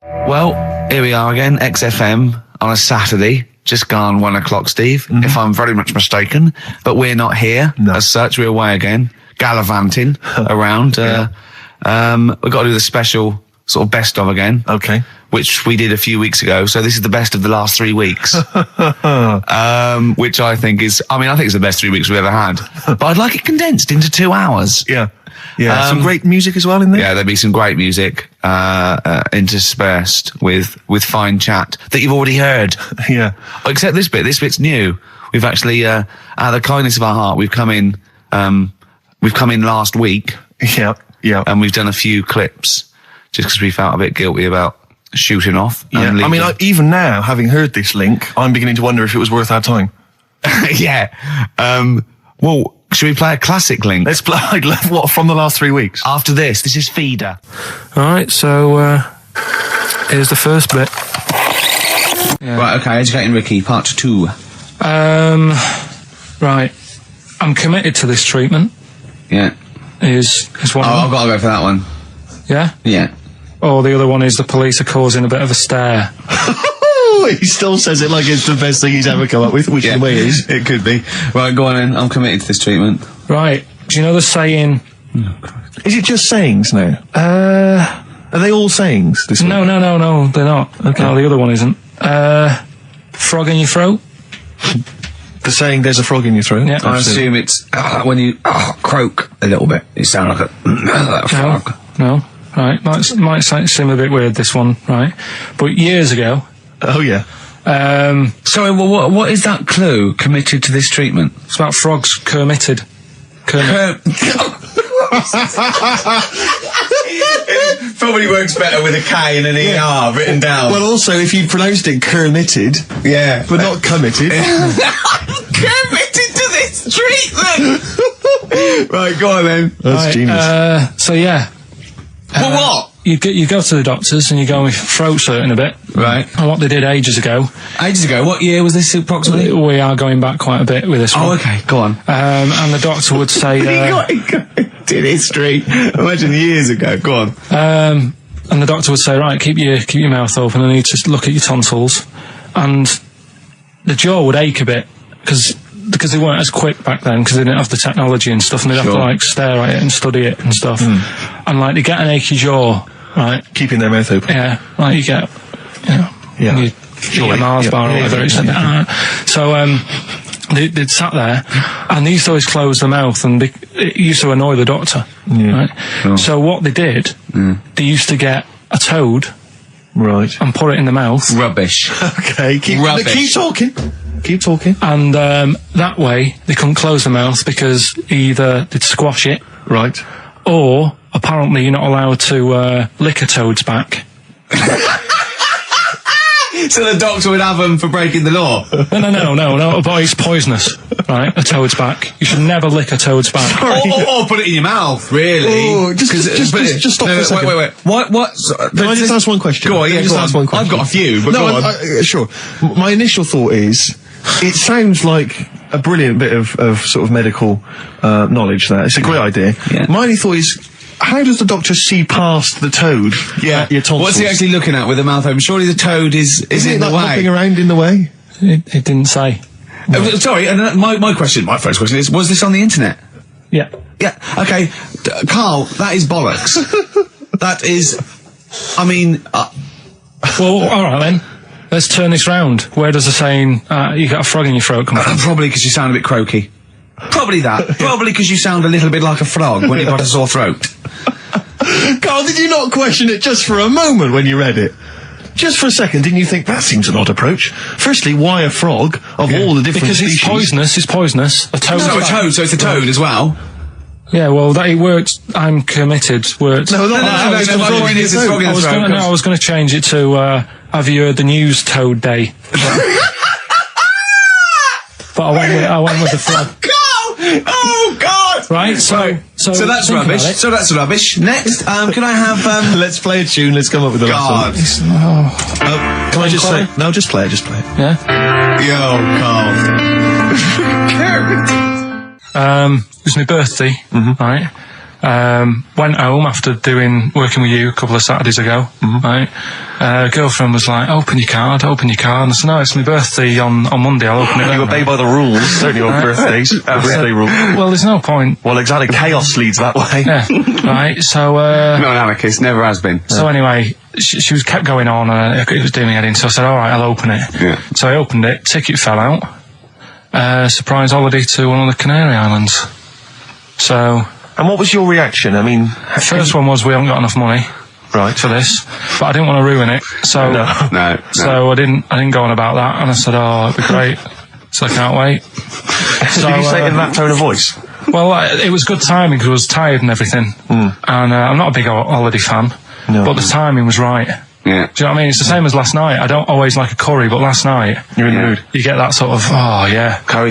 Well, here we are again, XFM on a Saturday, just gone 1 o'clock, Steve, if I'm very much mistaken. But we're not here as such. We're away again, gallivanting around. We've got to do the special sort of best of again. Okay. Which we did a few weeks ago. So this is the best of the last 3 weeks. Which I think is, I think it's the best 3 weeks we've ever had. But I'd like it condensed into 2 hours. Yeah. Yeah, some great music as well in there. Yeah, there'll be some great music interspersed with fine chat that you've already heard. Yeah. Except this bit. This bit's new. We've actually, out of the kindness of our heart, we've come in last week. Yeah. Yeah. And we've done a few clips just because we felt a bit guilty about shooting off. Yeah. Even now, having heard this link, I'm beginning to wonder if it was worth our time. Yeah. Well, should we play a classic link? Let's play, what, from the last 3 weeks? After this is Feeder. Alright, so, here's the first bit. Yeah. Right, okay, Educating Ricky, part 2. Right. I'm committed to this treatment. Yeah. Is one of them. I've got to go for that one. Yeah? Yeah. Or the other one is the police are causing a bit of a stir. He still says it like it's the best thing he's ever come up with, which the way is. It could be. Right, go on then. I'm committed to this treatment. Right. Do you know the saying... Is it just sayings now? Are they all sayings? No, they're not. Okay. No, the other one isn't. Frog in your throat? The saying, there's a frog in your throat? Yeah. I assume it's when you croak a little bit. You sound like a frog. No. Right. Might seem a bit weird, this one, right? But years ago... Oh, yeah. Sorry, well, what is that clue? Committed to this treatment? It's about frogs Kermitted. Probably works better with a K and an ER written down. Well, also, if you pronounced it Kermitted, yeah, but not committed. Committed to this treatment! Right, go on then. That's genius. So, yeah. Well, what? You go to the doctors and you go with throat hurting a bit. Right. And what they did ages ago. Ages ago? What year was this approximately? We are going back quite a bit with this one. Oh, okay. Go on. And the doctor would say... did history. Imagine years ago. Go on. And the doctor would say, right, keep your mouth open. I need to look at your tonsils. And the jaw would ache a bit because they weren't as quick back then because they didn't have the technology and stuff, and they'd have to stare at it and study it and stuff. And they get an achy jaw, right? Keeping their mouth open. Yeah, you get, you eat a Mars bar or whatever. So they'd sat there and they used to always close their mouth, and it used to annoy the doctor. Yeah. Right? Sure. So what they did, they used to get a toad, right, and put it in the mouth. Rubbish. Okay, keep talking. Keep talking. And that way they couldn't close the mouth because either they'd squash it, right, or apparently you're not allowed to lick a toad's back. So the doctor would have them for breaking the law? No, but it's poisonous, right, a toad's back. You should never lick a toad's back. Or put it in your mouth, really. Oh, just stop for a second. Wait. What? Can I just ask one question? Go on, yeah, ask one question. I've got a few, but go on. Sure. My initial thought is, it sounds like a brilliant bit of sort of medical knowledge there. It's a great idea. Yeah. My only thought is, how does the doctor see past the toad? Yeah. Your tonsils? What's he actually looking at with the mouth open? Surely the toad is in the way. Hopping around in the way? It didn't say. Sorry, and my first question is, was this on the internet? Yeah. Yeah, okay. Karl, that is bollocks. That is, well, alright then. Let's turn this round. Where does the saying, you got a frog in your throat come from? Probably because you sound a bit croaky. Probably that. Probably because you sound a little bit like a frog when you've got a sore throat. Karl, did you not question it just for a moment when you read it? Just for a second, didn't you think, that seems an odd approach? Firstly, why a frog of all the different species? Because it's poisonous. A toad. No, a toad, so it's a toad as well. Yeah, well, that it worked. I'm committed. Worked. No. I was going to change it to, have you heard the news Toad Day? But I went with the frog. Oh God! Right, so that's rubbish. So that's rubbish. Next, can I have? Let's play a tune. Let's come up with a God. Can I just say? No, just play it. Just play it. Yeah. Yo, Karl. It was my birthday, right? Went home after working with you a couple of Saturdays ago, right? Girlfriend was like, open your card. And I said, no, it's my birthday on Monday, I'll open it then. You obey by the rules, certainly on birthdays. Birthday rule. Well, there's no point. Well, exactly, chaos leads that way. Yeah, right, so... Not an anarchist, never has been. So anyway, she was kept going on, it was doing me head in, so I said, alright, I'll open it. Yeah. So I opened it, ticket fell out. Surprise holiday to one of the Canary Islands. So... And what was your reaction? I mean... First one was, we haven't got enough money. Right. For this, but I didn't want to ruin it, so no. So I didn't go on about that, and I said, "Oh, it'd be great." So I can't wait. So did you say it in that tone of voice? Well, it was good timing because I was tired and everything, and I'm not a big holiday fan, but the timing was right. Yeah. Do you know what I mean? It's the same as last night. I don't always like a curry, but last night you're in the mood. You get that sort of curry.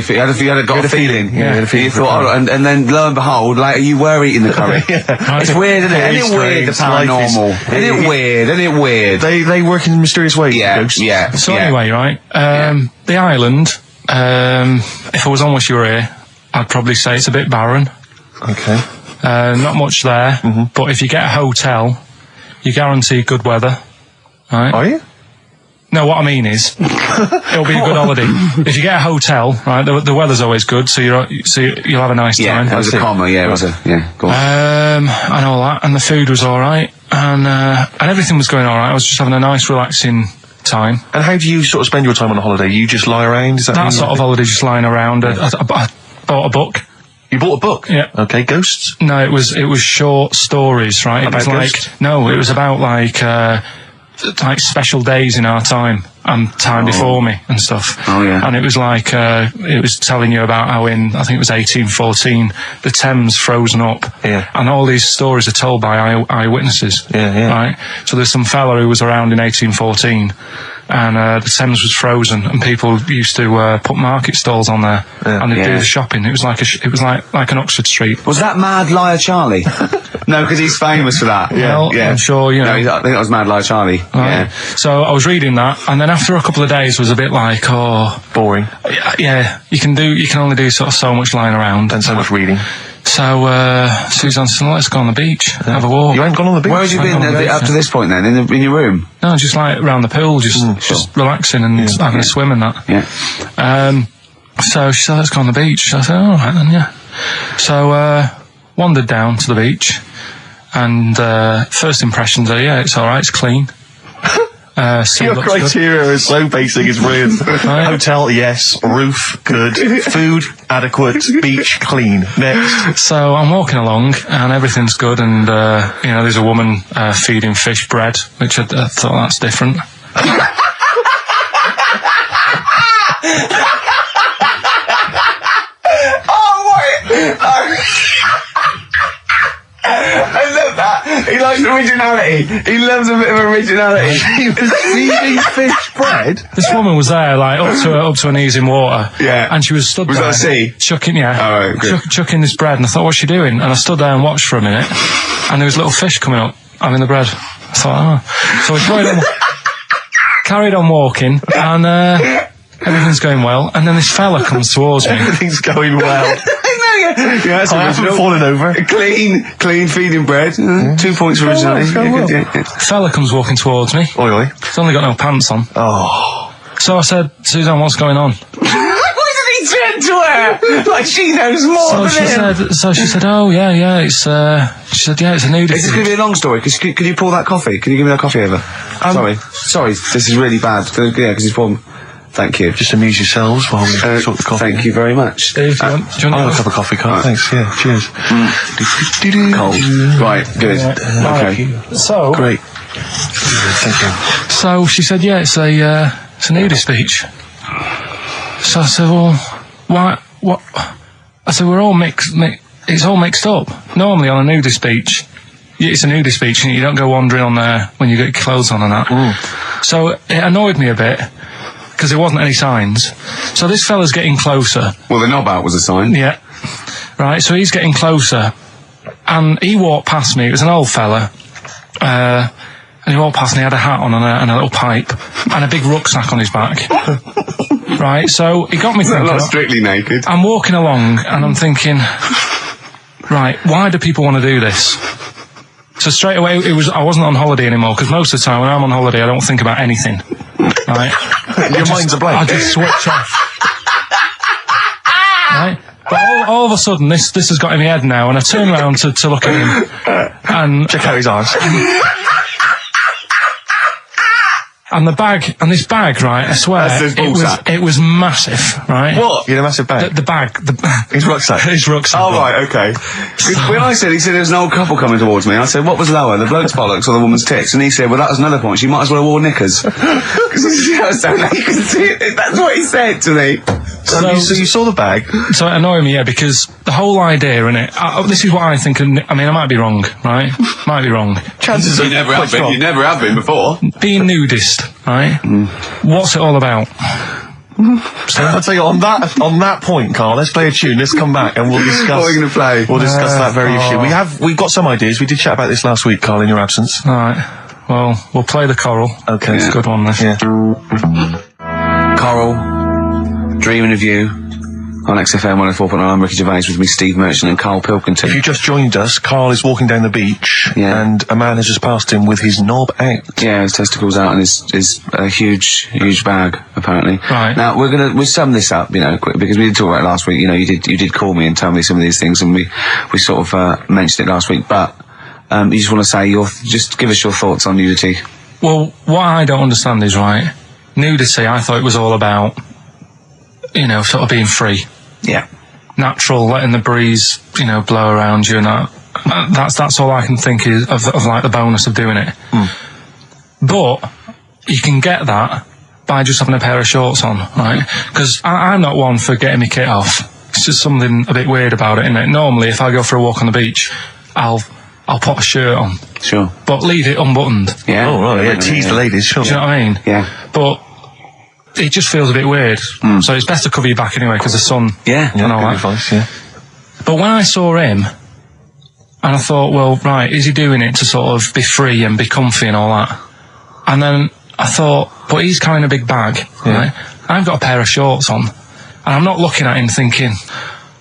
You had a feeling. Yeah. You thought, and then lo and behold, like you were eating the curry. It's weird, isn't it? Isn't it weird? The paranormal. Isn't it weird? Isn't it weird? They work in mysterious ways. Yeah. Ghosts. Yeah. So anyway, right? The island. If I was on with you here, I'd probably say it's a bit barren. Okay. Not much there, but if you get a hotel, you guarantee good weather. Right. Are you? No, what I mean is, it'll be a good holiday. If you get a hotel, right, the weather's always good, so you'll have a nice time. Yeah, that was a comma. Yeah, it was a Go on. And all that, and the food was all right, and everything was going all right. I was just having a nice, relaxing time. And how do you sort of spend your time on a holiday? You just lie around? Is that sort of holiday, just lying around. I bought a book. You bought a book? Yeah. Okay, ghosts? No, it was short stories, right? About it was ghosts? it was about like special days in our time and time before me and stuff. Oh yeah. And it was like it was telling you about how in I think it was 1814 the Thames frozen up. Yeah. And all these stories are told by eyewitnesses. Yeah. Right. So there's some fella who was around in 1814. And the Thames was frozen, and people used to put market stalls on there, and they'd do the shopping. It was like an Oxford Street. Was that Mad Liar Charlie? No, because he's famous for that. Well, I'm sure you know. No, I think that was Mad Liar Charlie. Right. Yeah. So I was reading that, and then after a couple of days, was a bit like, boring. Yeah, you can only do sort of so much lying around and so much reading. So Suzanne said, let's go on the beach, have a walk. You ain't gone on the beach? Where had you been up to this point then? In your room? No, just like around the pool, just relaxing and having a swim and that. Yeah. So she said, let's go on the beach. I said, all right then, yeah. So wandered down to the beach, and first impressions are, it's all right, it's clean. Your criteria is so basic, it's brilliant. Hotel, yes. Roof, good. Food, adequate. Beach, clean. Next. So I'm walking along, and everything's good, and there's a woman feeding fish bread, which I thought that's different. I love that. He likes originality. He loves a bit of originality. He was feeding fish bread? This woman was there, like, up to her knees in water. Yeah. And she was stood there. Was that a sea? Chucking, Oh, right, good. chucking this bread, and I thought, what's she doing? And I stood there and watched for a minute, and there was little fish coming up, having the bread. I thought, So we carried on walking, and everything's going well, and then this fella comes towards me. Everything's going well. Yeah, that's I haven't fallen over. Clean feeding bread. 2 points for originality. Fella comes walking towards me. Oi. He's only got no pants on. Oh. So I said, Suzanne, what's going on? What did he say to her? Like she knows more than him. So she said, oh, yeah, it's, she said, yeah, it's a nudity. Is this going to be a long story? Could you pour that coffee? Can you give me that coffee over? Sorry, this is really bad. Yeah, because he's pouring... Thank you. Just amuse yourselves while we sort the coffee. Thank you very much. Dave, do you want I'll have a cup of coffee, Karl. Thanks, yeah, cheers. Cold. Right, good. Okay. So... Great. Thank you. So she said, yeah, it's a nudist beach. So I said, well, why, what? I said, we're all it's all mixed up. Normally on a nudist beach, it's a nudist beach and you don't go wandering on there when you get your clothes on and that. So it annoyed me a bit, because there wasn't any signs. So this fella's getting closer. Well, the knob out was a sign. Yeah. Right, so he's getting closer. And he walked past me. It was an old fella. And he walked past and he had a hat on and a little pipe. And a big rucksack on his back. Right, so he got me thinking... Not strictly naked. I'm walking along and I'm thinking... right, why do people want to do this? So straight away, I wasn't on holiday anymore, because most of the time when I'm on holiday, I don't think about anything. Right? Your mind's a blank. I just switch off. Right? But all of a sudden, this has got in my head now, and I turn around to look at him, and... Check out his arse. And this bag, right, I swear, it was massive, right? What? You had a massive bag? The bag. His rucksack? His rucksack. Oh, right, okay. When he said there was an old couple coming towards me, I said, what was lower, the bloke's bollocks or the woman's tits? And he said, well, that was another point, she might as well have worn knickers. Because you can see it. That's what he said to me. So you saw the bag? So it annoyed me, yeah, because the whole idea in it, this is what I think, I mean, I might be wrong, right? Might be wrong. Chances are you never have been. strong. You never have been before. Being nudist, right? What's it all about? So I'll tell you, on that point, Karl, let's play a tune, let's come back and we'll discuss... What are you going to play? We'll discuss that very issue. We've got some ideas, we did chat about this last week, Karl, in your absence. Alright, well, we'll play the choral. Okay. It's a good one, this. Yeah. Coral, Dreaming of You, on XFM 104.9. I'm Ricky Gervais, with me Steve Merchant and Karl Pilkington. If you just joined us, Karl is walking down the beach, and a man has just passed him with his knob out. Yeah, his testicles out and his huge bag, apparently. Right. Now, we'll sum this up, quick, because we did talk about it last week. You did call me and tell me some of these things, and we sort of mentioned it last week, but you just want to say just give us your thoughts on nudity. Well, what I don't understand is, right, nudity, I thought it was all about, sort of being free. Yeah. Natural, letting the breeze, blow around you and that. That's all I can think of like the bonus of doing it. But you can get that by just having a pair of shorts on, right? Because I'm not one for getting my kit off. It's just something a bit weird about it, isn't it? Normally, if I go for a walk on the beach, I'll put a shirt on. Sure. But leave it unbuttoned. Yeah. Oh, right, yeah, tease the ladies, sure. Do you know what I mean? Yeah. But it just feels a bit weird. So it's best to cover your back anyway, because the sun... Yeah. And all that. Advice, yeah. But when I saw him, and I thought, well, right, is he doing it to sort of be free and be comfy and all that? And then I thought, but he's carrying a big bag, right? I've got a pair of shorts on, and I'm not looking at him thinking,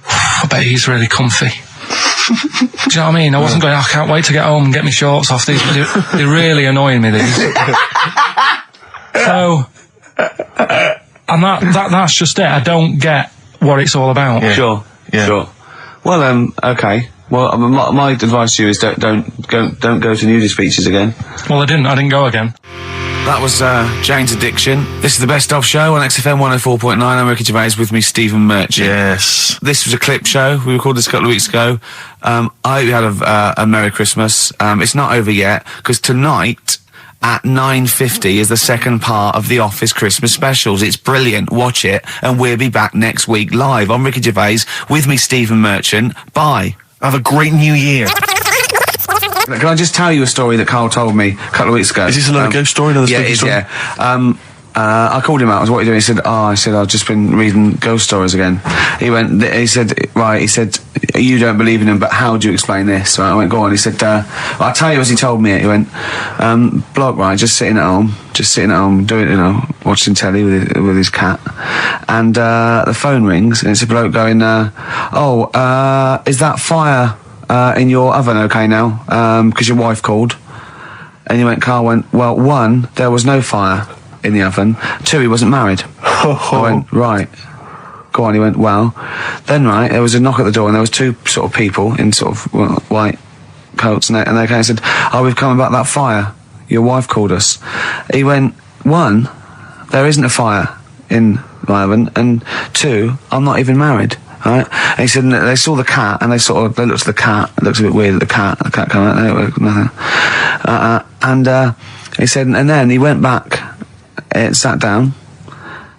I bet he's really comfy. Do you know what I mean? I wasn't going, I can't wait to get home and get my shorts off. They're really annoying me, these. So... and that's just it. I don't get what it's all about. Yeah. Sure. Yeah. Sure. Well, okay. Well, my advice to you is don't go to nudist beaches again. Well, I didn't go again. That was Jane's Addiction. This is the Best Of Show on XFM 104.9. I'm Ricky Gervais, with me Stephen Merchant. Yes. This was a clip show. We recorded this a couple of weeks ago. I hope you had a Merry Christmas. It's not over yet, because tonight at 9:50 is the second part of The Office Christmas specials. It's brilliant. Watch it, and we'll be back next week live. I'm Ricky Gervais, with me Stephen Merchant. Bye. Have a great new year. Can I just tell you a story that Karl told me a couple of weeks ago? Is this another ghost story? Another spooky story? Yeah. I called him out. I was, what are you doing? He said, I've just been reading ghost stories again. He said, you don't believe in them, but how do you explain this? So I went, go on. He said, I'll tell you as he told me it. He went, bloke, right, just sitting at home, doing, watching telly with his cat. And, the phone rings, and it's a bloke going, is that fire, in your oven okay now? 'Cause your wife called. And Karl went, well, 1, there was no fire in the oven. 2, he wasn't married. I went, right. Go on. He went, well, then, right, there was a knock at the door, and there was 2 sort of people in sort of white coats, and they came and said, we've come about that fire. Your wife called us. He went, 1, there isn't a fire in my oven, and 2, I'm not even married. Right? And he said, they saw the cat, and they looked at the cat. It looks a bit weird at the cat came out, nothing. He said, and then he went back, sat down,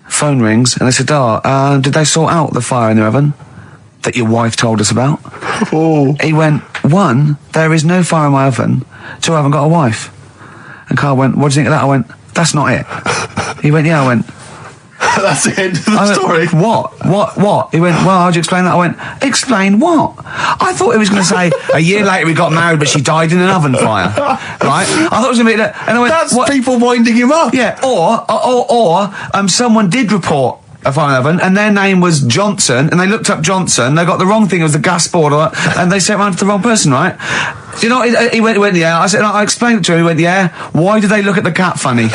phone rings, and they said, did they sort out the fire in the oven that your wife told us about? Oh. He went, 1, there is no fire in my oven. 2, I haven't got a wife. And Karl went, what do you think of that? I went, that's not it. He went, yeah. I went, that's the end of the story. What? He went, well, how'd you explain that? I went, explain what? I thought he was going to say, a year later we got married, but she died in an oven fire. Right? I thought it was going to be that. And I went, that's what? People winding him up. Yeah, or someone did report a 511, and their name was Johnson, and they looked up Johnson, they got the wrong thing, it was the gas board, and they sent around to the wrong person, right? You know, he went, yeah, I said, I explained it to him, he went, yeah, why did they look at the cat funny?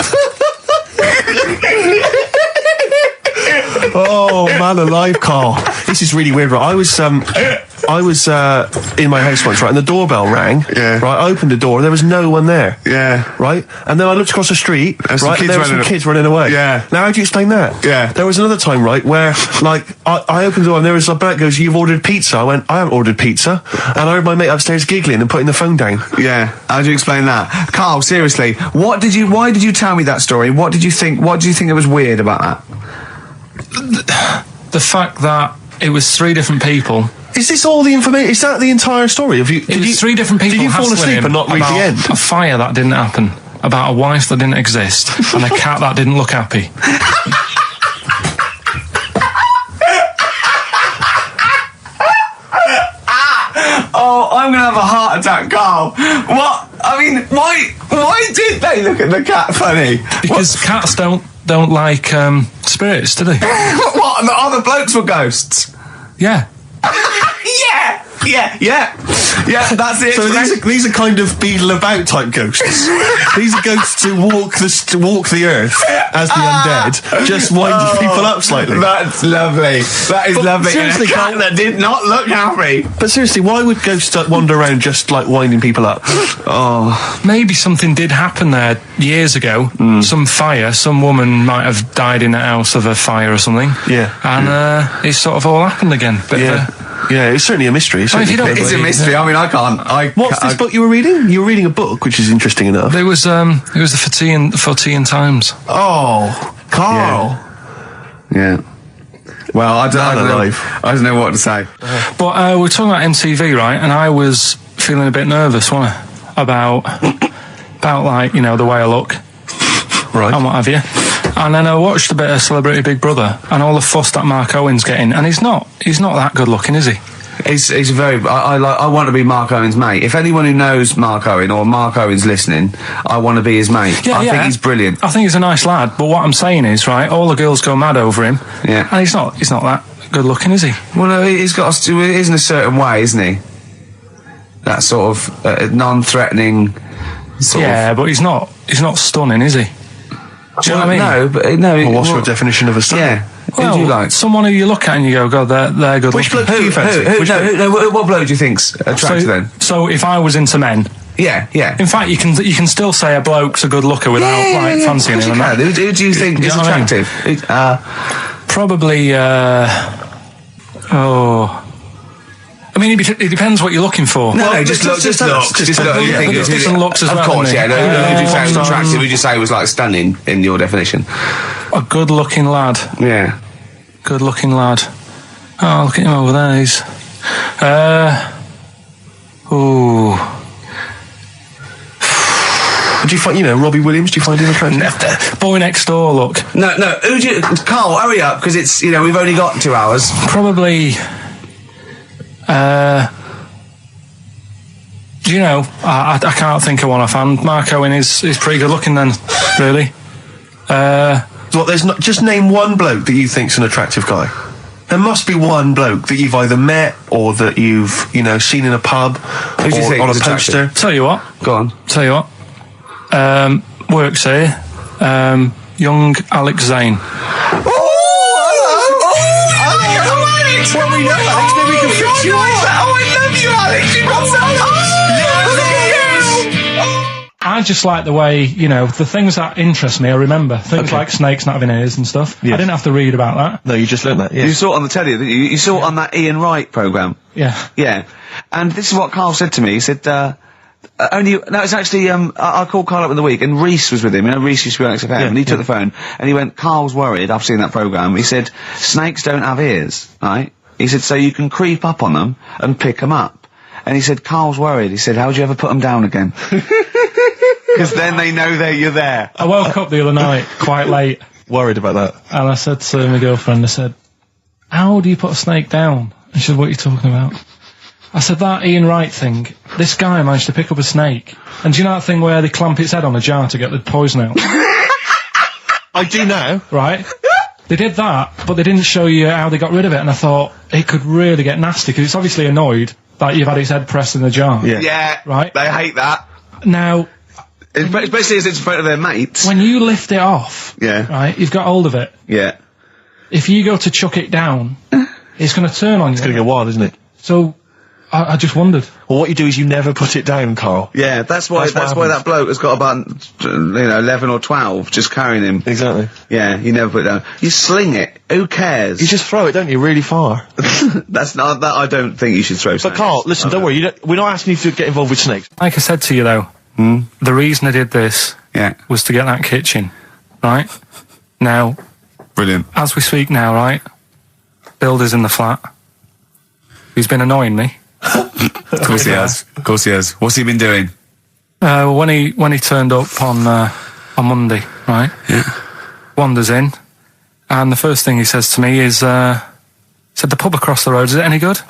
Oh, man alive, Karl. This is really weird, right? I was in my house once, right, and the doorbell rang. Yeah. Right, I opened the door, and there was no one there. Yeah. Right? And then I looked across the street, right, and there were some kids running away. Yeah. Now, how do you explain that? Yeah. There was another time, right, where, like, I opened the door, and there was a bloke goes, you've ordered pizza. I went, I haven't ordered pizza. And I heard my mate upstairs giggling and putting the phone down. Yeah. How do you explain that? Karl, seriously, why did you tell me that story? What did you think it was weird about that? The fact that it was 3 different people. Is this all the information? Is that the entire story? Did you 3 different people. Did you fall hassling asleep him and not read about the end? A fire that didn't happen, about a wife that didn't exist, and a cat that didn't look happy. Oh, I'm gonna have a heart attack, Karl. What? I mean, why did they look at the cat funny? Because cats don't like spirits, do they? What? The other blokes were ghosts? Yeah. Yeah, that's it. So these are kind of beetle about type ghosts. These are ghosts who walk the earth as the undead, just winding people up slightly. That's lovely. That is lovely. Seriously, and a cat that did not look happy. But seriously, why would ghosts wander around just like winding people up? Oh, maybe something did happen there years ago. Some fire. Some woman might have died in a house of a fire or something. Yeah. And it's sort of all happened again. Yeah, it's certainly a mystery. If you don't it's a mystery. I mean, I can't. What's this book you were reading? You were reading a book, which is interesting enough. It was the For Tea and Times. Oh, Karl. Yeah. Well, I don't know what to say. But we're talking about MTV, right? And I was feeling a bit nervous, wasn't I? About like, you know, the way I look. Right. And what have you. And then I watched a bit of Celebrity Big Brother and all the fuss that Mark Owen's getting, and he's not that good looking, is he? He's very. I want to be Mark Owen's mate. If anyone who knows Mark Owen or Mark Owen's listening, I want to be his mate. I think he's brilliant. I think he's a nice lad. But what I'm saying is, right, all the girls go mad over him. Yeah. And he's not that good looking, is he? Well, no, he's got to. It is in a certain way, isn't he? That sort of non-threatening. But he's not stunning, is he? Do you know what I mean? No, but no. Well, what's your definition of a stunning? Yeah. Well, who do you like? Someone who you look at and you go, God, they're good Which looking. bloke do you fancy? What bloke do you think's attractive then? So if I was into men, yeah. In fact, you can still say a bloke's a good looker without fancying him. Who do you think is attractive? Probably. I mean, it depends what you're looking for. No, just looks. Just looks. You think it's looks as well. Of course, yeah. Who would you say was attractive? Would you say was like stunning in your definition? A good-looking lad. Yeah. Good-looking lad. Oh, look at him over there. He's. Do you find, Robbie Williams? Do you find him attractive? Boy Next Door. Look. No. Who do you? Karl, hurry up, because it's we've only got 2 hours. Probably. I can't think of one offhand. Mark Owen is pretty good looking then, really. There's not, just name one bloke that you think's an attractive guy. There must be one bloke that you've either met or that you've, seen in a pub Who do you think on a is poster. Tell you what. Go on. Tell you what. Works here. Young Alex Zane. Well, we know Alex, maybe we can fix you up. Oh, I love you, Alex. You've got so much. I just like the way, the things that interest me, I remember. Things like snakes not having ears and stuff. Yes. I didn't have to read about that. No, you just learned that, yeah. You saw it on the telly, didn't you? You saw it on that Ian Wright programme. Yeah. Yeah. And this is what Karl said to me. He said, it's actually, I called Karl up in the week, and Reese was with him. Reese used to be on XFM, and he took the phone, and he went, Karl's worried, I've seen that programme. He said, snakes don't have ears, right? He said, so you can creep up on them and pick them up. And he said, Karl's worried. He said, how do you ever put them down again? Because then they know you're there. I woke up the other night, quite late. Worried about that. And I said to my girlfriend, I said, how do you put a snake down? And she said, what are you talking about? I said, that Ian Wright thing, this guy managed to pick up a snake. And do you know that thing where they clamp its head on a jar to get the poison out? I do now. Right? They did that, but they didn't show you how they got rid of it, and I thought it could really get nasty, because it's obviously annoyed that you've had its head pressed in the jar. Yeah. Right? They hate that. Now... Especially as it's in front of their mates. When you lift it off, Yeah. right, you've got hold of it. Yeah. If you go to chuck it down, it's going to turn on you. It's going to go wild, isn't it? So, I just wondered. Well, what you do is you never put it down, Carl. Yeah, that's why that bloke has got about 11 or 12 just carrying him. Exactly. Yeah, you never put it down. You sling it. Who cares? You just throw it, don't you, really far? That's not that. I don't think you should throw. But Carl, listen, don't worry. We're not asking you to get involved with snakes. Like I said to you though, the reason I did this was to get that kitchen, right? Now, brilliant. As we speak now, right? Builder's in the flat. He's been annoying me. Of course he has. Of course he has. What's he been doing? When he turned up on Monday, right? Yeah. Wanders in, and the first thing he says to me is, said, the pub across the road, is it any good?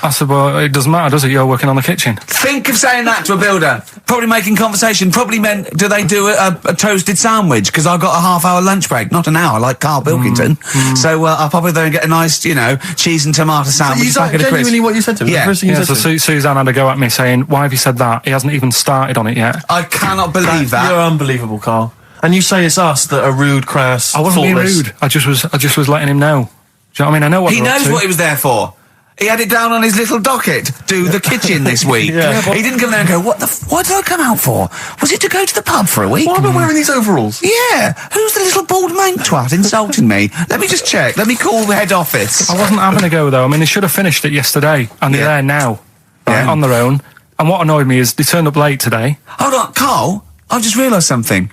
I said, well, it doesn't matter, does it? You're working on the kitchen. Think of saying that to a builder. Probably making conversation. Probably meant, do they do a toasted sandwich? Because I've got a half-hour lunch break. Not an hour, like Karl Pilkington. So I'll probably go and get a nice, cheese and tomato sandwich. Is that genuinely what you said to him? Yeah. The first thing you said so to him? Suzanne had a go at me saying, why have you said that? He hasn't even started on it yet. I cannot believe that. You're unbelievable, Carl. And you say it's us that are rude, crass, I wasn't thoughtless. being rude. I just was letting him know. Do you know what I mean? I know what He they're up knows to. what he was there for. He had it down on his little docket. Do the kitchen this week. He didn't come there and go, what did I come out for? Was it to go to the pub for a week? Why am I wearing these overalls? Yeah. Who's the little bald mank twat insulting me? Let me just check. Let me call the head office. I wasn't having a go though. I mean, they should have finished it yesterday, and they're there now, right, on their own. And what annoyed me is they turned up late today. Hold on, Karl. I've just realised something.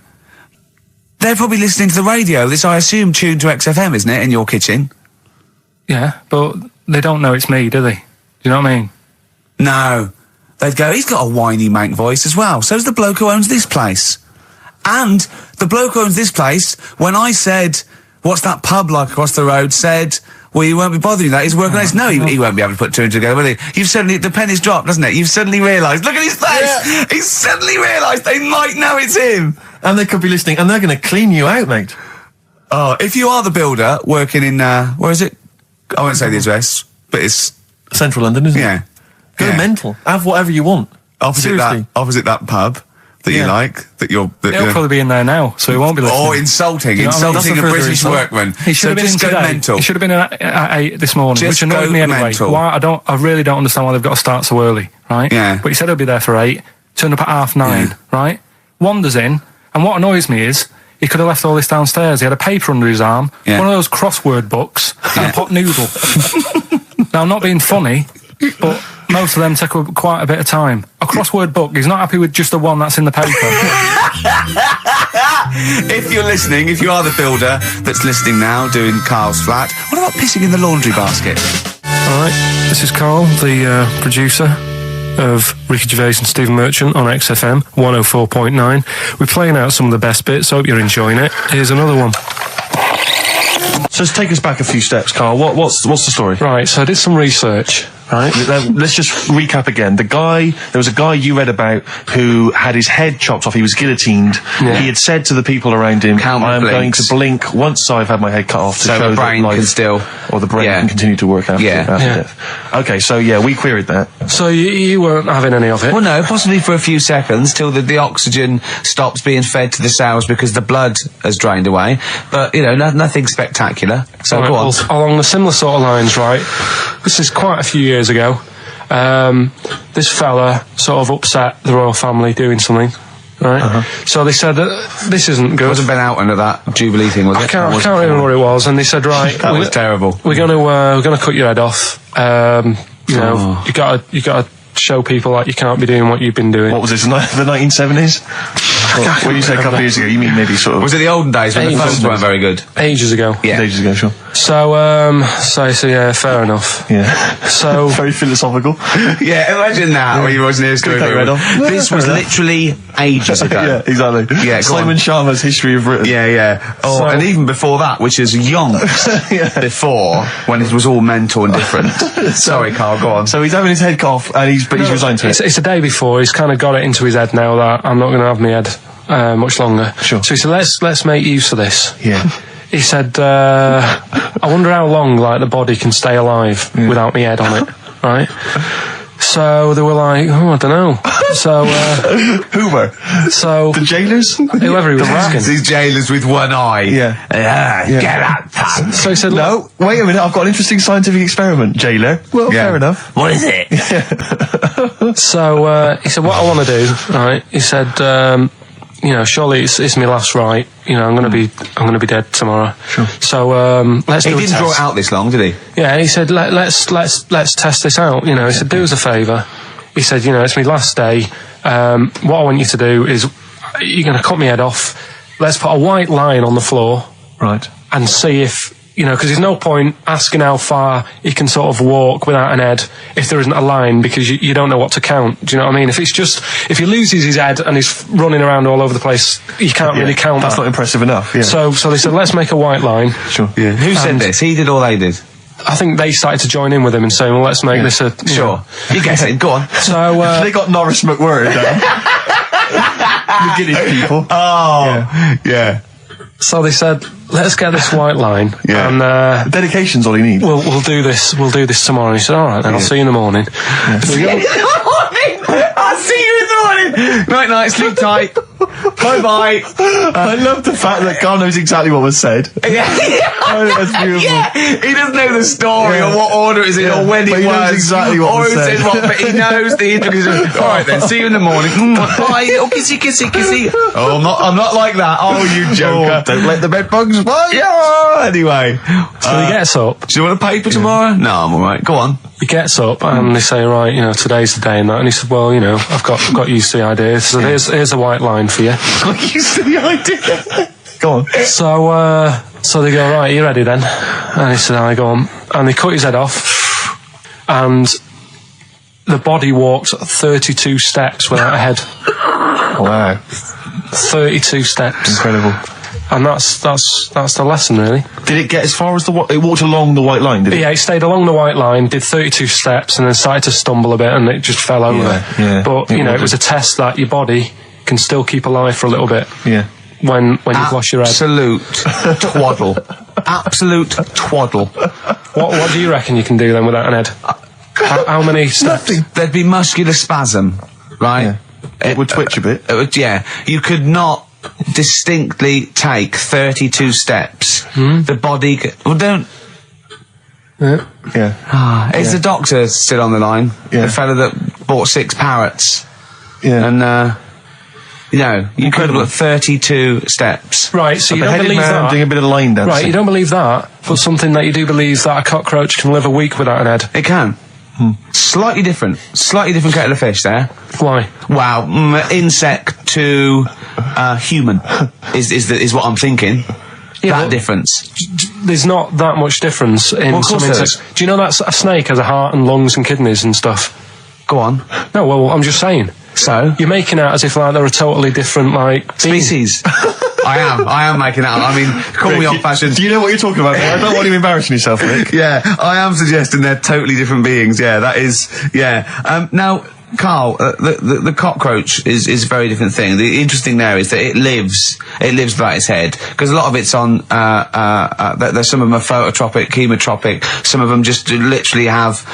They're probably listening to the radio. This, I assume, tuned to XFM, isn't it, in your kitchen? Yeah, but they don't know it's me, do they? Do you know what I mean? No. They'd go, he's got a whiny mank voice as well. So's the bloke who owns this place. And the bloke who owns this place, when I said, what's that pub like across the road, said, well, you won't be bothering that. He's working on it. No, he won't be able to put two and two together, will he? You've suddenly, the penny's dropped, doesn't it? You've suddenly realised. Look at his face! Yeah. He's suddenly realised they might know it's him. And they could be listening, and they're going to clean you out, mate. Oh, if you are the builder working in, where is it? I won't say the address, but it's Central London, isn't it? Go mental. Have whatever you want. Opposite that pub that you like, He'll probably be in there now, so he won't be listening. Or insulting You know what I mean? a British workman. He should have been in today. mental. He should have been at 8 this morning, Just which annoyed me anyway. mental. Why? I really don't understand why they've got to start so early, right? Yeah. But he said he'll be there for 8, turned up at 9:30, right? Wanders in, and what annoys me is, he could have left all this downstairs. He had a paper under his arm, one of those crossword books, and a pot noodle. Now, I'm not being funny, but most of them take quite a bit of time. A crossword book, he's not happy with just the one that's in the paper. If you're listening, if you are the builder that's listening now, doing Karl's flat, what about pissing in the laundry basket? All right, this is Karl, the producer of Ricky Gervais and Stephen Merchant on XFM 104.9. We're playing out some of the best bits. Hope you're enjoying it. Here's another one. So let's take us back a few steps, Karl. What's the story? Right, so I did some research. Right. Let's just recap again. There was a guy you read about who had his head chopped off. He was guillotined. Yeah. He had said to the people around him, I'm going to blink once I've had my head cut off to show the brain that life, can still... Or the brain can continue to work after death. Okay, so we queried that. So you weren't having any of it? Well, no, possibly for a few seconds till the oxygen stops being fed to the cells because the blood has drained away. But, nothing spectacular. So go on. Well, along the similar sort of lines, right? This is quite a few years ago. This fella sort of upset the royal family doing something, right? So they said that this isn't good. It wasn't Ben Out under that Jubilee thing, was it? I can't remember what it was. And they said, right, that was terrible. We're gonna cut your head off. You gotta show people like you can't be doing what you've been doing. What was this? The 1970s? When you say a couple of years ago, you mean maybe sort of... Was it the olden days when the phones weren't very good? Ages ago. Yeah. Ages ago, sure. So yeah, fair enough. Yeah. So... Very philosophical. Yeah, imagine that when you was near school. This was literally ages ago. Yeah, exactly. Yeah, Simon Sharma's History of Britain. Yeah. Oh, and even before that, which is yonks before, when it was all mental and different. Sorry, Karl, go on. So he's having his head cut off, and he's resigned to it. It's a day before. He's kind of got it into his head now that I'm not going to have my head much longer. Sure. So he said, let's make use of this. Yeah. he said, I wonder how long, like, the body can stay alive without my head on it, right? So they were like, oh, I don't know. So, Who were? So the jailers? Whoever he was asking. These jailers with one eye. Yeah. Get out, pal. So he said, no, wait a minute, I've got an interesting scientific experiment, jailer. Well, fair enough. What is it? So, he said, what I want to do, right, he said, you know, surely it's my last right. You know, I'm gonna be dead tomorrow. Sure. So let's do a test. He didn't draw it out this long, did he? Yeah, he said let's test this out. You know, he said do us a favour. He said, you know, it's my last day. What I want you to do is you're gonna cut my head off. Let's put a white line on the floor. Right. And see if. You know, because there's no point asking how far he can sort of walk without an head if there isn't a line, because you don't know what to count. Do you know what I mean? If he loses his head and he's running around all over the place, you can't really count That's that. not impressive enough, yeah. So they said, let's make a white line. Sure. Yeah. Who said this? He did or they did? I think they started to join in with him and saying, well, let's make this a... Sure. You guess it. Go on. So... they got Norris McWhirr down. The Guinness people. Oh. Yeah. So they said, let's get this white line. Yeah. And dedication's all he needs. We'll do this tomorrow. And he said, all right, then I'll see you in the morning. Yeah. I'll see you in the morning. Night, sleep tight. Bye. I love the fact that Karl knows exactly what was said. That's beautiful. Yeah. He doesn't know the story or what order it is in or when it was. Exactly what was said. But he knows the intricacies. All right then, see you in the morning. Bye. Oh, kissy. Oh, I'm not like that. Oh, you joker. Don't let the bed bugs fly. Yeah. Anyway. So he gets up. Do you want a paper tomorrow? No, I'm all right. Go on. He gets up and they say, right, you know, today's the day and that. And he said, well, you know, I've got used to the idea. So here's a white line for you. Got used to the idea. Go on. So they go, right, you ready then? And he said, I go on. And they cut his head off. And the body walked 32 steps without a head. Wow. 32 steps. Incredible. And that's the lesson, really. Did it get as far as it walked along the white line, did it? Yeah, it stayed along the white line, did 32 steps, and then started to stumble a bit, and it just fell over. Yeah. But, you know, it was a test that your body can still keep alive for a little bit. Yeah. When you've lost your head. Absolute twaddle. Absolute twaddle. What do you reckon you can do then without an head? How many steps? Nothing. There'd be muscular spasm, right? Yeah. It would twitch a bit. Yeah. You could not distinctly take 32 steps. The body don't. Yeah. Is the doctor still on the line? Yeah. The fella that bought 6 parrots. Yeah. And you know, you could have got 32 steps. Right, so you don't believe that. Doing a bit of line dancing. Right, you don't believe that, but something that you do believe that a cockroach can live a week without an head. It can. Slightly different kettle of fish there. Why? Wow, insect to human is what I'm thinking. Yeah, that difference. There's not that much difference in some insects. Do you know that a snake has a heart and lungs and kidneys and stuff? Go on. No, well, I'm just saying. So? You're making out as if like they're a totally different, like... species. I am making out. I mean, call me old-fashioned. Do you know what you're talking about? I don't want you embarrassing yourself, Rick. Yeah, I am suggesting they're totally different beings. Yeah, that is... Yeah. Now, Karl, the cockroach is a very different thing. The interesting there is that it lives without its head, because a lot of it's on, there's some of them are phototropic, chemotropic, some of them just literally have,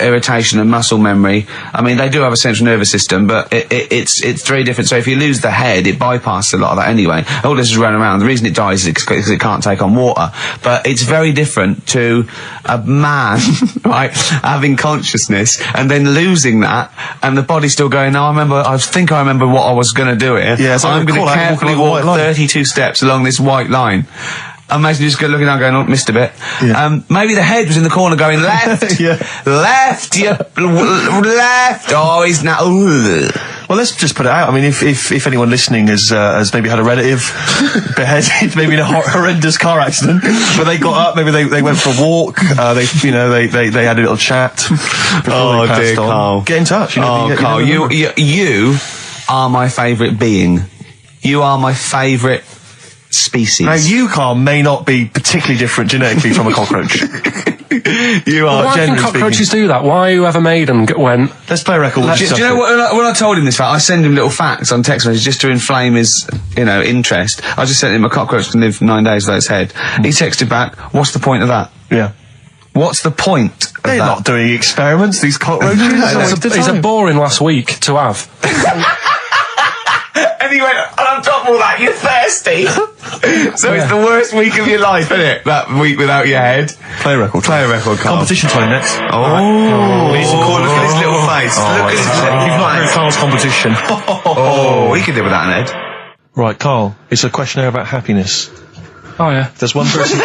irritation and muscle memory. I mean, they do have a central nervous system, but it's very different. So if you lose the head, it bypasses a lot of that anyway. All this is running around. The reason it dies is because it can't take on water. But it's very different to a man, right, having consciousness and then losing that, and the body's still going, no, I think I remember what I was going to do here. Yeah, so I'm going to carefully walk 32 steps along this white line. Imagine just looking down going, oh, missed a bit. Yeah. Maybe the head was in the corner going, left, left, left, oh, he's now, Well, let's just put it out. I mean, if anyone listening has maybe had a relative beheaded, maybe in a horrendous car accident, but they got up, maybe they went for a walk, they had a little chat before they passed on. Karl. Get in touch. Karl, you are my favourite being. You are my favourite species. Now, you, Karl, may not be particularly different genetically from a cockroach. You are. Why can cockroaches do that? Why whoever made them went? Let's play a record. Do you know what? When I told him this fact, I send him little facts on text messages just to inflame his, interest. I just sent him a cockroach can live 9 days without its head. He texted back, "What's the point of that?" Yeah. What's the point? They're not doing experiments. These cockroaches. It's a boring last week to have. And he went, and on top of all that, you're thirsty. So it's the worst week of your life, isn't it? That week without your head. Play a record, Carl. Competition time next. Oh. Look at his little face. Look at his little face. You've not heard Carl's competition. We can deal with that, Ned. Right, Carl. It's a questionnaire about happiness. Oh, yeah. There's one person...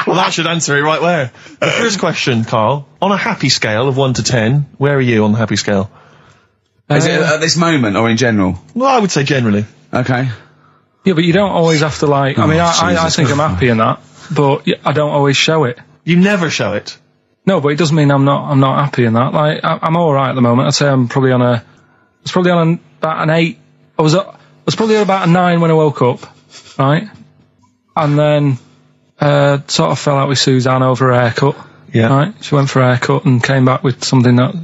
Well, that should answer it right where. The first question, Carl. On a happy scale of 1 to 10, where are you on the happy scale? Is it at this moment or in general? Well, I would say generally. Okay. Yeah, but you don't always have to I think I'm happy in that, but I don't always show it. You never show it? No, but it doesn't mean I'm not happy in that. Like, I'm alright at the moment. I'd say I'm probably on about an 8. I was probably at about a 9 when I woke up, right? And then, sort of fell out with Suzanne over a haircut. Yeah. Right? She went for a haircut and came back with something that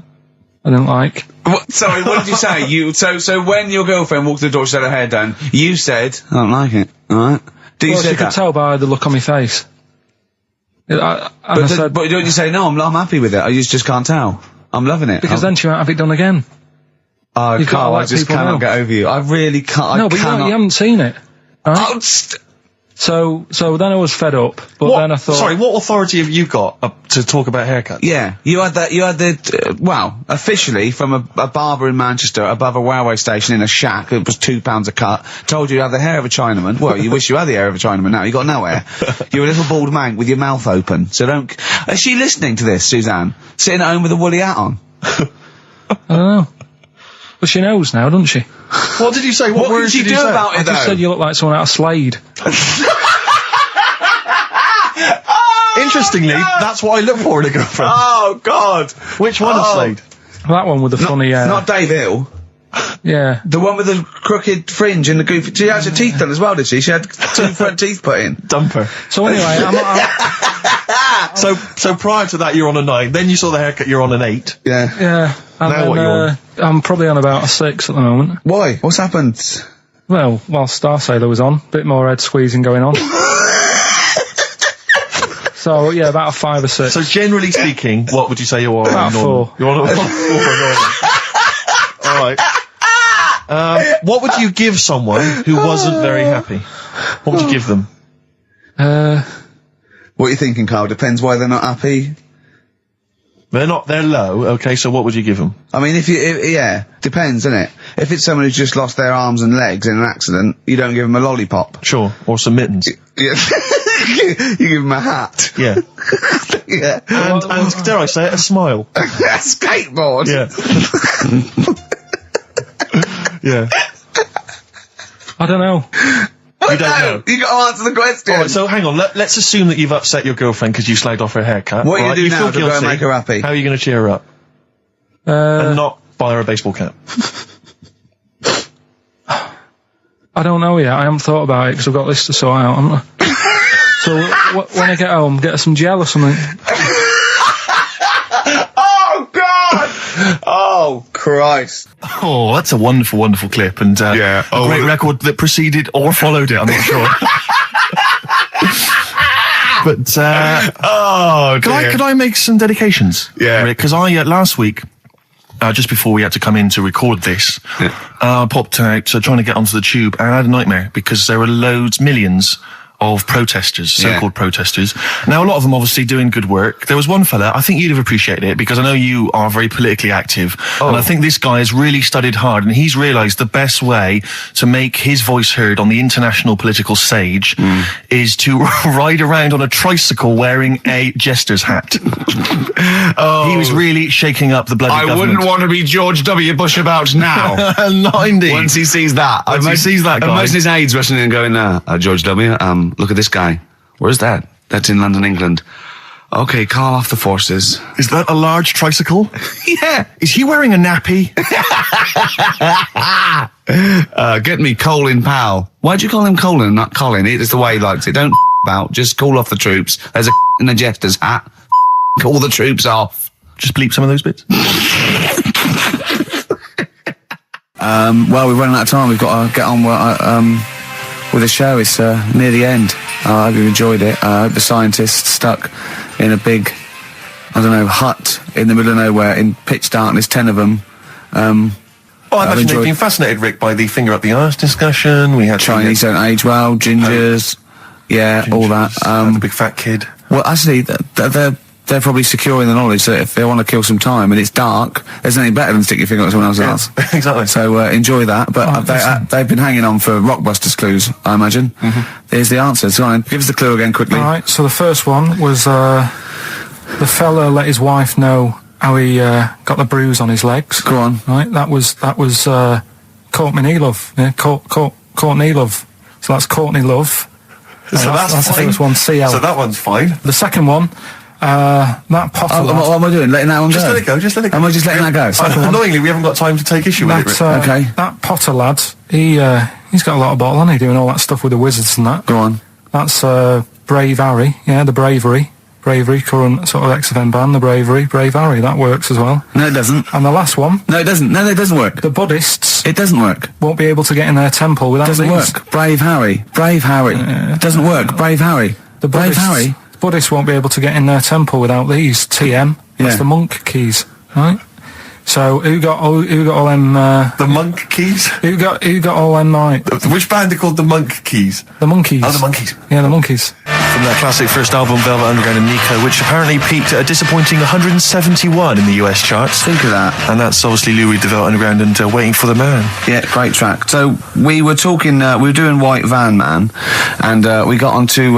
I didn't like. Sorry, what did you say? So when your girlfriend walked to the door, she had her hair done, you said, "I don't like it." Alright? She could tell by the look on my face. But don't you say, "No, I'm happy with it. I just can't tell. I'm loving it." Because then she won't have it done again. Oh, Carl, I just cannot get over you. I really can't. No, but you haven't seen it. Right? So then I was fed up, but then I thought... Sorry, what authority have you got to talk about haircuts? Yeah, you had officially from a barber in Manchester above a railway station in a shack, it was £2 a cut, told you have the hair of a Chinaman. Well, you wish you had the hair of a Chinaman now, you got no hair. You're a little bald man with your mouth open, so don't... Is she listening to this, Suzanne? Sitting at home with a woolly hat on? I don't know. But she knows now, doesn't she? What did you say? What words did you do about it, though? I just said you look like someone out of Slade. Interestingly, that's what I look for in a girlfriend. Oh, God. Which one of Slade? That one with the funny... Not Dave Hill. Yeah. The one with the crooked fringe and the goofy... She had her teeth done as well, did she? She had 2 front teeth put in. Dumper. So anyway, So prior to that, you're on a 9. Then you saw the haircut, you're on an 8. Yeah. Yeah. And now what you're on? I'm probably on about a 6 at the moment. Why? What's happened? Well, while Star Sailor was on, bit more head squeezing going on. So, yeah, about a 5 or 6. So generally speaking, what would you say you are? About 4. You're on a 4. Alright. What would you give someone who wasn't very happy? What would you give them? What are you thinking, Carl? Depends why they're not happy. They're low, okay, so what would you give them? I mean, depends, innit? If it's someone who's just lost their arms and legs in an accident, you don't give them a lollipop. Sure, or some mittens. Yeah. You give them a hat. Yeah. Yeah. And dare I say it, a smile. A skateboard. Yeah. Yeah. I don't know. You don't know. You got to answer the question. Alright, so hang on, let's assume that you've upset your girlfriend because you slagged off her haircut. What are you going to do now to go and make her happy? How are you going to cheer her up? And not buy her a baseball cap? I don't know yet. I haven't thought about it because I've got this to sort out, haven't I? So when I get home, get her some gel or something. Oh, God! Oh, Christ. Oh, that's a wonderful, wonderful clip, and a great record that preceded or followed it, I'm not sure. But, could I make some dedications? Yeah. Because last week, just before we had to come in to record this, I popped out trying to get onto the tube, and I had a nightmare because there were millions of protesters, so-called protesters. Now, a lot of them obviously doing good work. There was one fella, I think you'd have appreciated it, because I know you are very politically active, and I think this guy has really studied hard, and he's realised the best way to make his voice heard on the international political stage is to ride around on a tricycle wearing a jester's hat. He was really shaking up the bloody government. I wouldn't want to be George W. Bush about now. Not indeed. Once he sees that. Imagine his aides rushing in and going, George W., look at this guy. Where's that? That's in London, England. Okay, call off the forces. Is that a large tricycle? Yeah. Is he wearing a nappy? Get me Colin Powell. Why'd you call him Colin, not Colin? It's the way he likes it. Don't about. Just call off the troops. There's a in the jester's hat. Call the troops off. Just bleep some of those bits. Well, we're running out of time. We've got to get on with the show. It's near the end. I hope you enjoyed it. I hope the scientists stuck in a big, hut in the middle of nowhere in pitch darkness, 10 of them. I imagine they've been fascinated, Rick, by the finger up the arse discussion. We had Chinese don't age well, gingers, all that. The big fat kid. Well, actually, they're probably secure in the knowledge that if they want to kill some time and it's dark, there's anything better than stick your finger up someone else's ass. Exactly. So enjoy that. But they've been hanging on for Rockbusters clues, I imagine. Here's the answer. So give us the clue again quickly. All right, so the first one was the fella let his wife know how he got the bruise on his legs. Go on. Right, that was Courtney Love. Yeah, Courtney Love. So that's Courtney Love. So that's the first one, CL. So that one's fine. The second one, that Potter lad. What am I doing? Letting that one go? Just let it go, just let it go. Am I just letting that go? Annoyingly, we haven't got time to take issue with it, Rick. Okay. That Potter lad, he's got a lot of bottle, hasn't he, doing all that stuff with the wizards and that. Go on. That's Brave Harry, the Bravery, current sort of XFM band, the Brave Harry, that works as well. No, it doesn't. And the last one. No, it doesn't. No, it doesn't work. The Buddhists. It doesn't work. Won't be able to get in their temple without Doesn't these. work. Brave Harry. Doesn't work. Brave Harry. The Brave Harry. Buddhists won't be able to get in their temple without these. TM. That's the monk keys, right? So who got all them? The monk keys. Who got all them? Right? Which band are called the Monk Keys? The Monkeys. Oh, the Monkeys. Yeah, the Monkeys. From their classic first album, Velvet Underground and Nico, which apparently peaked at a disappointing 171 in the US charts. Think of that. And that's obviously Lou Reed, the Velvet Underground, and Waiting for the Man. Yeah, great track. So we were talking, we were doing White Van Man, and we got onto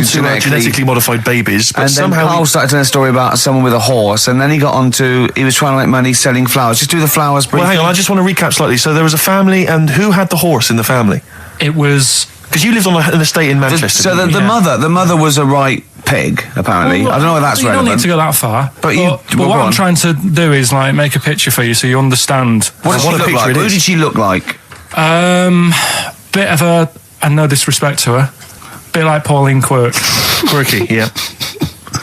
genetically modified babies, but and then somehow Karl started telling a story about someone with a horse, and then he got onto, he was trying to make money selling flowers. Just do the flowers briefly. Well, hang on, I just want to recap slightly. So there was a family, and who had the horse in the family? It was... Because you lived on an estate in Manchester. So the mother was a right pig, apparently. Well, I don't know if that's relevant. You don't need to go that far. But what I'm trying to do is make a picture for you so you understand. What did she look like? Who did she look like? Bit of a, and no disrespect to her, bit like Pauline Quirk. Quirky, yeah.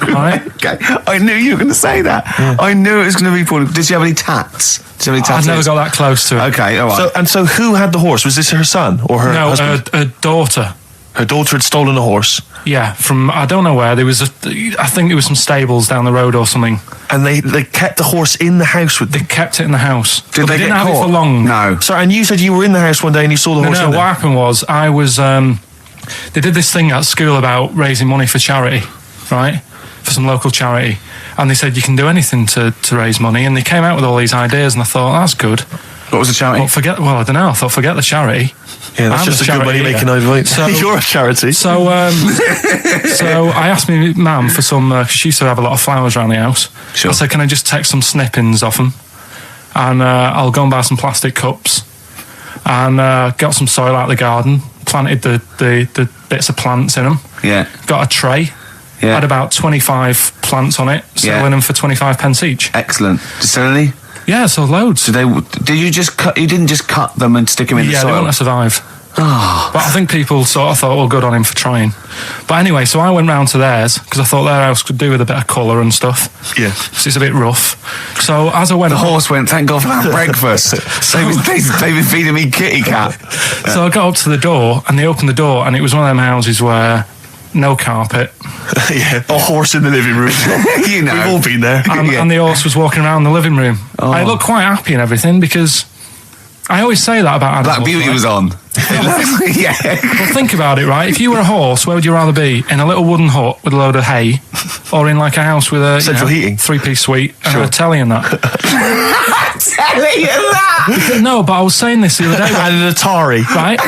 Right? Okay. I knew you were going to say that. Yeah. I knew it was going to be Pauline. Did she have any tats? I've never got that close to her. Okay, all right. So who had the horse? Was this her son or her husband? No, her daughter. Her daughter had stolen a horse. Yeah, from I don't know where. There was I think it was some stables down the road or something. And they kept the horse in the house with them. They kept it in the house. Did they didn't get have caught? it for long. No. Sorry, and you said you were in the house one day and you saw the horse. No, what happened was I was. They did this thing at school about raising money for charity, right? For some local charity, and they said you can do anything to raise money, and they came out with all these ideas, and I thought that's good. What was the charity? Well, I don't know. I thought forget the charity. Yeah, that's just a good money making idea. So, you're a charity. So, so I asked my mum for some. She used to have a lot of flowers around the house. Sure. I said, can I just take some snippings off them, and I'll go and buy some plastic cups, and got some soil out of the garden, planted the bits of plants in them. Yeah. Got a tray. Yeah. Had about 25 plants on it, selling them for 25 pence each. Excellent. Did you sell any? Yeah, so loads. Did you just cut? You didn't just cut them and stick them in the soil? Yeah, they wouldn't have survived. Oh. But I think people sort of thought, well, good on him for trying. But anyway, so I went round to theirs because I thought their house could do with a bit of colour and stuff. Yeah. Because it's a bit rough. So as I went... The horse went, thank God for that breakfast. They've been feeding me kitty cat. So I got up to the door and they opened the door and it was one of them houses where no carpet. Yeah, a horse in the living room. You know. We've all been there. And the horse was walking around the living room. Oh. I looked quite happy and everything because I always say that about animals. Black Beauty was on. Yeah. Well, think about it, right? If you were a horse, where would you rather be? In a little wooden hut with a load of hay, or in like a house with a central heating, 3-piece suite, and a telly and that? Telly and that? No, but I was saying this the other day. And an Atari, right?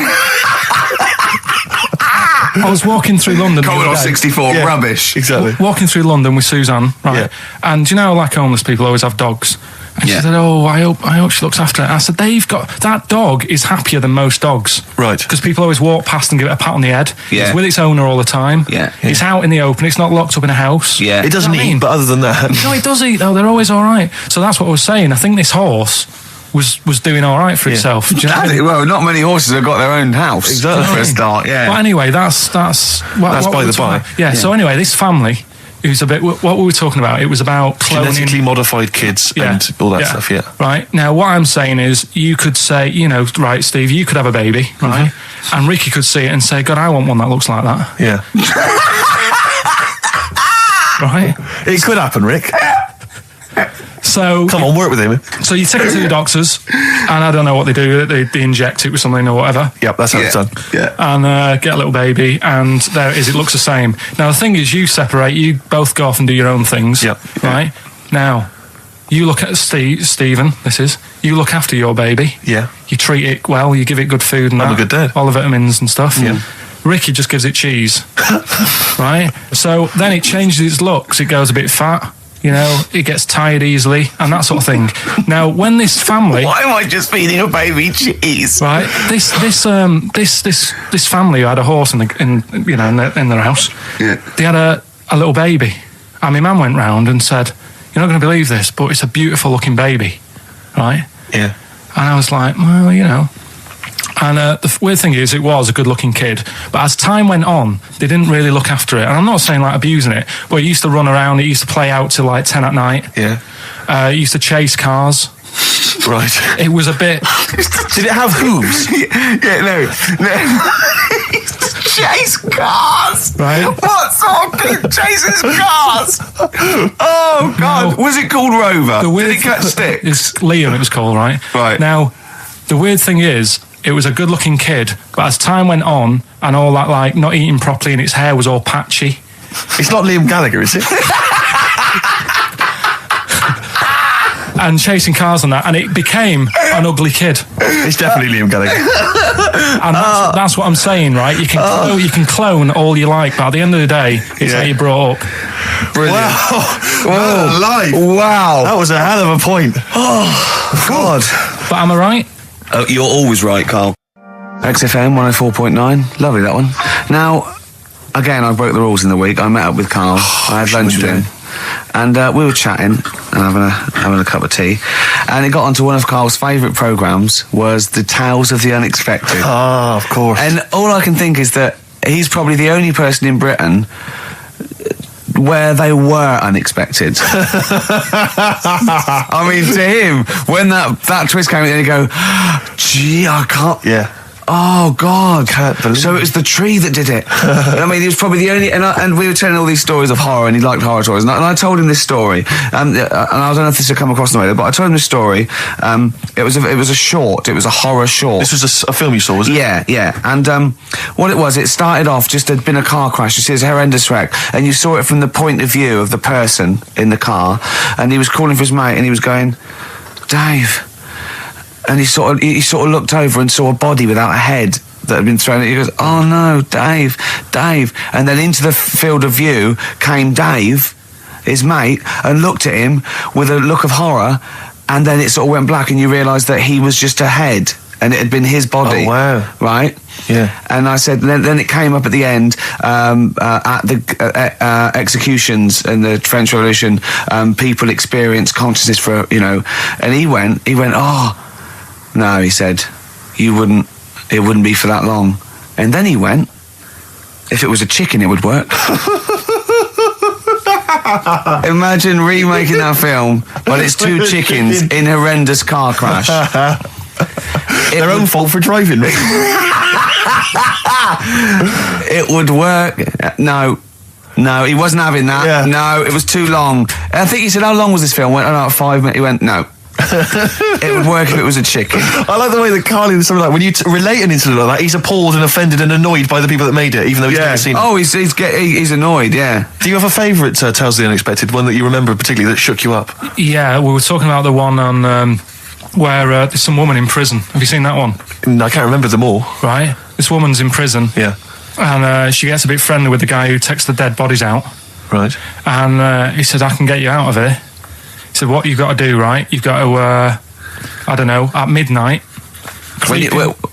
I was walking through London. Commodore 64, rubbish. Exactly. Walking through London with Suzanne, right? Yeah. And you know, like homeless people always have dogs. And she said, "Oh, I hope she looks after it." I said, that dog is happier than most dogs, right? Because people always walk past and give it a pat on the head. Yeah. It's with its owner all the time. Yeah. It's out in the open. It's not locked up in a house. Yeah. It doesn't eat, but other than that, no, it does eat though. They're always all right. So that's what I was saying. I think this horse was doing all right for itself. Do you know? Well, not many horses have got their own house. Exactly. For a start, yeah. But anyway, that's by the by. Yeah. So anyway, this family, who's a bit. What were we talking about? It was about cloning. Genetically modified kids and all that stuff. Yeah. Right. Now, what I'm saying is, you could say, right, Steve, you could have a baby, right? Mm-hmm. And Ricky could see it and say, God, I want one that looks like that. Yeah. Right. It could happen, Rick. So come on, work with him. So you take it to the doctors, and I don't know what they do. They inject it with something or whatever. Yep, that's how it's done. Yeah, and get a little baby, and there it is. It looks the same. Now the thing is, you separate. You both go off and do your own things. Yep. Right. Now, you look at Stephen. You look after your baby. Yeah. You treat it well. You give it good food and I'm a good dad. All the vitamins and stuff. Yeah. Ricky just gives it cheese. Right. So then it changes its looks. It goes a bit fat. It gets tired easily and that sort of thing. Now, when this family, why am I just feeding a baby cheese? Right, this family who had a horse in their house. Yeah. They had a little baby, and my mum went round and said, "You're not going to believe this, but it's a beautiful looking baby," right? Yeah. And I was like, well, And the weird thing is, it was a good-looking kid. But as time went on, they didn't really look after it. And I'm not saying, abusing it, but it used to run around. It used to play out till, 10 at night. Yeah. It used to chase cars. Right. It was a bit... Did it have hooves? Yeah, no. Chase cars? Right. What sort of kid chases cars? Oh, God. No. Was it called Rover? Did it catch sticks? It's Liam, it was called, right? Right. Now, the weird thing is, it was a good-looking kid, but as time went on, and all that, not eating properly, and its hair was all patchy. It's not Liam Gallagher, is it? And chasing cars and that, and it became an ugly kid. It's definitely Liam Gallagher. And that's what I'm saying, right? You can clone all you like, but at the end of the day, it's how you brought up. Brilliant. Wow. Life. Wow. That was a hell of a point. Oh, God. But am I right? Oh, you're always right, Karl. XFM 104.9. Lovely, that one. Now, again, I broke the rules in the week. I met up with Karl. I had lunch with him. And we were chatting and having a cup of tea. And it got onto one of Karl's favourite programmes, was the Tales of the Unexpected. Ah, of course. And all I can think is that he's probably the only person in Britain where they were unexpected. I mean, to him, when that twist came in, he'd go, gee, I can't... Yeah. Oh, God. Can't believe so it was the tree that did it. I mean, he was probably the only... And we were telling all these stories of horror, and he liked horror stories. And I told him this story. And I don't know if this will come across in the way, but I told him this story. It was a short. It was a horror short. This was a film you saw, was it? Yeah. And what it was, it started off, just there'd been a car crash. You see, it's a horrendous wreck. And you saw it from the point of view of the person in the car. And he was calling for his mate, and he was going, Dave... And he sort of looked over and saw a body without a head that had been thrown. He goes, oh no, Dave. And then into the field of view came Dave, his mate, and looked at him with a look of horror. And then it sort of went black, and you realised that he was just a head, and it had been his body. Oh, wow. Right? Yeah. And I said, then it came up at the end, at the executions in the French Revolution, people experience consciousness for, and he went, oh, no, he said, it wouldn't be for that long. And then he went, if it was a chicken, it would work. Imagine remaking that film, but it's two chickens in horrendous car crash. Their own fault for driving. It would work. No, he wasn't having that. Yeah. No, it was too long. I think he said, how long was this film? I went, about 5 minutes. He went, no. It would work if it was a chicken. I like the way that Karl is something like, when you relate an incident like that, he's appalled and offended and annoyed by the people that made it, even though he's never seen it. Oh, he's annoyed, yeah. Do you have a favourite Tales of the Unexpected, one that you remember particularly that shook you up? Yeah, we were talking about the one on where there's some woman in prison. Have you seen that one? I can't remember them all. Right. This woman's in prison. Yeah. And she gets a bit friendly with the guy who takes the dead bodies out. Right. And he said, I can get you out of here. He said, what you've got to do, right? You've got to, at midnight...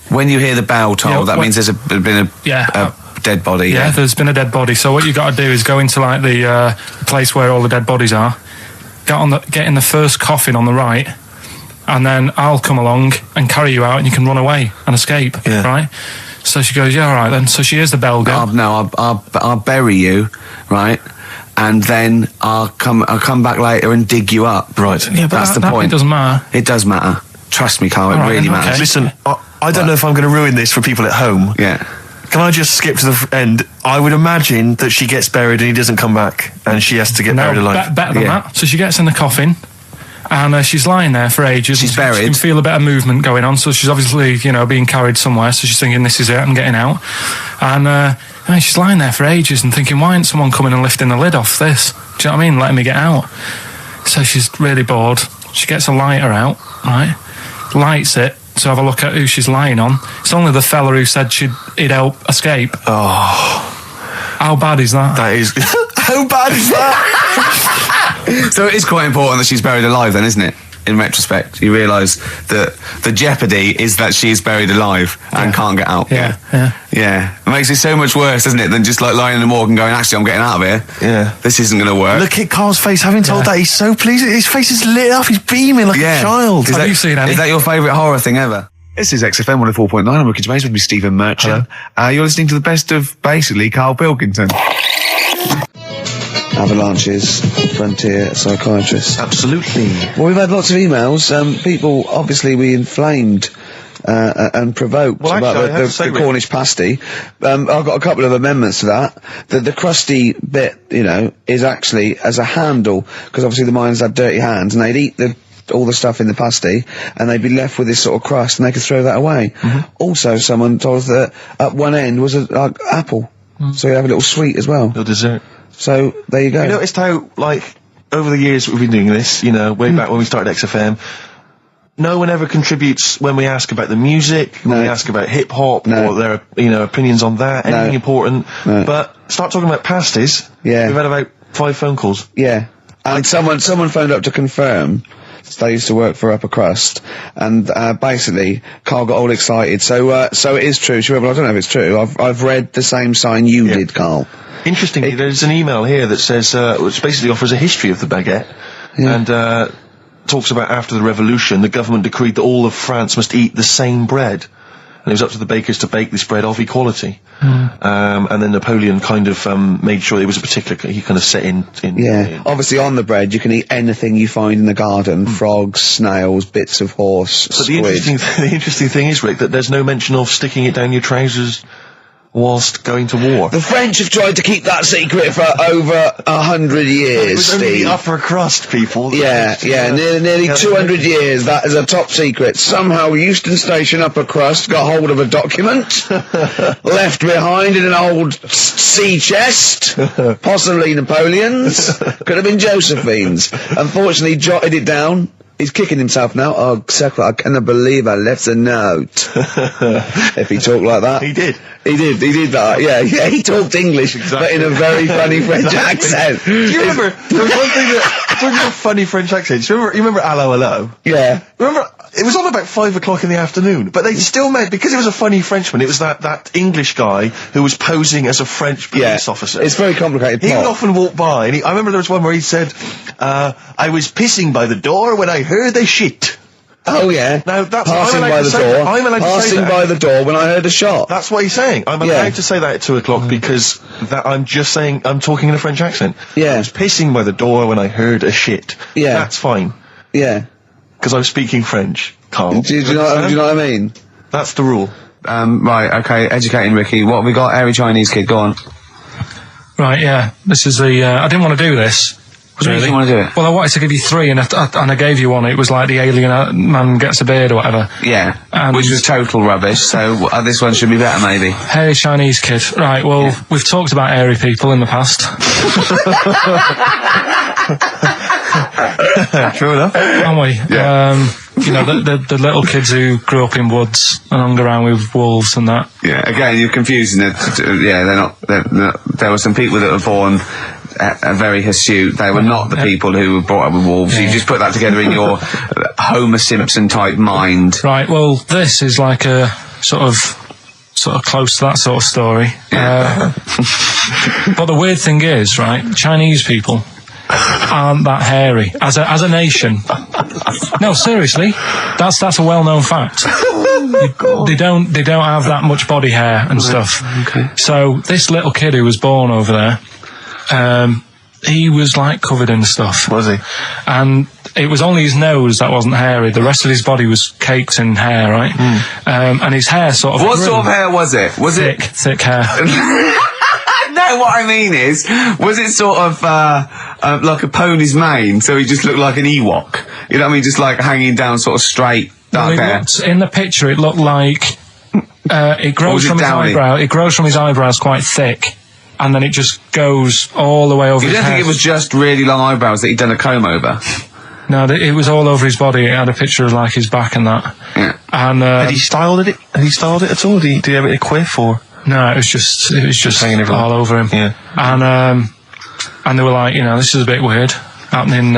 When you hear the bell toll, that means there's been a dead body. Yeah, there's been a dead body. So what you've got to do is go into, the place where all the dead bodies are, get in the first coffin on the right, and then I'll come along and carry you out and you can run away and escape, right? So she goes, yeah, all right then. So she hears the bell go. I'll bury you, right? And then I'll come back later and dig you up. Right. Yeah, but that's the point. It doesn't matter. It does matter. Trust me, Karl, it really matters. Okay. Listen, I don't know if I'm going to ruin this for people at home. Yeah. Can I just skip to the end? I would imagine that she gets buried and he doesn't come back, and she has to get buried alive. Better than that. So she gets in the coffin, and she's lying there for ages. She's buried. She can feel a bit of movement going on, so she's obviously, being carried somewhere, so she's thinking, this is it, I'm getting out. And she's lying there for ages and thinking, why ain't someone coming and lifting the lid off this? Do you know what I mean? Letting me get out. So she's really bored. She gets a lighter out, right? Lights it to have a look at who she's lying on. It's only the fella who said he'd help escape. Oh. How bad is that? That is... How bad is that? So it is quite important that she's buried alive then, isn't it? In retrospect, you realise that the jeopardy is that she's buried alive and can't get out. Yeah. It makes it so much worse, doesn't it, than just like lying in the morgue and going, actually, I'm getting out of here. Yeah. This isn't going to work. Look at Karl's face. Having told that, he's so pleased. His face is lit up. He's beaming like a child. Have you seen any? Is that your favourite horror thing ever? This is XFM 104.9. I'm Ricky Gervais with me, Stephen Merchant. You're listening to the best of, basically, Karl Pilkington. Avalanches, frontier psychiatrists. Absolutely. Well, we've had lots of emails. People, obviously, we inflamed and provoked about the Cornish pasty. I've got a couple of amendments to that. The crusty bit, is actually as a handle, because obviously the miners had dirty hands, and they'd eat all the stuff in the pasty, and they'd be left with this sort of crust, and they could throw that away. Also, someone told us that at one end was an apple, so you have a little sweet as well. Little dessert. So, there you go. You noticed how, over the years we've been doing this, way back when we started XFM, no one ever contributes when we ask about the music, when we ask about hip-hop, or their, opinions on that, anything important. But start talking about pasties. Yeah. We've had about 5 phone calls. Yeah. And someone phoned up to confirm. They used to work for Upper Crust, and basically, Karl got all excited. So it is true. Well, I don't know if it's true. I've read the same sign you did, Karl. Interestingly, there's an email here that says, which basically offers a history of the baguette, and talks about after the revolution, the government decreed that all of France must eat the same bread. And it was up to the bakers to bake this bread of equality. And then Napoleon kind of made sure it was a particular, he kind of set in. Obviously on the bread you can eat anything you find in the garden. Frogs, snails, bits of horse, squid. The interesting thing is, Rick, that there's no mention of sticking it down your trousers whilst going to war. The French have tried to keep that secret for over 100 years, It was only the upper crust people. Nearly 200 years, that is a top secret. Somehow Euston Station upper crust got hold of a document, left behind in an old sea chest, possibly Napoleon's, could have been Josephine's. Unfortunately, jotted it down. He's kicking himself now. Oh, Secretary, I cannot believe I left a note. If he talked like that. He did. He did that, yeah, he talked English, but in a very funny French accent. Do you remember, there was one thing that, talking about funny French accents, you remember Allo Allo? Yeah. Remember, it was on about 5 o'clock in the afternoon, but they still made, because it was a funny Frenchman, it was that English guy who was posing as a French police officer. It's very complicated plot. He would often walk by, and I remember there was one where he said, I was pissing by the door when I heard a shit. Oh yeah. Now that's passing by the door. I'm allowed to say passing that. by the door when I heard a shot. That's what he's saying. I'm allowed to say that at 2 o'clock because I'm just saying I'm talking in a French accent. Yeah. I was pissing by the door when I heard a shit. Yeah. That's fine. Yeah. Because I'm speaking French, Karl. Do you know what I mean? That's the rule. Right. Okay. Educating Ricky. What have we got? Airy Chinese kid. Go on. Right. Yeah. This is the. I didn't want to do this. Really? You want to do it? Well, I wanted to give you 3, and I gave you one. It was like the alien man gets a beard or whatever. Yeah, which was total rubbish. So this one should be better, maybe. Hairy Chinese kid. Right. Well, we've talked about hairy people in the past. True enough. Aren't we? Yeah. The little kids who grew up in woods and hung around with wolves and that. Yeah. Again, you're confusing it. Yeah, they're not. There were some people that were born. Very hirsute. They were not the people who were brought up with wolves. You just put that together in your Homer Simpson type mind. Right. Well, this is like a sort of close to that sort of story. But the weird thing is, right, Chinese people, aren't that hairy as a nation. No, seriously, that's a well-known fact. They don't have that much body hair and stuff. Okay. So this little kid who was born over there, he was like covered in stuff. Was he? And it was only his nose that wasn't hairy. The rest of his body was caked in hair, right? And his hair sort of... What sort of hair was it? Was it thick hair? No, what I mean is, was it sort of like a pony's mane, so he just looked like an Ewok? You know what I mean? Just like hanging down sort of straight, dark hair. In the picture, it looked like it grows from his eyebrow. It grows from his eyebrows quite thick, and then it just goes all the way over his head. You don't think it was just really long eyebrows that he'd done a comb over? No, it was all over his body. It had a picture of like his back and that. Yeah. And had he styled it? Had he styled it at all? Did he have it a quiff or? No, it was just hanging everywhere. all over him. Yeah. And they were like, this is a bit weird, happening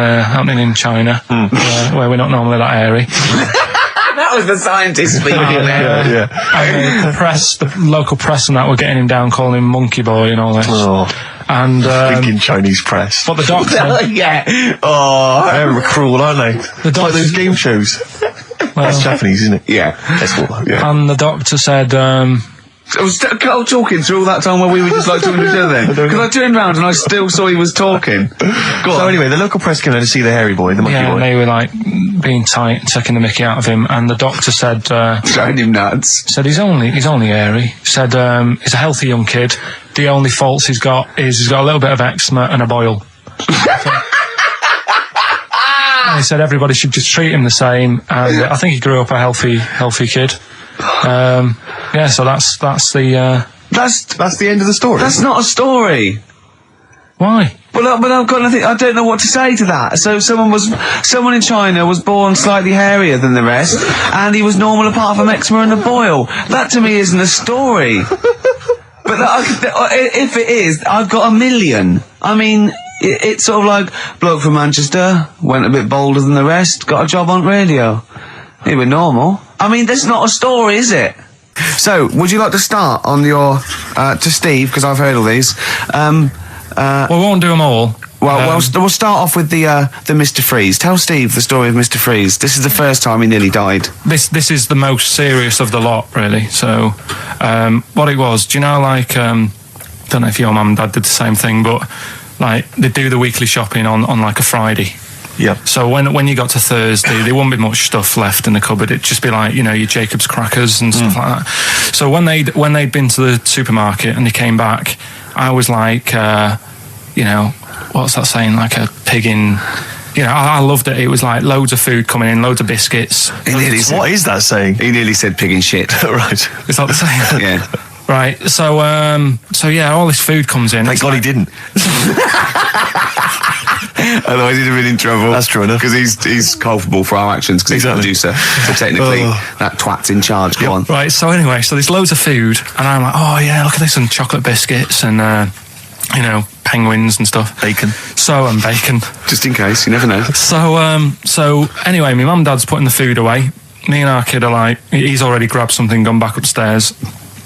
in China, where we're not normally that hairy. That was the scientist speaking there. And the local press and that were getting him down, calling him monkey boy and all this. Oh. And thinking Chinese press. But the doctor, yeah. Oh, they're cruel, aren't they? The doctor, like those game shows. That's Japanese, isn't it? Yeah. That's what. Yeah. And the doctor said, I was Karl talking through all that time while we were just like talking to each other then. Because I turned round and I still saw he was talking. So anyway, the local press came in to see the hairy boy, the monkey boy. and they were like being tight, taking the mickey out of him, and the doctor said, throwing him nuts. Said he's only hairy. Said he's a healthy young kid. The only faults he's got is he's got a little bit of eczema and a boil. And he said everybody should just treat him the same, and I think he grew up a healthy kid. So that's the That's the end of the story. That's not a story. Why? But I've got nothing. I don't know what to say to that. So someone in China was born slightly hairier than the rest, and he was normal apart from eczema and a boil. That to me isn't a story. But if it is, I've got a million. I mean, it's sort of like bloke from Manchester went a bit bolder than the rest, got a job on radio. He was normal. I mean, that's not a story, is it? So, would you like to start on your to Steve, because I've heard all these. Well, we won't do them all. Well, we'll start off with the Mr. Freeze. Tell Steve the story of Mr. Freeze. This is the first time he nearly died. This is the most serious of the lot, really. So, what it was, do you know, like, don't know if your mum and dad did the same thing, but like they do the weekly shopping on like a Friday. Yeah. So when you got to Thursday, there wouldn't be much stuff left in the cupboard. It'd just be like, your Jacob's crackers and stuff like that. So when they'd been to the supermarket and they came back, I was like, what's that saying? Like a pig in. I loved it. It was like loads of food coming in, loads of biscuits. What is that saying? He nearly said pig in shit. Right. Is that the saying? Yeah. Right. So all this food comes in. Thank God he didn't. Otherwise he'd have been in trouble. That's true enough. Because he's culpable for our actions, because he's the producer. So technically, that twat's in charge. Go on. Right, so anyway, there's loads of food, and I'm like, oh yeah, look at this, and chocolate biscuits, and, penguins and stuff. Bacon. And bacon. Just in case, you never know. So anyway, my mum and dad's putting the food away. Me and our kid are like, he's already grabbed something, gone back upstairs.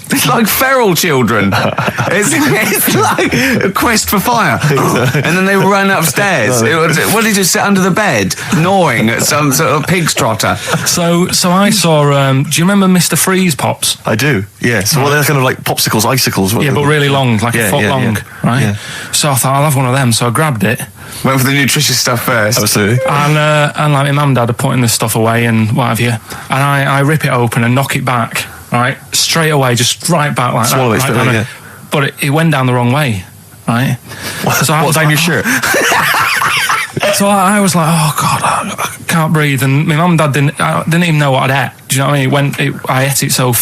It's like feral children. It's like a quest for fire. And then they run upstairs. What did you sit under the bed, gnawing at some sort of pig's trotter? So I saw, do you remember Mr. Freeze Pops? I do, yeah. So they're kind of like popsicles, icicles. Yeah, but really long, like a foot long, right? Yeah. So I thought, I'll have one of them. So I grabbed it. Went for the nutritious stuff first. Absolutely. And like my mum and dad are putting this stuff away and what have you. And I rip it open and knock it back. Right, straight away, just right back like Swallow that. Swallow it, But it went down the wrong way, right? So what's down your shirt? So I was like, oh God, I can't breathe. And my mum and dad didn't even know what I'd ate. Do you know what I mean? I ate it so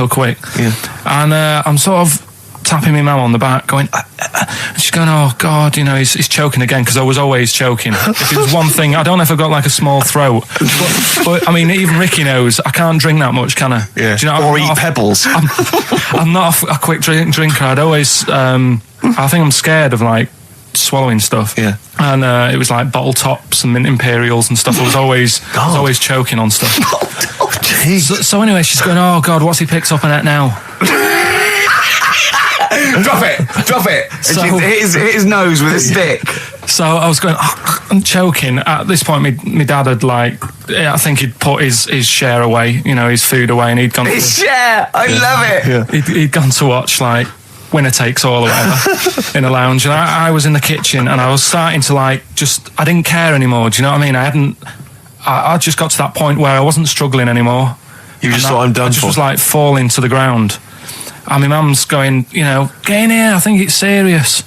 quick. Yeah. And I'm sort of tapping my mum on the back, going, and she's going, oh God, he's choking again, because I was always choking. If it was one thing, I don't know if I've got like a small throat, but I mean, even Ricky knows I can't drink that much, can I? Yeah. Do you know, or eat pebbles. I'm not a quick drinker. I'd always, I think I'm scared of like swallowing stuff. Yeah. And it was like bottle tops and mint imperials and stuff. I was always choking on stuff. Oh, jeez. So anyway, she's going, oh God, what's he picked up on it now? Drop it! So, hit his nose with a stick. So I was going, I'm choking. At this point, my dad had I think he'd put his share away, his food away, and he'd gone. His share, I love it. He'd gone to watch Winner Takes All or whatever in a lounge, and I was in the kitchen, and I was starting to I didn't care anymore. Do you know what I mean? I just got to that point where I wasn't struggling anymore. You just thought, I'm done for. I just was falling to the ground. And my mum's going, get in here, I think it's serious.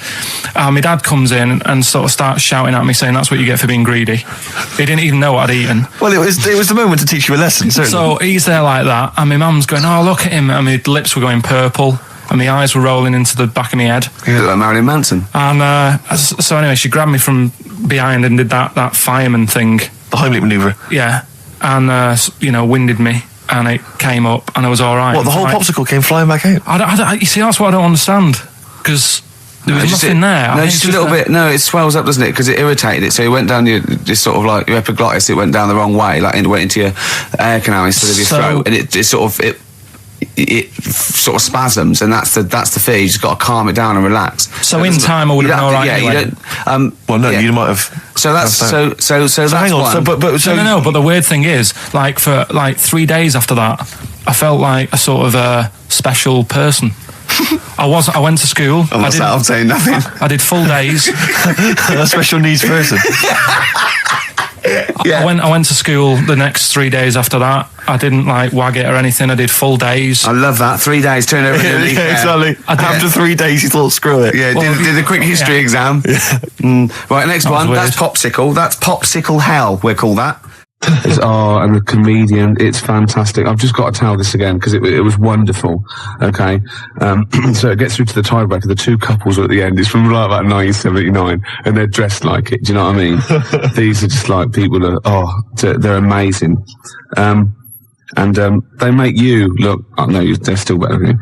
And my dad comes in and sort of starts shouting at me, saying that's what you get for being greedy. He didn't even know what I'd eaten. Well, it was the moment to teach you a lesson, certainly. So he's there like that, and my mum's going, oh, look at him, and my lips were going purple, and my eyes were rolling into the back of my head. You look like Marilyn Manson. And so anyway, she grabbed me from behind and did that fireman thing. The Heimlich manoeuvre. Yeah. And, winded me. And it came up, and I was all right. What, the whole popsicle came flying back out? You see, that's what I don't understand, because there was nothing there. No, just a little bit. No, it swells up, doesn't it? Because it irritated it. So it went down your sort of your epiglottis. It went down the wrong way, it went into your air canal instead of your throat, and it sort of spasms, and that's the fear. You just got to calm it down and relax. So in time, I would have been all right. Yeah, anyway. you don't. You might have. So that's so hang on. But But the weird thing is, for 3 days after that, I felt like a sort of special person. I went to school. I'm saying nothing. I did full days. A special needs person. Yeah. I went to school the next 3 days after that. I didn't wag it or anything. I did full days. I love that. 3 days, turn over. Exactly. After 3 days, you thought, screw it. Yeah, did a quick history exam. Yeah. Right, next one. That's popsicle. That's popsicle hell, we'll call that. And the comedian, it's fantastic. I've just got to tell this again because it was wonderful. Okay, so it gets through to the tiebreaker. The two couples are at the end. It's from about 1979, and they're dressed like it. Do you know what I mean? These are just people they're amazing. And they make you look. Oh no, they're still better than you.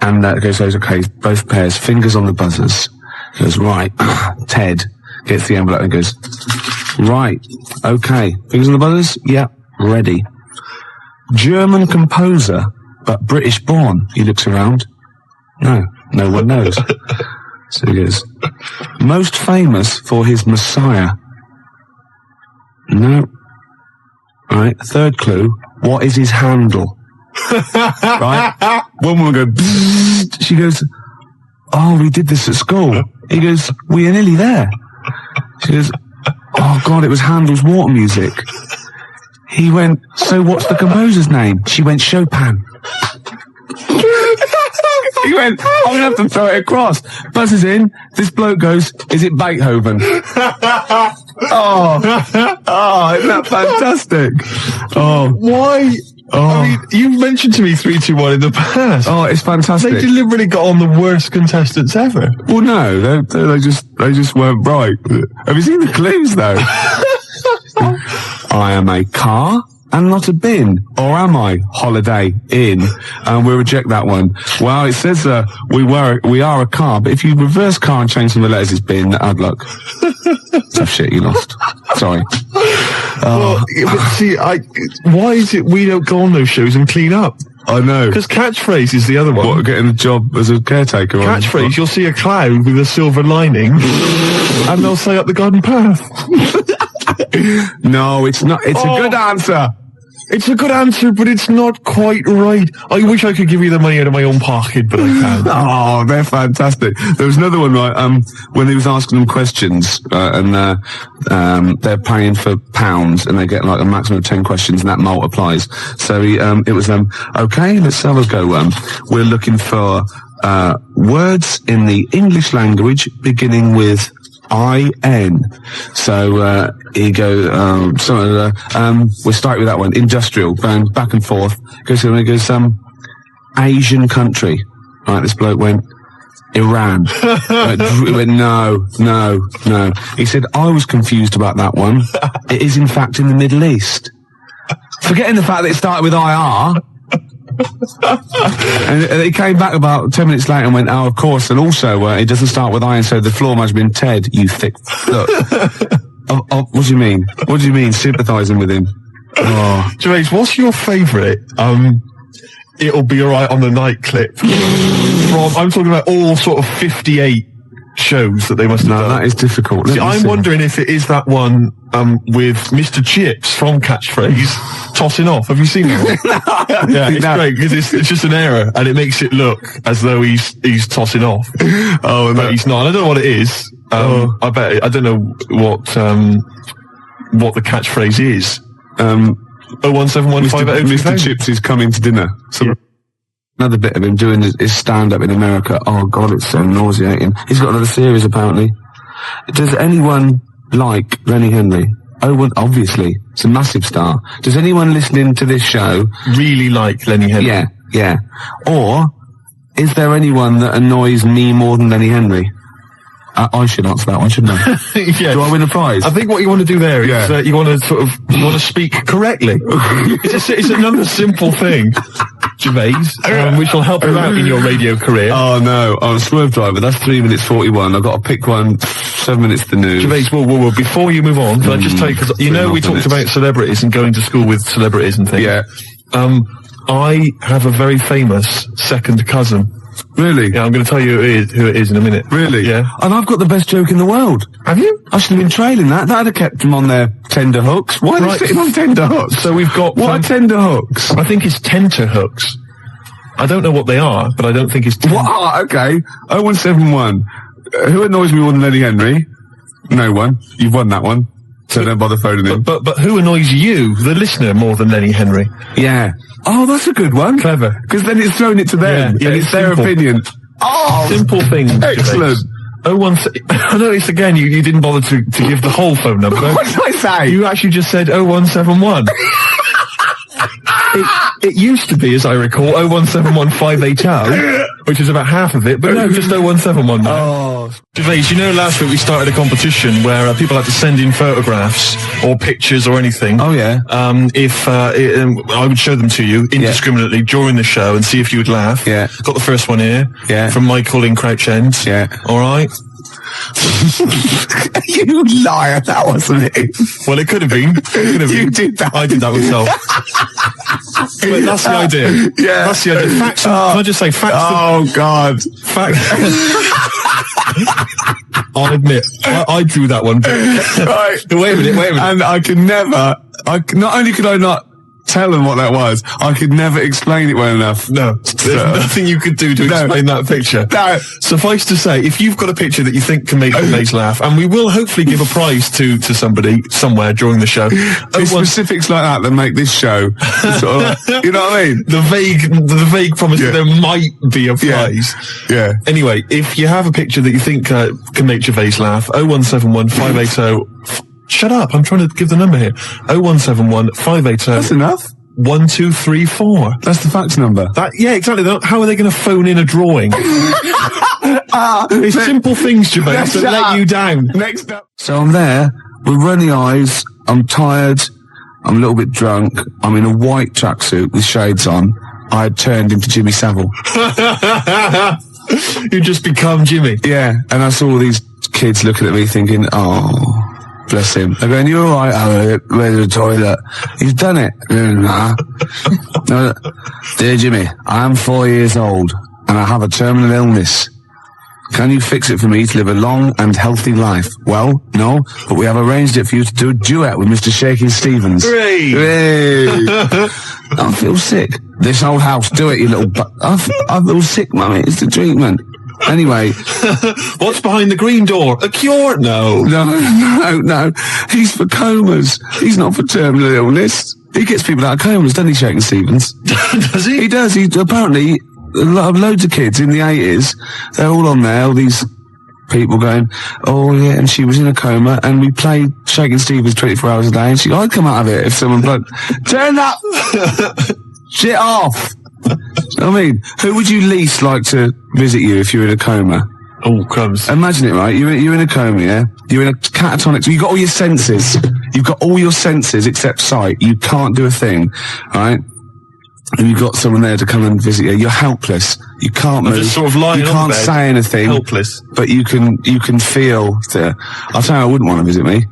And that goes, okay, both pairs, fingers on the buzzers. Goes right. Ted gets the envelope and goes. Right, okay. Fingers on the buzzers? Yeah, ready. German composer, but British born. He looks around. No one knows. So he goes, most famous for his Messiah. No. Right, third clue, what is his handle? Right? One woman goes, bzzz. She goes, oh, we did this at school. He goes, we are nearly there. She goes, oh God, it was Handel's water music. He went, so what's the composer's name? She went, Chopin. He went, I'm going to have to throw it across. Buzzes in, this bloke goes, is it Beethoven? Oh, isn't that fantastic? Oh. Why? Oh. I mean, you've mentioned to me 3, 2, 1 in the past. Oh, it's fantastic. They deliberately got on the worst contestants ever. Well, no, they just weren't right. Have you seen the clues though? I am a car and not a bin, or am I? Holiday Inn, and we'll reject that one. Well, it says we are a car, but if you reverse car and change some of the letters, it's bin. Hard luck. Tough shit, you lost. Sorry. Well, but see, why is it we don't go on those shows and clean up? I know. Because catchphrase is the other one. What, getting a job as a caretaker? Catchphrase, you'll see a cloud with a silver lining, and they'll say up the garden path. No, it's not. It's a good answer. It's a good answer, but it's not quite right. I wish I could give you the money out of my own pocket, but I can't. Oh, they're fantastic. There was another one, right, when he was asking them questions, and they're paying for pounds, and they get a maximum of 10 questions, and that multiplies. So it was, okay, let's have a go. We're looking for, words in the English language beginning with I-N. So, he goes, we'll start with that one. Industrial, going back and forth. Goes, Asian country. Right, this bloke went, Iran. He went, no. He said, I was confused about that one. It is in fact in the Middle East. Forgetting the fact that it started with IR. And he came back about 10 minutes later and went, oh, of course, and also it doesn't start with iron, so the floor must have been Ted, you thick look. What do you mean? What do you mean sympathising with him? Oh. Gervais, what's your favourite It'll Be Alright on the Night clip? I'm talking about all sort of 58 shows that they must have done. that is difficult. See, I'm wondering if it is that one with Mr. Chips from Catchphrase tossing off. Have you seen that one? Yeah, it's great because it's just an error and it makes it look as though he's tossing off. But he's not. I don't know what it is. I bet I don't know what the catchphrase is. 0171580. Mr. Chips is coming to dinner. So another bit of him doing his stand-up in America. Oh God, it's so nauseating. He's got another series apparently. Does anyone like Lenny Henry? Oh, well, obviously, it's a massive star. Does anyone listening to this show really like Lenny Henry? Yeah. Or is there anyone that annoys me more than Lenny Henry? I should answer that one, shouldn't I? Yeah. Do I win a prize? I think what you want to do there is you want to speak correctly. It's another simple thing, Gervais, which will help you out in your radio career. Oh no, I'm a swerve driver. That's 3 minutes 41. I've got to pick one. 7 minutes the news. Gervais, whoa. Before you move on, can I just tell you, because we talked about celebrities and going to school with celebrities and things. Yeah. I have a very famous second cousin. Really? Yeah, I'm going to tell you who it is in a minute. Really? Yeah. And I've got the best joke in the world. Have you? I should have been trailing that. That'd have kept them on their tender hooks. Why are they sitting on tender hooks? So we've got... What are tender hooks? I think it's tenter hooks. I don't know what they are, but I don't think it's... What? Okay. 0171. Who annoys me more than Lenny Henry? No one. You've won that one. So don't bother phoning him. But who annoys you, the listener, more than Lenny Henry? Yeah. Oh, that's a good one. Clever. Because then it's thrown it to them. Yeah, and it's their opinion. Oh, simple thing. Excellent. I noticed again you didn't bother to give the whole phone number. What did I say? You actually just said 0171. It used to be, as I recall, 0171580, which is about half of it, but no, just 0171 now. Oh. Gervais, you know last week we started a competition where people had to send in photographs or pictures or anything. Oh, yeah. I would show them to you indiscriminately during the show and see if you would laugh. Yeah. Got the first one here. Yeah. From Michael in Crouch End. Yeah. All right. You liar, that wasn't it. Well, it could have been. You did that. I did that myself. But that's the idea. Yeah. That's the idea. Facts. Can I just say facts? Oh, God. Facts. I'll admit, I drew that one. Right. Wait a minute. And I could never, not only could I not tell them what that was, I could never explain it well enough. No. There's nothing you could do to explain that picture. No. Suffice to say, if you've got a picture that you think can make Gervais laugh, and we will hopefully give a prize to somebody somewhere during the show. It's specifics like that make this show sort of, you know what I mean? The vague promise that there might be a prize. Yeah. Anyway, if you have a picture that you think can make Gervais laugh, 0171 580. Shut up, I'm trying to give the number here. 0171 580. That's enough. 1234. That's the fax number. Yeah, exactly. How are they going to phone in a drawing? It's simple things, Gervais, that let you down. Next up. So I'm there with runny eyes. I'm tired. I'm a little bit drunk. I'm in a white tracksuit with shades on. I had turned into Jimmy Savile. You just become Jimmy. Yeah, and I saw all these kids looking at me thinking, oh, bless him. They're going, you all right? Oh, where's the toilet? He's done it. Nah. No, dear Jimmy, I am 4 years old and I have a terminal illness. Can you fix it for me to live a long and healthy life? Well, no, but we have arranged it for you to do a duet with Mr. Shaky Stevens. Hooray! I feel sick. This old house, do it, you little I feel sick, mummy. It's the treatment. Anyway. What's behind the green door? A cure? No. No. He's for comas. He's not for terminal illness. He gets people out of comas, doesn't he, Shaky Stevens? Does he? He does. He apparently, loads of kids in the 80s, they're all on there, all these people going, oh yeah, and she was in a coma, and we played Shaky Stevens 24 hours a day, and I'd come out of it if someone bloke, turn that shit off. You know what I mean? Who would you least like to visit you if you were in a coma? Oh, crumbs. Imagine it, right? You're in a coma, yeah? You're in a catatonic, so you've got all your senses. You've got all your senses except sight. You can't do a thing, right? And you've got someone there to come and visit you. You're helpless. You can't move. Just sort of lying you on can't the bed, say anything. helpless. But you can feel I'll tell you, I wouldn't want to visit me.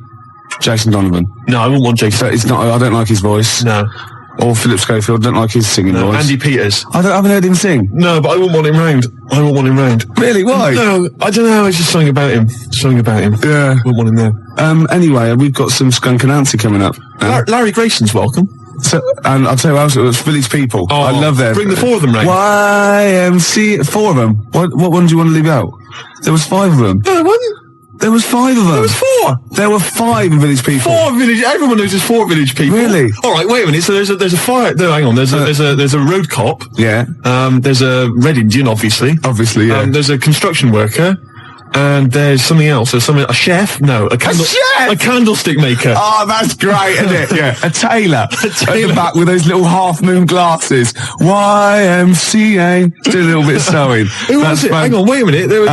Jason Donovan. No, I wouldn't want Jason. So it's not. I don't like his voice. No. Or Philip Schofield, don't like his singing voice. Andy Peters. I haven't heard him sing. No, but I wouldn't want him round. Really? Why? No, I don't know, it's just something about him. Yeah. Wouldn't want him there. Anyway, we've got some Skunk and Nancy coming up. Larry Grayson's welcome. So, and I'll tell you what else, it was Village People. Oh, I love them. Bring the 4 of them round. YMC, 4 of them. What one do you want to leave out? There was 5 of them. No, there wasn't. There was 5 of them. There was 4. There were 5 Village People. 4 village. Everyone knows there's 4 village people. Really? All right. Wait a minute. So there's a fire. No, hang on. There's a road cop. Yeah. There's a Red Indian, obviously. Obviously, yeah. There's a construction worker. And there's something else. There's a chef? No, a chef? A candlestick maker. Oh, that's great, isn't it? Yeah. A tailor. At the back with those little half-moon glasses. YMCA. Do a little bit of sewing. Who was it? Hang on, wait a minute. There was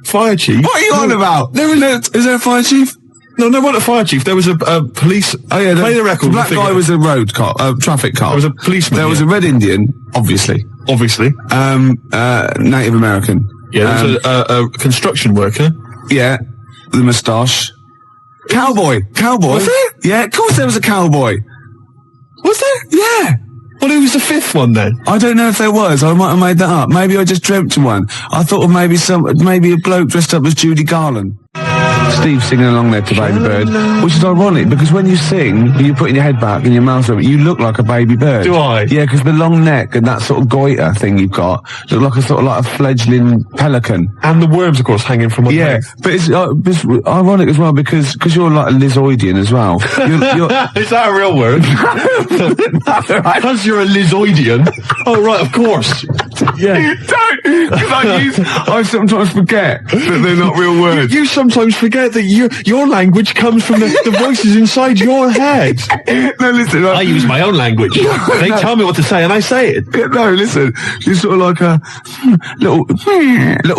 fire chief. What are you on about? Is there a fire chief? No, wasn't a fire chief. There was a police. Oh yeah, play the record. The black guy was a road cop, traffic cop. There was a policeman. There was a Red Indian, obviously. Native American. Yeah, there was a construction worker. Yeah, the moustache. Cowboy. Was there? Yeah, of course there was a cowboy. Was there? Yeah. Well, who was the 5th one then? I don't know if there was. I might have made that up. Maybe I just dreamt of one. I thought of maybe a bloke dressed up as Judy Garland. Steve singing along there to Baby Bird, which is ironic because when you sing, you're putting your head back and your mouth open, you look like a baby bird. Do I? Yeah, because the long neck and that sort of goiter thing you've got look like a sort of like a fledgling pelican. And the worms, of course, hanging from my mouth. But it's ironic as well because you're like a Lizoidian as well. Is that a real word? Because you're a Lizoidian. Oh, right, of course. Yeah. Don't! Because I sometimes forget that they're not real words. You sometimes forget that your language comes from the voices inside your head. No, listen. I use my own language. They tell me what to say and I say it. No, listen. You're sort of like a little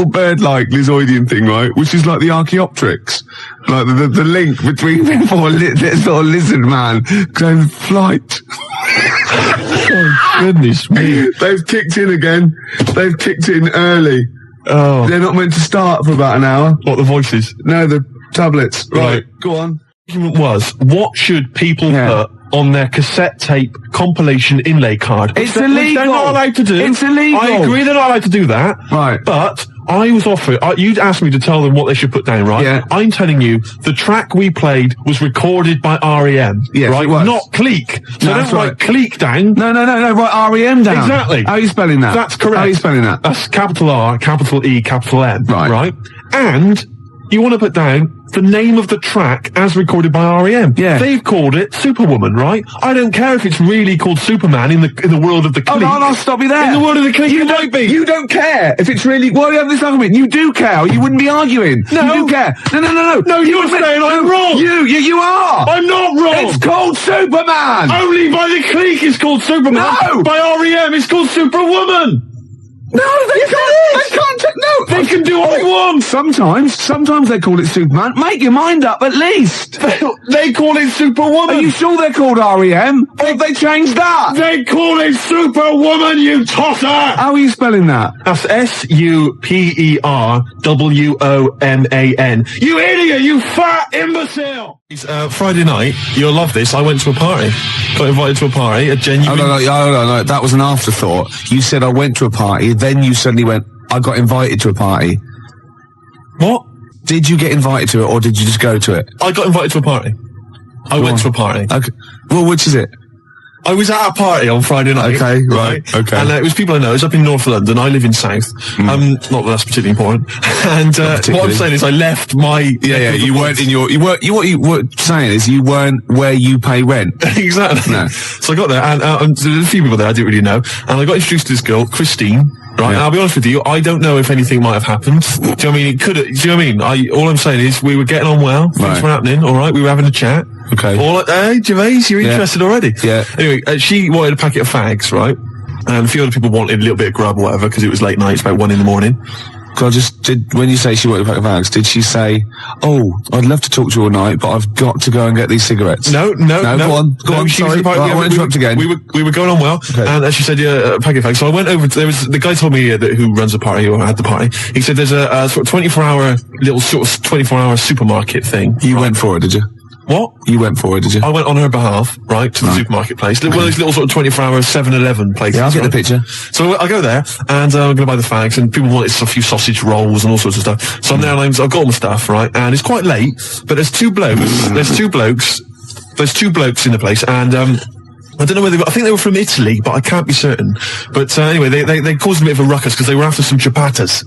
bird-like Lizoidian thing, right? Which is like the Archaeopteryx. Like the link between this sort of lizard man going flight. Oh, goodness me. They've kicked in again. They've kicked in early. Oh. They're not meant to start for about an hour. What, the voices? No, the tablets. Right. Go on. The argument was, what should people put on their cassette tape compilation inlay card? It's illegal. They're not allowed to do. It's illegal. I agree they're not allowed to do that. Right. But I was offered, you'd asked me to tell them what they should put down, right? Yeah. I'm telling you, the track we played was recorded by R.E.M. Yes, right? it was. Not Cleek. So No, don't that's write right. Cleek down. No, write R.E.M. down. Exactly. How are you spelling that? That's correct. How are you spelling that? That's capital R, capital E, capital M. Right. And you want to put down the name of the track as recorded by R.E.M. Yeah. They've called it Superwoman, right? I don't care if it's really called Superman in the world of the Cleek. Oh, no, I'll stop you there. In the world of the Cleek, it might be. You don't care if it's really... Why do you have this argument? You do care. You wouldn't be arguing. No. You do care. No. No, you're saying I'm wrong. You are. I'm not wrong. It's called Superman. Only by the Cleek it's called Superman. No. By R.E.M. it's called Superwoman. No, they can't. No. They can do what they want. Sometimes they call it Superman. Make your mind up, at least. They call it Superwoman. Are you sure they're called R.E.M.? Or have they changed that? They call it Superwoman, you tosser! How are you spelling that? That's SUPERWOMAN. You idiot, you fat imbecile! Friday night, you'll love this, I went to a party. Got invited to a party, a genuine... No, that was an afterthought. You said I went to a party, then you suddenly went, I got invited to a party. What? Did you get invited to it, or did you just go to it? I got invited to a party. I went to a party. Okay. Well, which is it? I was at a party on Friday night. Okay, right. Okay. And it was people I know. It was up in North London. I live in South. Not that that's particularly important. And what I'm saying is I left my... Yeah, you weren't in your... What you were saying is you weren't where you pay rent. Exactly. No. So I got there, and there were a few people there I didn't really know. And I got introduced to this girl, Christine. Right, and I'll be honest with you, I don't know if anything might have happened. Do you know what I mean? It could have, do you know what I mean? All I'm saying is we were getting on well, things were happening, alright, we were having a chat. Okay. Hey, Gervais, you're interested already? Yeah. Anyway, she wanted a packet of fags, right? And a few other people wanted a little bit of grub or whatever, because it was late night, it's about 1 a.m. When you say she wanted a pack of fags, did she say, oh, I'd love to talk to you all night, but I've got to go and get these cigarettes? No. Go on, sorry. I won't interrupt again. We were going on well, and she said, yeah, a packet of fags. So I went over to, the guy told me who runs the party, or had the party, he said there's a sort of 24-hour, little sort of 24-hour supermarket thing. You went for it, did you? What? You went for it, did you? I went on her behalf, right, to the supermarket place. One of those little sort of 24-hour 7-Eleven places. Yeah, I'll get the right? picture. So I go there, and I'm going to buy the fags, and people wanted a few sausage rolls and all sorts of stuff. So I'm there, and I've got all my stuff, right, and it's quite late, but there's two blokes in the place, and, I don't know whether I think they were from Italy, but I can't be certain. But anyway, they caused a bit of a ruckus because they were after some ciabattas.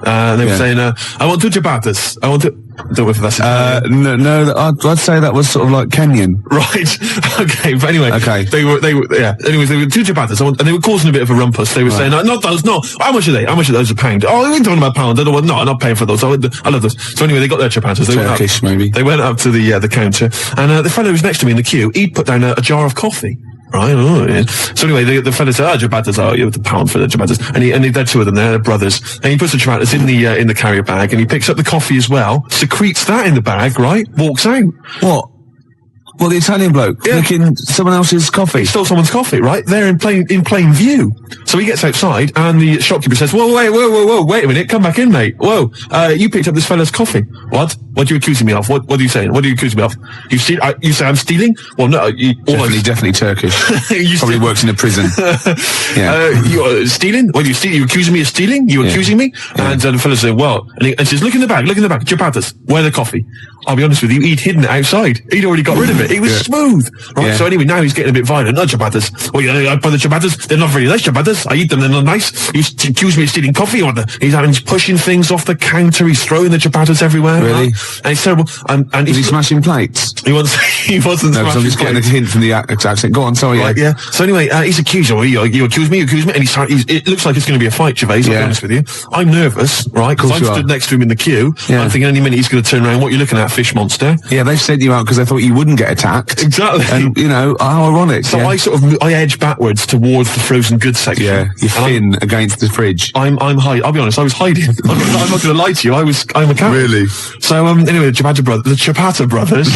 They were saying, "I want 2 ciabattas. I want to." I don't know if that's no, I'd say that was sort of like Kenyan. right. Okay, but anyway, Okay. They were yeah. Anyways, they were 2 ciabattas, and they were causing a bit of a rumpus. They were saying, "Not those, no. How much are they? How much are those a pound? Oh, we ain't talking about pounds. I don't want. No, I'm not paying for those. I love those." So anyway, they got their ciabattas. They Turkish, went up, maybe. They went up to the counter, and the fellow who was next to me in the queue, he'd put down a jar of coffee. Right. Oh, yeah. So anyway, the fella said, ciabattas, you have the pound for the ciabattas. And they're 2 of them, they're brothers. And he puts the ciabattas in the carrier bag, and he picks up the coffee as well, secretes that in the bag, right? Walks out. What? Well, the Italian bloke licking someone else's coffee. He stole someone's coffee, right? There in plain view. So he gets outside, and the shopkeeper says, whoa, wait a minute, come back in, mate. Whoa, you picked up this fella's coffee. What? What are you accusing me of? What are you saying? What are you accusing me of? You say I'm stealing? Well, no, Definitely Turkish. Probably works in a prison. You're stealing? What, you accusing me of stealing? You accusing me? Yeah. And the fella said, well, and he says, look in the bag, ciabattas. Where the coffee? I'll be honest with you, he'd hidden it outside. He'd already got rid of it. It was smooth. Right, so anyway, now he's getting a bit violent. No ciabattas. Well, I buy the ciabattas. They're not very nice ciabattas. I eat them. They're not nice. He's accused me of stealing coffee. He's pushing things off the counter. He's throwing the ciabattas everywhere. Really? Right? And it's terrible. And Was he smashing plates? He wasn't No, because I'm just getting a hint from the accent. Go on, sorry. Right, yeah. So anyway, he's accused. You accuse me, and it looks like it's going to be a fight, Gervais. I'll be honest with you. I'm nervous, right? Because I'm stood next to him in the queue. Yeah. I'm thinking any minute he's going to turn around. What are you looking at, fish monster? Yeah, they've sent you out because they thought you wouldn't get attacked. Exactly. And, how ironic. So I edge backwards towards the frozen goods section. Yeah, you're thin against the fridge. I'm hiding. I'll be honest, I was hiding. I'm not going to lie to you. I'm a cat. Really? So, anyway, the Ciabatta brothers,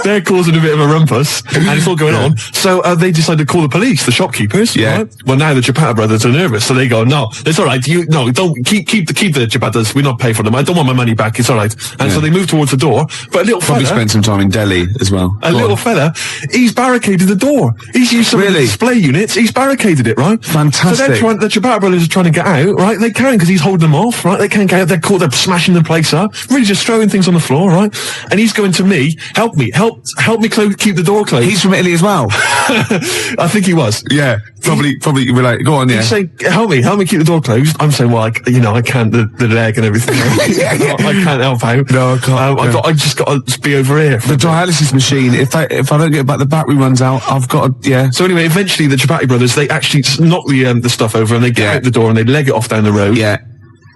they're causing a bit of a rumpus, and it's all going on. So, they decided to call the police, the shopkeepers. Yeah. Right? Well, now the Ciabatta brothers are nervous, so they go, no, it's all right. Don't keep the Ciabattas. We're not paying for them. I don't want my money back. It's all right. And so they move towards the door, but a little Probably fella, spent some time in Delhi as well. little fella, he's barricaded the door. He's used some of the display units. He's barricaded it, right? Fantastic. So the Ciabatta brothers are trying to get out, right? They can't because he's holding them off, right? They can't get out. They're caught. They're smashing the place up. Really just throwing things on the floor, right? And he's going to me, help me keep the door closed. He's from Italy as well. I think he was. Yeah, probably related. Go on, yeah. He's saying, help me keep the door closed. I'm saying, well, I can't, the leg and everything. I can't help out. No, I can't. I just got to be over here. The dialysis machine, if I don't get back, the battery runs out, I've got to, So anyway, eventually the Ciabatta brothers, they actually knock the stuff over and they get out the door and they leg it off down the road. Yeah.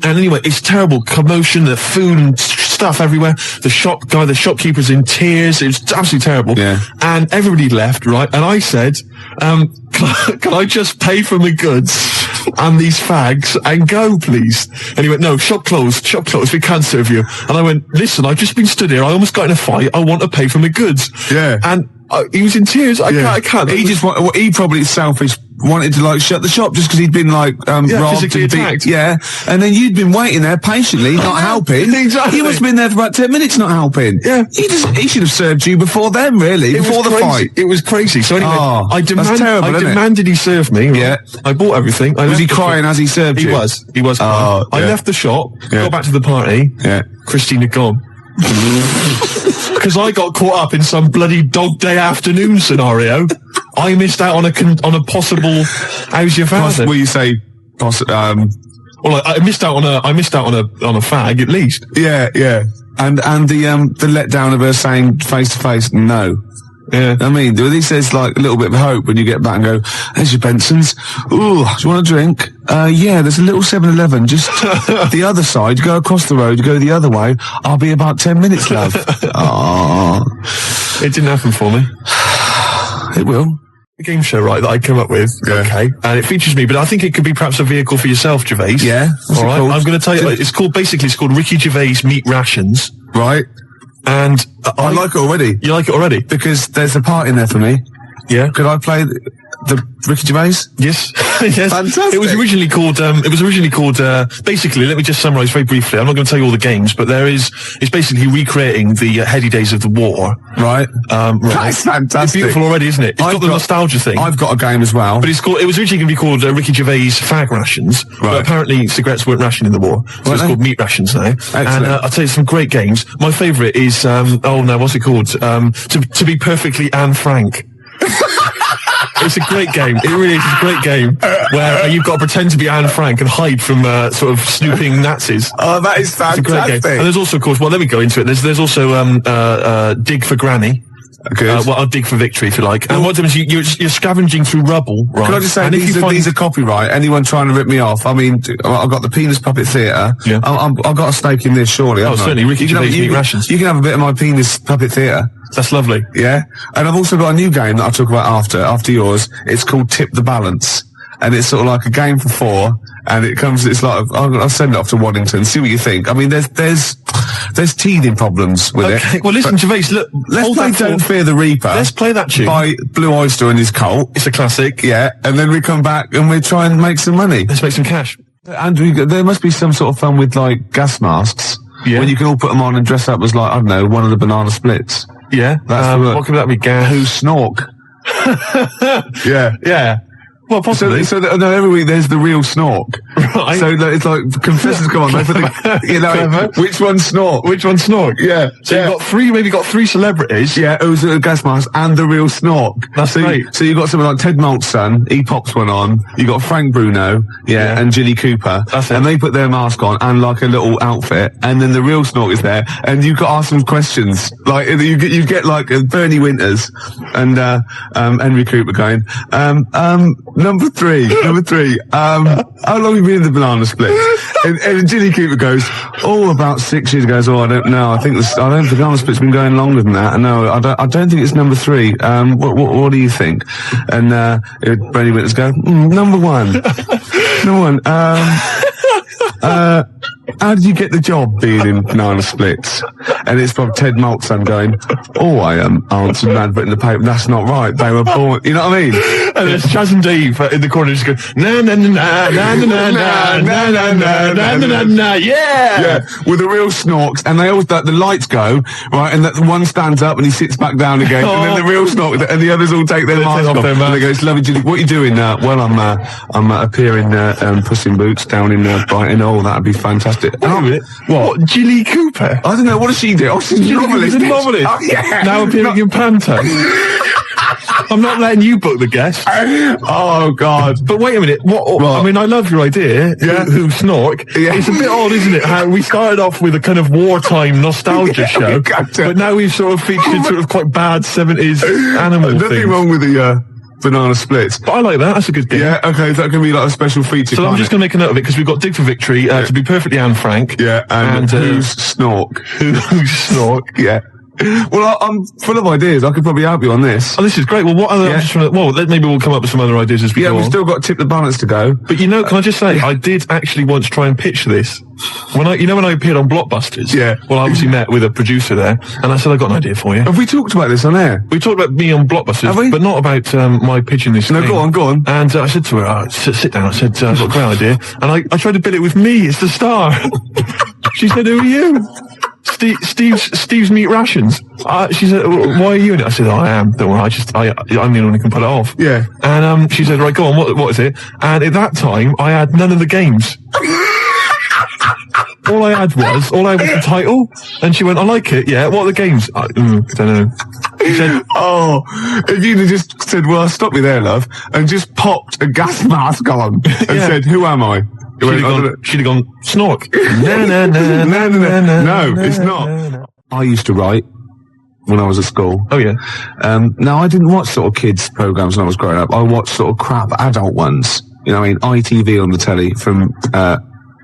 And anyway, it's terrible commotion, the food and stuff everywhere. The shopkeeper's in tears. It's absolutely terrible. Yeah. And everybody left, right? And I said, can I just pay for my goods and these fags and go, please? And he went, no, shop closed, we can't serve you. And I went, listen, I've just been stood here. I almost got in a fight. I want to pay for my goods. Yeah. And he was in tears. I can't. He probably selfish wanted to shut the shop just because he'd been robbed physically and attacked. and then you'd been waiting there patiently not helping. Exactly. You must have been there for about 10 minutes not helping. Yeah. He should have served you before then, really, before the fight. It was crazy. So anyway, I that's terrible, isn't it? demanded he serve me. Right? Yeah. I bought everything. Was he crying as he served you? He was crying. I left the shop, got back to the party. Yeah. Christina gone. Because I got caught up in some bloody dog day afternoon scenario. I missed out on a possible. How's your father? Will you say? Well, I missed out on a fag at least. Yeah. And the letdown of her saying face to face no. Yeah. I mean, at least there's a little bit of hope when you get back and go, there's your Benson's. Ooh, do you want a drink? Yeah, there's a little 7-Eleven just the other side. Go across the road, go the other way. I'll be about 10 minutes, love. It didn't happen for me. It will. A game show, right, that I came up with. Yeah. Okay. And it features me, but I think it could be perhaps a vehicle for yourself, Gervais. Yeah. All right. I'm going to tell you, it's called Ricky Gervais Meat Rations. Right. And I like it already. You like it already? Because there's a part in there for me. Yeah. Could I play the Ricky Gervais? Yes. Yes. Fantastic. It was originally called, basically, let me just summarise very briefly. I'm not going to tell you all the games, but it's basically recreating the heady days of the war. Right. Right. That's fantastic. It's beautiful already, isn't it? It's got the nostalgia thing. I've got a game as well. But it was originally going to be called Ricky Gervais Fag Rations, but apparently cigarettes weren't rationed in the war, so it's called Meat Rations now. Excellent. And I'll tell you some great games. My favourite is, what's it called? To be perfectly Anne Frank. It's a great game. It really is a great game where you've got to pretend to be Anne Frank and hide from sort of snooping Nazis. Oh, that is fantastic. It's a great game. And there's also, of course, let me go into it. There's also Dig for Granny. I'll dig for victory, if you like. And what happens is you're scavenging through rubble, right? Can I just say, these are copyright. Anyone trying to rip me off? I mean, I've got the Penis Puppet Theatre. Yeah. I've got a stake in this, surely. Oh, certainly. Ricky Gervais Meat Rations. You can have a bit of my Penis Puppet Theatre. That's lovely. Yeah. And I've also got a new game that I'll talk about after yours. It's called Tip the Balance. And it's sort of like a game for 4. And it's like, I'll send it off to Waddington, see what you think. I mean, there's teething problems with it. Well, listen, Gervais, look, let's play Don't Fear the Reaper. Let's play that tune. By Blue Oyster and his cult. It's a classic. Yeah. And then we come back and we try and make some money. Let's make some cash. Andrew, there must be some sort of fun with, like, gas masks. Yeah. When you can all put them on and dress up as, like, I don't know, one of the banana splits. Yeah. What could that be? Gas? Who snork? Yeah. Yeah. Well, possibly. So every week there's the real snork. Right. So it's like, confessors come on, they put which one snork? Which one snork? Yeah. So you've got three celebrities. Yeah, who's a gas mask and the real snork. That's great. So you've got someone like Ted Malt's son, he pops one on. You got Frank Bruno, and Jilly Cooper. That's it. And they put their mask on and like a little outfit, and then the real snork is there, and you've got to ask them questions. Like, you get like Bernie Winters and Henry Cooper going, Number three. How long have you been in the banana split? And Jilly Cooper goes, about 6 years ago. I don't know. I think the banana split's been going longer than that. No, I don't think it's number 3. What do you think? And Bernie Winters go, number 1. Number 1. How did you get the job being in banana splits? And it's from Ted Malt's son going, I answered an advert in the paper. That's not right. They were born. You know what I mean? And there's Chaz and Dave in the corner just going, na na na na na na na na na na na na na, yeah. Yeah, with the real snorks, and they always the lights go right, and the one stands up and he sits back down again, and then the real snork, and the others all take their masks off, and they go, "It's lovely, Julie. What are you doing?" Well, I'm appearing Puss in Boots down in Brighton. Oh, that'd be fantastic. What? Jilly Cooper? I don't know. What does she do? Oh, she's a novelist. Oh, yeah. Now appearing in Panto. I'm not letting you book the guest. Oh, God. But wait a minute. What? I mean, I love your idea. Yeah. Who snork? Yeah. It's a bit odd, isn't it? How we started off with a kind of wartime nostalgia show, but now we've sort of featured sort of quite bad 70s animal things. Nothing wrong with the banana splits. But I like that. That's a good game. Yeah, okay. That can be like a special feature. So I'm just going to make a note of it because we've got Dig for Victory, to be perfectly Anne Frank. Yeah, and who's snork? Who's snork? Yeah. Well, I'm full of ideas. I could probably help you on this. Oh, this is great. Well, what other? Yeah. Maybe we'll come up with some other ideas as we go. Yeah, we've still got Tip the Balance to go. But can I just say, I did actually once try and pitch this. When I appeared on Blockbusters. Yeah. Well, I obviously met with a producer there, and I said, I got an idea for you. Have we talked about this on air? We talked about me on Blockbusters, but not about my pitching this. No, thing. go on. And I said to her, sit down. I said, I've got a great idea, and I tried to bill it with me as the star. She said, who are you? Steve's Meat Rations. She said, why are you in it? I said, I am. Don't worry. I'm the only one who can pull it off. Yeah. And she said, right, go on. What is it? And at that time, I had none of the games. All I had was the title. And she went, I like it. Yeah. What are the games? I don't know. She said, if you'd have just said, well, stop me there, love, and just popped a gas mask on and said, who am I? She'd have gone, snork. No, it's not. I used to write when I was at school. Oh, yeah. Now, I didn't watch sort of kids' programs when I was growing up. I watched sort of crap adult ones. You know what I mean? ITV on the telly from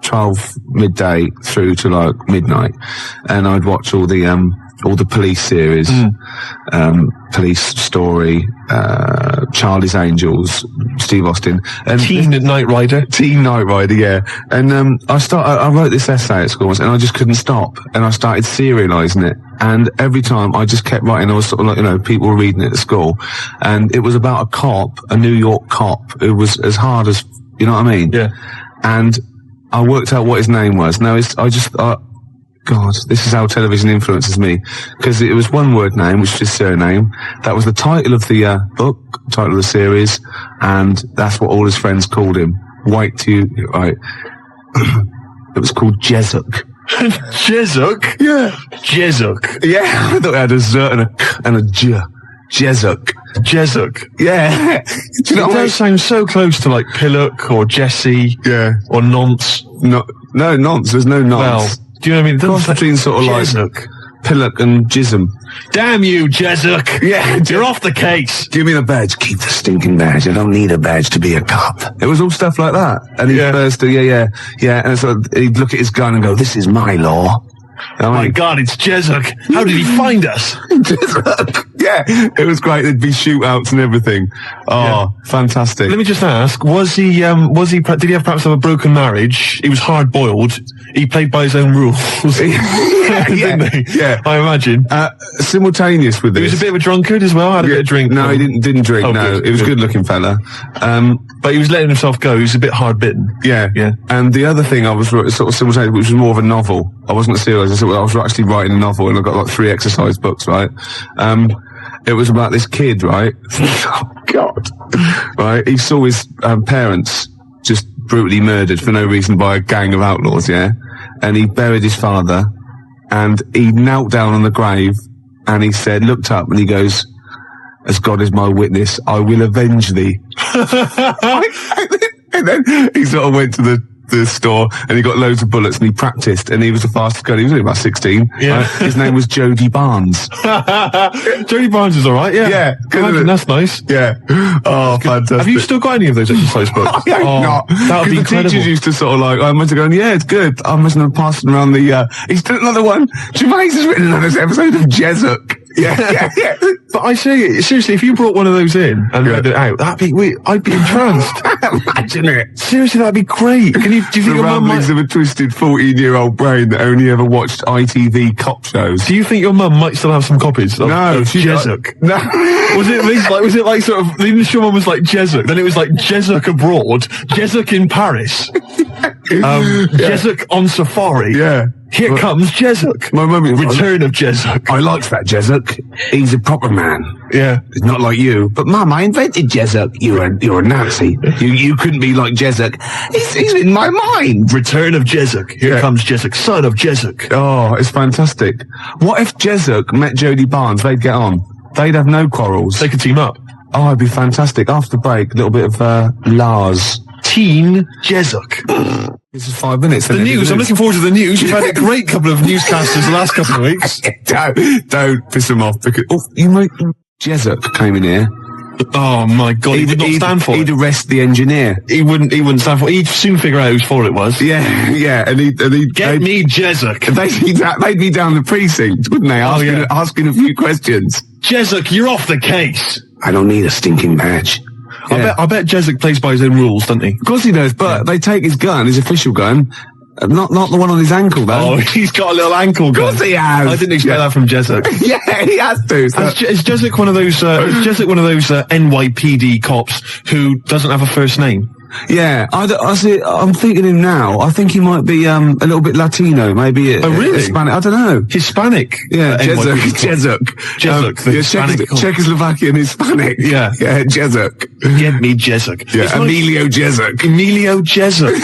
12 midday through to like midnight. And I'd watch all the all the police series, Police Story, Charlie's Angels, Steve Austin, and Teen Knight Rider. Teen Knight Rider, yeah. And I wrote this essay at school once, and I just couldn't stop, and I started serialising it. And every time I just kept writing, I was sort of like, you know, people were reading it at school, and it was about a cop, a New York cop, who was as hard as, you know what I mean? Yeah. And I worked out what his name was. Now, God, this is how television influences me. Because it was one word name, which is his surname. That was the title of the book, title of the series, and that's what all his friends called him. Wait till you, right. It was called Jezuk. Jezuk? Yeah. Jezuk. Yeah, I thought it had a Z and a J. Jezuk. Jezuk. Yeah. Do you know It does sound so close to like Pillock or Jesse. Yeah. Or Nonce. No, nonce. There's no nonce. Well, do you know what I mean? Cross between sort of Jezuk. like Pillock and Jism. Damn you, Jezuk. Yeah. You're off the case. Give me the badge. Keep the stinking badge. I don't need a badge to be a cop. It was all stuff like that. And he'd first, yeah. And so he'd look at his gun and go, "This is my law." Oh my God, it's Jezuk. How did he find us? Yeah, it was great. There'd be shootouts and everything. Oh, fantastic. Let me just ask, did he have perhaps have a broken marriage? He was hard boiled. He played by his own rules. Didn't he? Yeah. I imagine. Simultaneous with this. He was a bit of a drunkard as well, had a bit of drink. No, he didn't drink, Oh, no. good, He was a good. good looking fella. But he was letting himself go. He was a bit hard bitten. Yeah. And the other thing I was sort of simultaneous, which was more of a novel. I wasn't serious. I was actually writing a novel, and I got like 3 exercise books, right? It was about this kid, right? Oh God. Right? He saw his parents just brutally murdered for no reason by a gang of outlaws, yeah? And he buried his father, and he knelt down on the grave, and he said, looked up, and he goes, "As God is my witness, I will avenge thee." And then he sort of went to the store, and he got loads of bullets, and he practiced, and he was the fastest guy. He was only about 16. Yeah. His name was Jody Barnes. Jody Barnes is alright, yeah. Yeah. Imagine, that's nice. Yeah. Oh, fantastic. Have you still got any of those exercise books? I hope not. That would be the incredible. teachers used to sort of like, I must have gone, yeah, it's good. I must have passed around the, he's done another one. Gervais has written another episode of Jezuk. Yeah. But I say, seriously, if you brought one of those in and read it out, I'd be entranced. Imagine it. Seriously, that'd be great. Do you think The your mum ramblings might, of a twisted 14-year-old brain that only ever watched ITV cop shows. do you think your mum might still have some copies of Jezuk? No. Was it like sort of, the initial one was like Jezuk, then it was like Jezuk abroad, Jezuk in Paris, Jezuk on safari. Yeah. Here comes Jezuk. My mum, Return of Jezuk. I liked that Jezuk. He's a proper man. Yeah. It's not like you. But Mum, I invented Jezuk. You're a Nazi. You couldn't be like Jezuk. He's in my mind. Return of Jezuk. Here comes Jezuk, son of Jezuk. Oh, it's fantastic. What if Jezuk met Jody Barnes? They'd get on. They'd have no quarrels. They could team up. Oh, it'd be fantastic. After the break, a little bit of Lars. Teen Jezuk. This is 5 minutes. The news. I'm looking forward to the news. We've had a great couple of newscasters the last couple of weeks. Don't piss him off because Jezuk came in here. Oh my God, he would not stand for it. He'd arrest the engineer. He wouldn't stand for it. He'd soon figure out whose fault it was. Yeah, and he'd Get me Jezuk. They'd be down the precinct, wouldn't they? Asking a few questions. Jezuk, you're off the case. I don't need a stinking badge. Yeah. I bet Jezuk plays by his own rules, doesn't he? Of course he does, but they take his gun, his official gun, not the one on his ankle, though. Oh, he's got a little ankle gun. Of course he has. I didn't expect that from Jezuk. Yeah, he has to. So. Is Jezuk one of those? NYPD cops who doesn't have a first name? Yeah, I'm thinking him now. I think he might be a little bit Latino, maybe. Really? Hispanic. I don't know. Hispanic. Yeah, Jezuk. The Hispanic cop. Czechoslovakian Hispanic. Yeah. Yeah, Jezuk. Get me Jezuk. Yeah, Emilio Jezuk. Emilio Jezuk.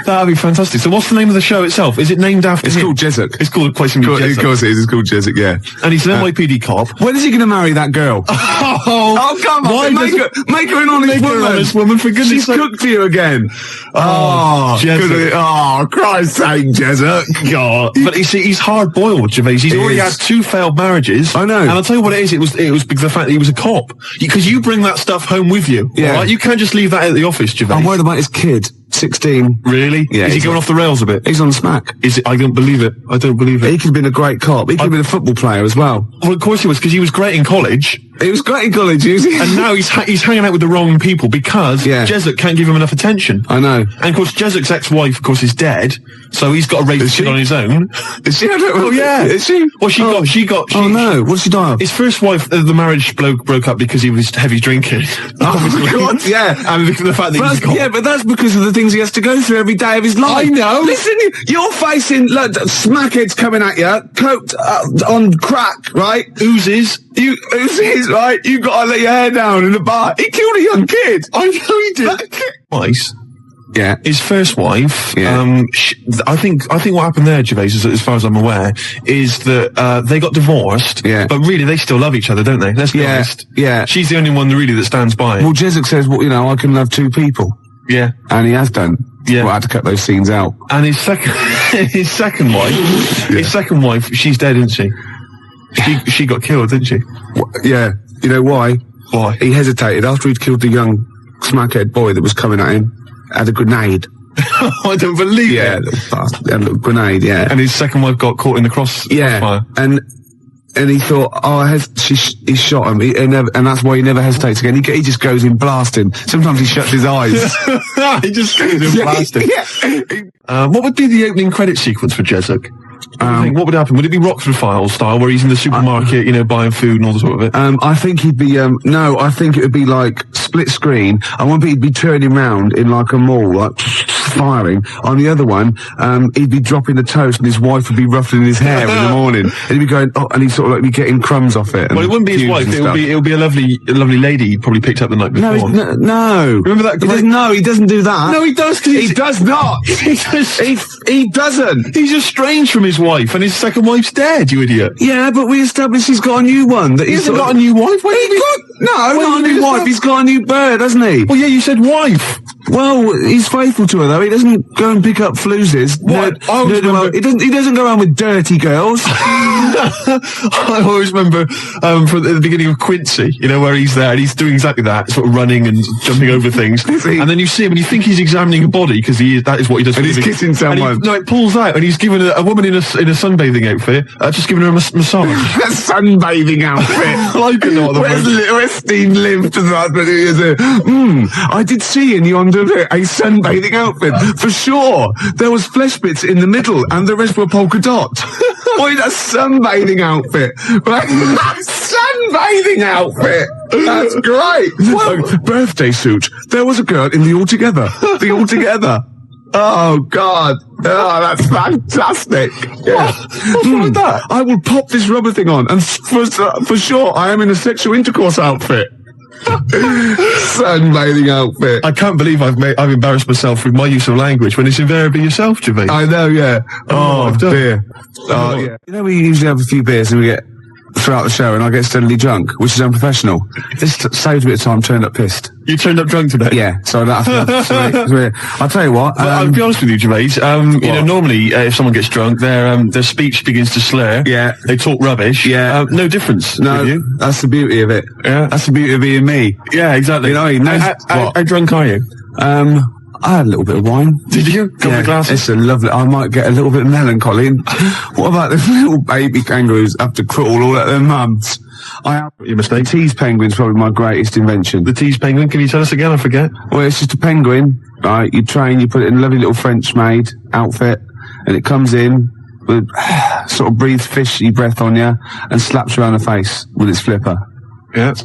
That'd be fantastic. So what's the name of the show itself? Is it named after It's him? called Jezuk. It's called Place in Jezuk. Of course it is. It's called Jezuk, yeah. And he's an NYPD cop. When is he going to marry that girl? Oh, come on. Make her an honest woman. For goodness She's sake. cooked to you again. Jezuk. Christ's sake, Jezuk. God. But you see, he's hard boiled, Gervais. He's already had 2 failed marriages. I know. And I'll tell you what it is. It was because of the fact that he was a cop. Because you bring that stuff home with you. Yeah. All right? You can't just leave that at the office, Gervais. I'm worried about his kid, 16. team. Really? Yeah. Is he going off the rails a bit? He's on smack. Is it? I don't believe it. I don't believe it. He could have been a great cop. He could have been a football player as well. Well, of course he was, because he was great in college. He was great in college, And now he's hanging out with the wrong people because Jessup can't give him enough attention. I know. And of course, Jessup's ex-wife, of course, is dead, so he's got to raise shit on his own. Is she? Oh yeah. Is she? Well, she got. Oh no. What did she die of? His first wife, the marriage broke up because he was heavy drinking. Oh God, yeah. And the fact that but that's because of the things he has to go through every day of his life. I know. Listen, you're facing smackheads coming at you, coked on crack, right? Oozes, right? You gotta let your hair down in the bar. He killed a young kid. I know he did. Twice. Yeah. His first wife, Yeah. I think what happened there, Gervais, as far as I'm aware, is that they got divorced, Yeah. but really they still love each other, don't they? Let's be honest. Yeah. She's the only one really that stands by it. Well, Jessup says, well, I can love two people. Yeah. And he has done. Yeah. Well, I had to cut those scenes out. And his second wife, she's dead, isn't she? She got killed, didn't she? Yeah. You know why? Why? He hesitated after he'd killed the young smackhead boy that was coming at him. Had a grenade. I don't believe it. A little grenade, yeah. And his second wife got caught in the crossfire. And he thought, he shot him, and that's why he never hesitates again. He just goes in blasting. Sometimes he shuts his eyes. He just goes in blasting. What would be the opening credit sequence for Jessup? What would happen? Would it be Rockford Files style, where he's in the supermarket, buying food and all the sort of it? I think he'd be, I think it would be like split screen. I want he'd be turning round in like a mall, like firing. On the other one, he'd be dropping the toast and his wife would be ruffling his hair in the morning. And he'd be going, and he'd sort of like be getting crumbs off it. Well, it wouldn't be his wife, it would be a lovely lady he probably picked up the night before. No. Remember that? He doesn't do that. No, he does, he does not. He doesn't. He's estranged from his wife, and his second wife's dead, you idiot. Yeah, but we established he's got a new one. He hasn't got a new wife? Not a new wife. He's got a new bird, hasn't he? Well, yeah, you said wife. Well, he's faithful to her though. He doesn't go and pick up fluses. What? He doesn't go around with dirty girls. I always remember from the beginning of Quincy, where he's there and he's doing exactly that, sort of running and jumping over things. And then you see him and you think he's examining a body because that is what he does. And he's kissing someone. No, it pulls out and he's given a woman in a sunbathing outfit, just giving her a massage. A sunbathing outfit. I don't know what Where's Steve lived? I did see in yonder a sunbathing outfit for sure. There was flesh bits in the middle, and the rest were polka dot. Boy, a sunbathing outfit. Right? Sunbathing outfit. That's great. Well, birthday suit. There was a girl in the Altogether. The Altogether. Oh God! Oh, that's fantastic! Yeah. What's wrong with that? I will pop this rubber thing on, and for sure, I am in a sexual intercourse outfit. Sunbathing outfit. I can't believe I've embarrassed myself with my use of language when it's invariably yourself, Gervais. I know, yeah. Oh dear. Oh, yeah. We usually have a few beers and we get throughout the show, and I get steadily drunk, which is unprofessional. This saves a bit of time. Turned up pissed. You turned up drunk today? Yeah, so I don't have to. I'll tell you what. I'll be honest with you, Gervais. Normally, if someone gets drunk, their speech begins to slur. Yeah. They talk rubbish. Yeah. No difference. No, with you. That's the beauty of it. Yeah. That's the beauty of being me. Yeah, exactly. How drunk are you? I had a little bit of wine. Did you? Couple of glasses? It's a lovely. I might get a little bit melancholy. What about the little baby kangaroos have to crawl all at their mums? Your mistake. Tease penguin's probably my greatest invention. The tease penguin. Can you tell us again? I forget. Well, it's just a penguin, right? You train, you put it in a lovely little French-made outfit, and it comes in with sort of breathes fishy breath on you and slaps you around the face with its flipper. Yeah.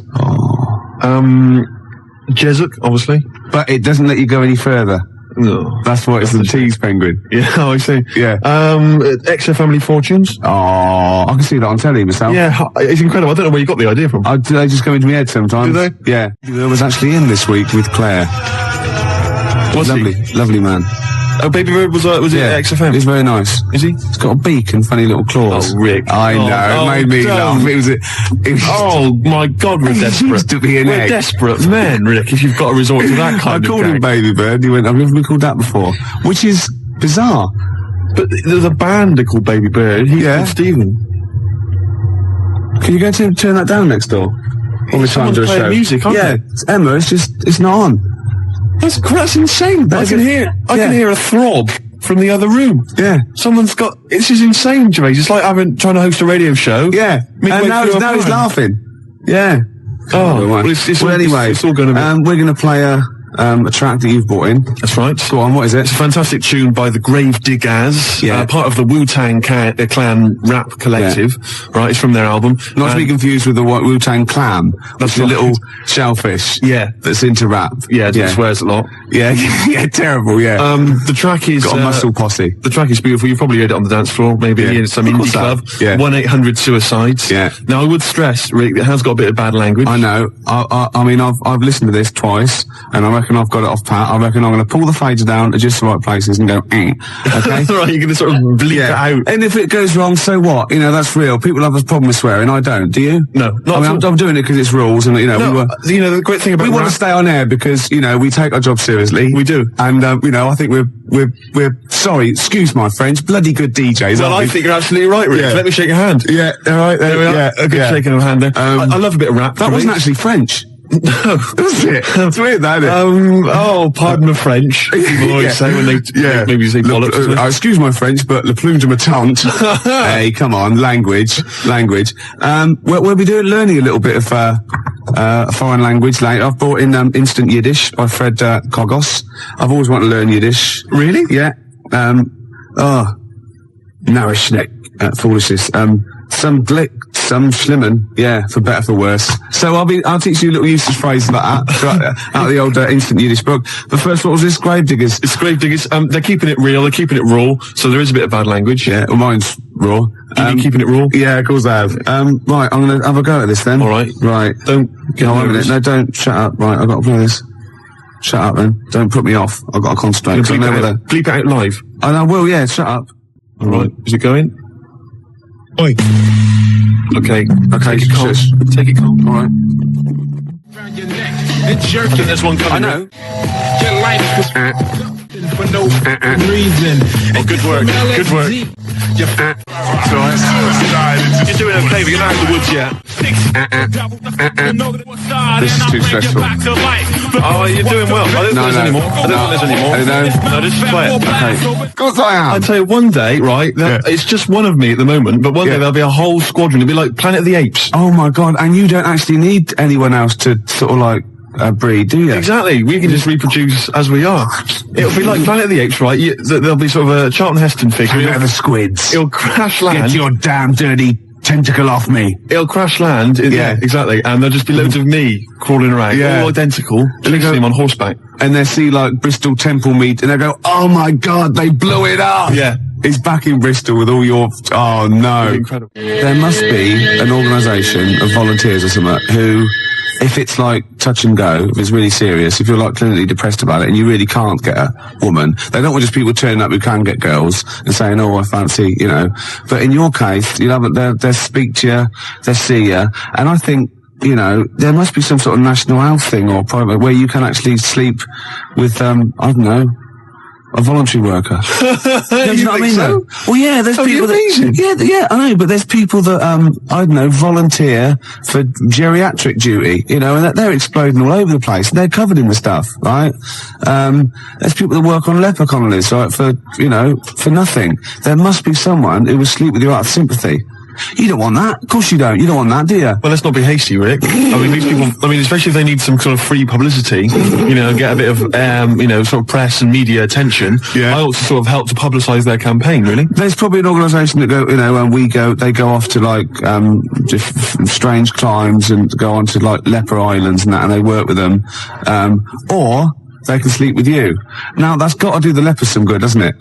Jessup, obviously. But it doesn't let you go any further. No. That's what it's the tease penguin. Yeah, I see. Yeah. XFM Family Fortunes. Oh, I can see that on telly myself. Yeah, it's incredible. I don't know where you got the idea from. They just go into my head sometimes. Do they? Yeah. I was actually in this week with Claire. Lovely man. Oh, Baby Bird was it at XFM? He's very nice. Is he? He's got a beak and funny little claws. Oh, Rick. I know. It made me laugh. It was oh, my God, we're desperate. Used to be an we're egg. desperate men, Rick, if you've got to resort to that kind of I called him Baby Bird. He went, I've never been called that before. Which is bizarre. But there's a band they're called Baby Bird. He's called Stephen. Can you go to turn that down next door? All the time to a show. Music, it's Emma, it's not on. That's insane. I can hear a throb from the other room. Yeah. Someone's got... This is insane, Gervais. It's like trying to host a radio show. Yeah. And now he's laughing. Yeah. Well, anyway, it's all going to be... we're going to play a track that you've brought in. That's right. Go on, what is it? It's a fantastic tune by the Gravediggers, part of the Wu-Tang Clan rap collective, right? It's from their album. Not to be confused with the Wu-Tang Clan. That's a little shellfish. Yeah. That's into rap. Yeah, that swears a lot. Yeah, yeah, terrible, yeah. The track is... Got a muscle posse. The track is beautiful. You've probably heard it on the dance floor, maybe in some indie club. Yeah. 1-800-SUICIDES. Yeah. Now, I would stress, Rick, it has got a bit of bad language. I know. I mean, I've listened to this twice, and I reckon I've got it off pat. I reckon I'm going to pull the fader down at just the right places and go, okay? Right, you're going to sort of bleep it out. And if it goes wrong, so what? You know, that's real. People have a problem with swearing. I don't. Do you? No. I'm doing it because it's rules, and, the great thing about we want to stay on air because, we take our job seriously. We do. And, I think we're sorry, excuse my French, bloody good DJs. Well, I think you're absolutely right, Rick. Yeah. Let me shake your hand. Yeah, all right. There we are. Yeah, a good shaking of hand there. I love a bit of rap. That wasn't actually French. No. Was it? It's weird, that, isn't it? Pardon my French. People always say when they maybe say bollocks. Excuse my French, but le plume de ma tante. Hey, come on, language. We'll be learning a little bit of a foreign language later. I've brought in Instant Yiddish by Fred Kogos. I've always wanted to learn Yiddish. Really? Yeah. Narishnek, foolishness. Some glick, some schlimmen, for better, for worse. So I'll teach you little usage phrases like that, out of the old Instant Yiddish book. But first, what was this? Gravediggers? It's Gravediggers. They're keeping it real, they're keeping it raw, so there is a bit of bad language. Yeah, well, mine's raw. You keeping it raw? Yeah, of course I have. Right, I'm gonna have a go at this then. Alright. Right. Don't get nervous. No, don't, shut up. Right, I've got to play this. Shut up then. Don't put me off. I've got to concentrate. Bleep it out live. And I will, yeah, shut up. Alright, is it going? Oi. Okay, take it calm. Take it calm. All right. Around your neck, it's jerking. There's one coming. I know. Your life was for no reason. Oh, good work. Good work. It's all right. You're doing okay, but you're not out of the woods yet. This is too stressful. Oh, you're doing well. I don't think there's any more. I don't think there's any more. No, just play it. Okay. Of course I am. I'd tell you, one day, right, it's just one of me at the moment, but one day there'll be a whole squadron. It'll be like Planet of the Apes. Oh my God, and you don't actually need anyone else to sort of like breed, do you? Exactly. We can just reproduce as we are. It'll be like Planet of the Apes, right? There'll be sort of a Charlton Heston figure. The squids. It'll crash land. Get your damn dirty tentacle off me. It'll crash land. Exactly. And there'll just be loads of me crawling around. All identical. They'll see him on horseback. And they'll see like Bristol Temple meet and they'll go, oh my God, they blew it up. Yeah. It's back in Bristol with all your... Oh no. Incredible. There must be an organisation of volunteers or something who... If it's like touch and go, if it's really serious, if you're like clinically depressed about it and you really can't get a woman, they don't want just people turning up who can get girls and saying, oh, I fancy, But in your case, they'll speak to you, they'll see you, and I think, there must be some sort of national health thing or private where you can actually sleep with, I don't know, a voluntary worker. You know what I mean? So? Well, yeah, there's people that... Yeah, I know, but there's people that, I don't know, volunteer for geriatric duty, and they're exploding all over the place. They're covered in the stuff, right? There's people that work on leper colonies, right, for nothing. There must be someone who will sleep with you out of sympathy. You don't want that. Of course you don't. You don't want that, do you? Well, let's not be hasty, Rick. I mean, these people, especially if they need some sort of free publicity, get a bit of, sort of press and media attention. Yeah. I ought to sort of help to publicise their campaign, really. There's probably an organisation that they go off to like, just strange climes and go on to like leper islands and that, and they work with them. Or they can sleep with you. Now, that's got to do the lepers some good, doesn't it?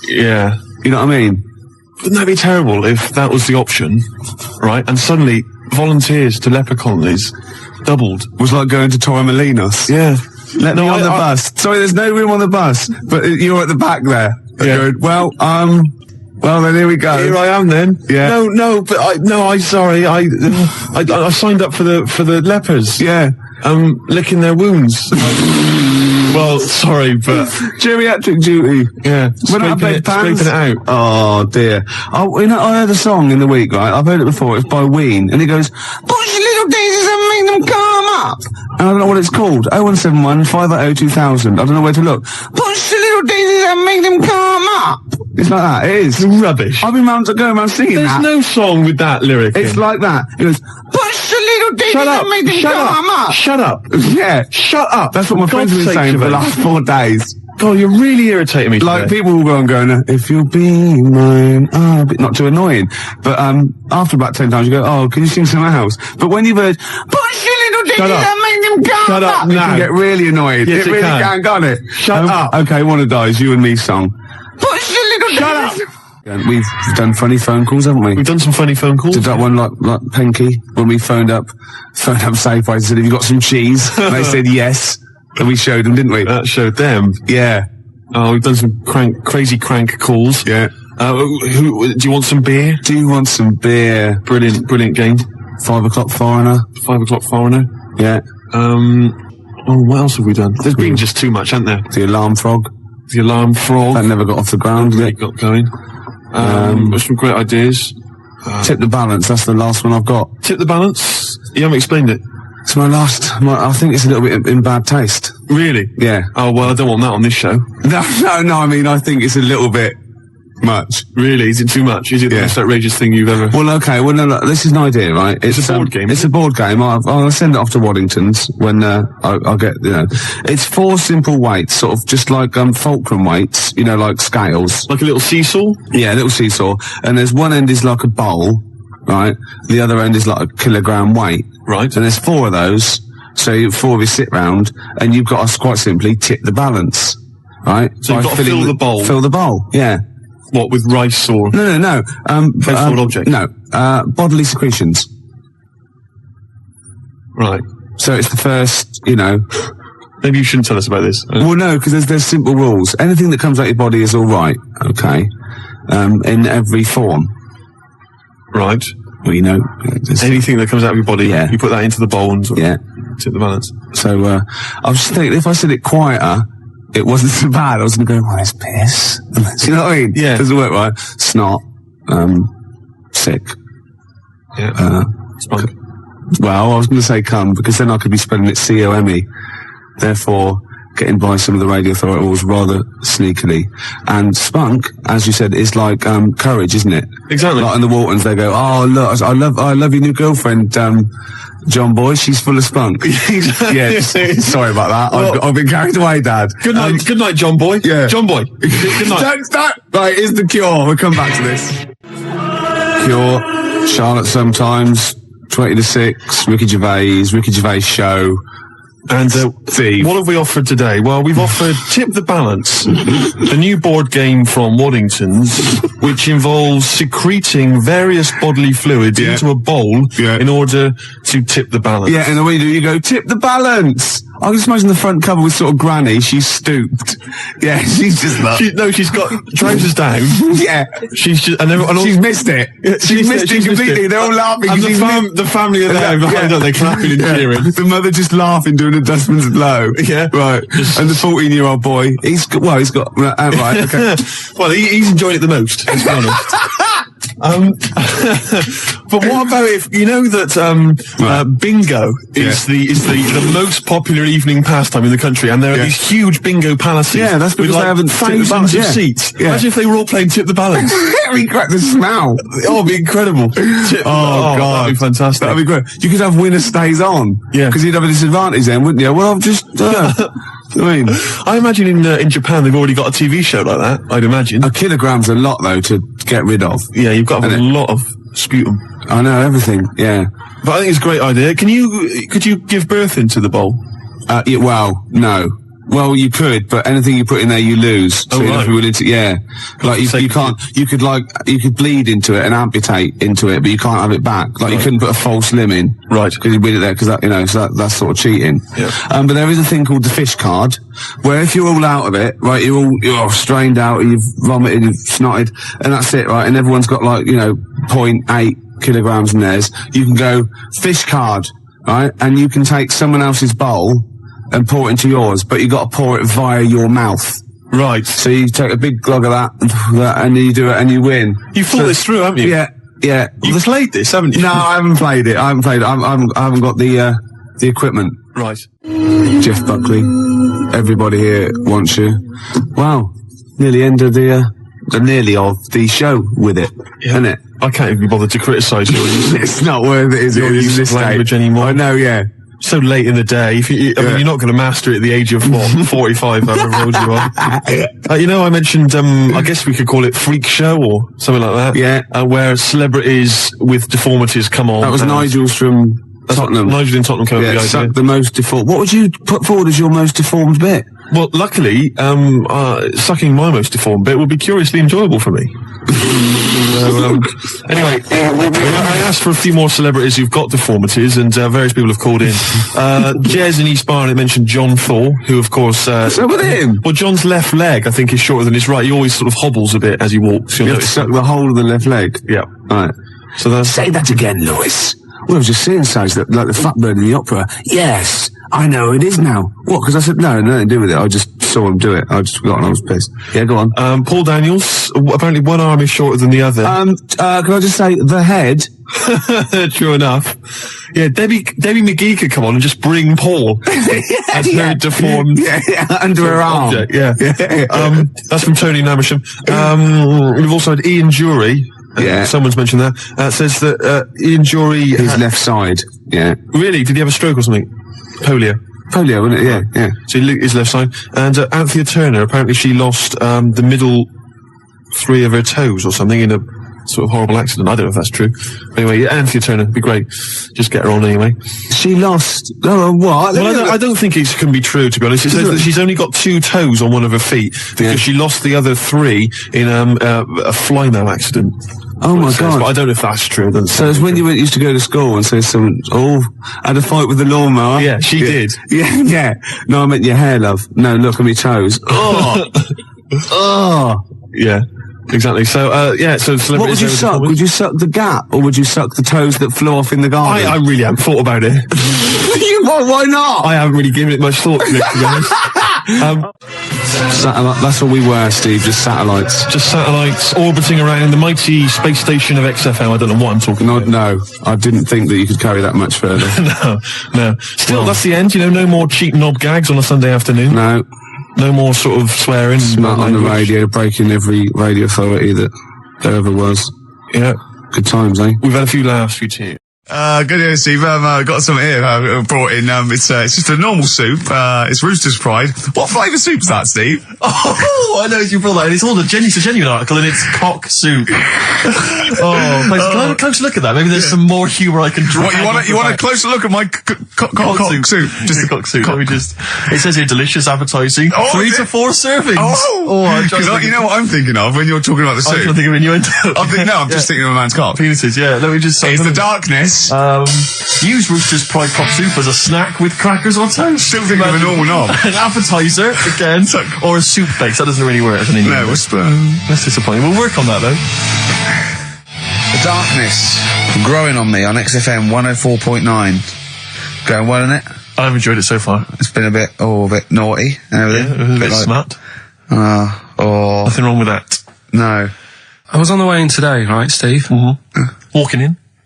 Yeah. You know what I mean? Wouldn't that be terrible if that was the option, right? And suddenly volunteers to leper colonies doubled. Was like going to Torremolinos. Yeah. Let me on the bus. Sorry, there's no room on the bus, but you're at the back there. Yeah. Going, well, then here we go. Here I am then. Yeah. I'm sorry. I signed up for the lepers. Yeah. Licking their wounds. Well, sorry, but... Geriatric duty. Yeah. Scraping it out. Oh, dear. I heard a song in the week, right? I've heard it before. It's by Ween. And it goes, push little daisies and make them come up. And I don't know what it's called. 0171 580 2000. I don't know where to look. Push the little daisies and make them come up. It's like that. It is. Rubbish. I've been going around singing There's that. no song with that lyric. It's like that. It goes, push the little daisies and make them come up. Shut up. Yeah. Shut up. That's what my friends have been saying for the last 4 days. God, you're really irritating me Like, today. people will go on going, if you'll be mine, not too annoying. But, after about 10 times you go, oh, can you sing something else? But when you've heard, push your little daisies and make them come Shut up up, you now. can get really annoyed. Yes, it really can, can't it? Shut up. Okay, Wanna Die is You and Me song. Push your little Shut up. Yeah, we've done funny phone calls, haven't we? We've done some funny phone calls. Did that one like Penky, when we phoned up Safeway and said, have you got some cheese? And they said yes. And we showed them, didn't we? That showed them. Yeah. Oh, we've done some crazy crank calls. Yeah. Do you want some beer? Do you want some beer? Brilliant game. 5 o'clock foreigner. 5 o'clock foreigner. Yeah. What else have we done? There's been just too much, hasn't there? The alarm frog. The alarm frog. That never got off the ground, did It it? got going. Some great ideas. Tip the balance. That's the last one I've got. Tip the balance. You haven't explained it. It's my last. I think it's a little bit in bad taste. Really? Yeah. Oh, well, I don't want that on this show. No. I mean, I think it's a little bit much. Really? Is it too much? Is it the most outrageous thing you've ever... Well, okay. Well, no, this is an idea, right? It's a board game. It's a board game. I'll send it off to Waddington's when I'll get, It's 4 simple weights, sort of just like fulcrum weights, like scales. Like a little seesaw? Yeah, a little seesaw. And there's one end is like a bowl, right? The other end is like a kilogram weight. Right. And there's 4 of those. So 4 of you sit round, and you've got to quite simply tip the balance, right? So you've got to fill the bowl. Fill the bowl, yeah. What, with rice or... No. Household object? No. Bodily secretions. Right. So it's the first, Maybe you shouldn't tell us about this. Well, no, because there's simple rules. Anything that comes out your body is all right, okay? In every form. Right. Well, Anything that comes out of your body, Yeah. you put that into the bowl and sort of Yeah. tip the balance. So, I was just thinking, if I said it quieter, it wasn't so bad. I was going to go, well, it's piss. Do you know what I mean? Yeah. Doesn't work right. Snot. Sick. Yeah. Spunk. Well, I was going to say cum, because then I could be spelling it C-O-M-E. Therefore, getting by some of the radio authority rules rather sneakily. And spunk, as you said, is like courage, isn't it? Exactly. Like in the Waltons, they go, oh, look, I love your new girlfriend, John Boy, she's full of spunk. Yeah, sorry about that. Well, I've been carried away, Dad. Good night, John Boy. Yeah. John Boy. Good night. Don't stop. Right, here's the Cure. We'll come back to this. Cure, Charlotte Sometimes, 20 to 6, Ricky Gervais Show. And Steve. what have we offered today? Well, we've offered Tip the Balance, a new board game from Waddington's, which involves secreting various bodily fluids into a bowl in order to tip the balance. Yeah, and the way you go, tip the balance. I can just imagine the front cover with sort of Granny. She's stooped. Yeah, she's just like... She's got trousers down. Yeah. She's just... And she's missed it. She's missed it completely. They're all laughing. And the family are there behind her. They're clapping and cheering. The mother just laughing, doing a dustman's blow. Yeah. Right. And the 14-year-old boy, he's got... right, okay. Well, he's enjoying it the most, let's be honest. But what about if you know that bingo is the most popular evening pastime in the country, and there are these huge bingo palaces. Yeah, that's because with they haven't thousands of seats. Yeah. Imagine if they were all playing Tip the Balance. Very great. The smell. Oh, it'd be incredible. God, that'd be fantastic. That'd be great. You could have winner stays on. Yeah, because you'd have a disadvantage then, wouldn't you? Well, I've just. I imagine in Japan they've already got a TV show like that. I'd imagine a kilogram's a lot though to get rid of. Yeah, you've got to have a lot of sputum. I know everything. Yeah, but I think it's a great idea. Could you give birth into the bowl? Yeah, well, no. Well, you could, but anything you put in there, you lose. So you'd have to be willing to, like you can't. You could bleed into it and amputate into it, but you can't have it back. Like you couldn't put a false limb in, right? Because you bleed it there, because so that's sort of cheating. Yeah. But there is a thing called the fish card, where if you're all out of it, right, you're strained out, you've vomited, you've snotted, and that's it, right? And everyone's got 0.8 kilograms in theirs. You can go fish card, right? And you can take someone else's bowl and pour it into yours, but you got to pour it via your mouth. Right. So you take a big glug of that, and you do it, and you win. You thought this through, haven't you? Yeah. You've played this, haven't you? No, I haven't played it. I haven't got the equipment. Right. Jeff Buckley, everybody here wants you. Wow, nearly end of the show with it, isn't it? I can't even be bothered to criticise your It's not worth it, is it? your use of language anymore. I know, yeah. So late in the day. I mean, you're not going to master it at the age of, 45, however old you are. I mentioned, I guess we could call it Freak Show or something like that. Yeah. Where celebrities with deformities come on. That was Nigel's from Tottenham. Nigel in Tottenham came up with the idea. Suck the most deformed. What would you put forward as your most deformed bit? Well, luckily, sucking my most deformed bit would be curiously enjoyable for me. Anyway, I asked for a few more celebrities who've got deformities, and various people have called in. Jez in East Barnet mentioned John Thor, who, of course... So with him? Well, John's left leg, I think, is shorter than his right. He always sort of hobbles a bit as he walks. You have to suck the whole of the left leg? Yeah. Right. So that's... Say that again, Lewis. Well, I was just saying, Sage, that like the fat bird in the opera. Yes, I know it is now. What? Because I said, no, nothing to do with it. I just saw him do it. I just forgot and I was pissed. Yeah, go on. Paul Daniels, apparently one arm is shorter than the other. Can I just say, the head? True enough. Yeah, Debbie McGee could come on and just bring Paul as her deformed under her arm. Object, yeah. That's from Tony Namersham. We've also had Ian Jury. Someone's mentioned that. Says that Ian Jury... His left side. Yeah. Really? Did he have a stroke or something? Polio, wasn't it? Yeah. So his left side. And Anthea Turner, apparently she lost the middle 3 of her toes or something in a sort of horrible accident. I don't know if that's true. Anyway, yeah, Anthea Turner, be great. Just get her on anyway. She lost... Oh, what? Well, I don't think it can be true, to be honest. It says that she's only got 2 toes on one of her feet because she lost the other 3 in a fly-mow accident. Oh my God. But I don't know if that's true. So it's when you used to go to school and say someone, had a fight with the lawnmower? Yeah, she did. Yeah. No, I meant your hair, love. No, look at me toes. Yeah, exactly. So, so celebrities... What would you suck? Would you suck the gap or would you suck the toes that flew off in the garden? I really haven't thought about it. Why not? I haven't really given it much thought to it, to be honest. That's all we were, Steve, just satellites. Just satellites orbiting around the mighty space station of XFM. I don't know what I'm talking about. No, I didn't think that you could carry that much further. No. Still, that's the end, no more cheap knob gags on a Sunday afternoon. No more sort of swearing. Smart on the radio, breaking every radio authority that there ever was. Yeah. Good times, eh? We've had a few laughs, few tears. Good evening, Steve. Got some here. Brought in. It's just a normal soup. It's Rooster's Pride. What flavour soup's that, Steve? Oh, I know you brought that. And it's all it's a genuine article, and it's cock soup. Can I have a closer look at that? Maybe there's some more humour I can draw. What, you want a closer look at my cock soup? Just the cock soup. Let me just. It says here delicious, appetising. 3 to 4 servings. You know what I'm thinking of when you're talking about the soup. I'm thinking of innuendo. I'm just thinking of a man's cock. Penises. Yeah. Let me just. It's the darkness. Use Rooster's Pride cock soup as a snack with crackers or toast. Still thinking of a normal knob. An appetiser, again, or a soup base. That doesn't really work as an innuendo. No, whisper. That's disappointing. We'll work on that, though. The darkness growing on me on XFM 104.9. Going well, isn't it? I've enjoyed it so far. It's been a bit naughty and everything. Yeah, a bit smart. Nothing wrong with that. No. I was on the way in today, right, Steve? Mm-hmm.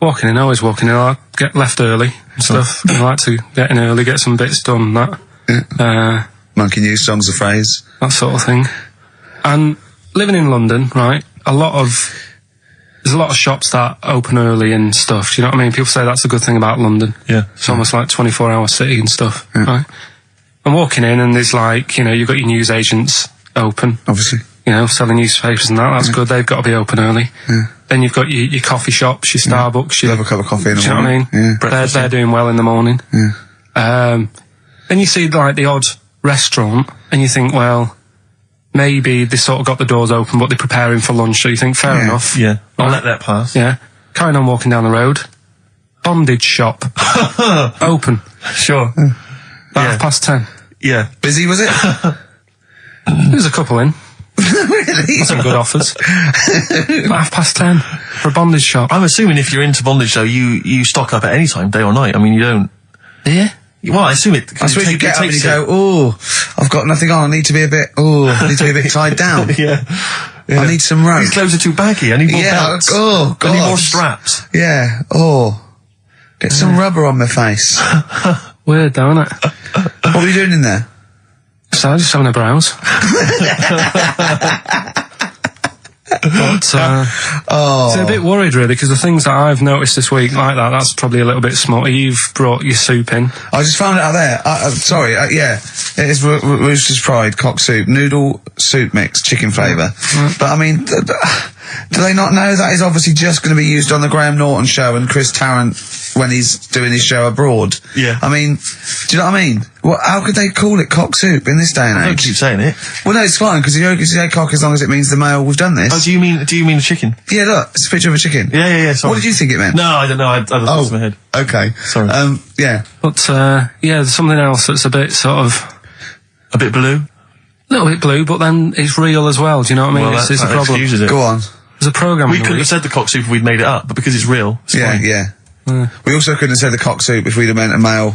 Walking in, always walking in. I get left early and stuff. I like to get in early, get some bits done, Monkey News, songs of phrase. that sort of thing. And living in London, right, there's a lot of shops that open early and stuff. Do you know what I mean? People say that's a good thing about London. Yeah. It's almost like 24-hour city and stuff, right? I'm walking in and there's you've got your news agents open. Obviously. Selling newspapers and that. That's good. They've got to be open early. Yeah. Then you've got your coffee shops, your Starbucks. You have a cup of coffee in the morning. Do you know what I mean? They're doing well in the morning. Yeah. Then you see the odd restaurant and you think, well, maybe they sort of got the doors open but they're preparing for lunch, so you think, fair enough. Yeah, I'll let that pass. Yeah. Carrying on walking down the road. Bondage shop. Open. Sure. About 10:30. Yeah. Busy, was it? There's a couple in. Really? Some good offers. About 10:30 for a bondage shop. I'm assuming if you're into bondage, though, you stock up at any time, day or night. I mean, you don't... Yeah? Well, I assume it... I suppose you get up and you go, I've got nothing on, I need to be a bit tied down. Yeah. I need some rope. These clothes are too baggy, I need more belts. God. I need more straps. Yeah, get some rubber on my face. Weird, though, isn't it? What were you doing in there? So, just having a browse. But, it's a bit worried, really, because the things that I've noticed this week, like that's probably a little bit small. You've brought your soup in. I just found it out there. Sorry, yeah. It is Rooster's Pride cock soup, noodle soup mix, chicken flavour. But I mean, do they not know that is obviously just going to be used on the Graham Norton show and Chris Tarrant when he's doing his show abroad? Yeah. I mean, do you know what I mean? How could they call it cock soup in this day and age? Don't keep saying it. Well, no, it's fine, because you can say cock as long as it means the male we've done this. Oh, do you mean the chicken? Yeah, look, it's a picture of a chicken. Yeah, sorry. What did you think it meant? No, I don't know. I thought it was in my head. Okay. Sorry. Yeah. But, there's something else that's a bit sort of... A bit blue? A little bit blue, but then it's real as well, do you know what I mean? Well, it's a problem. excuses it. Go on. There's a programme We couldn't have said the cock soup if we'd made it up, but because it's real, it's fine. Yeah. We also couldn't have said the cock soup if we'd have meant a male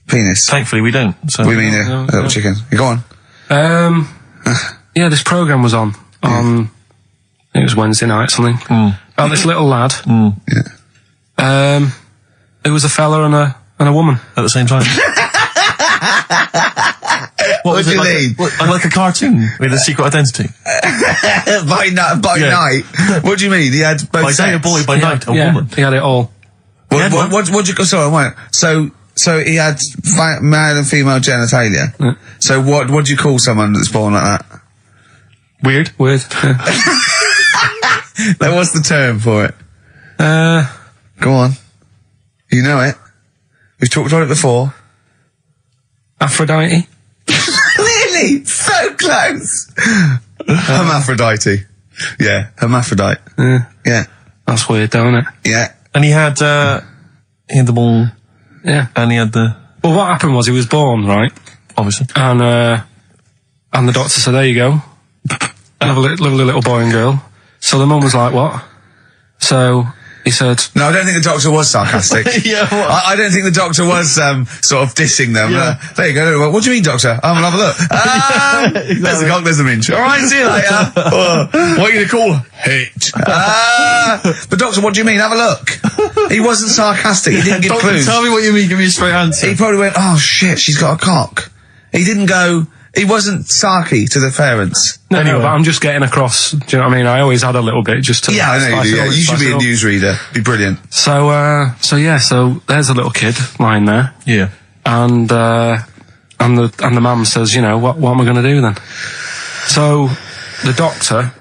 penis. Thankfully, we don't. So. We mean a little chicken. You go on. This programme was on. It was Wednesday night, something. About this little lad. Yeah. It was a fella and a woman. At the same time. What do you mean? Like a cartoon with a secret identity. By night. What do you mean? He had both By day a sex? boy, by night a woman. He had it all. What do you... Sorry, wait. So he had male and female genitalia. So what do you call someone that's born like that? Weird. Now, what's the term for it? Go on. You know it. We've talked about it before. Aphrodite. Really? So close. Hermaphrodite. Yeah, hermaphrodite. Yeah. That's weird, though, isn't it? Yeah. And he had the ball. Yeah. And he had the... Well, what happened was he was born, right? Obviously. And the doctor said, there you go. Lovely little boy and girl. So the mum was like, what? So he said... No, I don't think the doctor was sarcastic. Yeah, what? I don't think the doctor was sort of dissing them. Yeah. There you go. What do you mean, doctor? I'm gonna have a look. Exactly. There's a cock, there's a minge. All right, see you later. What are you going to call it? But doctor, what do you mean? Have a look. He wasn't sarcastic. He didn't give Doctor, clues. tell me what you mean. Give me a straight answer. He probably went, oh shit, she's got a cock. He didn't go... He wasn't sarky to the parents. No, but I'm just getting across. Do you know what I mean? I always had a little bit just to... Yeah, I know you do. Yeah. You should be a newsreader. Be brilliant. So there's a little kid lying there. Yeah. And the mum says, you know, what am I going to do then? So the doctor...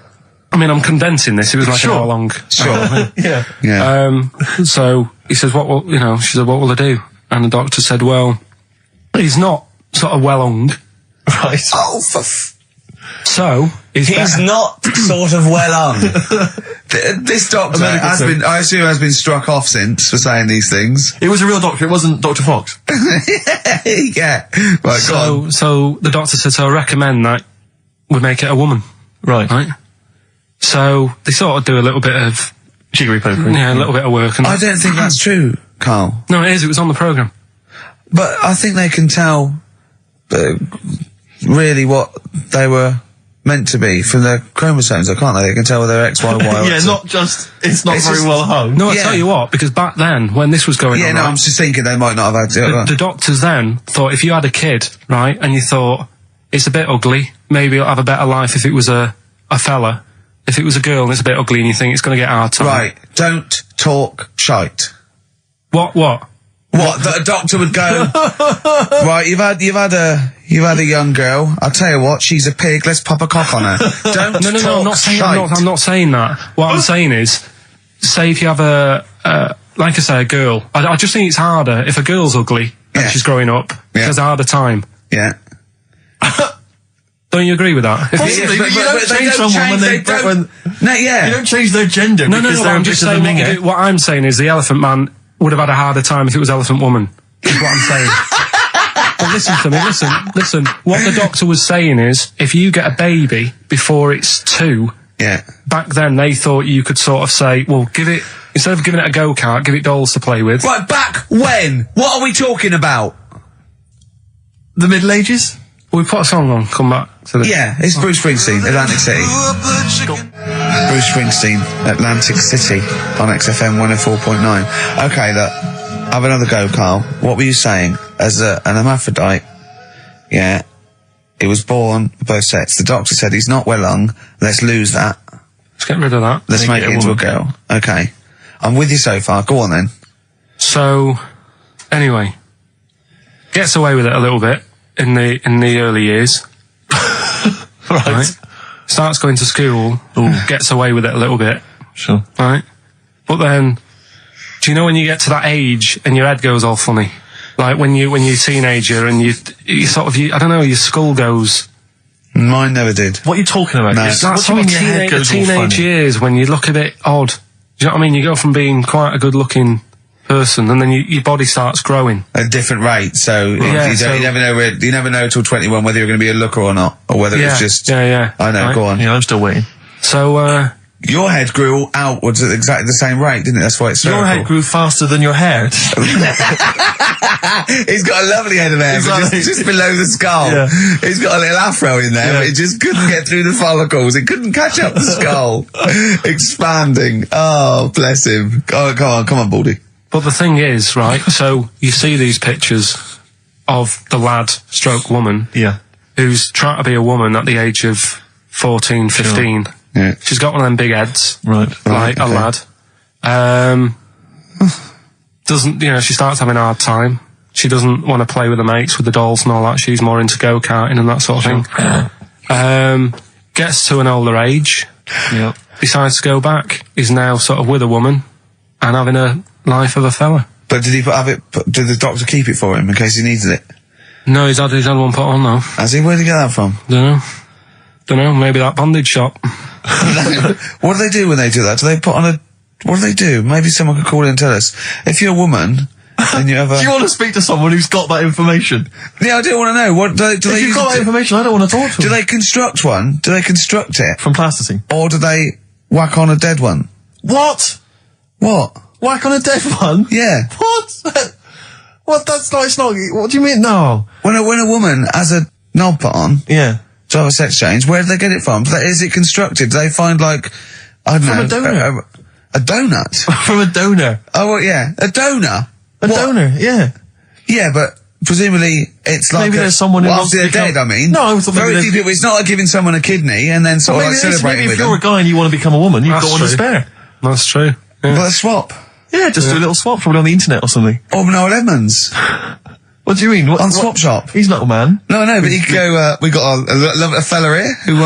I mean, I'm condensing this. It was like an hour long. Sure. Yeah. So he says, she said, what will I do? And the doctor said, well, he's not sort of well hung. Right. Oh, so he's not sort of well on. This doctor has been, I assume, has been struck off since for saying these things. It was a real doctor. It wasn't Dr. Fox. Yeah. Right. So the doctor said, so I recommend that we make it a woman. Right. So they sort of do a little bit of jiggery pokery. Yeah, a little bit of work. And I don't think that's true, Carl. No, it is. It was on the programme. But I think they can tell really what they were meant to be from their chromosomes, can't they? They can tell whether they're X, Y, Y, or yeah, it's not very well hung. No, I tell you what, because back then, when this was going on... Yeah, no, I'm just thinking they might not have had it. The doctors then thought if you had a kid, right, and you thought, it's a bit ugly, maybe it'll have a better life if it was a fella. If it was a girl and it's a bit ugly and you think it's going to get hard time. Right, don't talk shite. What? What? That a doctor would go, right, you've had a young girl, I'll tell you what, she's a pig, let's pop a cock on her. Don't No, I'm not saying that. What I'm saying is, say if you have like I say, a girl, I just think it's harder if a girl's ugly and she's growing up, she has a harder time. Yeah. Don't you agree with that? Possibly, but you don't change someone when they don't... You don't change their gender because they're I'm just saying, what I'm saying is the Elephant Man would have had a harder time if it was Elephant Woman, is what I'm saying. But listen to me, listen. What the doctor was saying is, if you get a baby before it's 2, back then they thought you could sort of say, well, instead of giving it a go-kart, give it dolls to play with. Right, back when? What are we talking about? The Middle Ages? Well, we put a song on, come back to this. Yeah, it's Bruce Springsteen, Atlantic City. Bruce Springsteen, Atlantic City, on XFM 104.9. Okay, look, Have another go, Karl. What were you saying? As an hermaphrodite, yeah, he was born both sets. The doctor said he's not well lung. Let's lose that. Let's get rid of that. Let's make it into a girl. Okay. I'm with you so far. Go on then. So, anyway, gets away with it a little bit in the early years. right. Starts going to school. Gets away with it a little bit. Sure. Right. But then, do you know when you get to that age and your head goes all funny? Like when you're a teenager and you sort of, I don't know, your skull goes. Mine never did. What are you talking about? No. That's sort of teenage years when you look a bit odd. Do you know what I mean? You go from being quite a good looking person and then your body starts growing. At a different rate, so, you never know till 21 whether you're going to be a looker or not, or whether it's just... Yeah. I know, right. Go on. Yeah, I'm still waiting. So, your head grew outwards at exactly the same rate, didn't it? That's why it's spherical. Your head grew faster than your hair. He's got a lovely head of hair, but just below the skull. Yeah. He's got a little afro in there, but it just couldn't get through the follicles. It couldn't catch up the skull. Expanding. Oh, bless him. Oh, come on, Baldy. but the thing is, right, so you see these pictures of the lad stroke woman Yeah. who's trying to be a woman at the age of 14, 15. Sure. Yeah. She's got one of them big heads. Right. Like a lad. Doesn't, she starts having a hard time. She doesn't want to play with the mates, with the dolls and all that. She's more into go-karting and that sort of thing. Gets to an older age. Yep. Decides to go back. Is now sort of with a woman and having a life of a fella. But did did the doctor keep it for him in case he needed it? No, he's had one put on though. Has he? Where'd he get that from? Dunno, maybe that bondage shop. What do they do when they do that? Do they put on a... What do they do? Maybe someone could call in and tell us. If you're a woman... And you have a... Do you want to speak to someone who's got that information? Yeah, I do want to know. What do they If you've got that information, I don't want to talk to Do them. they construct one? Do they construct it? From plasticine. Or do they whack on a dead one? What? What? Whack on a dead one? Yeah. What? What? That's not, it's not, what do you mean? No. When a woman has a knob put on Yeah. to have a sex change, where do they get it from? Is it constructed? Do they find, like, I don't know... From a donor. A donut? From a donor. Oh, well, yeah. A donor? A donor, yeah. Yeah, but presumably it's like... Maybe there's someone who wants after to they're become... dead, I mean. No, I thought maybe very few people. It's not like giving someone a kidney and then sort of like celebrating maybe with if you're them. a guy and you want to become a woman, you've That's got one to true. spare. That's true. Yeah. Well, a swap. Yeah, just do a little swap, probably on the internet or something. Or Noel Edmonds. What do you mean? On Swap Shop. He's not a man. No, but he could go, we got a fella here who,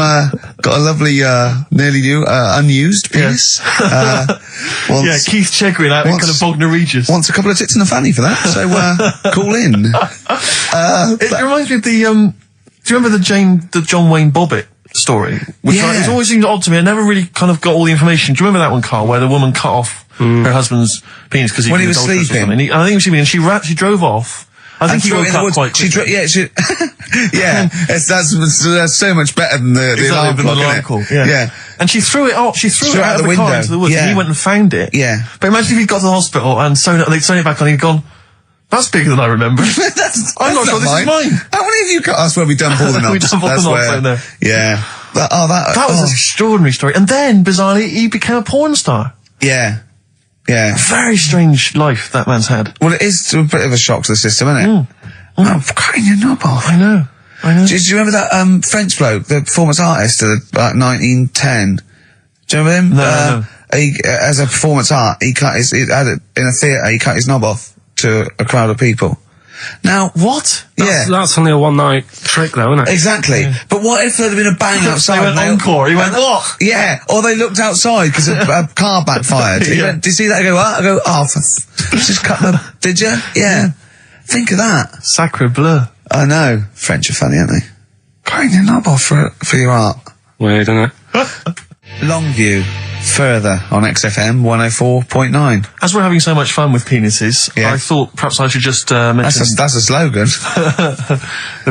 got a lovely, nearly new, unused penis. Yeah, Keith Chegrin out in kind of Bognor Regis. Wants a couple of tits and a fanny for that, so, call in. It reminds me of the, do you remember the John Wayne Bobbitt story? Which Yeah. it always seemed odd to me. I never really kind of got all the information. Do you remember that one, Karl, where the woman cut off her husband's penis because When he was sleeping. I think he was sleeping, and she drove off. I think he threw it woke in the up woods. quite quickly. That's so much better than the alarm Exactly, clock, clock, isn't it? yeah. And she threw it out. She threw it out of the car window. into the woods, Yeah. and he went and found it. Yeah. But imagine if he'd got to the hospital and they'd sewn it back on, and he'd gone, "That's bigger than I remember." I'm not sure this is mine. How many of you got us where we dump all the knobs? We dump all the That's knobs where- out there. Yeah. That was an extraordinary story. And then, bizarrely, he became a porn star. Yeah. Yeah. Very strange life that man's had. Well, it is a bit of a shock to the system, isn't it? Oh, cutting your knob off. I know. Do you remember that French bloke, the performance artist of about 1910? Do you remember him? No. He, as a performance art, he cut in a theatre, he cut his knob off to a crowd of people. Now, What? That's only a one-night trick, though, isn't it? Exactly. Yeah. But what if there had been a bang outside? They went encore. He went, what? Yeah. Or they looked outside because a car backfired. He went, did you see that? I go, what? I go, just cut the... Did you? Yeah. Think of that. Sacre bleu. I know. French are funny, aren't they? Cutting your knob off for your art. Weird, isn't it? Longview. Further on XFM 104.9. As we're having so much fun with penises, Yeah. I thought perhaps I should just mention... That's a slogan.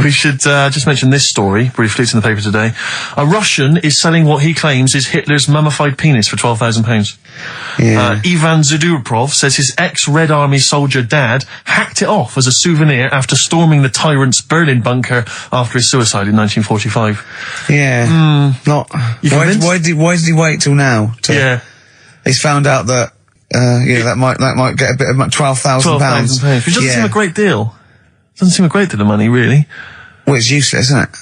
we should just mention this story, briefly. It's in the paper today. A Russian is selling what he claims is Hitler's mummified penis for £12,000. Yeah. Ivan Zadurprov says his ex-Red Army soldier dad hacked it off as a souvenir after storming the tyrant's Berlin bunker after his suicide in 1945. Yeah. Not... You convinced? Why did he wait till now? Yeah. He's found out that that might get a bit of £12,000. Which doesn't seem a great deal. Doesn't seem a great deal of money, really. Well, it's useless, isn't it?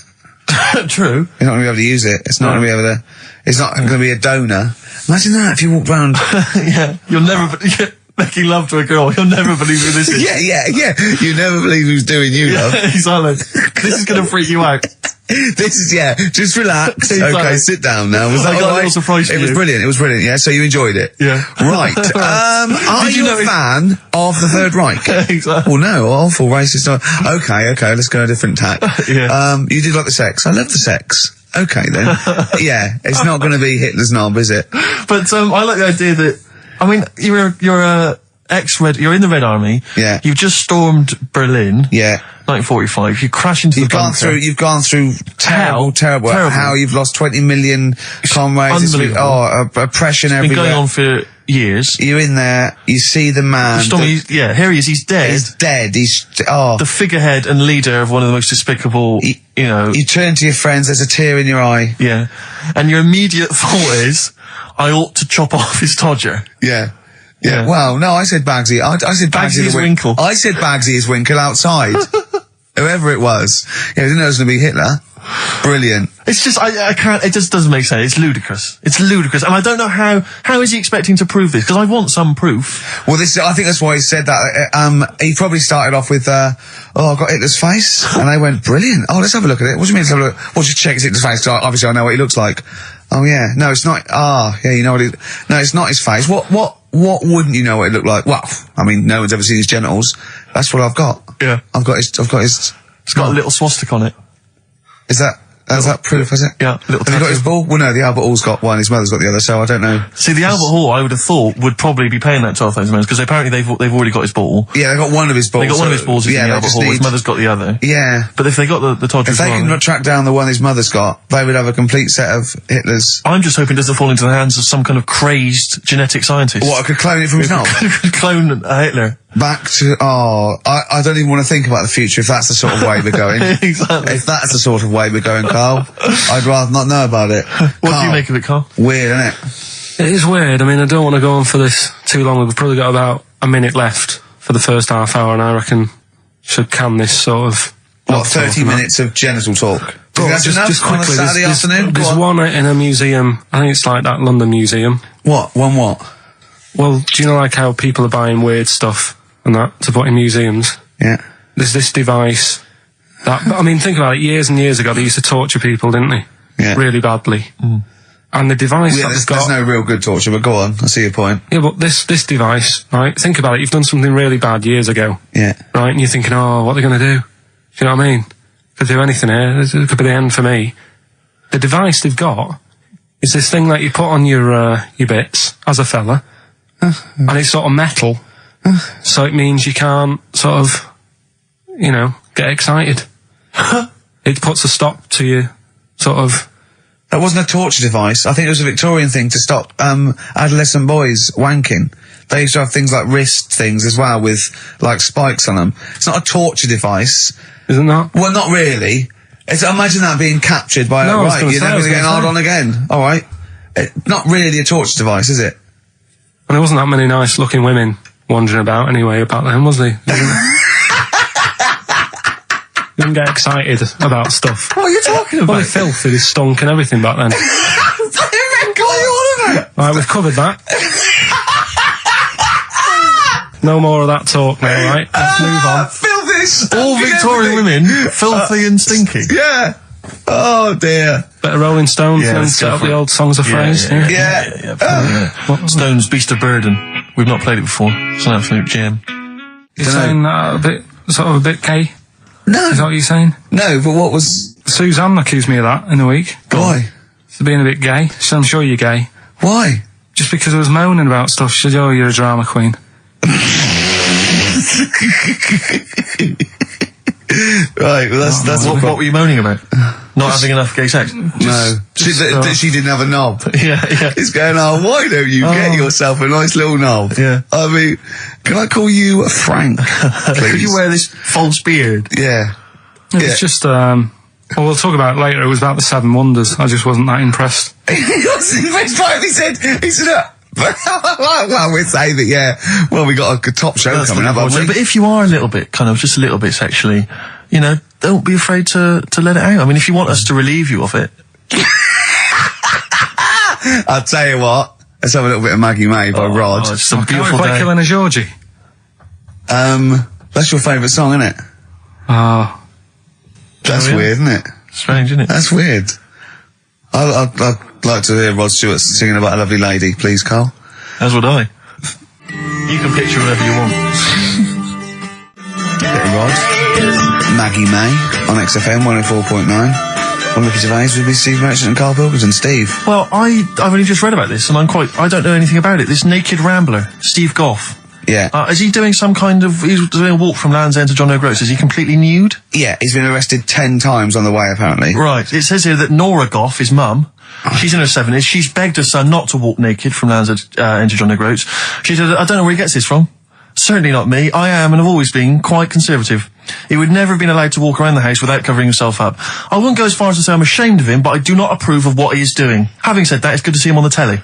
True. You're not going to be able to use it. It's not going to be able to. It's not going to be a donor. Imagine that if you walked round. Yeah, you'll never. Making love to a girl, you'll never believe who this is. Yeah. You never believe who's doing you, love. Exactly. This is going to freak you out. This is, just relax. Exactly. Okay, sit down now. Was that I got all a right? little surprise for It was you. brilliant, yeah, so you enjoyed it? Yeah. Right, are you a fan of the Third Reich? Exactly. Well, no, awful racist. Okay, let's go a different tack. Yeah. You did like the sex. I love the sex. Okay then. Yeah, it's not going to be Hitler's knob, is it? But, I like the idea that, I mean, you're you're in the Red Army. Yeah. You've just stormed Berlin. Yeah. 1945. You crash into the bunker. You've gone through terrible. How you've lost 20 million comrades. Unbelievable. Oppression It's been everywhere. going on for years. You're in there, you see the man. Here he is, he's dead. He's dead, the figurehead and leader of one of the most despicable, You turn to your friends, there's a tear in your eye. Yeah. And your immediate thought is, I ought to chop off his todger. Yeah. Well, no, I said Bagsy. I said Bagsy's Winkle. I said Bagsy's Winkle outside. Whoever it was. Yeah, I didn't know it was going to be Hitler. Brilliant. It's just, I can't, it just doesn't make sense. It's ludicrous. And I don't know how is he expecting to prove this? Because I want some proof. Well, I think that's why he said that. He probably started off with, I've got Hitler's face. And they went, brilliant. Oh, let's have a look at it. What do you mean let's have a look? Well, just check his Hitler's face. Obviously I know what he looks like. Oh yeah. No, it's not. You know what no, it's not his face. What wouldn't you know what it looked like? Well, I mean, no one's ever seen his genitals. That's what I've got. Yeah. I've got his. It's got a little swastika on it. Is that proof, is it? Yeah. Have you got his ball? Well, no, the Albert Hall's got one, his mother's got the other, so I don't know. See, the Albert Hall, I would have thought, would probably be paying that £12,000, because apparently they've already got his ball. Yeah, they got one of his balls. They got one of his balls in the Albert Hall, his mother's got the other. Yeah. But if they got the Todger if they can track down the one his mother's got, they would have a complete set of Hitler's. I'm just hoping it doesn't fall into the hands of some kind of crazed genetic scientist. What, I could clone it from his knob? Could clone Hitler. Back to, I don't even want to think about the future if that's the sort of way we're going. Exactly. If that's the sort of way we're going, Karl, I'd rather not know about it. What do you make of it, Karl? Weird, isn't it? It is weird. I mean, I don't want to go on for this too long. We've probably got about a minute left for the first half hour, and I reckon should can this sort of... What, 30 minutes of genital talk? Just quickly, on a Saturday afternoon? There's one in a museum, I think it's like that London Museum. What? One what? Well, do you know like how people are buying weird stuff and that to put in museums? Yeah. There's this device that, I mean, think about it, years and years ago they used to torture people, didn't they? Yeah. Really badly. Mm. And the device that they've got... There's no real good torture, but go on, I see your point. Yeah, but this device, right, think about it, you've done something really bad years ago. Yeah. Right, and you're thinking, what are they going to do? Do you know what I mean? Could do anything here, it could be the end for me. The device they've got is this thing that you put on your bits, as a fella, and it's sort of metal, so it means you can't sort of, get excited. It puts a stop to you, sort of... That wasn't a torture device. I think it was a Victorian thing to stop adolescent boys wanking. They used to have things like wrist things as well with like spikes on them. It's not a torture device. Isn't that? Well, not really. Imagine that being captured by you're never going to get hard on again. All right. Not really a torture device, is it? And there wasn't that many nice looking women wandering about anyway about them, was there? You didn't get excited about stuff. What are you talking about? Well, they filthy, they stunk and everything back then. What are you on about? Right, we've covered that. No more of that talk now, right? Let's move on. Filthy, all Victorian women, filthy and stinky. Yeah. Oh dear. Better Rolling Stones and get up the old songs of phrase. Yeah. Stones, Beast of Burden. We've not played it before. It's an absolute gem. You're saying that a bit gay? No. Is that what you're saying? No, but what was... Suzanne accused me of that in the week. Why? For being a bit gay. She said, I'm sure you're gay. Why? Just because I was moaning about stuff. She said, you're a drama queen. Right, well that's what were you moaning about? Not having enough gay sex? No. She didn't have a knob. Yeah. It's going, why don't you get yourself a nice little knob? Yeah. I mean, can I call you Frank, please? Could you wear this false beard? Yeah. It's just, well, we'll talk about it later. It was about the Seven Wonders. I just wasn't that impressed. He wasn't impressed by it. He said, Well, we'd say that, yeah. Well, we got a top show coming up, haven't we? But if you are a little bit, kind of, just a little bit sexually, you know, don't be afraid to let it out. I mean, if you want us to relieve you of it. I'll tell you what. Let's have a little bit of Maggie May by Rod. Oh, it's a beautiful day. Killing a Georgie. That's your favourite song, isn't it? Oh. That's weird, isn't it? Strange, isn't it? That's weird. I'd like to hear Rod Stewart singing about a lovely lady, please, Karl. As would I. You can picture whatever you want. Bit of Rod. Maggie May on XFM 104.9. On Ricky Gervais with me, Steve Merchant and Karl Pilkington. Steve. Well, I've only just read about this, and I don't know anything about it. This naked rambler, Steve Goff. Yeah. Is he doing some kind of, he's doing a walk from Land's End to John O'Groats? Is he completely nude? Yeah, he's been arrested 10 times on the way, apparently. Right. It says here that Nora Goff, his mum, she's in her 70s, she's begged her son not to walk naked from Land's End to John O'Groats. She said, I don't know where he gets this from. Certainly not me. I am and have always been quite conservative. He would never have been allowed to walk around the house without covering himself up. I wouldn't go as far as to say I'm ashamed of him, but I do not approve of what he is doing. Having said that, it's good to see him on the telly.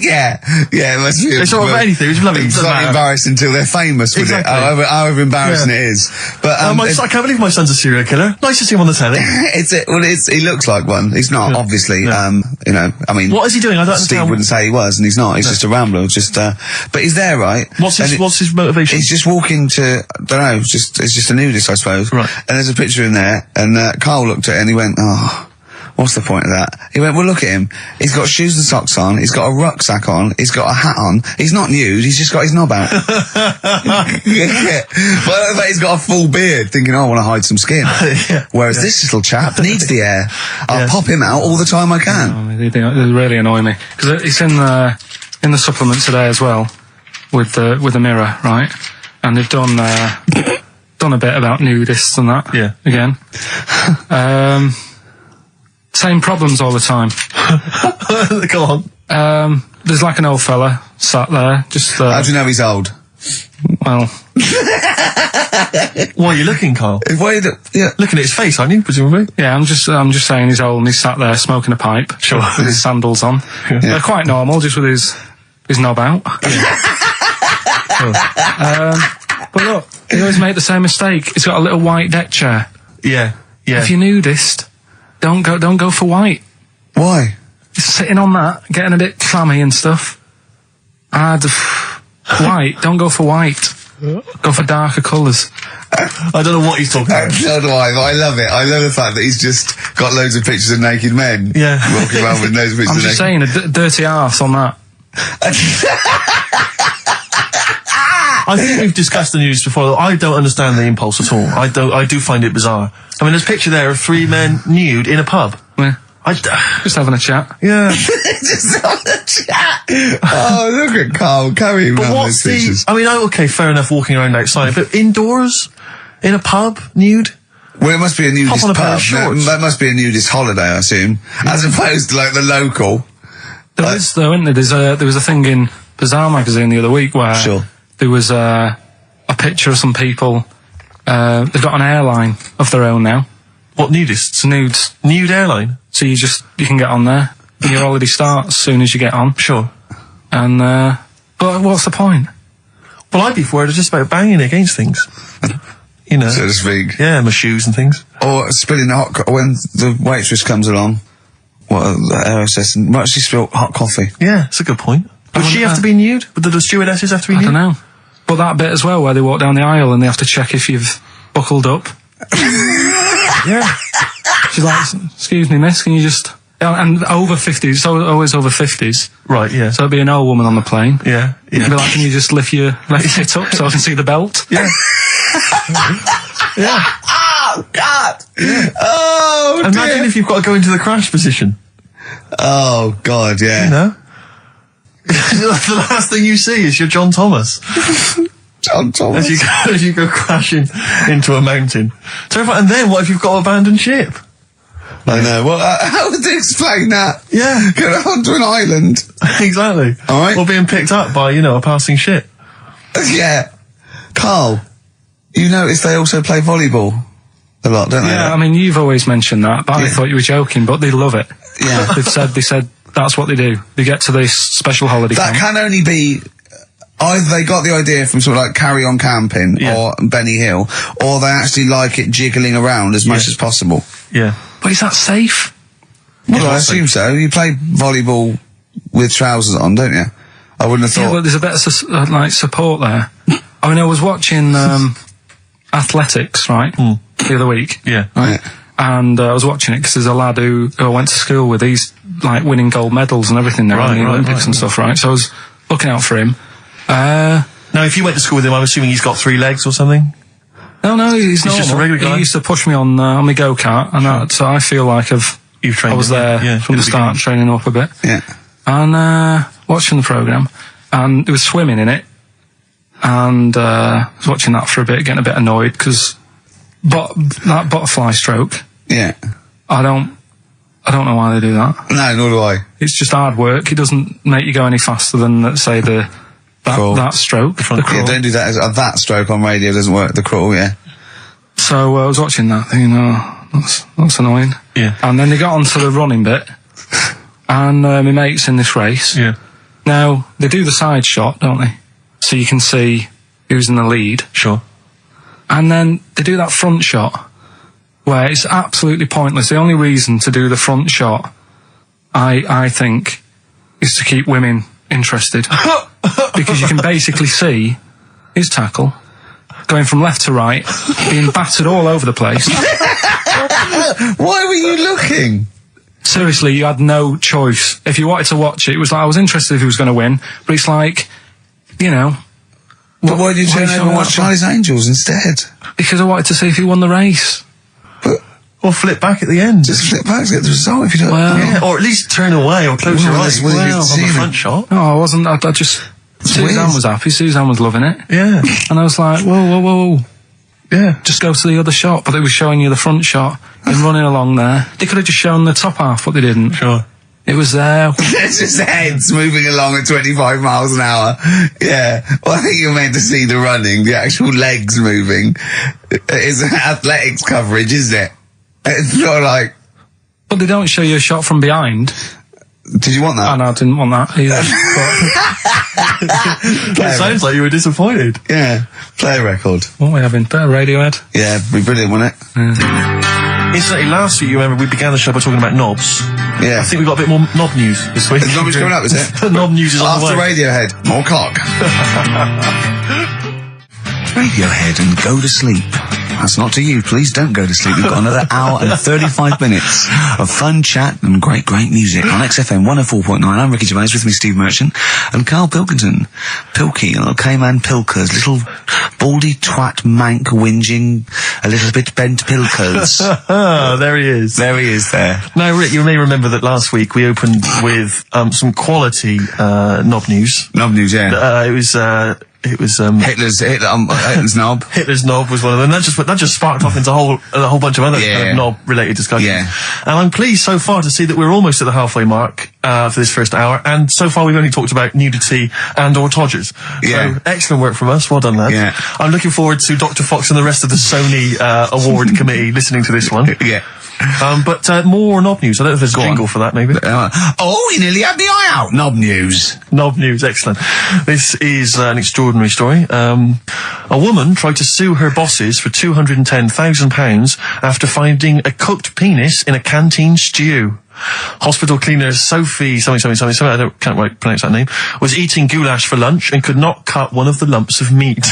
yeah, it must be. It's not about anything, it's lovely. It's not embarrassing until they're famous with Exactly. it, however embarrassing it is. But, I can't believe my son's a serial killer. Nice to see him on the telly. he looks like one. He's not, obviously, you know, I mean. What is he doing? I don't Steve understand. wouldn't say he was, and he's not. He's just a rambler, but he's there, right? What's his motivation? He's just walking to, I don't know, it's just a nudist, I suppose. Right. And there's a picture in there, and Karl looked at it and he went, oh, what's the point of that? He went, well, look at him. He's got shoes and socks on. He's got a rucksack on. He's got a hat on. He's not nude. He's just got his knob out. Yeah. But he's got a full beard, thinking, oh, I want to hide some skin. Whereas this little chap needs the air. I'll pop him out all the time I can. They really annoy me. Because it's in the supplement today as well, with the Mirror, right? And they've done a bit about nudists and that. Yeah. Again. Same problems all the time. Go on. There's like an old fella sat there, just. How do you know he's old? Well. Why are you looking, Karl? Looking at his face, aren't you, presumably? Yeah, I'm just saying he's old and he's sat there smoking a pipe. Sure. With his sandals on. Yeah. Quite normal, just with his knob out. But look, he always made the same mistake. He's got a little white deck chair. Yeah. If you're nudist, don't go for white. Why? Sitting on that, getting a bit clammy and stuff. White, don't go for white. Go for darker colours. I don't know what he's talking about. So do I, but I love it. I love the fact that he's just got loads of pictures of naked men. Yeah. Walking around with loads of pictures I'm of just naked saying, a dirty arse on that. I think we've discussed the news before. I don't understand the impulse at all. I do find it bizarre. I mean, there's a picture there of 3 men nude in a pub. Yeah. Just having a chat. Yeah. Just having a chat. Oh, look at Karl carrying But around what's those pictures. I mean, okay, fair enough walking around outside, but indoors? In a pub? Nude? Well, it must be a nudist Pop on a pair pub. of shorts. That must be a nudist holiday, I assume. As opposed to, like, the local. There is, though, isn't there? There was a thing in Bazaar magazine the other week where there was a picture of some people. They've got an airline of their own now. What, nudists? Nudes. Nude airline? So you can get on there. And your holiday starts as soon as you get on. Sure. And, but what's the point? Well, I'd be worried just about banging against things. You know. So to speak. Yeah, my shoes and things. Or spilling when the waitress comes along. The hostess, might she spill hot coffee? Yeah, that's a good point. Does she have to be nude? Would the stewardesses have to be nude? I don't know. But that bit as well, where they walk down the aisle and they have to check if you've buckled up. Yeah. She's like, excuse me, miss, can you just... And over 50s, it's always over 50s. Right, yeah. So it'd be an old woman on the plane. Yeah, yeah. It'd be like, can you just lift your left foot up so I can see the belt? Yeah. Yeah. Oh, God! Yeah. Oh, imagine dear. if you've got to go into the crash position. Oh, God, yeah. You know? The last thing you see is your John Thomas. John Thomas. As you go crashing into a mountain. Terrifying. And then what if you've got to abandon ship? I know. Well, how would they explain that? Yeah. Get onto an island. Exactly. All right. Or being picked up by, a passing ship. Yeah. Karl, you notice they also play volleyball a lot, don't they? Yeah, I mean, you've always mentioned that, but I thought you were joking, but they love it. Yeah. They said that's what they do. They get to this special holiday That camp. can only be either they got the idea from sort of like Carry On Camping or Benny Hill, or they actually like it jiggling around as much as possible. Yeah. But is that safe? Well, I assume so. You play volleyball with trousers on, don't you? I wouldn't have Yeah, thought. but there's a bit of like support there. I mean, I was watching athletics, right, the other week. Yeah. Right. And I was watching it because there's a lad who I went to school with. He's like winning gold medals and everything there in the Olympics and stuff, right? So I was looking out for him. Now, if you went to school with him, I'm assuming he's got 3 legs or something? No, he's normal. just a regular guy? He used to push me on my go-kart, and so I feel like You've trained I was him, there from the start, training up a bit. Yeah. And watching the programme, and there was swimming in it, and I was watching that for a bit, getting a bit annoyed, because that butterfly stroke, Yeah. I don't know why they do that. No, nor do I. It's just hard work. It doesn't make you go any faster than, let's say, that stroke. The Yeah, crawl. don't do that. That stroke on radio doesn't work. The crawl, yeah. So I was watching that, thinking, that's annoying. Yeah. And then they got onto the running bit, and my mate's in this race. Yeah. Now, they do the side shot, don't they? So you can see who's in the lead. Sure. And then they do that front shot, where it's absolutely pointless. The only reason to do the front shot, I think, is to keep women interested. Because you can basically see his tackle going from left to right, being battered all over the place. Why were you looking? Seriously, you had no choice. If you wanted to watch it, it was like, I was interested if he was going to win, but it's like, you know. But why did you turn over and watch Charlie's Angels instead? Because I wanted to see if he won the race. Or flip back at the end. Just flip back to get the result if you don't. Well, Yeah, or at least turn away or close your Well, eyes that's weird. on the Seen front it. shot. No, I wasn't. I just... Suzanne weird. was happy. Suzanne was loving it. Yeah. And I was like, whoa. Yeah. Just go to the other shot. But they were showing you the front shot and running along there. They could have just shown the top half, but they didn't. Sure. It was there. It's just heads moving along at 25 miles an hour. Yeah. Well, I think you're meant to see the running, the actual legs moving. It's athletics coverage, isn't it? It's not like... But they don't show you a shot from behind. Did you want that? And I didn't want that either. It sounds like you were disappointed. Yeah. Play a record. What are we having? Better Radiohead? Yeah, it'd be brilliant, wouldn't it? Incidentally, last week, you remember, we began the show by talking about knobs. Yeah. I think we've got a bit more knob news this week. The knob is coming up, is it? The knob news is on the After way. Radiohead, more cock. Radiohead and go to sleep. That's not to you. Please don't go to sleep. We've got another hour and 35 minutes of fun chat and great music on XFM 104.9. I'm Ricky Gervais, with me Steve Merchant and Karl Pilkington. Pilky, little K-man Pilkers, little baldy twat mank whinging, a little bit bent Pilkers. There he is. There he is there. Now, Rick, you may remember that last week we opened with some quality knob news. Knob news, yeah. It was Hitler's knob. Hitler's knob was one of them. That just sparked off into a whole bunch of other kind of knob-related discussions. Yeah. And I'm pleased so far to see that we're almost at the halfway mark for this first hour, and so far we've only talked about nudity and/or todgers. Yeah. So excellent work from us. Well done, lads. Yeah. I'm looking forward to Dr. Fox and the rest of the Sony award committee listening to this one. Yeah. But more knob news. I don't know if there's a jingle for that, maybe. Oh, you nearly had the eye out. Knob news. Knob news, excellent. This is an extraordinary story. A woman tried to sue her bosses for £210,000 after finding a cooked penis in a canteen stew. Hospital cleaner Sophie something, I can't quite pronounce that name, was eating goulash for lunch and could not cut one of the lumps of meat.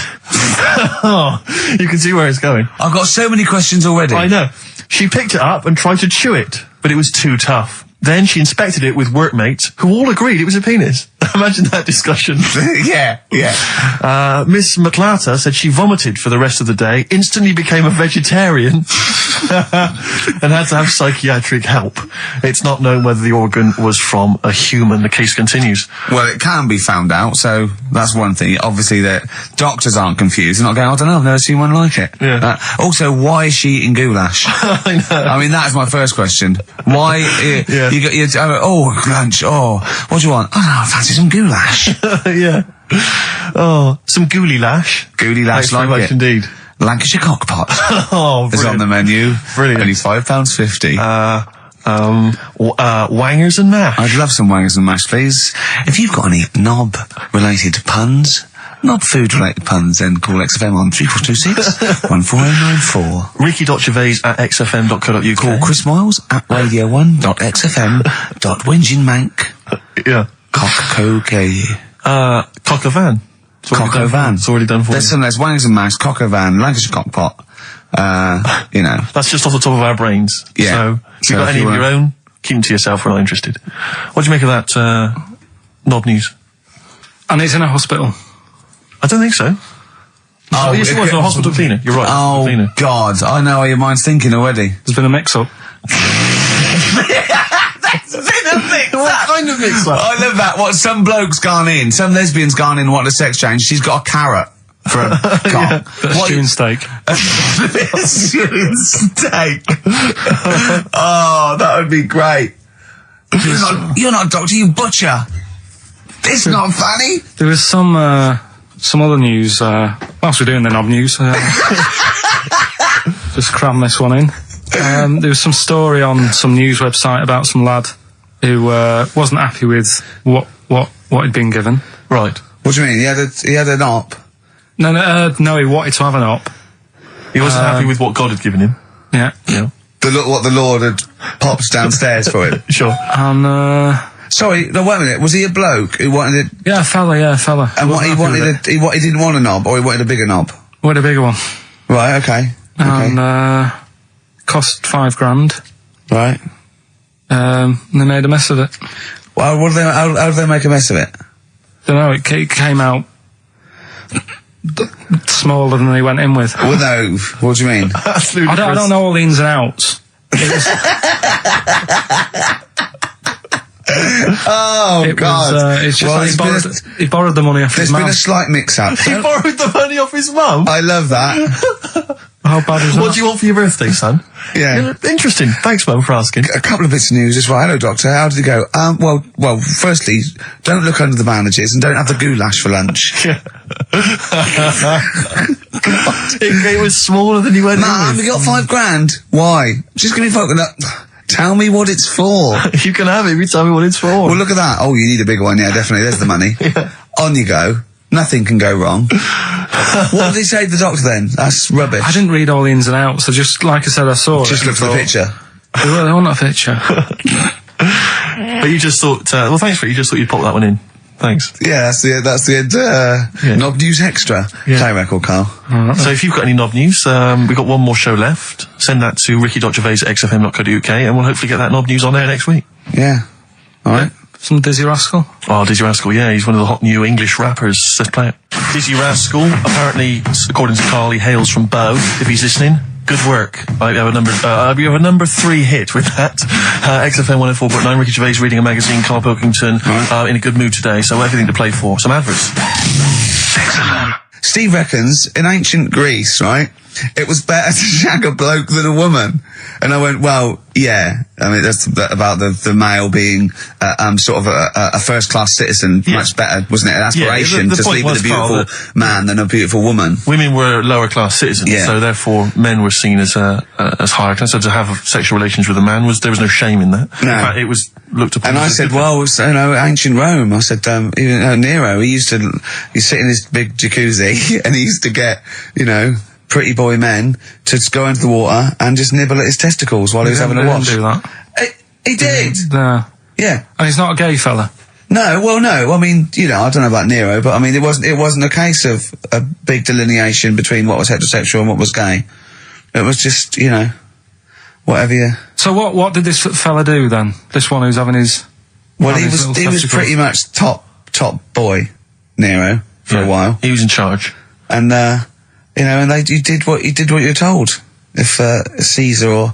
Oh, you can see where it's going. I've got so many questions already. I know. She picked it up and tried to chew it, but it was too tough. Then she inspected it with workmates, who all agreed it was a penis. Imagine that discussion. Yeah. Miss McClarta said she vomited for the rest of the day, instantly became a vegetarian, and had to have psychiatric help. It's not known whether the organ was from a human. The case continues. Well, it can be found out, so that's one thing. Obviously, that doctors aren't confused. They're not going, I don't know, I've never seen one like it. Yeah. Also, why is she eating goulash? I know. I mean, that's my first question. Why? Yeah. You got lunch. Oh, what do you want? Oh, no, I fancy some goulash. Yeah. Oh, some gooly lash. Gooly lash, Thanks very like much it. indeed. Lancashire cockpot Oh, is on the menu. Brilliant. Only £5.50. Wangers and mash. I'd love some wangers and mash, please. If you've got any knob-related puns, knob-food-related puns, then call XFM on 3426 14094. Ricky.Gervais at xfm.co.uk. Call Chris Miles at radio1.xfm.winginmank. Yeah. Cock-o-gay. Cock a van. Cock-o-van. It's already done for you. There's wangers and mash, cock-o-van, Lancashire cockpot. You know. That's just off the top of our brains. Yeah. So, if you've got any of your own, keep them to yourself, we're not interested. What do you make of that, knob news? And he's in a hospital. I don't think so. Oh, yes, it was a hospital cleaner. You're right. Oh, cleaner. God. I know how your mind's thinking already. There's been a mix-up. That's been a mix-up. What kind of mix-up? I love that. What, some bloke's gone in, some lesbian's gone in, wanted a sex change, she's got a carrot for a cock. Stewing steak. Stewing steak. Oh, that would be great. You're not a doctor, you butcher. It's not funny. There was some other news, whilst we're doing the knob news, just cram this one in. There was some story on some news website about some lad who wasn't happy with what he'd been given. Right. What do you mean? He had an op? No, he wanted to have an op. He wasn't happy with what God had given him. Yeah. Yeah. What the Lord had popped downstairs for him? Sure. And, Sorry, no, wait a minute. Was he a bloke who wanted it? yeah, a fella. And what he wanted, he didn't want a knob, or he wanted a bigger knob? Wanted a bigger one. Right, okay. And, cost $5,000. Right. And they made a mess of it. Well, how did they make a mess of it? Don't know, it came out smaller than they went in with. Well, no, what do you mean? I don't know all the ins and outs. Oh, God. It's just he borrowed the money off his mum. There's been a slight mix-up. He borrowed the money off his mum? I love that. How bad is that? What do you want for your birthday, son? Yeah. Interesting. Thanks, Mum, for asking. A couple of bits of news as well. Hello, Doctor. How did it go? Well, firstly, don't look under the bandages and don't have the goulash for lunch. It was smaller than you went in Mum, with. we got $5,000. Why? Just give me tell me what it's for. You can have it if you tell me what it's for. Well, look at that. Oh, you need a bigger one. Yeah, definitely. There's the money. Yeah. On you go. Nothing can go wrong. What did he say to the doctor then? That's rubbish. I didn't read all the ins and outs. I just, like I said, I saw Just it. look for the picture. They want a picture. But you just thought, well, thanks for it. You just thought you'd pop that one in. Thanks. Yeah, that's the end. Knob News Extra. Yeah. Play record, Carl. So if you've got any knob news, we've got one more show left. Send that to ricky.gervais at xfm.co.uk and we'll hopefully get that knob news on there next week. Yeah. All right. Some Dizzy Rascal. Oh, Dizzy Rascal, yeah, he's one of the hot new English rappers. Let's play it. Dizzy Rascal, apparently, according to Karl, he hails from Bow, if he's listening. Good work. You have a number 3 hit with that. XFM 104.9, Ricky Gervais reading a magazine, Carl Pilkington, in a good mood today, so everything to play for. Some adverts. Excellent. Steve reckons, in ancient Greece, right, it was better to shag a bloke than a woman. And I went, well, yeah. I mean, that's about the male being sort of a first-class citizen. Yeah. Much better, wasn't it? An aspiration to sleep with a beautiful man than a beautiful woman. Women were lower-class citizens, so therefore men were seen as higher class. So to have sexual relations with a man there was no shame in that. No. In fact, it was looked upon. And I said, well, ancient Rome. I said, Nero, he'd sit in his big jacuzzi and he used to get, pretty boy men to go into the water and just nibble at his testicles while he was having a wash. He didn't do that. He did. No. Yeah. And he's not a gay fella. No, well, no. I mean, I don't know about Nero, but I mean, it wasn't a case of a big delineation between what was heterosexual and what was gay. It was just, whatever you. So what did this fella do then? This one who's having his. Well, he was pretty much top boy, Nero, for a while. He was in charge. And, and you did what you're told. If Caesar or.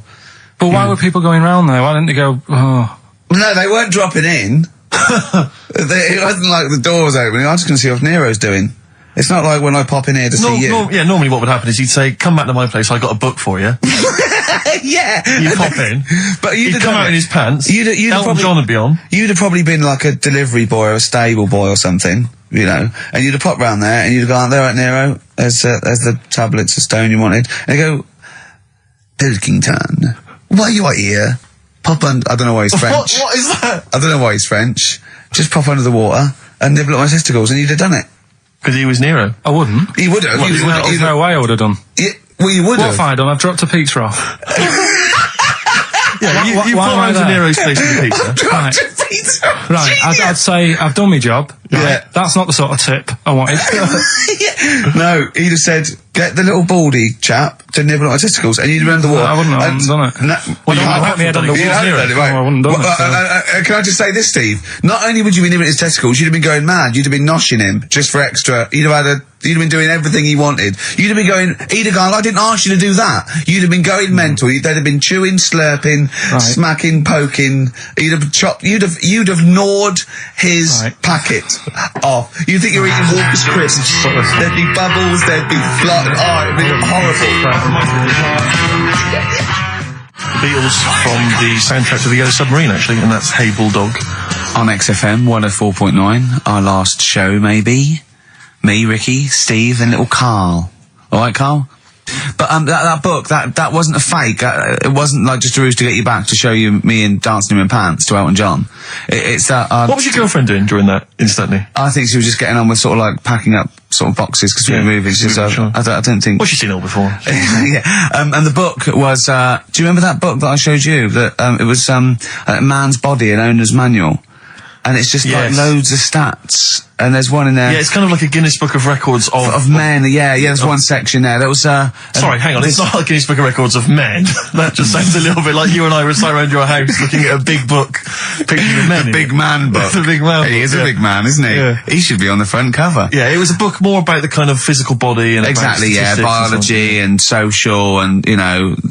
But why were people going round there? Why didn't they go? Oh. No, they weren't dropping in. It wasn't like the door was opening. I'm just going to see what Nero's doing. It's not like when I pop in here to see you. Normally what would happen is he'd say, "Come back to my place. I got a book for you." Yeah. You'd pop in. But he'd come out in his pants. Elton John would be on. You'd have probably been like a delivery boy or a stable boy or something, and you'd have popped round there and you'd have gone, "There, right, Nero. There's the tablets of stone you wanted." And you go, "Pilkington, why you are here? pop under, I don't know why he's French. What is that? I don't know why he's French. Just pop under the water and nibble at my testicles and you'd have done it. Because he was Nero. I wouldn't. You would have. There's no way I would have done. Well, you would What have. have I done? I've dropped a pizza off. Yeah, you why put am I under there? Nero's face with the pizza. Right. Right, I'd say I've done my job. Right? Yeah. That's not the sort of tip I wanted. No, he'd have said, get the little baldy chap to nibble at my testicles, and you'd have been under the water. I wouldn't have done it. No, Well, you put me head on the you wall. hadn't done it, right. No, I wouldn't have done Well, it. can I just say this, Steve? Not only would you be nibbling his testicles, you'd have been going mad. You'd have been noshing him just for extra. You'd have been doing everything he wanted. You'd have been going, he'd have gone, I didn't ask you to do that. You'd have been going mental. They'd have been chewing, slurping, smacking, poking. You'd have chopped, you'd have gnawed his packet off. You'd think you're eating Walker's crisps. There'd be bubbles, there'd be flood. Oh, it'd be horrible. The Beatles from the soundtrack to The Yellow Submarine, actually, and that's Hey Bulldog. On XFM 104.9, our last show, maybe. Me, Ricky, Steve, and little Karl. Alright, Karl? But that book, that wasn't a fake. It wasn't like just a ruse to get you back to show you me and dancing in my pants to Elton John. It's that. What was your girlfriend doing during that, instantly? I think she was just getting on with sort of like packing up sort of boxes because we were moving. So sure. I don't think. Well, she's seen it all before. Yeah. And the book was. Do you remember that book that I showed you? That it was a Man's Body, an owner's manual, and it's just like loads of stats. And there's one in there. Yeah, it's kind of like a Guinness Book of Records of men. Yeah. There's one section there. That was. Sorry, hang on. It's not like Guinness Book of Records of men. That just sounds a little bit like you and I were sat around your house looking at a big book, pictures of men. The big man book. The big man. He is a big man, isn't he? Yeah. He should be on the front cover. Yeah, it was a book more about the kind of physical body and exactly. about biology and social and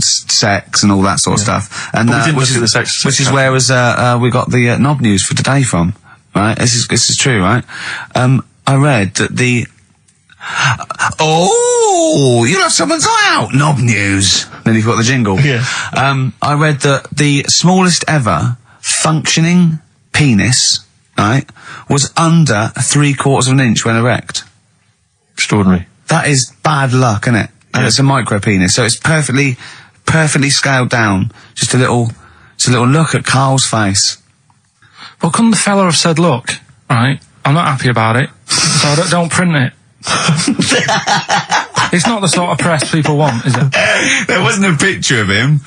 sex and all that sort of stuff. And but we didn't look at the sex. Which is where we got the knob news for today from. Right, this is true, right? I read that you'll have someone's eye out, knob news. Then you've got the jingle. Yeah. I read that the smallest ever functioning penis, right, was under 3/4 of an inch when erect. Extraordinary. That is bad luck, isn't it? And Yeah. it's a micro penis, so it's perfectly scaled down. Just a little look at Karl's face. Well, couldn't the fella have said, look, right, I'm not happy about it, so don't print it. It's not the sort of press people want, is it? There wasn't a picture of him.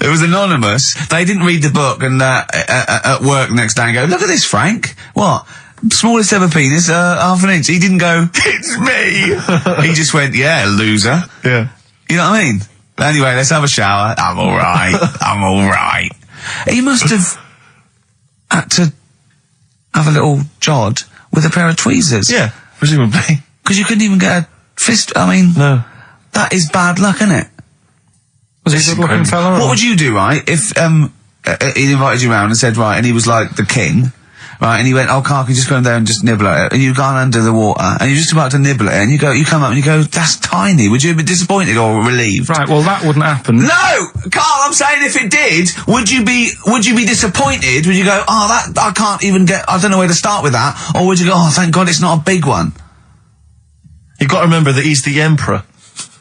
It was anonymous. They didn't read the book and at work next day and go, look at this, Frank. What? Smallest ever penis, half an inch. He didn't go, it's me. He just went, yeah, loser. Yeah. You know what I mean? Anyway, let's have a shower. I'm alright. He must have had to have a little jod with a pair of tweezers. Yeah, presumably. Because you couldn't even get a fist. I mean, No. that is bad luck, isn't it? Was he a good-looking fella? What would you do, right, if he invited you round and said, right, and he was like the king, right, and he went, oh, Karl, can you just go in there and just nibble at it? And you've gone under the water, and you're just about to nibble at it, and you come up and you go, that's tiny. Would you be disappointed or relieved? Right, well, that wouldn't happen. No! Karl, I'm saying if it did, would you be disappointed? Would you go, oh, I can't even I don't know where to start with that? Or would you go, oh, thank God it's not a big one? You've got to remember that he's the emperor.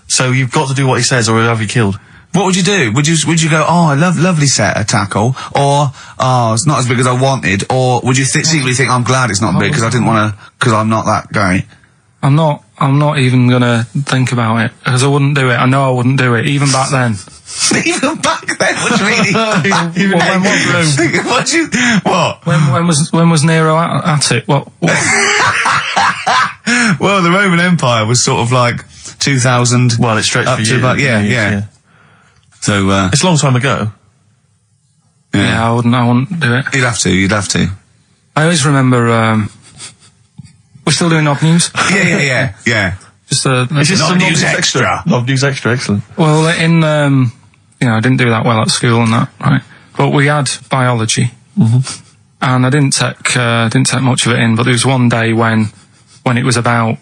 So you've got to do what he says or he'll have you killed. What would you do? Would you go, oh, I lovely set of tackle, or, oh, it's not as big as I wanted, or would you secretly think, I'm glad it's not big because I didn't want to, because I'm not that guy? I'm not even gonna think about it, because I wouldn't do it. I know I wouldn't do it, even back then. Even back then? What do you mean? Even when When was Nero at it? What? Well, the Roman Empire was sort of like 2000. Well, it's straight up for to you. about, yeah. So, it's a long time ago. Yeah, I wouldn't do it. You'd have to. I always remember, we're still doing knob news? Yeah. Just It's just Knob a News Extra. Knob News Extra, excellent. well, I didn't do that well at school and that, right? But we had biology. Mm-hmm. And I didn't take much of it in, but there was one day when it was about,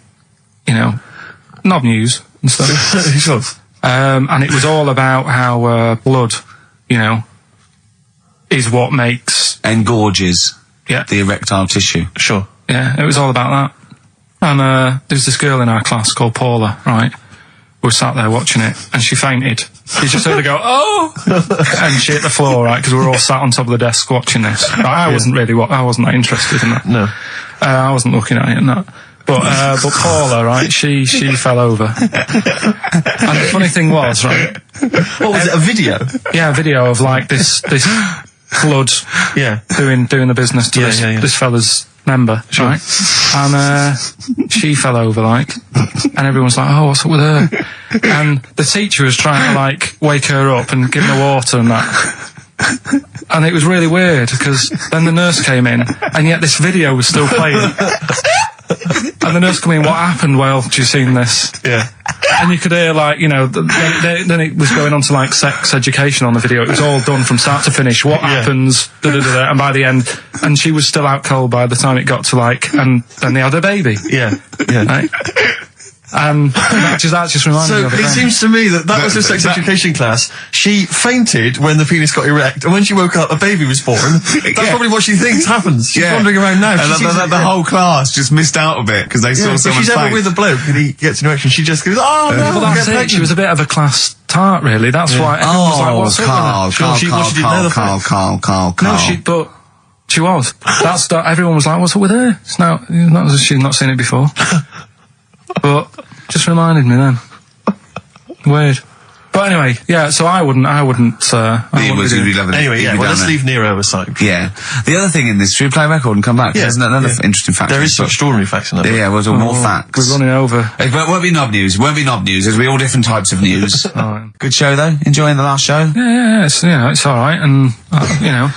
knob news and stuff. Sure. And it was all about how, blood, is what makes... Engorges the erectile tissue. Sure. Yeah, it was all about that. And, there's this girl in our class called Paula, right? we were sat there watching it, and she fainted. You just heard her go, oh! And she hit the floor, right, because we were all sat on top of the desk watching this. I wasn't that interested in that. No. I wasn't looking at it and that. But Paula, right, she fell over. And the funny thing was, right... What was it, a video? Yeah, a video of, like, this flood doing the business to this fella's member, right? And she fell over, like, and everyone's like, oh, what's up with her? And the teacher was trying to, like, wake her up and give her water and that. And it was really weird, because then the nurse came in, and yet this video was still playing. And the nurse came in, what happened? Well, have you seen this? Yeah. And you could hear, like, you know, then it was going on to, like, sex education on the video. It was all done from start to finish. What happens? Da-da-da-da. And by the end, and she was still out cold by the time it got to, like, and then they had a baby. Yeah. Yeah. Right? That just reminded me of it. So it seems to me that was her sex education class. She fainted when the penis got erect, and when she woke up, a baby was born. That's probably what she thinks happens. She's wandering around now. And the whole class just missed out a bit because they saw someone. If she's ever with a bloke and he gets an erection, she just goes, "Oh no!" Well, that's it. She was a bit of a class tart, really. That's why everyone was like, "What's Carl. No, but she was. Everyone was like, "What's up with her?" She's not seen it before. But just reminded me then. Weird. But anyway, yeah, so I wouldn't Anyway, let's leave Nero aside. Yeah. The other thing in this, should we play a record and come back? There's another interesting fact. There is some extraordinary facts in that. Yeah, well, more facts. We're running over. It won't be knob news. There's be all different types of news. Right. Good show, though? Enjoying the last show? Yeah, it's alright, and, you know,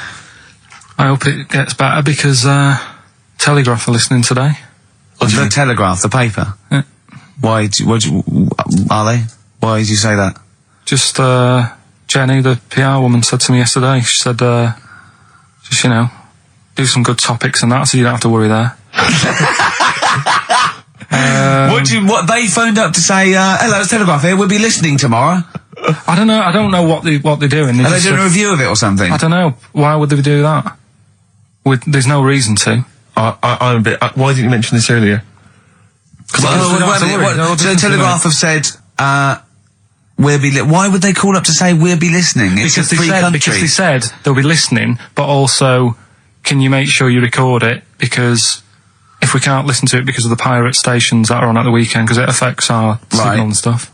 I hope it gets better because, Telegraph are listening today. The Telegraph, the paper? Yeah. Are they? Why did you say that? Just, Jenny, the PR woman, said to me yesterday, she said, just, you know, do some good topics and that, so you don't have to worry there. What they phoned up to say, hello, it's Telegraph here, we'll be listening tomorrow. I don't know what they're doing. Are they doing a review of it or something? I don't know. Why would they do that? There's no reason to. I'm a bit, why didn't you mention this earlier? So the Telegraph have said, why would they call up to say we'll be listening? It's because a free country. Because they said they'll be listening, but also, can you make sure you record it? Because if we can't listen to it because of the pirate stations that are on at the weekend, because it affects our signal and stuff.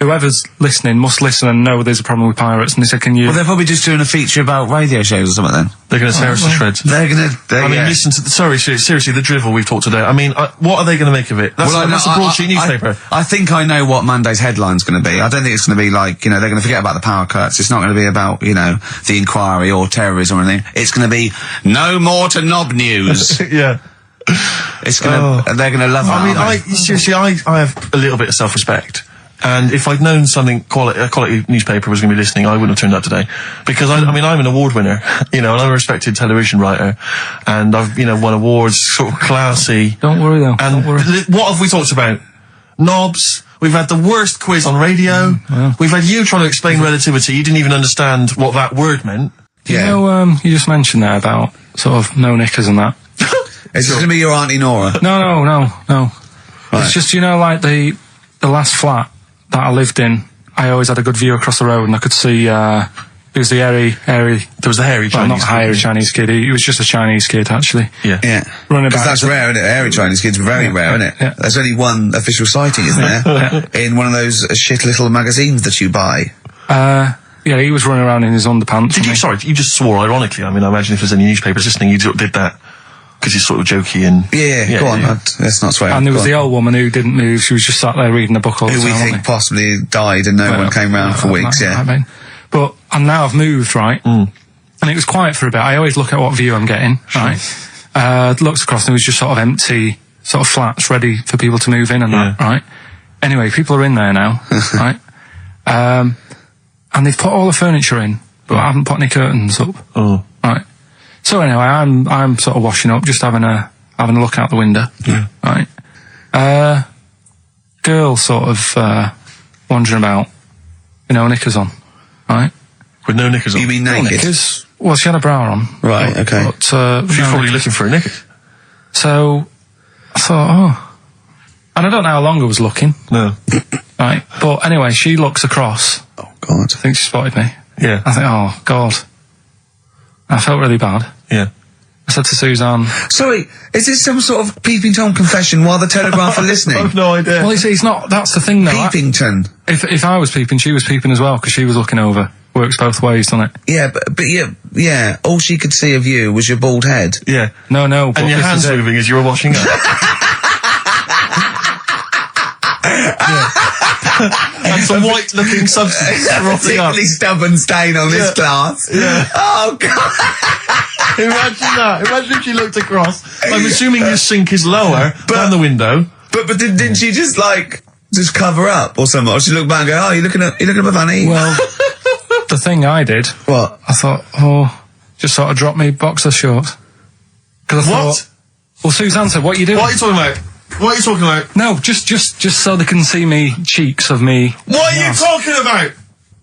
Whoever's listening must listen and know there's a problem with pirates, and they said, can you... Well, they're probably just doing a feature about radio shows or something then. They're going to tear us to shreds. Listen to seriously, the drivel we've talked today. I mean, what are they going to make of it? That's a broadsheet newspaper. I think I know what Monday's headline's going to be. I don't think it's going to be like, you know, they're going to forget about the power cuts. It's not going to be about, you know, the inquiry or terrorism or anything. It's going to be no more to knob news. Yeah. It's going to, they're going to love that. I mean, seriously, I have a little bit of self-respect. And if I'd known a quality newspaper was going to be listening, I wouldn't have turned up today. Because I'm an award winner, you know, and I'm a respected television writer. And I've, you know, won awards, sort of classy. Don't worry though. And don't worry. What have we talked about? Knobs. We've had the worst quiz on radio. We've had you trying to explain relativity. You didn't even understand what that word meant. You know, you just mentioned there about sort of no knickers and that. Is this going to be your Auntie Nora? No. Right. It's just, you know, like the last flat that I lived in, I always had a good view across the road, and I could see, it was the hairy... There was the hairy Chinese not hairy Chinese kid, he was just a Chinese kid, actually. Yeah. Running about. Because that's rare, isn't it? Hairy Chinese kids are very rare, isn't it? Yeah. There's only one official sighting, isn't there? In one of those shit little magazines that you buy. Yeah, he was running around in his underpants. You just swore ironically. I mean, I imagine if there's any newspapers listening, you did that. Because he's sort of jokey and... Yeah, go on, let's not swear. And there was the old woman who didn't move, she was just sat there reading a book all the time. Who we think possibly died and no one came round for weeks, But, and now I've moved, right? And it was quiet for a bit. I always look at what view I'm getting, right? Looked across and it was just sort of empty, sort of flats ready for people to move in and that, right? Anyway, people are in there now, right? And they've put all the furniture in, but I haven't put any curtains up, right? So anyway, I'm sort of washing up, just having a look out the window, right? Girl sort of wandering about, you know, knickers on, right? With no knickers on? You mean naked? Knickers. Well, she had a bra on. Right, okay. But, she's probably looking for a knickers. So I thought, and I don't know how long I was looking. No. Right. But anyway, she looks across. Oh, God. I think she spotted me. Yeah. I think, oh, God. I felt really bad. Yeah. I said to Suzanne... Sorry, is this some sort of Peeping Tom confession while the Telegraph are listening? I've no idea. Well, it's not... That's the thing, though. Peepington. If I was peeping, she was peeping as well, because she was looking over. Works both ways, doesn't it? Yeah, but yeah, all she could see of you was your bald head. Yeah. No, but And your hands moving as you were washing up. And some white-looking substance frothing up. Particularly stubborn stain on this glass. Yeah. Oh, God. Imagine that. Imagine if she looked across. I'm assuming your sink is lower than the window. But didn't she just just cover up or something? Or she looked back and go, oh, you looking at a funny? Well, the thing I did... What? I thought, just sort of drop me boxer shorts. Because I thought... Well, Suzanne said, what are you doing? What are you talking about? What are you talking about? No, just so they can see me cheeks of me. What are you talking about?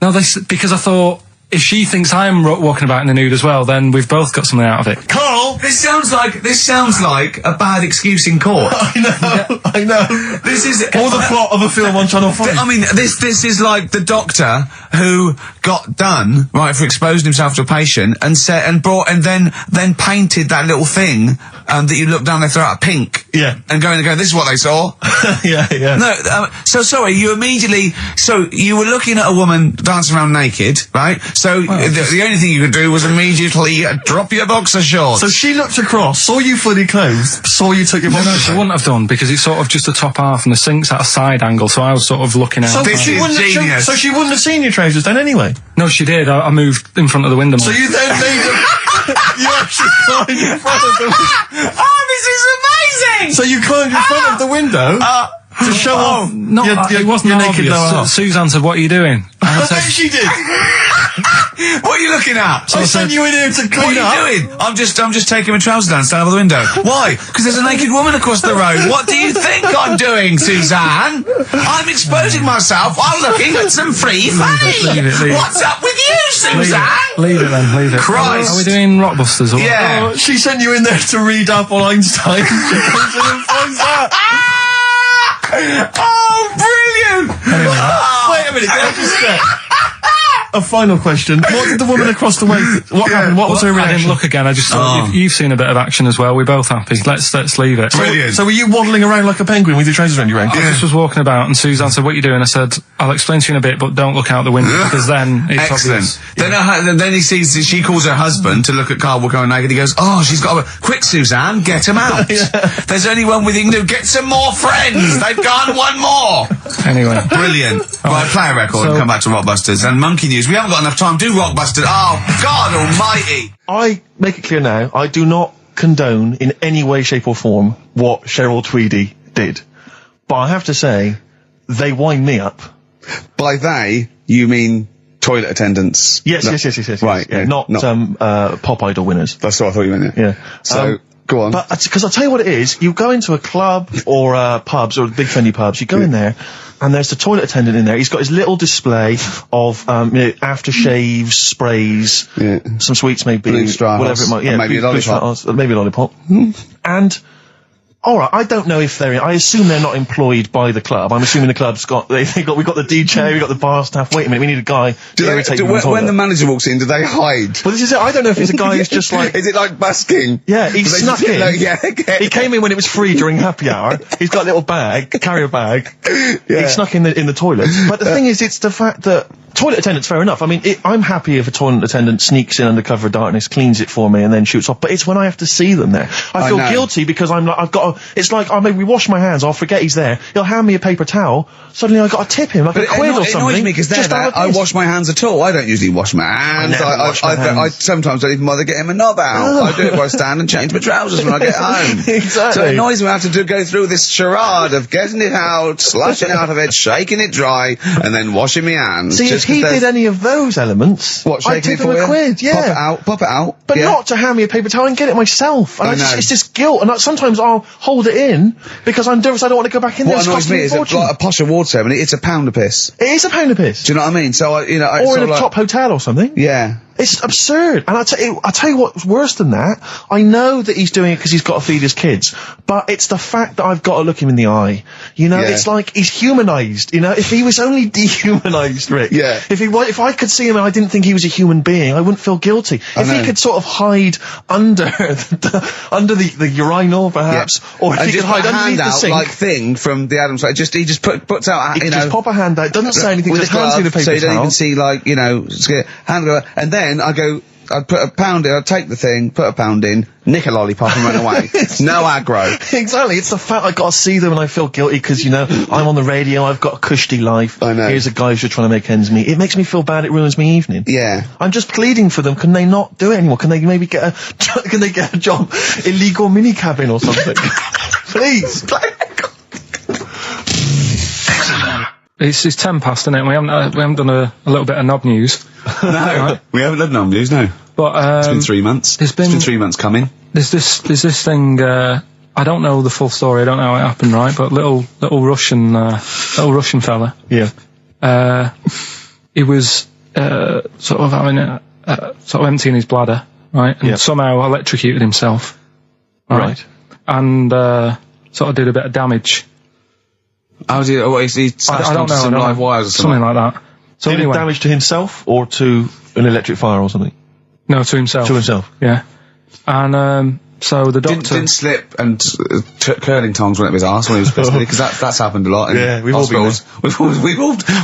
No, because I thought, if she thinks I'm walking about in the nude as well, then we've both got something out of it. Karl! This sounds like a bad excuse in court. I know. This is all the plot of a film on Channel 5. I mean, this is like the doctor who got done, right, for exposing himself to a patient and then painted that little thing that you look down their throat at pink. Yeah. And go, this is what they saw. yeah. No, so sorry, you were looking at a woman dancing around naked, right? So the only thing you could do was immediately drop your boxer shorts. So she looked across, saw you fully clothed, saw you took your boxer shorts. She wouldn't have done, because it's sort of just the top half and the sink's at a side angle, so I was sort of looking out. So she wouldn't have seen your trousers then anyway? No, she did. I moved in front of the window. So you then made you actually climbed in front of the window. Oh, this is amazing! So you climbed in front of the window to show off it wasn't your naked lower half. Suzanne said, what are you doing? I bet she did. What are you looking at? I sent you in here to clean up. What are you doing? I'm just taking my trousers down, standing over the window. Why? Because there's a naked woman across the road. What do you think I'm doing, Suzanne? I'm exposing myself while looking at some free fame. Leave it. What's up with you, Suzanne? Leave it. Christ. Are we doing Rockbusters? Or Yeah. She sent you in there to read up on Einstein. She comes in and finds that. Oh, brilliant! Anyway. Wait a minute, can I just check? A final question. What did the woman across the way... What happened? What was her reaction? I didn't look again. I just thought, you've seen a bit of action as well. We're both happy. Let's leave it. Brilliant. So were you waddling around like a penguin with your trousers around your ankles? I just was walking about, and Suzanne said, what are you doing? I said, I'll explain to you in a bit, but don't look out the window, because then it's Excellent. obvious. Then he sees, she calls her husband to look at Karl going naked. He goes, oh, she's got a... Quick, Suzanne, get him out. There's only one with you can do. Get some more friends. They've gone one more. Anyway. Brilliant. Right, play a record and come back to Rockbusters. And Monkey News. We haven't got enough time. Do Rockbusters. Oh, God almighty. I make it clear now, I do not condone in any way, shape or form what Cheryl Tweedy did. But I have to say, they wind me up. By they, you mean toilet attendants? Yes. Right. Yeah, not Pop Idol winners. That's what I thought you meant. Yeah. So, go on. But, because I'll tell you what it is, you go into a club or pubs or big friendly pubs, you go in there, and there's the toilet attendant in there. He's got his little display of aftershaves, sprays, some sweets maybe, whatever it might. Yeah, maybe a lollipop. Maybe a lollipop. And all right, I don't know if I assume they're not employed by the club. I'm assuming the club's got we've got the DJ, we've got the bar staff. Wait a minute, we need a guy to irritate you. When the manager walks in, do they hide? Well, this is it. I don't know if it's a guy who's just like. Is it like busking? Yeah, he snuck in. He came in when it was free during happy hour. He's got a little carrier bag. He snuck in the toilet. But the thing is, it's the fact that toilet attendants, fair enough. I mean, I'm happy if a toilet attendant sneaks in under cover of darkness, cleans it for me, and then shoots off. But it's when I have to see them there. I feel guilty because it's like, maybe wash my hands, I'll forget he's there. He'll hand me a paper towel. Suddenly I've got to tip him like a quid or something. It annoys me because I wash my hands at all. I don't usually wash my hands. I sometimes don't even bother getting my knob out. I do it while I stand and change my trousers when I get home. Exactly. So it annoys me I have to go through this charade of getting it out, slushing out of it, shaking it dry, and then washing my hands. See, if he did any of those elements, I'd tip him a quid, yeah. Pop it out. But not to hand me a paper towel and get it myself. And it's just guilt. And sometimes I'll hold it in because I'm nervous I don't want to go back in there. What annoys me is like a posh award ceremony, it's £1 a piss. It is £1 a piss. Do you know what I mean? So, or in a top hotel or something. Yeah. It's absurd. And I tell you what's worse than that. I know that he's doing it because he's got to feed his kids, but it's the fact that I've got to look him in the eye. You know, it's like he's humanised. You know, if he was only dehumanised, Rick. Yeah. If I could see him and I didn't think he was a human being, I wouldn't feel guilty. If he could sort of hide under the urinal, perhaps, or if he could hide underneath the sink, like thing from the Adams. Like he just puts out. He just pop a hand out. Doesn't say anything. With Just a hands me the glove, paper so you don't towel. even see, like, you know, hand go, and then I'd put a pound in, I'd take the thing, put a pound in, nick a lollipop and run away. No aggro. Exactly. It's the fact I got to see them and I feel guilty because, you know, I'm on the radio, I've got a cushy life. I know. Here's a guy who's just trying to make ends meet. It makes me feel bad. It ruins my evening. Yeah. I'm just pleading for them. Can they not do it anymore? Can they maybe get a job? Illegal mini cabin or something? Please. It's 10 past, isn't it? We haven't done a little bit of knob news. No, we haven't done news, no. But It's been 3 months. It's been 3 months coming. There's this thing. I don't know the full story. I don't know how it happened, right? But little Russian fella. Yeah. He was sort of having sort of emptying his bladder, right? And somehow electrocuted himself. Right. And sort of did a bit of damage. How's he? What, he smashed I don't onto know. some live wires or something like that. So Did anyway, it damage to himself or to an electric fire or something? no, to himself. To himself. Yeah. And so the doctor Didn't slip and curling tongs went up his arse when he was pissed, because that's happened a lot in Yeah, we've all been hospitals.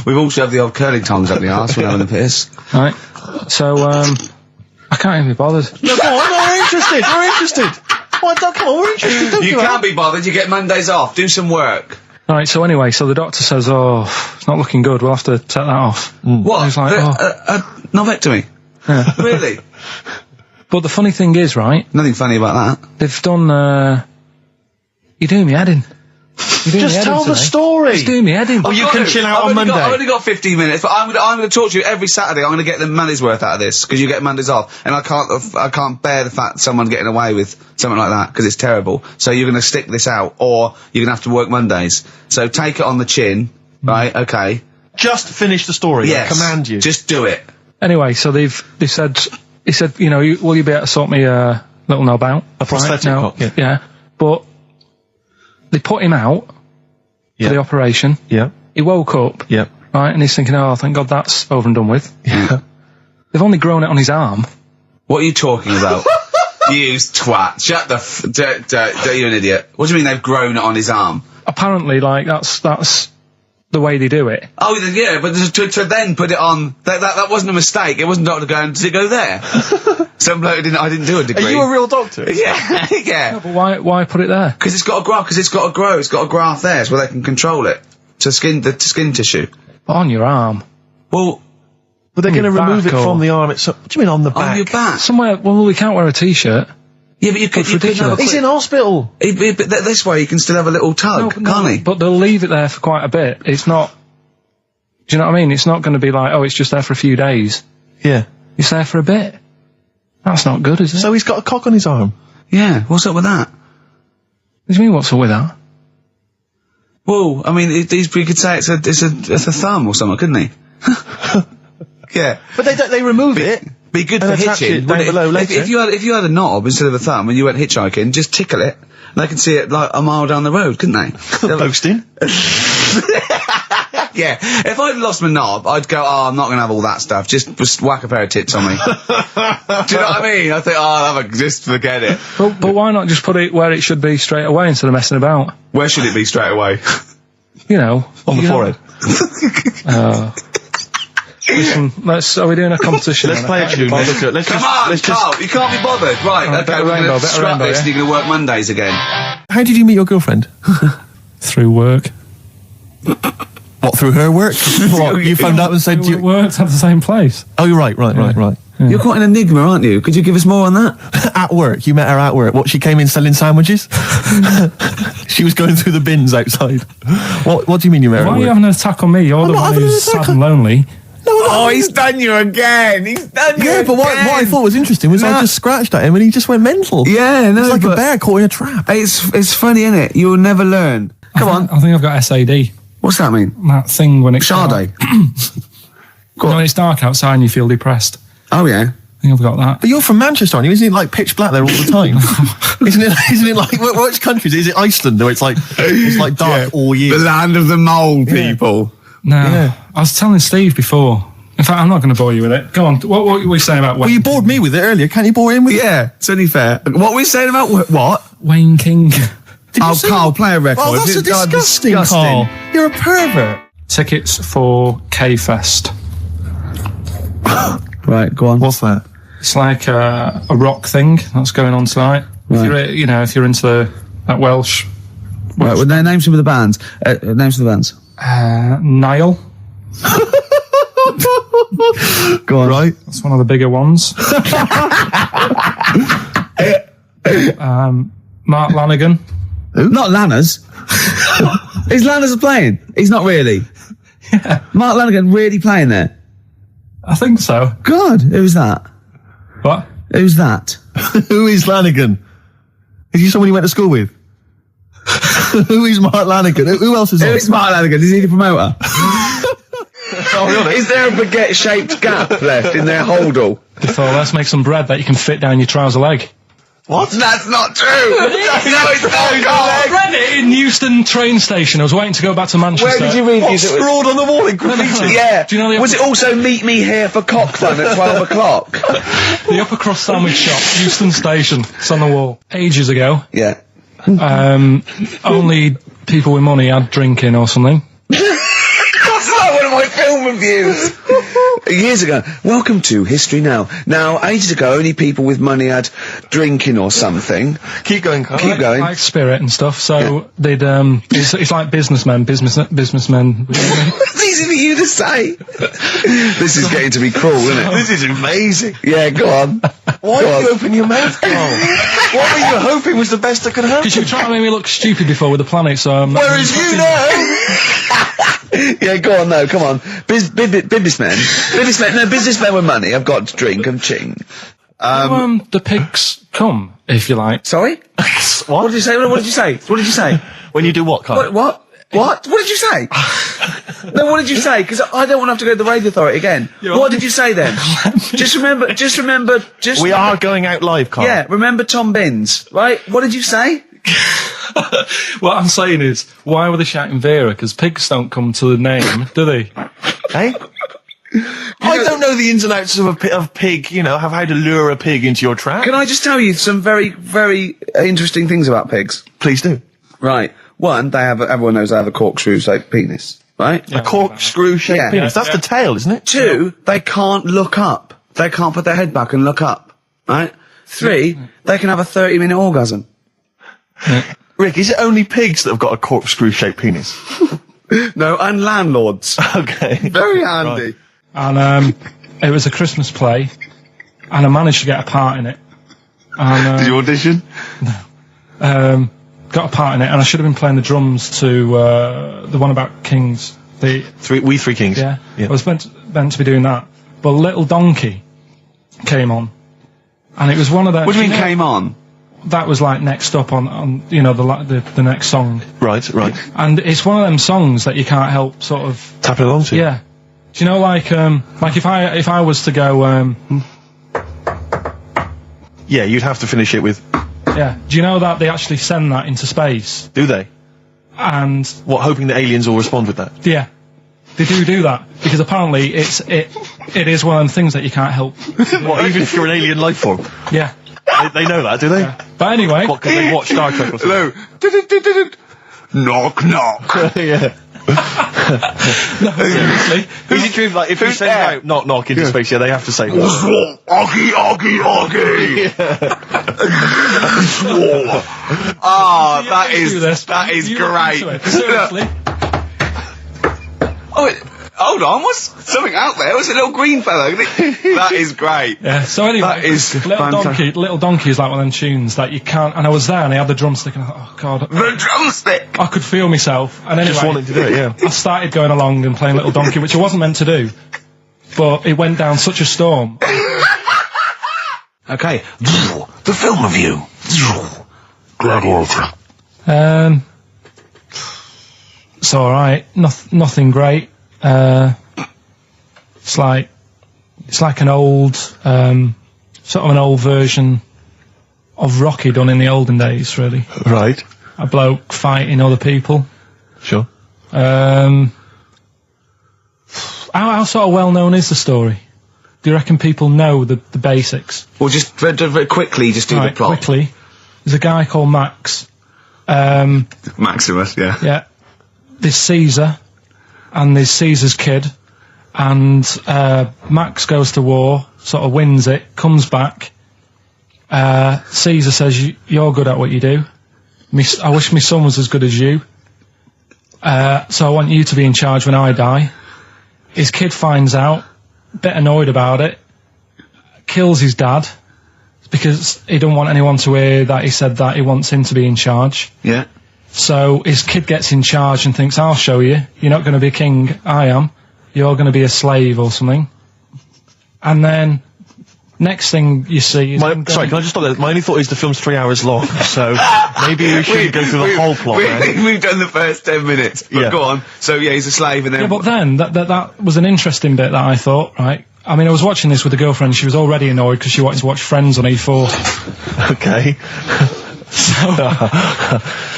We've all shoved the old curling tongs up the arse when having a piss. right. So I can't even be bothered. No, come on, we're interested. We're interested. Come on, we're interested. Don't You do can't be bothered. You get Mondays off. Do some work. Right, so anyway, so the doctor says, oh, it's not looking good, we'll have to take that off. What? He's like, Novectomy? Yeah. Really? But the funny thing is, right, Nothing funny about that. they've done, you're doing me head in. Just tell the story. Just doing me head in. Oh, you can chill out on Monday. I've only got 15 minutes, but I'm going to talk to you every Saturday. I'm going to get the money's worth out of this, because you get Mondays off, and I can't bear the fact that someone's getting away with something like that, because it's terrible. So you're going to stick this out, or you're going to have to work Mondays. So take it on the chin, right? Okay. Just finish the story. Yes. I command you. Just do it. Anyway, so he said, you know, will you be able to sort me a little knob out? A prosthetic cock, yeah. Yeah. But they put him out for the operation. Yeah. He woke up. Yeah. Right, and he's thinking, oh, thank God that's over and done with. Yeah. They've only grown it on his arm. What are you talking about? You twat. Shut the you're an idiot. What do you mean they've grown it on his arm? Apparently, like, that's the way they do it. Oh, yeah, but to then put it on, that wasn't a mistake. It wasn't doctor going, does it go there? Some bloke I didn't do a degree. Are you a real doctor? Yeah, yeah. But why put it there? Because it's got to grow, it's got a graft there, so they can control it. To skin tissue. On your arm. Well, But they're going to your remove it back from the arm itself. What do you mean on the back? on your back. Somewhere, well, we can't wear a t-shirt. Yeah, but you could have a ridiculous. He's in hospital. But this way you can still have a little tug, can't he? But they'll leave it there for quite a bit. It's not, do you know what I mean? It's not going to be like, oh, it's just there for a few days. Yeah. It's there for a bit. That's not good, is it? So he's got a cock on his arm. Yeah, what's up with that? What do you mean, what's up with that? Well, I mean, we could say it's a thumb or something, couldn't he? Yeah. But they remove it. Be good And for attach hitching. it down wouldn't below later. If you had a knob instead of a thumb and you went hitchhiking, just tickle it, and they can see it like a mile down the road, couldn't they? Posting. Yeah. If I'd lost my knob, I'd go, oh, I'm not going to have all that stuff. Just whack a pair of tits on me. Do you know what I mean? I think, oh, just forget it. But why not just put it where it should be straight away instead of messing about? Where should it be straight away? You know. On the forehead. Listen, are we doing a competition? Let's play a tune. Come on, Karl, you can't be bothered. Right, okay, we're going to scrap this and you're going to work Mondays again. How did you meet your girlfriend? Through work. What, through her work? What, you found out and said We worked at the same place. Oh, you're right. Yeah. You're quite an enigma, aren't you? Could you give us more on that? At work. You met her at work. What, she came in selling sandwiches? She was going through the bins outside. What do you mean you met her Why at are you work? having an attack on me? You're the not one having an who's attack sad and lonely. Oh, he's done you again. He's done you Yeah, but what I thought was interesting was I just scratched at him and he just went mental. Yeah, no, It's like a but bear caught in a trap. it's funny, isn't it? You'll never learn. Come on. I think I've got SAD. What's that mean? That thing when it's Sade. when it's dark outside and you feel depressed. Oh, yeah. I think I've got that. But you're from Manchester, aren't you? Isn't it like pitch black there all the time? Isn't it like, which country is it? Iceland, or it's like dark all year? The land of the mole people. No, Yeah. I was telling Steve before. In fact, I'm not going to bore you with it. Go on. What were we saying about Wayne? Well, you bored me with it earlier. Can't you bore him with it? Yeah, it's only fair. What were we saying about what? Wayne King. Carl, play a record. Oh, that's a disgusting, Carl. You're a pervert. Tickets for K-Fest. Right, go on. What's that? It's like a rock thing that's going on tonight. Right. If you're into that Welsh. Right, well, name some of the bands. Names of the bands. Niall. Go on. Right. That's one of the bigger ones. Mark Lanigan. Who? Not Lanners. Is Lanners playing? He's not really. Yeah. Mark Lanigan really playing there? I think so. God, who's that? What? Who's that? Who is Lanigan? Is he someone you went to school with? Who is Mark Lanigan? Who else is Who on? is Mark Lanigan? Is he the promoter? Oh, Is there a baguette-shaped gap left in their holdall? So let's make some bread that you can fit down your trouser leg. What? That's not true! No, it's not, I read it in Euston train station. I was waiting to go back to Manchester. Where did you read What, these? scrawled on the wall in graffiti? Yeah. Do you know the Was it also meet me here for cock fun at 12 o'clock? The Upper Cross Sandwich Shop, Euston Station. It's on the wall. Ages ago. Yeah. Only people with money had drinking or something. That's like one of my film reviews. Years ago. Welcome to History Now. Now, ages ago, only people with money had drinking or something. Keep going, Carl. Keep going. Like spirit and stuff. So they'd it's like businessmen. It's easy for you to say. This is getting to be cruel, isn't it? This is amazing. Yeah, go on. Why Go did you on. open your mouth, Carl? What were you hoping was the best that could happen? Because you were trying to make me look stupid before with the planet, so I'm not Whereas you know... Yeah, go on, no, come on. Businessmen with money. I've got to drink and ching. the pigs come, if you like. Sorry? What did you say? What did you say? What did you say? When you do what, Carl? What? What did you say? No, what did you say? Because I don't want to have to go to the radio authority again. What did you say then? just remember. We are going out live, Carl. Yeah, remember Tom Binns, right? What did you say? What I'm saying is, why were they shouting Vera? Because pigs don't come to the name, do they? Hey? I don't know the ins and outs of pig, how to lure a pig into your trap. Can I just tell you some very, very interesting things about pigs? Please do. Right. One, everyone knows they have a corkscrew-shaped penis, right? A corkscrew-shaped Yeah. penis. That's the tail, isn't it? Two, they can't look up. They can't put their head back and look up, right? Three, they can have a 30-minute orgasm. Rick, is it only pigs that have got a corkscrew-shaped penis? No, and landlords. Okay. Very handy. And it was a Christmas play, and I managed to get a part in it. And, Did you audition? got a part in it, and I should have been playing the drums to the one about Kings. We Three Kings. Yeah. I was meant to be doing that, but Little Donkey came on, and it was one of the. What do you mean came on? That was like next up on the next song. Right. And it's one of them songs that you can't help sort of Tapping along to. Yeah. Do you know like if I was to go Yeah, you'd have to finish it with. yeah. Do you know that they actually send that into space? Do they? And What, hoping that aliens will respond with that? yeah. They do that because apparently it is one of them things that you can't help. What, even if you're an alien life form? Yeah. They know that, do they? But anyway, What, because they watch Star Trek or something? Hello. Knock, knock. Yeah. seriously, Is it true, like, if you send out knock into space, yeah, they have to say that? Oggy, oggy, oggy. Oh, that is You great. look into it. Seriously. Oh, hold on, what's something out there? Was a little green fellow? That is great. Yeah, so anyway, That is Little Donkey is like one of them tunes that you can't, and I was there and I had the drumstick and I thought, oh god, The drumstick. I could feel myself, and anyway, Just wanting to do it, yeah. I started going along and playing Little Donkey, which I wasn't meant to do, but it went down such a storm. Okay, the film review. Gladiator. It's alright, nothing great, it's like an old, sort of an old version of Rocky done in the olden days, really. Right. A bloke fighting other people. Sure. How sort of well known is the story? Do you reckon people know the basics? Well, just very quickly, just do the plot. Quickly. There's a guy called Max. Maximus, yeah. Yeah. There's Caesar, and there's Caesar's kid, and Max goes to war, sort of wins it, comes back. Caesar says, "You're good at what you do. I wish my son was as good as you. So I want you to be in charge when I die." His kid finds out, a bit annoyed about it, kills his dad, because he don't want anyone to hear that he said that he wants him to be in charge. Yeah. So his kid gets in charge and thinks, "I'll show you. You're not going to be king, I am. You're going to be a slave or something." And then, next thing you see is... Sorry, can I just stop there? My only thought is the film's 3 hours long, so maybe we shouldn't go through the whole plot. We've done the first 10 minutes, but go on. So, yeah, he's a slave, and then... Yeah, but then, that was an interesting bit that I thought, right? I mean, I was watching this with a girlfriend, she was already annoyed because she wanted to watch Friends on E4. Okay.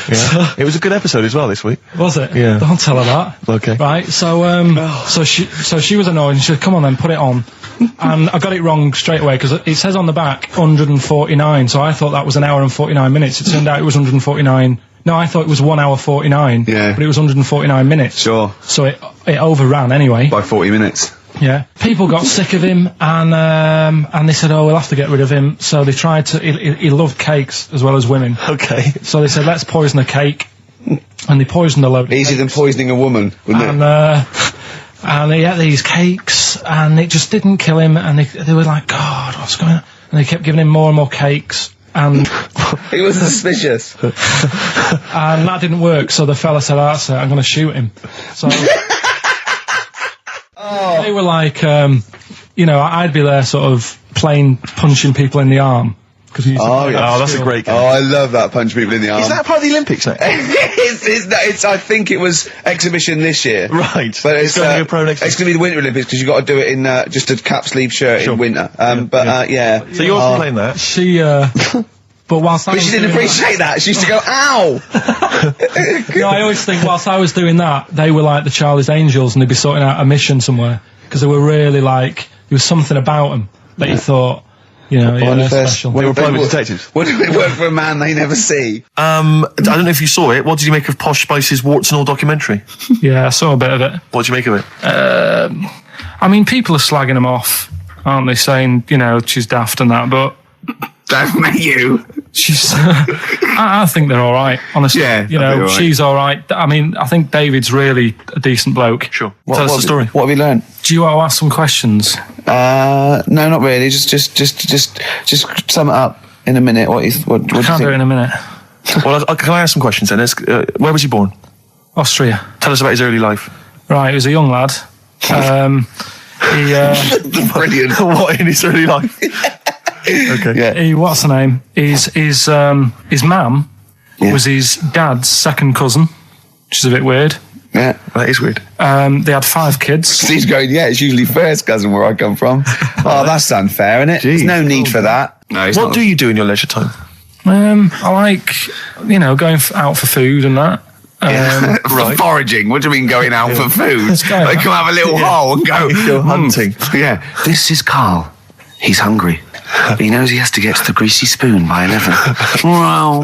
Yeah. It was a good episode as well this week. Was it? Yeah. Don't tell her that. Okay. Right, so she was annoyed and she said, "Come on then, put it on." And I got it wrong straight away because it says on the back 149, so I thought that was an hour and 49 minutes. It turned out it was 149. No, I thought it was 1 hour 49. Yeah. But it was 149 minutes. Sure. So it overran anyway. By 40 minutes. Yeah. People got sick of him and they said, "Oh, we'll have to get rid of him." So they tried to, he loved cakes as well as women. Okay. So they said, "Let's poison a cake." And they poisoned a load of Easier than cakes. poisoning a woman, wouldn't it? And he ate these cakes and it just didn't kill him, and they were like, "God, what's going on?" And they kept giving him more and more cakes, and He was suspicious. and that didn't work, so the fella said, "That's it, I'm going to shoot him." So they were like, I'd be there sort of punching people in the arm. That's a great game. Oh, I love that, punch people in the arm. Is that part of the Olympics now? it's I think it was exhibition this year. Right. But it's going to be a pro next year. It's going to be the Winter Olympics because you've got to do it in just a cap sleeve shirt in winter. Yeah. So you're also playing that? But whilst I But was she didn't doing appreciate that. She used to go, "Ow!" I always think whilst I was doing that, they were like the Charlie's Angels, and they'd be sorting out a mission somewhere because they were really like there was something about them that you thought, they're special. They were private detectives. What do they work for a man they never see? I don't know if you saw it. What did you make of Posh Spice's Warts and All documentary? Yeah, I saw a bit of it. What did you make of it? I mean, people are slagging them off, aren't they? Saying, she's daft and that, but Don't make you. she's. I think they're all right, honestly. Yeah, they'll be all right. She's all right. I mean, I think David's really a decent bloke. Sure. Tell us the story. What have you learned? Do you want to ask some questions? No, not really. Just sum it up in a minute. What do you Can't do it think? in a minute. Well, can I ask some questions then? Where was he born? Austria. Tell us about his early life. Right, he was a young lad. Brilliant. What in his early life? Okay. Yeah. What's the name? His mum was his dad's second cousin, which is a bit weird. Yeah. That is weird. They had 5 kids. Steve's going, yeah, it's usually first cousin where I come from. Oh, that's unfair, isn't it? There's no need for that. No, What do you do in your leisure time? I like, going out for food and that. For foraging. What do you mean going out for food? They come have a little hole and go hunting. Yeah. This is Karl. He's hungry. He knows he has to get to the greasy spoon by 11. Wow.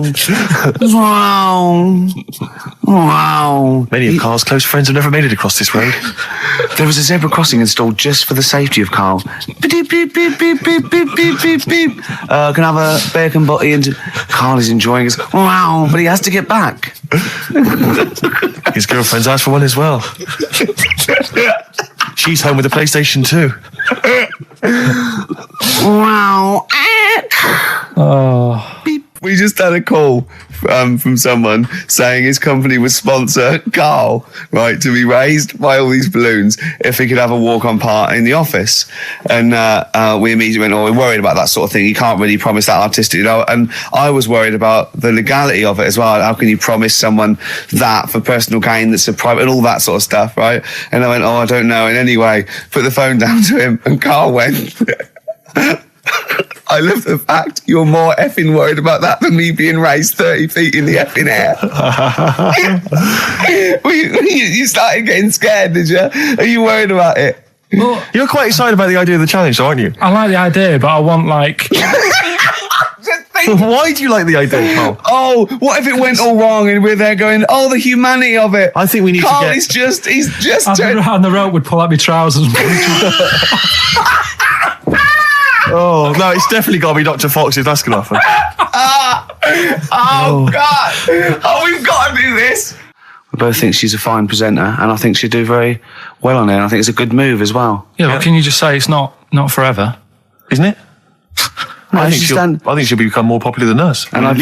Many of Karl's close friends have never made it across this road. There was a zebra crossing installed just for the safety of Karl. Beep, beep, beep, beep, beep, beep, beep, beep, beep. Can I have a bacon butty? And Karl is enjoying his wow, but he has to get back. His girlfriend's asked for one as well. She's home with a PlayStation 2. Wow. We just had a call from someone saying his company would sponsor Karl, right, to be raised by all these balloons if he could have a walk-on part in the office. And we immediately went, we're worried about that sort of thing. You can't really promise that artistic, And I was worried about the legality of it as well. How can you promise someone that for personal gain that's a private and all that sort of stuff, right? And I went, I don't know. And anyway, put the phone down to him and Karl went... I love the fact you're more effing worried about that than me being raised 30 feet in the effing air. You started getting scared, did you? Are you worried about it? Well, You're quite excited about the idea of the challenge, though, aren't you? I like the idea, but I want like. Why do you like the idea, Carl? Oh, what if it went all wrong and we're there going, oh, the humanity of it. I think we need Carl, to get... he's just And the rope would pull out my trousers. Oh, no, it's definitely got to be Dr. Fox if that's going to happen. Oh, God. Oh, we've got to do this. I both think she's a fine presenter, and I think she'd do very well on it. And I think it's a good move as well. Yeah, but can you just say it's not forever? Isn't it? I think she's she'll become more popular than us. And I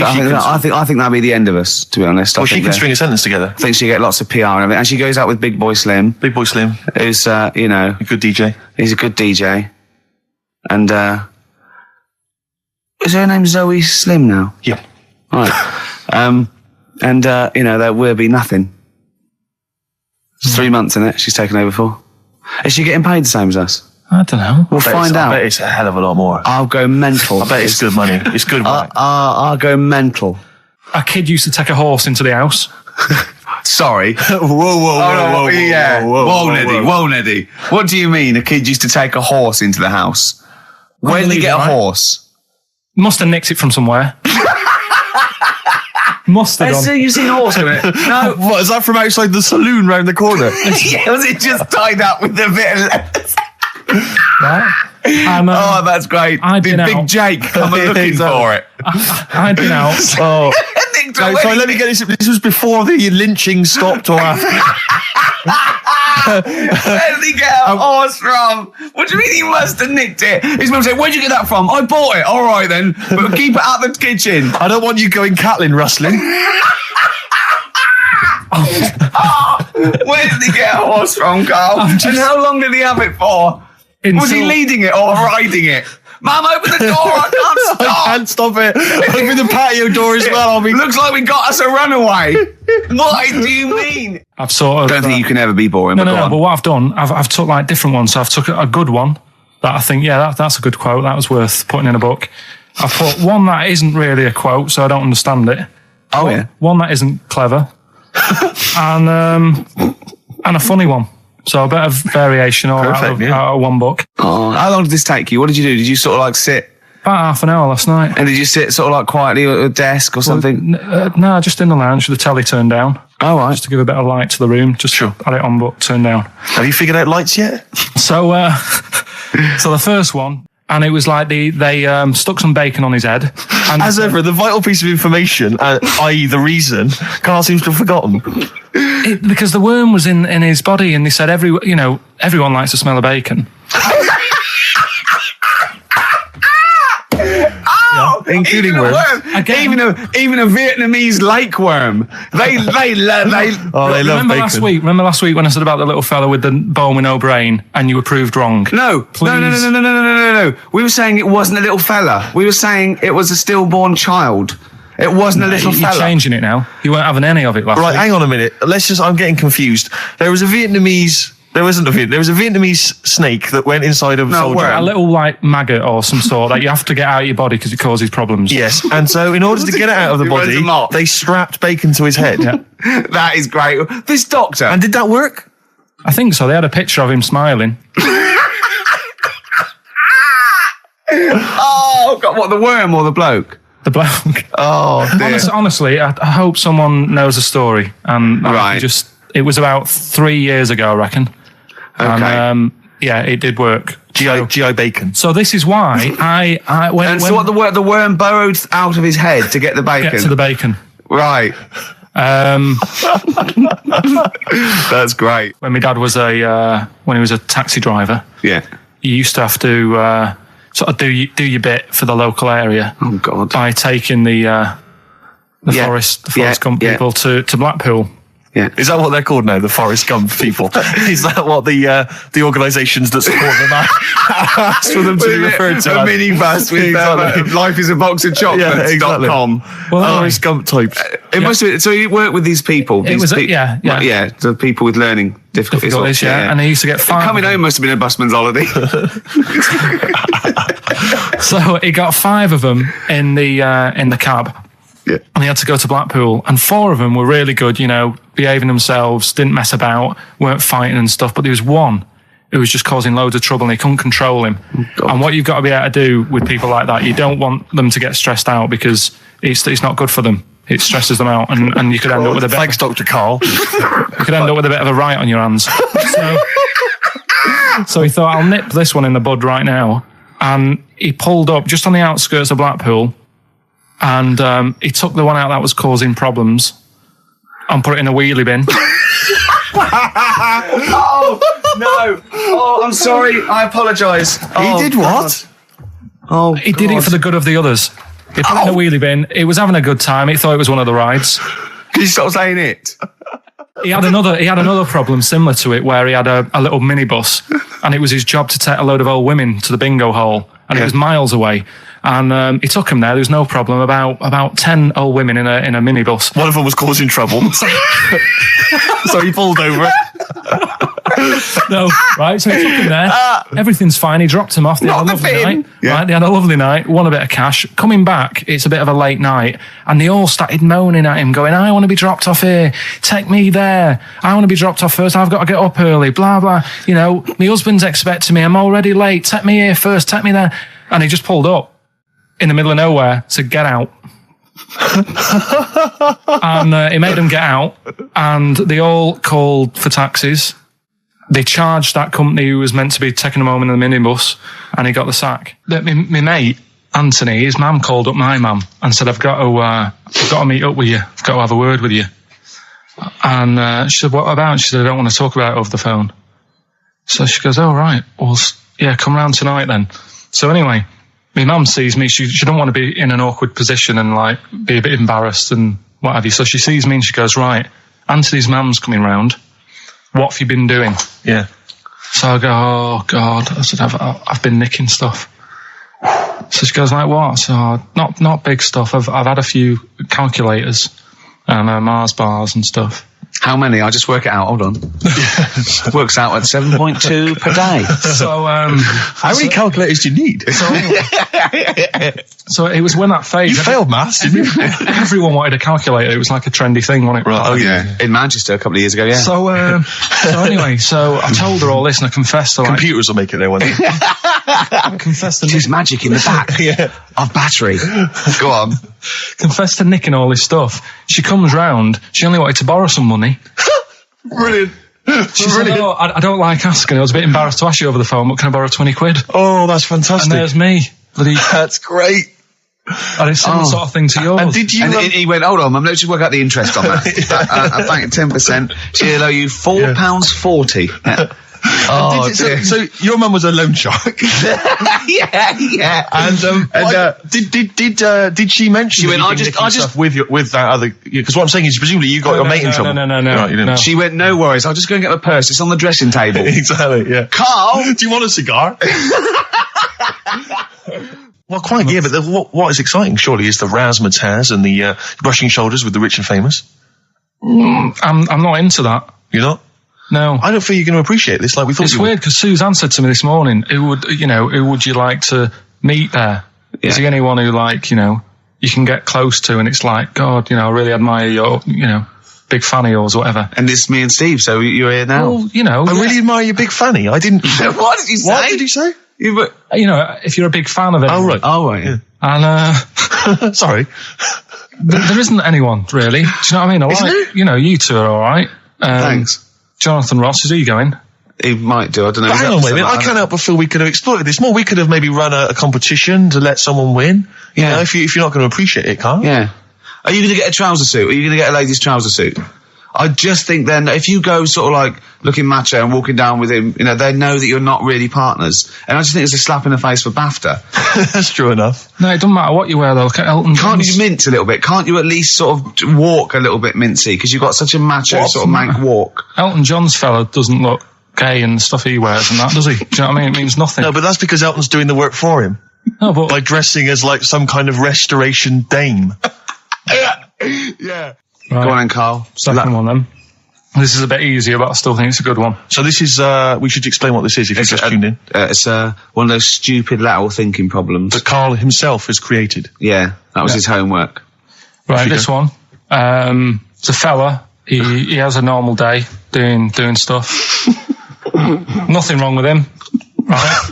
think that'd be the end of us, to be honest. Well, she can string a sentence together. I think she'll get lots of PR and everything. And she goes out with Big Boy Slim. Big Boy Slim. Who's, you know... A good DJ. He's a good DJ. And, is her name Zoe Slim now? Yeah. Right. And, you know, there will be nothing. It's 3 months, isn't it? She's taken over for. Is she getting paid the same as us? I don't know. We'll find out. I bet it's a hell of a lot more. I'll go mental. I bet it's good money. It's good work. I'll go mental. A kid used to take a horse into the house. Sorry. Whoa, Neddy. What do you mean a kid used to take a horse into the house? Where did they get a horse? Must have nicked it from somewhere. Must have done. You've seen a horse in it? No. What, is that from outside the saloon round the corner? Yeah, was it just tied up with a bit of leather? Right. That's great. I'd Did been Big out. Jake come looking for it? I'd been out. Oh. Sorry, let me get this. This was before the lynching stopped or after? Where did he get a horse from? What do you mean he must have nicked it? His mum said, where'd you get that from? I bought it. All right then, but keep it out the kitchen. I don't want you going cattling rustling. Where did he get a horse from, Carl? And how long did he have it for? Was he leading it or riding it? Mum, open the door, I can't stop. I can't stop it. Open the patio door as well. Looks like we got us a runaway. What do you mean? I've sort of. I don't think you can ever be boring. No. But what I've done, I've took like different ones. So I've took a good one that I think, that's a good quote. That was worth putting in a book. I've put one that isn't really a quote, so I don't understand it. Oh, yeah. One that isn't clever. and a funny one. So a bit of variation all out of one book. Oh, how long did this take you? What did you do? Did you sort of like sit? About half an hour last night. And did you sit sort of like quietly at a desk or something? No, just in the lounge with the telly turned down. Oh, right. Just to give a bit of light to the room. Just had it on, but turned down. Have you figured out lights yet? So, so the first one, and it was like they stuck some bacon on his head. And as ever, the vital piece of information, i.e. the reason, Karl seems to have forgotten. Because the worm was in his body, and they said everyone likes the smell of bacon. Including worms. Even a Vietnamese lake worm. They love bacon. Remember last week when I said about the little fella with the bone with no brain, and you were proved wrong? No. We were saying it wasn't a little fella. We were saying it was a stillborn child. It wasn't a little fella. You're changing it now. You weren't having any of it last week. Right, hang on a minute. I'm getting confused. There was a Vietnamese snake that went inside of a soldier. A little like maggot or some sort that you have to get out of your body because it causes problems. Yes, and so in order to get it out of the body, they strapped bacon to his head. Yeah. That is great. This doctor. And did that work? I think so. They had a picture of him smiling. Oh, God, what, the worm or the bloke? The bloke. Oh, dear. Honestly, I hope someone knows the story. And it was about 3 years ago, I reckon. Okay. And, it did work. GI bacon. So this is why the worm burrowed out of his head to get the bacon? Get to the bacon. Right. That's great. When my dad was when he was a taxi driver, yeah, you used to have to sort of do your bit for the local area. Oh God! By taking the Forest Gump people to Blackpool. Yeah. Is that what they're called now? The Forest Gump people? Is that what the organisations that support them asked for them to be referred to? A minibus with life is a box of chocolates.com. Forest Gump types. It must have, so you work with these people. The people with learning difficulties. And they used to get coming home must have been a busman's holiday. So he got 5 of them in the cab. Yeah. And he had to go to Blackpool, and 4 of them were really good, you know, behaving themselves, didn't mess about, weren't fighting and stuff. But there was one who was just causing loads of trouble, and he couldn't control him. And what you've got to be able to do with people like that, you don't want them to get stressed out, because it's not good for them. It stresses them out, and you could end up with a bit. Thanks, Dr. Karl. You could end up with a bit of a riot on your hands. So he thought, I'll nip this one in the bud right now. And he pulled up just on the outskirts of Blackpool, and he took the one out that was causing problems and put it in a wheelie bin. Oh, no. Oh, I'm sorry. I apologise. He did what? Oh, He did it for the good of the others. He put it in a wheelie bin. He was having a good time. He thought it was one of the rides. Can you stop saying it? He had another problem similar to it, where he had a little minibus, and it was his job to take a load of old women to the bingo hall, and it was miles away. And he took him there. There was no problem. About 10 old women in a minibus. One of them was causing trouble. So he pulled over it. No, right? So he took him there. Everything's fine. He dropped him off. They had a lovely night. Yeah. Right? They had a lovely night. Won a bit of cash. Coming back, it's a bit of a late night, and they all started moaning at him, going, "I want to be dropped off here. Take me there. I want to be dropped off first. I've got to get up early. Blah blah. You know, my husband's expecting me. I'm already late. Take me here first. Take me there." And he just pulled up in the middle of nowhere, said, "Get out." And he made them get out, and they all called for taxis. They charged that company who was meant to be taking them home in the minibus, and he got the sack. My mate, Anthony, his mum called up my mum and said, I've got to meet up with you. I've got to have a word with you. And she said, what about? She said, I don't want to talk about it over the phone. So she goes, oh, right. Well, yeah, come round tonight then. So anyway, my mum sees me. She don't want to be in an awkward position and like be a bit embarrassed and what have you. So she sees me and she goes, right, Anthony's mum's coming round. What have you been doing? Yeah. So I go, oh God. I said, I've been nicking stuff. So she goes, like what? So not big stuff. I've had a few calculators and Mars bars and stuff. How many? I'll just work it out. Hold on. Works out at 7.2 per day. So, how many calculators do you need? So it was when that phase. You failed maths, didn't you? Everyone wanted a calculator. It was like a trendy thing, wasn't it? Right. Oh yeah. In Manchester a couple of years ago, yeah. So anyway, so I told her all this and I confessed to computers will make it there one day. I confessed to There's magic in the back of battery. Go on. Confessed to nicking all this stuff. She comes round. She only wanted to borrow some money. Brilliant. She said, oh, I don't like asking. I was a bit embarrassed to ask you over the phone, but can I borrow 20 quid? Oh, that's fantastic. And there's me. That's great. And it's similar sort of thing to yours. And did you? And he went, hold on, Mum, let's just work out the interest on that. I bank 10%. She'll owe you £4.40. Oh, so your mum was a loan shark. yeah. And did she mention? She went, I just with that other, because what I'm saying is presumably you got your mate in trouble. No. Right, you didn't. No. She went, no worries, I'll just go and get my purse. It's on the dressing table. Exactly. Yeah. Karl, do you want a cigar? Well, quite, yeah, but what is exciting, surely, is the razzmatazz and the brushing shoulders with the rich and famous. I'm not into that. You're not? No. I don't feel you're going to appreciate this like we thought It's you would. weird because Suzanne said to me this morning, who would you like to meet there? Yeah. Is there anyone who, like, you can get close to and it's like, God, I really admire your, big fan of yours or whatever. And it's me and Steve, so you're here now. Well, I really admire your big fanny. I didn't... What did you say? What did you say? If you're a big fan of it. Oh, right. Yeah. And, sorry. There isn't anyone, really. Do you know what I mean? You two are alright. Thanks. Jonathan Ross, is he going? He might do, I don't know. But hang on a minute, I can't help but feel we could have exploited this more. We could have maybe run a competition to let someone win. Yeah. If you're not going to appreciate it, Karl. Yeah. Are you going to get a trouser suit? Are you going to get a ladies' trouser suit? I just think then, if you go sort of like looking macho and walking down with him, they know that you're not really partners. And I just think it's a slap in the face for BAFTA. That's true enough. No, it doesn't matter what you wear though. Look at Elton John. Can't you mince a little bit? Can't you at least sort of walk a little bit mincy? Because you've got such a macho sort of mank walk. Elton John's fella doesn't look gay and stuff he wears and that, does he? Do you know what I mean? It means nothing. No, but that's because Elton's doing the work for him. No, but... by dressing as like some kind of restoration dame. Yeah. Right. Go on then, Karl. Second one then. This is a bit easier, but I still think it's a good one. So this is, we should explain what this is if you just tuned in. It's one of those stupid lateral thinking problems. That Karl himself has created. Yeah, that was his homework. Right, this one. It's a fella. He has a normal day doing stuff. Nothing wrong with him. Right.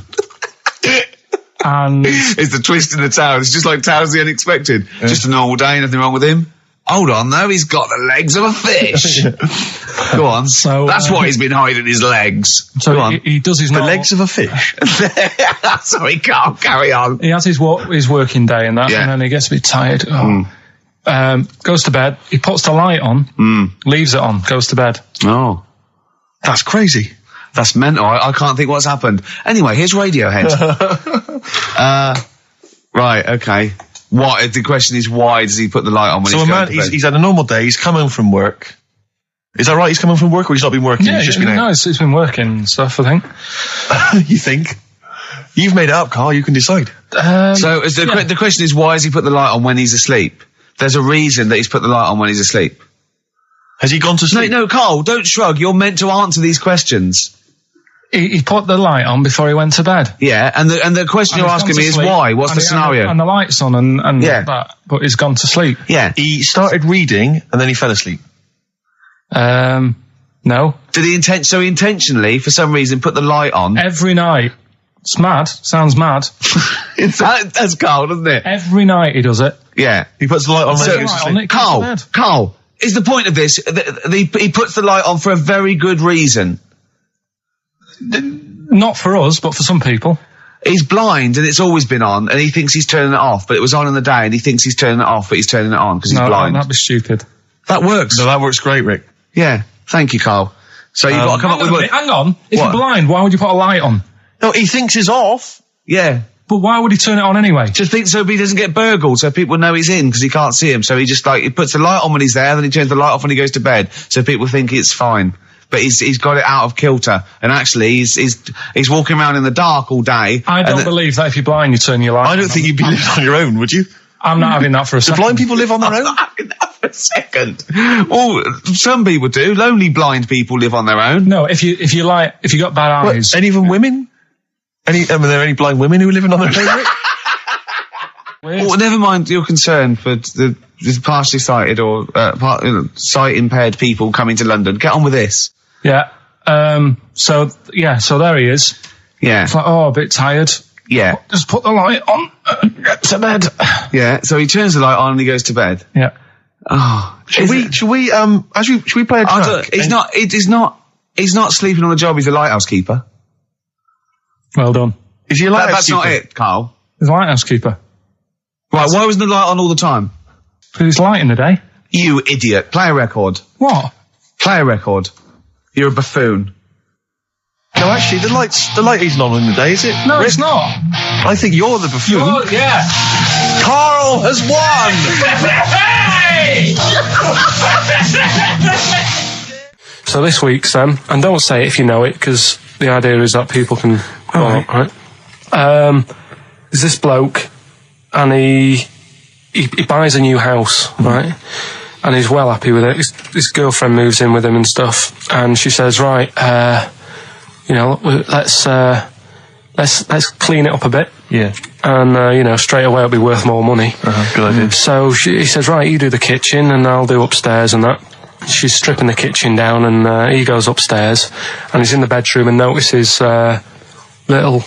And it's the twist in the tale. It's just like Tales of the Unexpected. Yeah. Just a normal day, nothing wrong with him. Hold on, though, he's got the legs of a fish. Go on. So that's what he's been hiding his legs. So Go on. He does his the legs of a fish. Sorry, Karl, carry on. He has his working day and that, and then he gets a bit tired. Goes to bed. He puts the light on, leaves it on, goes to bed. Oh, that's crazy. That's mental. I can't think what's happened. Anyway, here's Radiohead. Right, okay. The question is, why does he put the light on when he's going to bed? He's had a normal day, he's come home from work. Is that right? He's come home from work, or he's not been working? Yeah, he's just been out? No, he's been working and stuff, I think. You think? You've made it up, Karl, you can decide. So the question is, why has he put the light on when he's asleep? There's a reason that he's put the light on when he's asleep. Has he gone to sleep? No, Karl, don't shrug. You're meant to answer these questions. He put the light on before he went to bed. Yeah, and the question you're asking me is why? What's the scenario? And the light's on and that, but he's gone to sleep. Yeah. He started reading and then he fell asleep. No. Did he intentionally, for some reason, put the light on? Every night. It's mad. Sounds mad. That's Karl, doesn't it? Every night he does it. Yeah. He puts the light on when he goes to sleep. Karl, is the point of this, he puts the light on for a very good reason. Not for us, but for some people. He's blind and it's always been on and he thinks he's turning it off, but it was on in the day and he thinks he's turning it off, but he's turning it on because he's blind. That'd be stupid. That works. No, that works great, Rick. Yeah. Thank you, Karl. So you've got to come up with... Hang on. If you're blind, why would you put a light on? No, he thinks it's off. Yeah. But why would he turn it on anyway? Just think so he doesn't get burgled, so people know he's in because he can't see him. So he just he puts the light on when he's there, then he turns the light off when he goes to bed, so people think it's fine. But he's got it out of kilter, and actually he's walking around in the dark all day. I don't believe that if you're blind, you turn your light on. I don't think you'd be living on your own, would you? I'm not having that for a second. Do blind people live on their own? I'm not having that for a second. Well, some people do. Lonely blind people live on their own. No, if you got bad eyes. Any of them women? Are there any blind women who are living on their own? Well, never mind your concern for the partially sighted or sight impaired people coming to London. Get on with this. Yeah. So there he is. Yeah. It's like, a bit tired. Yeah. Just put the light on. Get to bed. Yeah. So he turns the light on and he goes to bed. Yeah. Oh. Should we play a track? He's not sleeping on the job. He's a lighthouse keeper. Well done. Is he a lighthouse keeper? That's not it, Karl. He's a lighthouse keeper. Right. Why wasn't the light on all the time? Because it's light in the day. You idiot. Play a record. What? Play a record. You're a buffoon. No, actually, the light isn't on in the day, is it? No, it's not. I think you're the buffoon. Yeah. Karl has won! So this week's, and don't say it if you know it, because the idea is that people can go on, right? There's this bloke, and he buys a new house, right? And he's well happy with it. His girlfriend moves in with him and stuff, and she says, right, let's clean it up a bit. Yeah. And, straight away it'll be worth more money. Good idea. So he says, right, you do the kitchen and I'll do upstairs and that. She's stripping the kitchen down and he goes upstairs and he's in the bedroom and notices little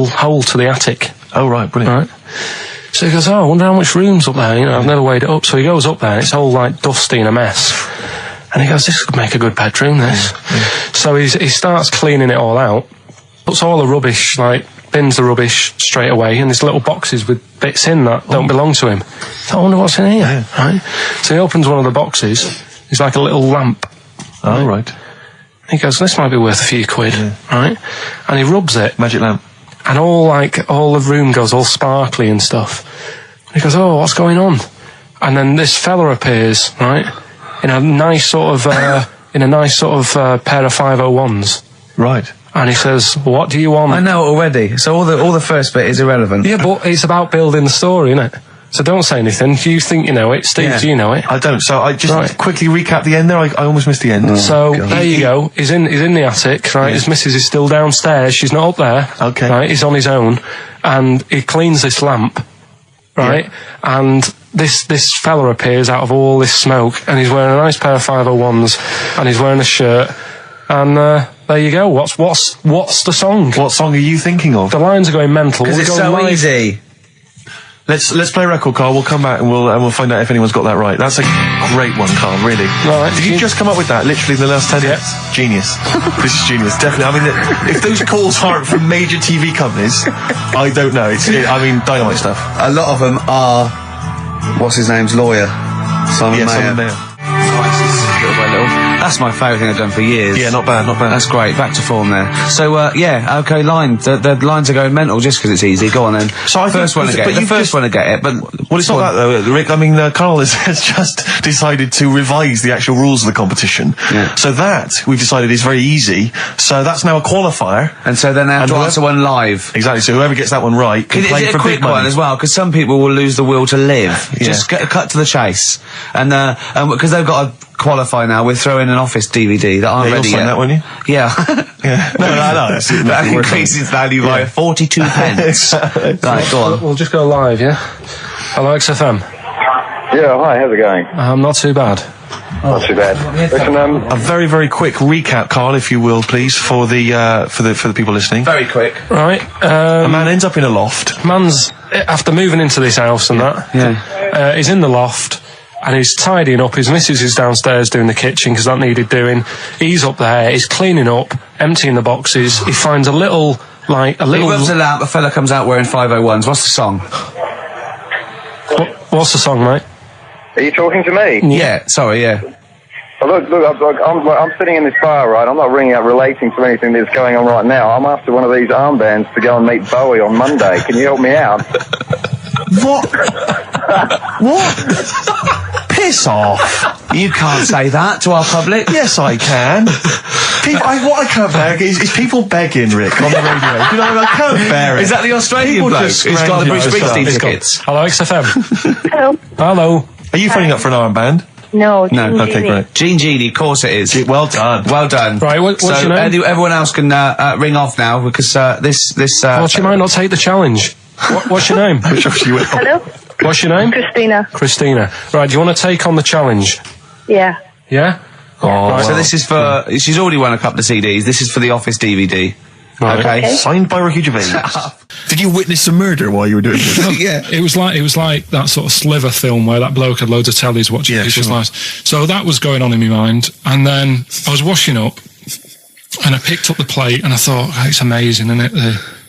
hole to the attic. Oh, right, brilliant. Right. So he goes, I wonder how much room's up there. I've never weighed it up. So he goes up there and it's all dusty and a mess. And he goes, this could make a good bedroom, this. Yeah. So he starts cleaning it all out, puts all the rubbish, bins the rubbish straight away, and there's little boxes with bits in that don't belong to him. So I wonder what's in here, right? So he opens one of the boxes, it's like a little lamp. Oh, right. He goes, this might be worth a few quid, right? And he rubs it. Magic lamp. And all the room goes all sparkly and stuff. And he goes, oh, what's going on? And then this fella appears, right? In a nice sort of pair of 501s. Right. And he says, what do you want? I know already. So all the first bit is irrelevant. Yeah, but it's about building the story, isn't it? So don't say anything. Do you think you know it? Steve, do you know it? I don't. So I just quickly recap the end there. I almost missed the end. So there you go. He's in the attic, right? His missus is still downstairs. She's not up there. Okay. Right? He's on his own, and he cleans this lamp, right? And this fella appears out of all this smoke, and he's wearing a nice pair of 501s, and he's wearing a shirt, and there you go. What's the song? What song are you thinking of? The lines are going mental. Because it's so easy. Let's play a record, Carl. We'll come back and we'll find out if anyone's got that right. That's a great one, Carl. Really. Right. Did you just come up with that? Literally in the last 10 minutes. Genius. This is genius. Definitely. I mean, if those calls aren't from major TV companies, I don't know. Dynamite stuff. A lot of them are, what's his name's lawyer? Simon Mayer. That's my favourite thing I've done for years. Yeah, not bad, not bad. That's great. Back to form there. So, okay, line. The lines are going mental just because it's easy. Go on then. So I first one to get it. The first one to get it, but... Well, it's not that though, Rick. I mean, Karl has just decided to revise the actual rules of the competition. Yeah. So that, we've decided, is very easy. So that's now a qualifier. And so then they have to answer one live. Exactly. So whoever gets that one right can play for big money. Is it a quick one as well? Because some people will lose the will to live. Just cut to the chase. And because they've got to qualify now, we're throwing an Office DVD that aren't ready you'll sign yet. that, won't you? Yeah. Yeah. No. That increases value by 42 pence. Right, go on. We'll just go live, yeah? Hello, XFM. Yeah, hi, how's it going? Not too bad. Not too bad. Listen, A very, very quick recap, Karl, if you will, please, for the people listening. Very quick. Right. A man ends up in a loft. Man's, after moving into this house and that, he's in the loft, and he's tidying up. His missus is downstairs doing the kitchen because that needed doing. He's up there, he's cleaning up, emptying the boxes. He finds a little... He rubs a lamp, a fella comes out wearing 501s. What's the song? What's the song, mate? are you talking to me? Yeah, sorry, yeah. Well, look, I'm sitting in this bar, right? I'm not ringing up relating to anything that's going on right now. I'm after one of these armbands to go and meet Bowie on Monday. Can you help me out? What? What? Piss off. You can't say that to our public. Yes, I can. What I can't bear is people begging, Rick, on the radio. You know, I can't bear it. Is that the Australian People bloke just who's got the Bruce scrounging Springsteen stuff. tickets? Hello, XFM. Hello. Hello. Are you phoning up for an armband? No. No. Okay, great. Gene Genie, of course it is. Well done. Well done. Right, what's your name? Everyone else can ring off now because this. Well, she might not take the challenge. What's your name? Hello. What's your name? Christina. Christina. Right, do you want to take on the challenge? Yeah. Yeah? Oh, so this is for. She's already won a couple of CDs. This is for the Office DVD. Right. Okay. Signed by Ricky Gervais. Did you witness a murder while you were doing this? Yeah. It was like that sort of Sliver film where that bloke had loads of tellies watching people's lives. So that was going on in my mind, and then I was washing up, and I picked up the plate, and I thought, oh, it's amazing, isn't it?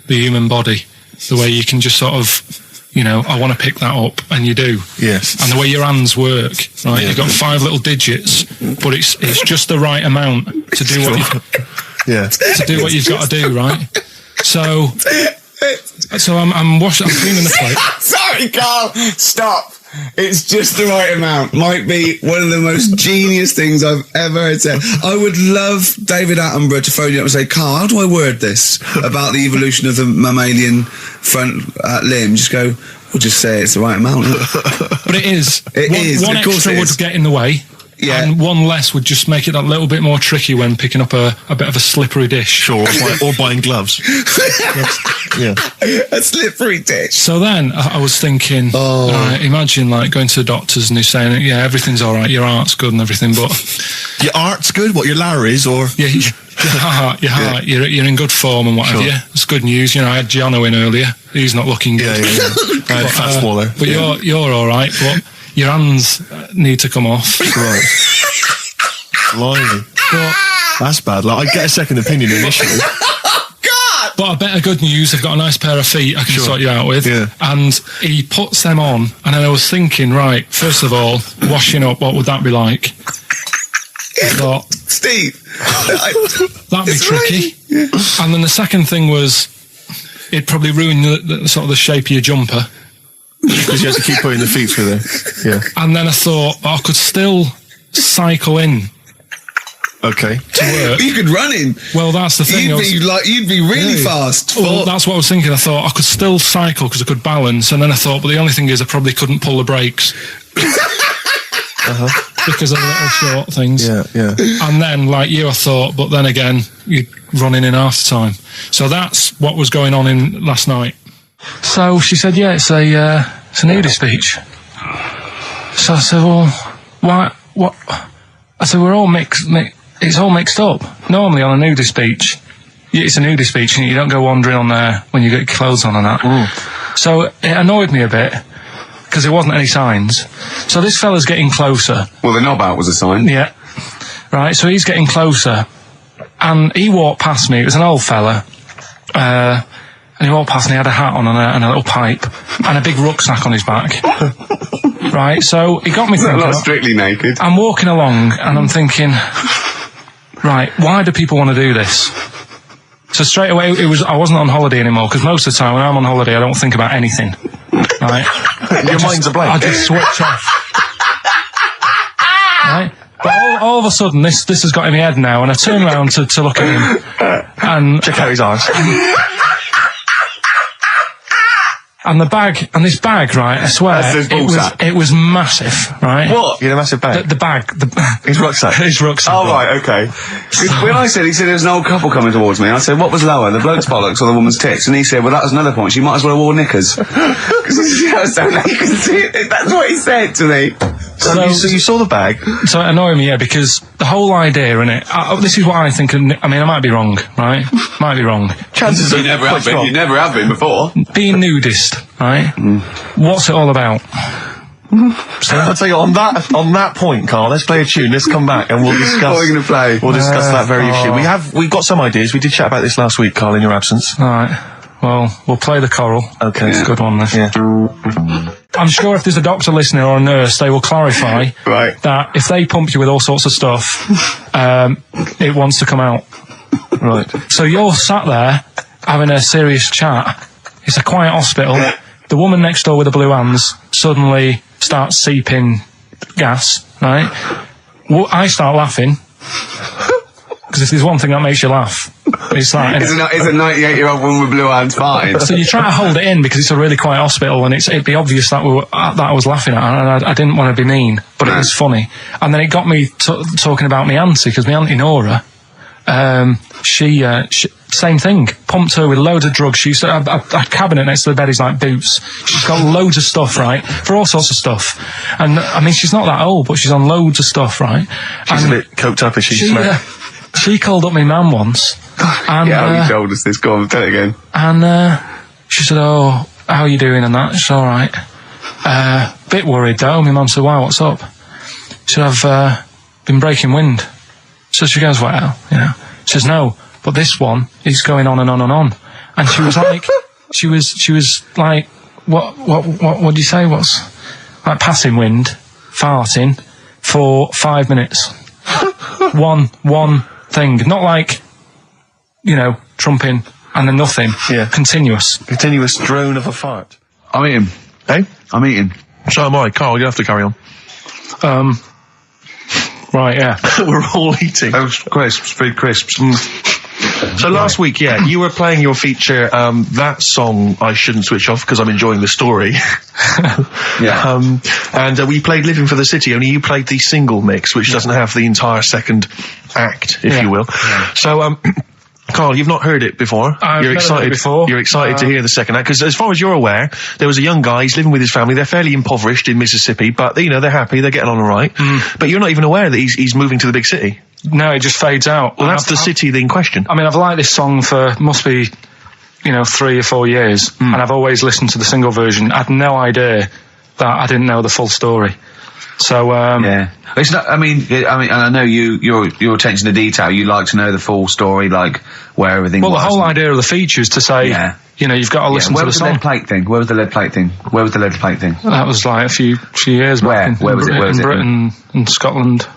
The human body, the way you can just sort of. You know, I want to pick that up, and you do. Yes. And the way your hands work, right? Yeah. You've got 5 little digits, but it's just the right amount to do what you've got to do, right? So I'm washing, I'm cleaning the plate. Sorry, Carl. Stop. It's just the right amount. Might be one of the most genius things I've ever heard said. I would love David Attenborough to phone you up and say, Carl, how do I word this about the evolution of the mammalian front limb? Just go, we'll just say it's the right amount. But it is. One of course extra would get in the way. Yeah. And one less would just make it a little bit more tricky when picking up a bit of a slippery dish. Sure, or buying gloves. Yeah. A slippery dish. So then I was thinking, imagine like going to the doctors and he's saying, yeah, everything's all right, your heart's good and everything, but Your art's good? What, your Larry's, or? yeah, your heart, you're in good form and what have you. It's good news. You know, I had Giano in earlier. He's not looking good. Yeah. Fat swaller. But you're all right. But your hands need to come off. Right. Blimey. That's bad. Like, I get a second opinion initially. But I better good news, I've got a nice pair of feet I can sort you out with. Yeah. And he puts them on, and then I was thinking, right, first of all, washing up, what would that be like? I thought, Steve. that'd be tricky. And then the second thing was, it'd probably ruin the sort of the shape of your jumper. Because you have to keep putting the feet through there. Yeah. And then I thought, I could still cycle in Okay. to work. You could run him. Well, that's the thing. You'd be really fast. Well, that's what I was thinking. I thought I could still cycle because I could balance, and then I thought, but the only thing is I probably couldn't pull the brakes. Because of the little short things. Yeah. And then, like you, I thought, but then again, you're running in half the time. So that's what was going on in last night. So she said, yeah, it's a nudist beach. So I said, well, why, what? I said, we're all it's all mixed up. Normally on a nudist beach, it's a nudist beach and you don't go wandering on there when you get your clothes on and that. So it annoyed me a bit, because there wasn't any signs. So this fella's getting closer. Well, the knob out was a sign. Yeah. Right, so he's getting closer. And he walked past me. It was an old fella. And he walked past and he had a hat on and a little pipe. And a big rucksack on his back. Right, so he got me thinking. Not strictly naked. I'm walking along and I'm thinking, right, why do people want to do this? So straight away, I wasn't on holiday anymore, because most of the time when I'm on holiday, I don't think about anything. Right? Your mind's a blank. I just switch off. Right? But all of a sudden, this has got in my head now, and I turn around to look at him, and check out his arse. And this bag, right, I swear, it was massive, right? What? You had a massive bag? The bag. His rucksack? His rucksack. Oh, right, okay. When he said there was an old couple coming towards me, I said, what was lower, the bloke's bollocks or the woman's tits? And he said, well, that was another point, she might as well have worn knickers. Because I was so late, you can see it. That's what he said to me. So you saw the bag? So it annoyed me, yeah, because the whole idea in it, this is what I think, I mean, I might be wrong, right? Might be wrong. Chances you never have been. wrong. You never have been before. Being nudist, right? What's it all about? So I'll tell you, on that point, Karl, let's play a tune, let's come back and we'll discuss. What are you going to play? We'll discuss that very issue. We've got some ideas. We did chat about this last week, Karl, in your absence. Alright. Well, we'll play the choral. Okay. It's a good one, this. Yeah. I'm sure if there's a doctor listening or a nurse, they will clarify that if they pump you with all sorts of stuff, it wants to come out. Right. So you're sat there having a serious chat. It's a quiet hospital. The woman next door with the blue hands suddenly starts seeping gas, right? Well, I start laughing. Because if there's one thing that makes you laugh, it's that. It's a 98-year-old woman with blue hands farting. So you try to hold it in because it's a really quiet hospital, and it'd be obvious that I was laughing at, and I didn't want to be mean, but it was funny. And then it got me talking about my auntie, because my auntie Nora, she same thing, pumped her with loads of drugs. She used to have a cabinet next to the bed is like boots. She's got loads of stuff, right, for all sorts of stuff. And I mean, she's not that old, but she's on loads of stuff, right? She's a bit coked up, is she? She called up my mum once. And, yeah, you told us this. Go on, tell it again. And she said, "Oh, how are you doing?" And that. It's all right. Bit worried though. My mum said, "Why? What's up?" She said, "I've been breaking wind." So she goes, "Well, you know." She says, "No, but this one is going on and on and on." And she was like, she was like, what do you say? What's like passing wind, farting for 5 minutes. One thing, not like, you know, trumping and then nothing. Yeah. Continuous drone of a fart. I'm eating. Hey? I'm eating. So am I. Karl, you have to carry on. Right, yeah. We're all eating. Those crisps, food crisps. So last week, yeah, you were playing your feature, that song I Shouldn't Switch Off because I'm enjoying the story. Yeah. And we played Living for the City, only you played the single mix, which doesn't have the entire second act, if you will. Yeah. So, Karl, you've not heard it before. You're excited. Before. You're excited to hear the second act, because as far as you're aware, there was a young guy, he's living with his family, they're fairly impoverished in Mississippi, but, you know, they're happy, they're getting on all right. But you're not even aware that he's moving to the big city. No, it just fades out. Well, that's the city in question. I mean, I've liked this song for, must be, 3 or 4 years, and I've always listened to the single version. I had no idea that I didn't know the full story. So, yeah. It's not, I mean, and I know your attention to detail, you like to know the full story, like, where everything was. Well, the whole idea of the feature is to say, you've got to listen to the song. Where was the lead plate thing? Where was the lead plate thing? That was like a few years back. Where was it? In Britain and Scotland.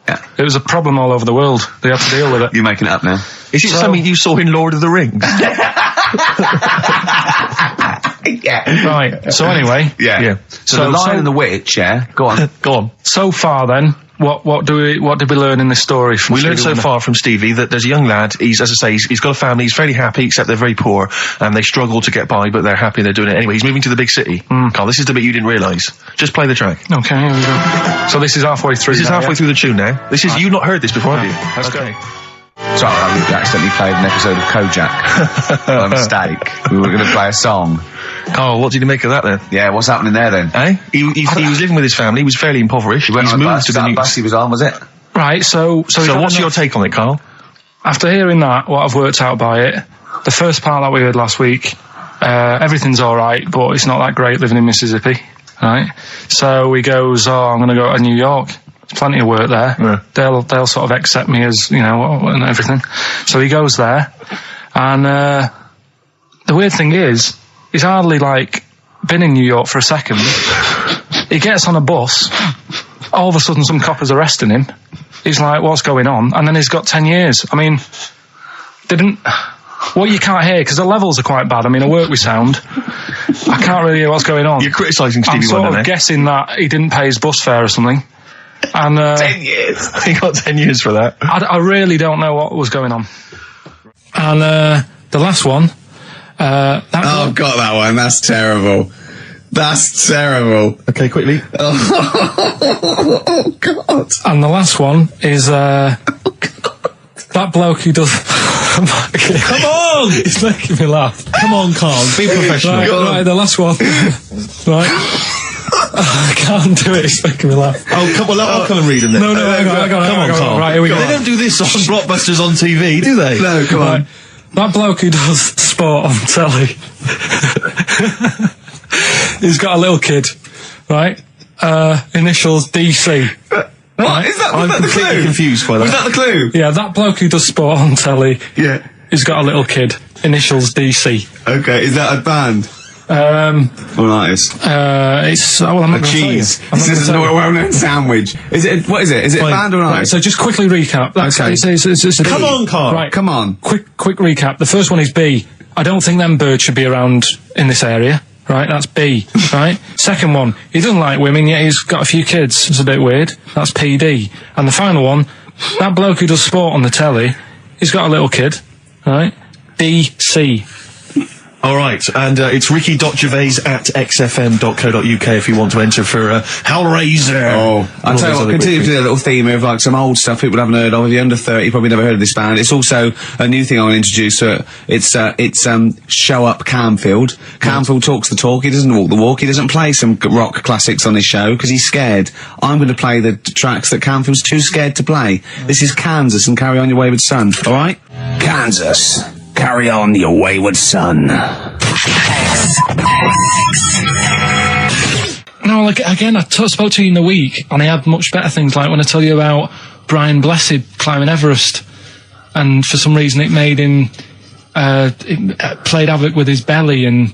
Yeah. It was a problem all over the world. They had to deal with it. You're making it up now. Is it something you saw in Lord of the Rings? Yeah. Right. So anyway. Yeah. So the Lion and the Witch, yeah? Go on. Go on. So far then, what did we learn in this story from We learned so far from Stevie that there's a young lad, he's, as I say, he's got a family, he's fairly happy, except they're very poor, and they struggle to get by, but they're happy and they're doing it anyway. He's moving to the big city. Carl, this is the bit you didn't realise. Just play the track. Okay, here we go. So this is halfway through. This is halfway through the tune now. This is, you've not heard this before, have you? Let's go. Sorry, I accidentally played an episode of Kojak. By mistake. We were going to play a song. Carl, what did you make of that then? Yeah, what's happening there then? Eh? He was living with his family, he was fairly impoverished. He went He's on a moved bus, to the that new... bus he was on, was it? Right, so what's your take on it, Carl? After hearing that, what I've worked out by it, the first part that we heard last week, everything's alright, but it's not that great living in Mississippi, right? So he goes, I'm going to go to New York. There's plenty of work there. Yeah. They'll sort of accept me as, and everything. So he goes there, and the weird thing is, he's hardly, been in New York for a second. He gets on a bus, all of a sudden some copper's arresting him. He's like, what's going on? And then he's got 10 years. I mean, what you can't hear, because the levels are quite bad. I mean, I work with sound. I can't really hear what's going on. You're criticising Stevie I'm sort Wonder, of guessing that he didn't pay his bus fare or something. And 10 years. He got 10 years for that. I really don't know what was going on. And the last one. I've got that one. That's terrible. That's terrible. Okay, quickly. Oh, God. And the last one is that bloke who does... Come on! It's making me laugh. Come on, Carl, be professional. Right, the last one. Right. I can't do it, it's making me laugh. Oh, come on, I'll come and read them then. No, hang on, Come on, Carl. Right, here we go. They don't do this on Blockbusters on TV, do they? No, come on. Right. That bloke who does sport on telly, he's got a little kid, right? Initials DC. What? Is that, was I'm that the completely clue? confused by that. Was that the clue? Yeah, that bloke who does sport on telly, Yeah. he's got a little kid. Initials DC. Okay, is that a band? Or an artist? It's I'm not A gonna tell you. cheese. I'm not This gonna is tell a you. well-known sandwich. Is it, what is it? Is it a band or an Right, artist? so just quickly recap. That's, Okay. it's a Come B. on, Carl. Right, Come on. quick recap. The first one is B. I don't think them birds should be around in this area. Right, that's B. Right. Second one, he doesn't like women, yet he's got a few kids. It's a bit weird. That's PD. And the final one, that bloke who does sport on the telly, he's got a little kid. Right. DC. Alright, and it's ricky.gervais at xfm.co.uk if you want to enter for Hellraiser. Oh, I'll tell you what, continue to do a little theme of some old stuff people haven't heard of. If you're under 30, you probably never heard of this band. It's also a new thing I want to introduce. It's Show Up Camfield. Camfield talks the talk, he doesn't walk the walk, he doesn't play some rock classics on his show because he's scared. I'm going to play the tracks that Camfield's too scared to play. This is Kansas and Carry On Your Wayward Son, alright? Kansas. Carry on your wayward son. No, again, I spoke to you in the week, and I had much better things, like when I tell you about Brian Blessed climbing Everest, and for some reason it made him, it played havoc with his belly, and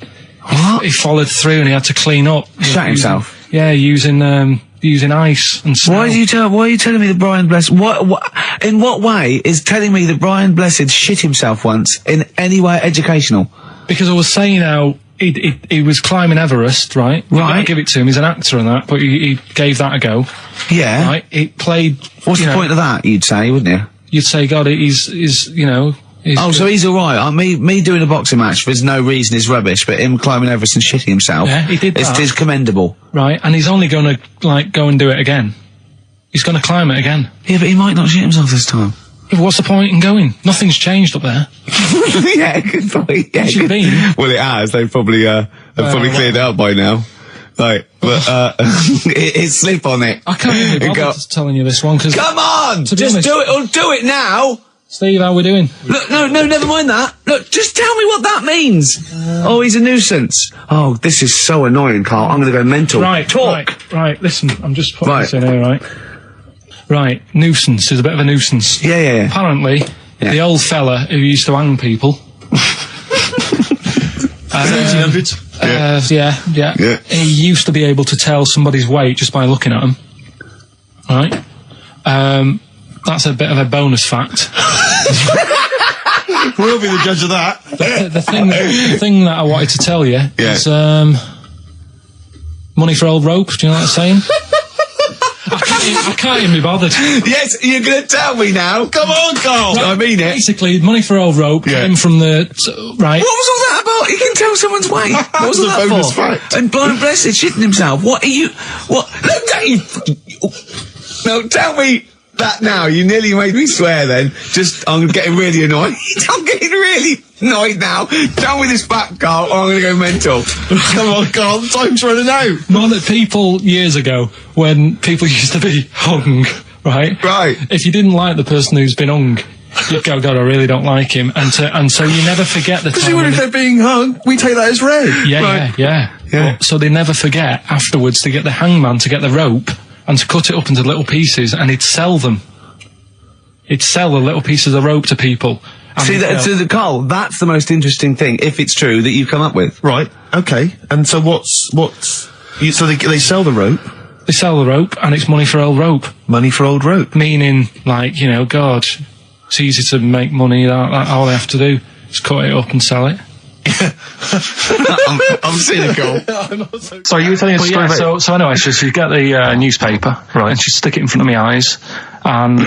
he followed through, and he had to clean up. Shut himself? Yeah, using ice and snow. Why are you telling me that Brian Blessed, in what way is telling me that Brian Blessed shit himself once in any way educational? Because I was saying how he was climbing Everest, right? Right. I give it to him, he's an actor and that, but he gave that a go. Yeah. Right? It played... What's the point of that, you'd say, wouldn't you? You'd say, God, he's he's so he's alright. Me doing a boxing match for no reason is rubbish, but him climbing Everest and shitting himself, Yeah, he did that. It's commendable. Right, and he's only going to, go and do it again. He's going to climb it again. Yeah, but he might not shit himself this time. Yeah, what's the point in going? Nothing's changed up there. Yeah, good point. Yeah, What's it been? Well, it has. They've probably cleared it up by now. Right, but it's slip on it. I can't even be bothered telling you this one, because... Come on! To be Just honest- do it, or do it now! Steve, how we doing? Look, no, never mind that. Look, just tell me what that means. Oh, he's a nuisance. Oh, this is so annoying, Carl. I'm gonna go mental. Right, talk. Right, listen, I'm just putting Right. this in here, right? Right, nuisance is a bit of a nuisance. Yeah. Apparently, the old fella who used to hang people... 1700s? Yeah. He used to be able to tell somebody's weight just by looking at them. Right? That's a bit of a bonus fact. We'll be the judge of that. The thing that I wanted to tell you is money for old rope. Do you know what I'm saying? I can't even be bothered. Yes, you're going to tell me now. Come on, Carl. Right, I mean it. Basically, money for old rope came from the... right. What was all that about? You can tell someone's weight. What was all that bonus for? fact. And blind blessed shitting himself. What are you... What? No, don't you... No, tell me that now. You nearly made me swear then. I'm getting really annoyed. I'm getting really annoyed now. Tell me this back, Carl, or I'm going to go mental. Come on, Carl, time's running out. More that people years ago, when people used to be hung, right? Right. If you didn't like the person who's been hung, you'd go, God, I really don't like him. And so you never forget the Because time. even if they're being hung, we take that as read. Yeah. But, so they never forget afterwards to get the hangman to get the rope and to cut it up into little pieces, and he'd sell them. He'd sell the little pieces of rope to people. See, Carl, that's the most interesting thing, if it's true, that you've come up with. Right, okay. And so so they sell the rope? They sell the rope, and it's money for old rope. Money for old rope. Meaning, like, you know, God, it's easy to make money, all they have to do is cut it up and sell it. I'm cynical. Sorry, you were telling us a story about... So anyway, she'd get the newspaper, right, and she'd stick it in front of my eyes, and...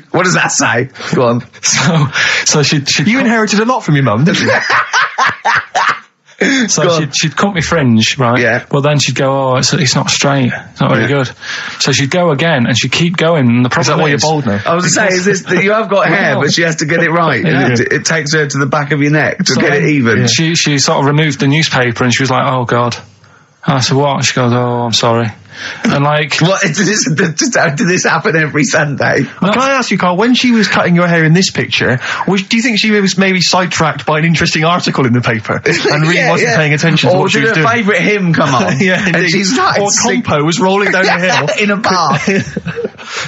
What does that say? Go on. So she'd... You inherited a lot from your mum, didn't you? So she'd cut me fringe, right? Yeah. But then she'd go, oh, it's not straight. It's not very good. So she'd go again, and she'd keep going. And the problem is that why you're bald now? I was going to say, is this that you have got hair, but she has to get it right. Yeah. It takes her to the back of your neck to get it even. She sort of removed the newspaper, and she was like, oh, God. And I said, what? And she goes, oh, I'm sorry. And like... What, did this happen every Sunday? Can I ask you, Carl, when she was cutting your hair in this picture, do you think she was maybe sidetracked by an interesting article in the paper and really wasn't paying attention to what she was doing? Or did her favourite hymn come on? Yeah, and she started or Compo was rolling down the hill. in a bar.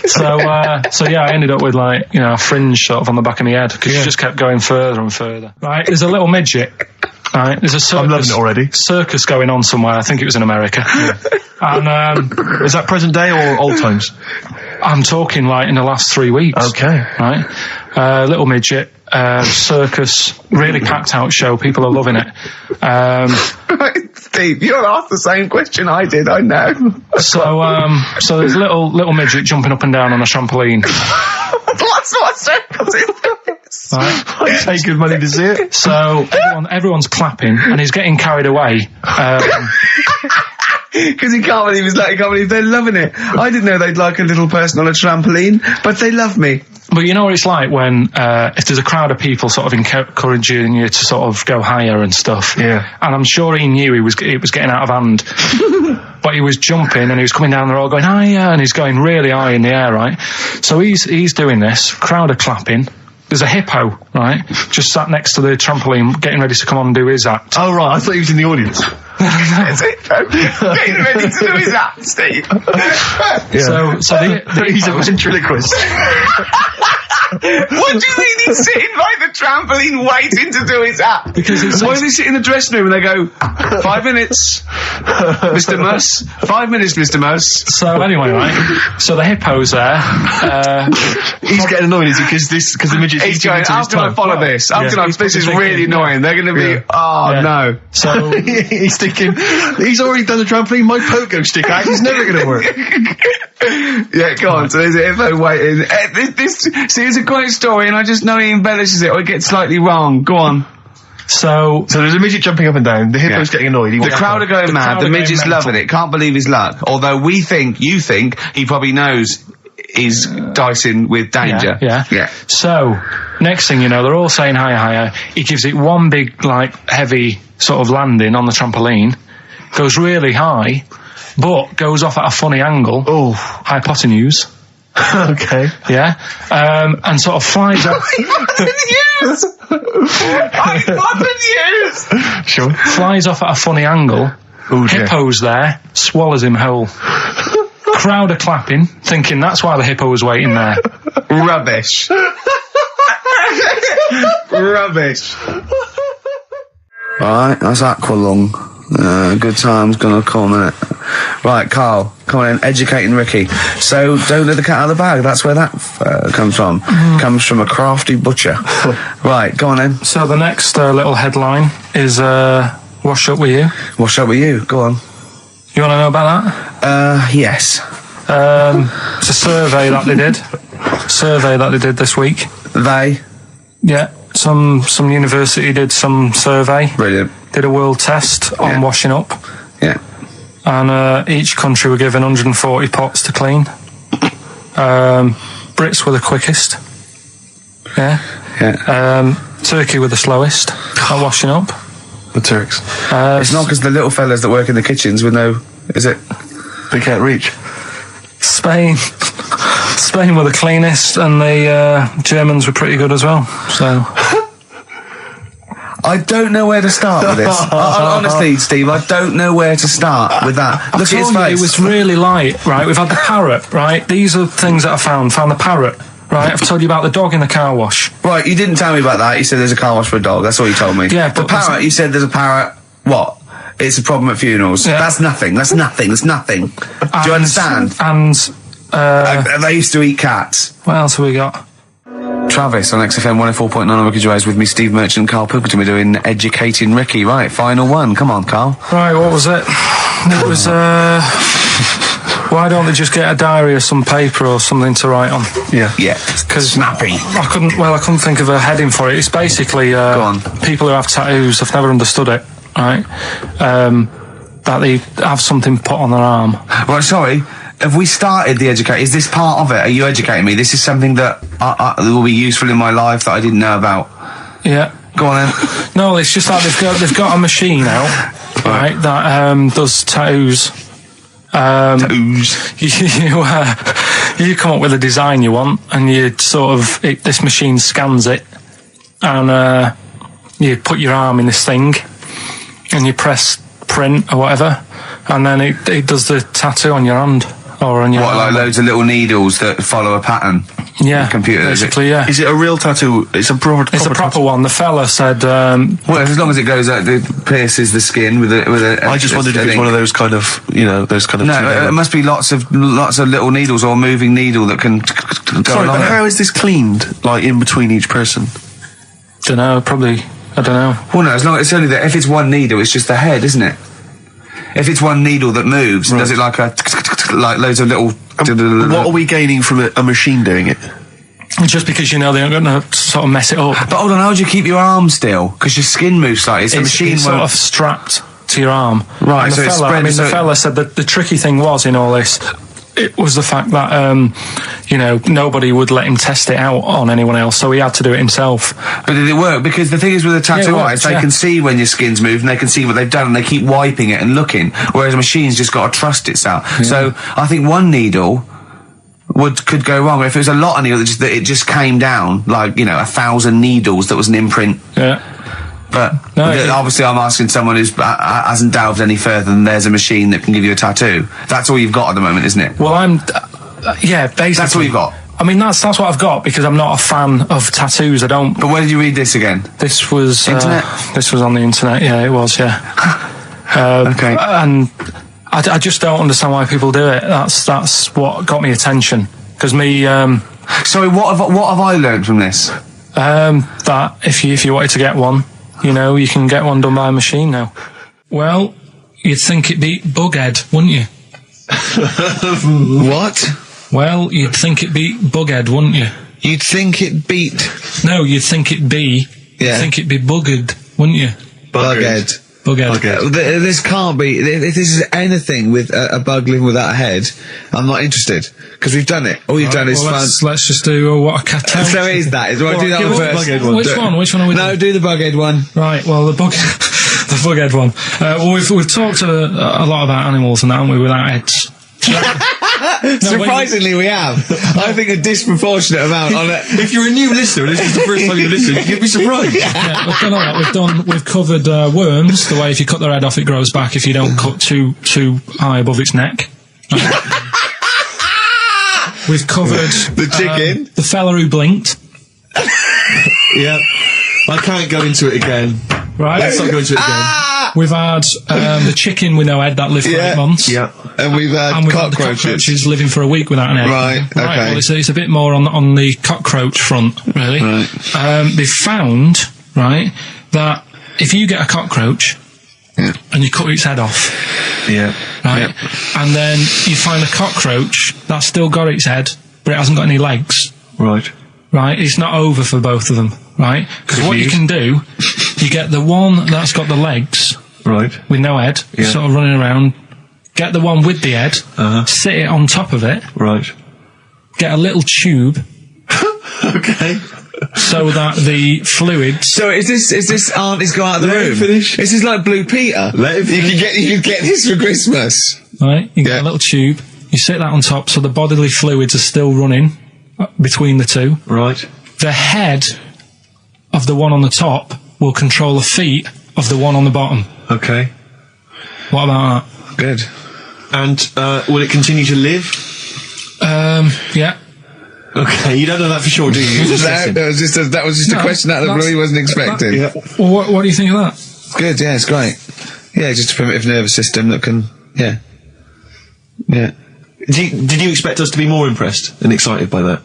So I ended up with, like, you know, a fringe sort of on the back of my head, because she just kept going further and further. Right, there's a little midget. Right, there's a circus. I'm loving it already. Circus going on somewhere. I think it was in America. And is that present day or old times? I'm talking like in the last 3 weeks. Okay. Right, little midget, circus, really packed out show. People are loving it. Steve, you're asked the same question I did. I know. So there's a little midget jumping up and down on a trampoline. That's what circus is. Right. I pay good money to see it. So everyone's clapping, and he's getting carried away. Because he can't believe they're loving it. I didn't know they'd like a little person on a trampoline, but they love me. But you know what it's like when, if there's a crowd of people sort of encouraging you to sort of go higher and stuff. Yeah. And I'm sure he knew it was getting out of hand. But he was jumping, and he was coming down the road going, higher, and he's going really high in the air, right? So he's doing this, crowd are clapping. There's a hippo, right, just sat next to the trampoline, getting ready to come on and do his act. Oh, right, I thought he was in the audience. Getting ready to do his act, Steve. So he's a ventriloquist. What do you mean he's sitting by the trampoline waiting to do his act? Because why does he sit in the dressing room and they go, 5 minutes, Mr. Mus, 5 minutes, Mr. Mus. So anyway, right, so the hippo's there. He's getting annoyed, is he? Because the midget's he's going, how can I follow this? This is really annoying. They're going to be, no. So he's thinking, he's already done the trampoline, my pogo stick act is never going to work. Yeah, go on. So there's a hippo waiting. See, it's a great story, and I just know he embellishes it or it gets slightly wrong. Go on. So there's a midget jumping up and down. The hippo's getting annoyed. The crowd are going mad. The midget's loving it. Can't believe his luck. Although you think he probably knows he's dicing with danger. Yeah. So next thing you know, they're all saying higher. He gives it one big, like, heavy sort of landing on the trampoline. Goes really high, but goes off at a funny angle. Oh, hypotenuse. Okay. Yeah. And sort of flies up. Hypotenuse! Sure. Flies off at a funny angle. Ooh, Hippo's there, swallows him whole. Crowd are clapping, thinking that's why the hippo was waiting there. Rubbish. Rubbish. Right, that's Aqualung. Good time's gonna come, innit? Right, Carl, come on in. Educating Ricky. So, don't let the cat out of the bag. That's where that comes from. Comes from a crafty butcher. Right, go on then. So the next little headline is Wash Up With You. Wash up with you. Go on. You want to know about that? Yes. It's a survey that they did this week. They. Yeah, some university did some survey. Brilliant. Did a world test on washing up. Yeah. And each country were given 140 pots to clean. Brits were the quickest. Yeah. Turkey were the slowest at washing up. The Turks. It's not because the little fellas that work in the kitchens with no... Is it? They can't reach. Spain were the cleanest, and the Germans were pretty good as well. So... I don't know where to start with this. Honestly, Steve, I don't know where to start with that. Look at his face. It was really light, right? We've had the parrot, right? These are things that I found. Found the parrot, right? I've told you about the dog in the car wash. Right, you didn't tell me about that. You said there's a car wash for a dog. That's all you told me. Yeah, the but parrot, you said there's a parrot. What? It's a problem at funerals. Yeah. That's nothing. That's nothing. That's nothing. Do you understand? And they used to eat cats. what else have we got? Travis on XFM 104.9 on Ricky Gervais with me, Steve Merchant and Karl Pilkington. We're doing Educating Ricky. Right, final one. Come on, Karl. Right, what was it? It was, why don't they just get a diary or some paper or something to write on? Yeah. Because snappy. I couldn't think of a heading for it. It's basically Go on. people who have tattoos. I've never understood it, right? That they have something put on their arm. Right, sorry. Have we started the educate? Is this part of it? Are you educating me? This is something that will be useful in my life that I didn't know about. Yeah. Go on then. No, it's just that they've got a machine out, right? That does tattoos. Tattoos. You come up with a design you want, and you sort of this machine scans it, and you put your arm in this thing, and you press print or whatever, and then it does the tattoo on your hand or on your What, like arm. loads of little needles that follow a pattern? Yeah, the computer, basically, yeah. Is it a real tattoo? It's a proper. It's a proper one. The fella said. Well, as long as it goes out, it pierces the skin with a. I just wondered if it's one of those kind of, those kind of. No, it must be lots of little needles or a moving needle that can go Sorry, along but it. how is this cleaned? Like in between each person? Don't know. Probably. I don't know. Well, no, as long it's only that. If it's one needle, it's just the head, isn't it? If it's one needle that moves, does it like loads of little? What are we gaining from a machine doing it? Just because they're going to sort of mess it up. But hold on, how do you keep your arm still? Because your skin moves slightly. So the machine it's won't. sort of strapped to your arm. Right, And so the it's fella, spread- I mean, so- the fella said that the tricky thing was in all this, it was the fact that nobody would let him test it out on anyone else, so he had to do it himself. But did it work? Because the thing is with the tattoo Yeah, it artists, works, they can see when your skin's moved and they can see what they've done and they keep wiping it and looking, whereas a machine's just got to trust itself. So I think one needle could go wrong. If it was a lot of needles, that it just came down, like, 1,000 needles that was an imprint. Yeah. But No, obviously I'm asking someone who hasn't delved any further than there's a machine that can give you a tattoo. That's all you've got at the moment, isn't it? Well, basically. That's all you've got. I mean, that's what I've got because I'm not a fan of tattoos. I don't. But where did you read this again? This was Internet? This was on the internet. Yeah, it was. Yeah. Okay. And I just don't understand why people do it. That's what got me attention. Because me. Sorry, what have I learned from this? That if you wanted to get one, you can get one done by a machine now. Well, you'd think it'd be Bughead, wouldn't you? What? Well, you'd think it'd be Bughead, wouldn't you? You'd think it beat No, you'd think it'd be. Yeah. You'd think it'd be Buggered, wouldn't you? Bughead. Bughead. This can't be. If this is anything with a bug living without a head, I'm not interested because we've done it. All you've done is fun. Let's just do what a cat. So it is that. Do I do that one first? Which one? Which one are we doing? No, do the Bughead one. Right. Well, the Bughead one. Well, we've talked a lot about animals and that, haven't we? Without heads. Surprisingly, we have. I think a disproportionate amount on it. If you're a new listener, this is the first time you listen, you'd be surprised. Yeah, we've done all that. We've covered worms. The way if you cut their head off, it grows back. If you don't cut too high above its neck. We've covered The chicken. the fella who blinked. Yeah. I can't go into it again. Right. Let's not go into it again. We've had the chicken with no head that lived for 8 months. Yeah. And we've had And we've had the cockroaches. cockroaches living for a week without an egg. Right, okay. Well, it's a bit more on the cockroach front, really. Right. They've found, right, that if you get a cockroach and you cut its head off, right, and then you find a cockroach that's still got its head, but it hasn't got any legs, Right. right, it's not over for both of them, right? Because what you can do, you get the one that's got the legs Right. with no head, sort of running around, get the one with the head, sit it on top of it, Right. get a little tube, Okay. so that the fluids... So is this auntie's go out of the Let him room? finish. Is this like Blue Peter? Let him finish. You could get this for Christmas. Right, you get a little tube, you sit that on top so the bodily fluids are still running between the two. Right. The head of the one on the top will control the feet of the one on the bottom. Okay. What about Good. And, will it continue to live? that? Yeah. Okay, you don't know that for sure, do you? You're just guessing. That was just a No, question out of the blue he wasn't expecting. Yeah. Well, what do you think of that? Good, yeah, it's great. Yeah, just a primitive nervous system that can, yeah. Did you expect us to be more impressed and excited by that?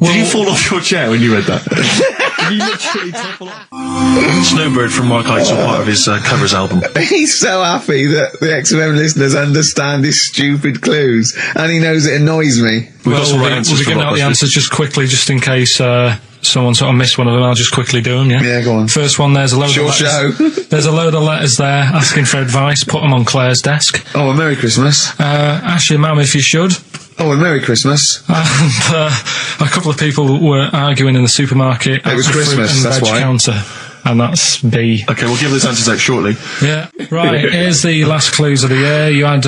Did you fall off your chair when you read that? Did you literally topple off? Snowbird from Mark Eitzel, part of his covers album. He's so happy that the XFM listeners understand his stupid clues, and he knows it annoys me. We've got some right answers We'll be for giving out the Blockbusters. answers just quickly, just in case someone sort of missed one of them. I'll just quickly do them, yeah? Yeah, go on. First one, there's a load Short of letters. show. There's a load of letters there asking for advice. Put them on Claire's desk. Oh, a Merry Christmas. Ask your mum if you should. Oh, a Merry Christmas. And a couple of people were arguing in the supermarket. It was at the fruit Christmas, and that's veg why. counter. And that's B. Okay, we'll give those answers out shortly. Yeah. Right, here's the last clues of the year. You had,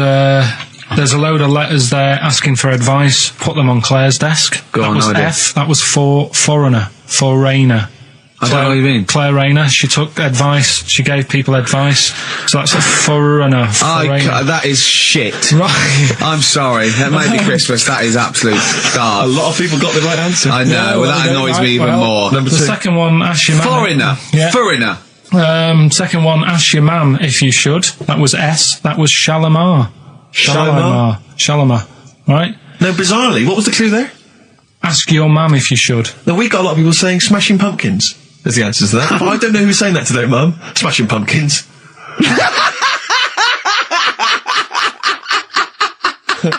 there's a load of letters there asking for advice. Put them on Claire's desk. Go that on, was no idea. F. That was for foreigner. For Rayner. I don't know what you mean. Claire Rayner. She took advice. She gave people advice. So that's a foreigner. That is shit. Right. I'm sorry. That might be Christmas. That is absolute A dark. lot of people got the right answer. I know. Yeah, well, well, that they don't annoys like- me even well, more. Number The two. second one, ask your mum. Foreigner. Yeah. Foreigner. Second one, ask your mam if you should. That was S. That was Shalimar. Shalimar. Right? No, bizarrely, what was the clue there? Ask your mam if you should. No, we got a lot of people saying Smashing Pumpkins as the answer to that. But I don't know who's saying that today, Mum. Smashing Pumpkins.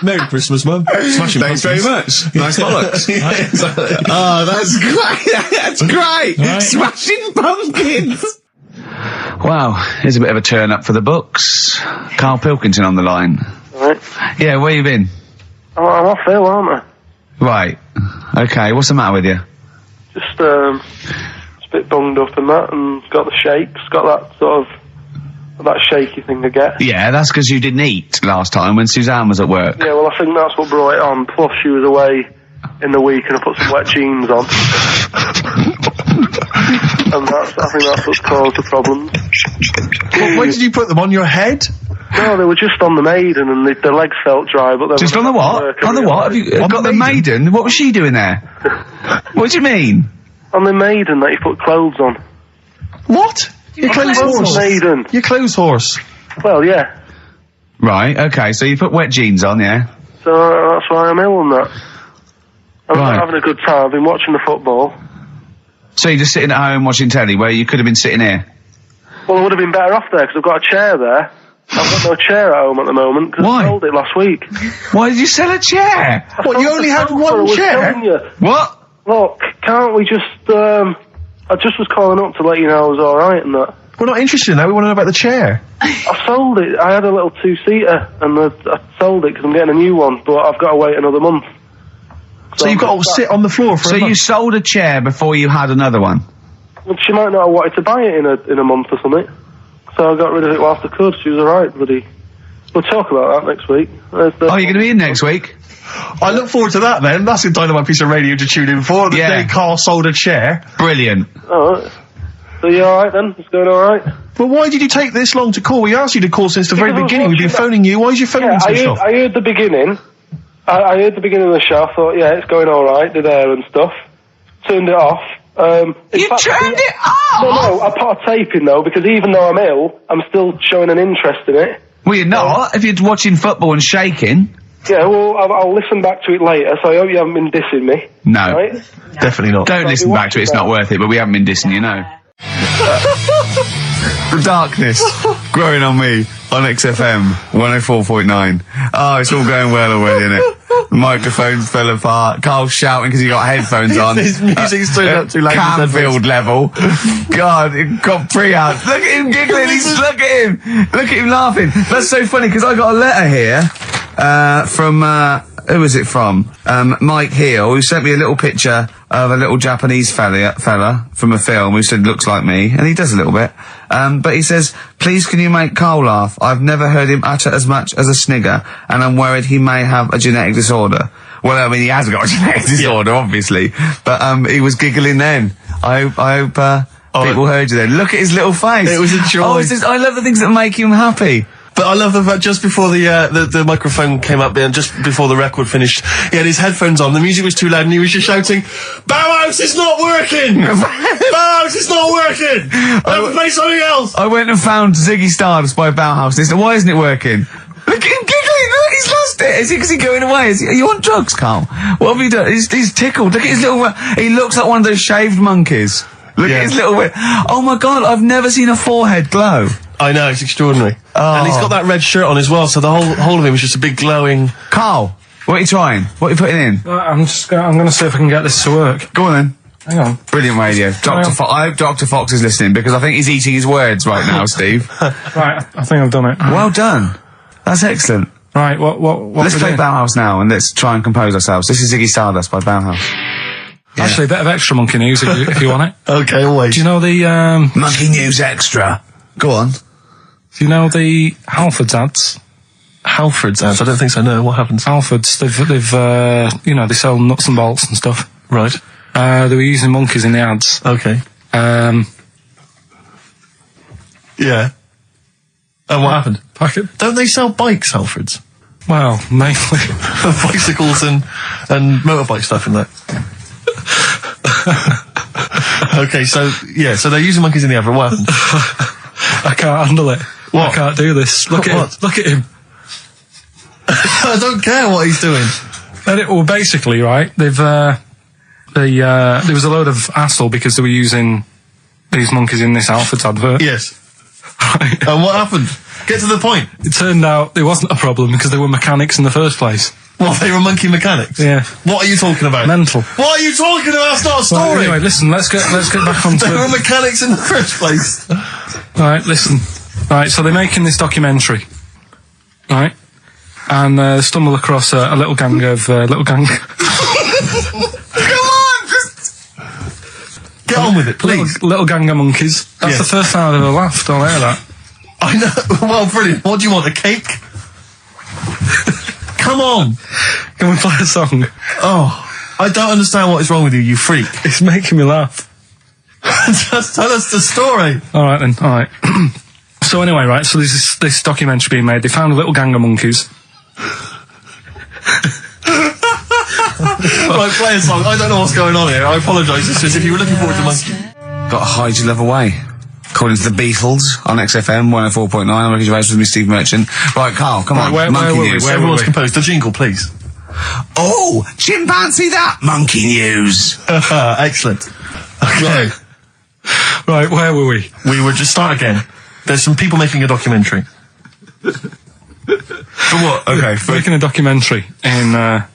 Merry Christmas, Mum. Smashing Thanks Pumpkins. very much. Nice bollocks. Yeah, exactly. Oh, that's great. That's great. Right. Smashing Pumpkins. Wow, here's a bit of a turn up for the books. Karl Pilkington on the line. Right. Yeah, where you been? I'm off ill, aren't I? Right. Okay, what's the matter with you? Just a bit bunged up and that, and got the shakes, got that sort of, that shaky thing I get. Yeah, that's because you didn't eat last time when Suzanne was at work. Yeah, well, I think that's what brought it on. Plus, she was away in the week, and I put some wet jeans on. And I think that's what's caused the problems. When did you put them on your head? No, they were just on the maiden, and the legs felt dry, but they Just were on the at what? work, I On the what? Have realised. you got the maiden? What was she doing there? What do you mean? On the maiden that you put clothes on. What? Your clothes horse. Maiden. Your clothes horse. Well, yeah. Right, okay, so you put wet jeans on, yeah? So that's why I'm ill and that. I'm Right. not having a good time. I've been watching the football. So you're just sitting at home watching telly where you could have been sitting here? Well, I would have been better off there because I've got a chair there. I've got no chair at home at the moment because Why? I sold it last week. Why did you sell a chair? What, you only had I one was chair? telling you. What? Look, can't we just, I just was calling up to let you know I was alright and that. We're not interested in that, we want to know about the chair. I sold it. I had a little two-seater and I sold it because I'm getting a new one, but I've got to wait another month. So you've got to sit on the floor for So a you month. sold a chair before you had another one? Well, she might not have wanted to buy it in a month or something. So I got rid of it whilst I could. She was alright, buddy. We'll talk about that next week. Oh, you're going to be in next week? I look forward to that then. That's a dynamite piece of radio to tune in for. The Yeah. day Karl sold a chair. Brilliant. Alright. So you alright then? It's going alright? But why did you take this long to call? We asked you to call since the very Because I was beginning. We've been watching phoning you. Why is your phone Yeah, switched off? I heard the beginning. I heard the beginning of the show. I thought, yeah, it's going alright, the there and stuff. Turned it off. You turned it off! No, I put a tape in though, because even though I'm ill, I'm still showing an interest in it. Well, you're not, if you're watching football and shaking. Yeah, well, I'll listen back to it later, so I hope you haven't been dissing me. No. Right? Definitely not. Don't listen back to it, it's not worth it, but we haven't been dissing, you know. The darkness growing on me on XFM 104.9. Oh, it's all going well already, isn't it? The microphones fell apart. Carl's shouting because he got headphones on. His music's turned up too loud. Canfield level. God, it got pre-out. Look at him giggling. Look at him. Look at him laughing. That's so funny because I got a letter here from who was it from? Mike Heel, who sent me a little picture of a little Japanese fella from a film who said looks like me, and he does a little bit. But he says, please can you make Karl laugh? I've never heard him utter as much as a snigger, and I'm worried he may have a genetic disorder. Well, I mean, he has got a genetic disorder, obviously, but he was giggling then. I hope people heard you then. Look at his little face. It was a joy. Oh, I love the things that make him happy. But I love the fact just before the microphone came up and just before the record finished, he had his headphones on, the music was too loud and he was just shouting, Bauhaus is not working! Bauhaus is not working! Play something else! I went and found Ziggy Stardust by Bauhaus and he said, why isn't it working? Look at him giggling, look, he's lost it! Is he going away? Are you on drugs, Karl? What have you done? He's tickled, look at his little, he looks like one of those shaved monkeys. Look at his little, oh my god, I've never seen a forehead glow. I know, it's extraordinary. Oh. And he's got that red shirt on as well, so the whole of him is just a big glowing... Karl, what are you trying? What are you putting in? I'm going to see if I can get this to work. Go on then. Hang on. Brilliant radio. I hope Dr. Fox is listening, because I think he's eating his words right now, Steve. Right, I think I've done it. Well done. That's excellent. Right, what let's play Bauhaus now, and let's try and compose ourselves. This is Ziggy Stardust by Bauhaus. Yeah. Actually, a bit of extra monkey news if you want it. Okay, always. Do you know the Monkey News Extra? Go on. Do you know the Halfords ads? Halfords ads? I don't think so, no. What happens? Halfords, they've they sell nuts and bolts and stuff. Right. They were using monkeys in the ads. Okay. Yeah. And what happened? Don't they sell bikes, Halfords? Well, mainly. Bicycles and motorbike stuff and that. Okay, so they're using monkeys in the ad, what happened? I can't handle it. What? I can't do this. Look at him. I don't care what he's doing. Well, basically, right, there was a load of hassle because they were using these monkeys in this Halfords advert. Yes. Right. And what happened? Get to the point. It turned out it wasn't a problem because they were mechanics in the first place. Well, they were monkey mechanics? Yeah. What are you talking about? Mental. What are you talking about? That's not a story. Well, anyway, listen, let's get back onto They were mechanics in the first place. Right, listen. Right, so they're making this documentary. Right? And stumble across a little gang of... Come on! Just... Get on with it, please. Little gang of monkeys. That's the first time I've ever laughed. I'll hear that. I know. Well, brilliant. What do you want, a cake? Come on. Can we play a song? Oh, I don't understand what is wrong with you, you freak. It's making me laugh. Just tell us the story. Alright then, alright. So anyway, right, so there's this documentary being made. They found a little gang of monkeys. Right, play a song. I don't know what's going on here. I apologise. It's just if you were looking forward to monkey. Got to hide your love away. According to the Beatles on XFM 104.9. I'm Ricky Gervais with me, Steve Merchant. Right, Karl, come on. Monkey News. Everyone's composed. The jingle, please. Oh, chimpanzee that monkey news. Excellent. Okay. Right, where were we? We were just start again. There's some people making a documentary. For what? Okay. Making a documentary in the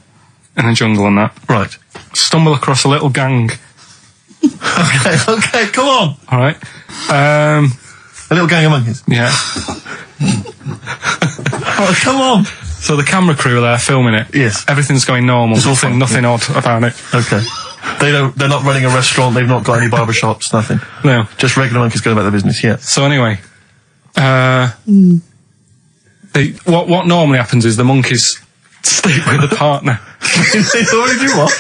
jungle and that. Right. Stumble across a little gang. Okay, come on. Alright. A little gang of monkeys. Yeah. Oh, come on. So the camera crew are there filming it. Yes. Everything's going normal. Nothing odd about it. Okay. They're not running a restaurant, they've not got any barber shops, nothing. No. Just regular monkeys going about their business, yeah. So anyway, what normally happens is the monkeys sleep with a partner. They normally do what?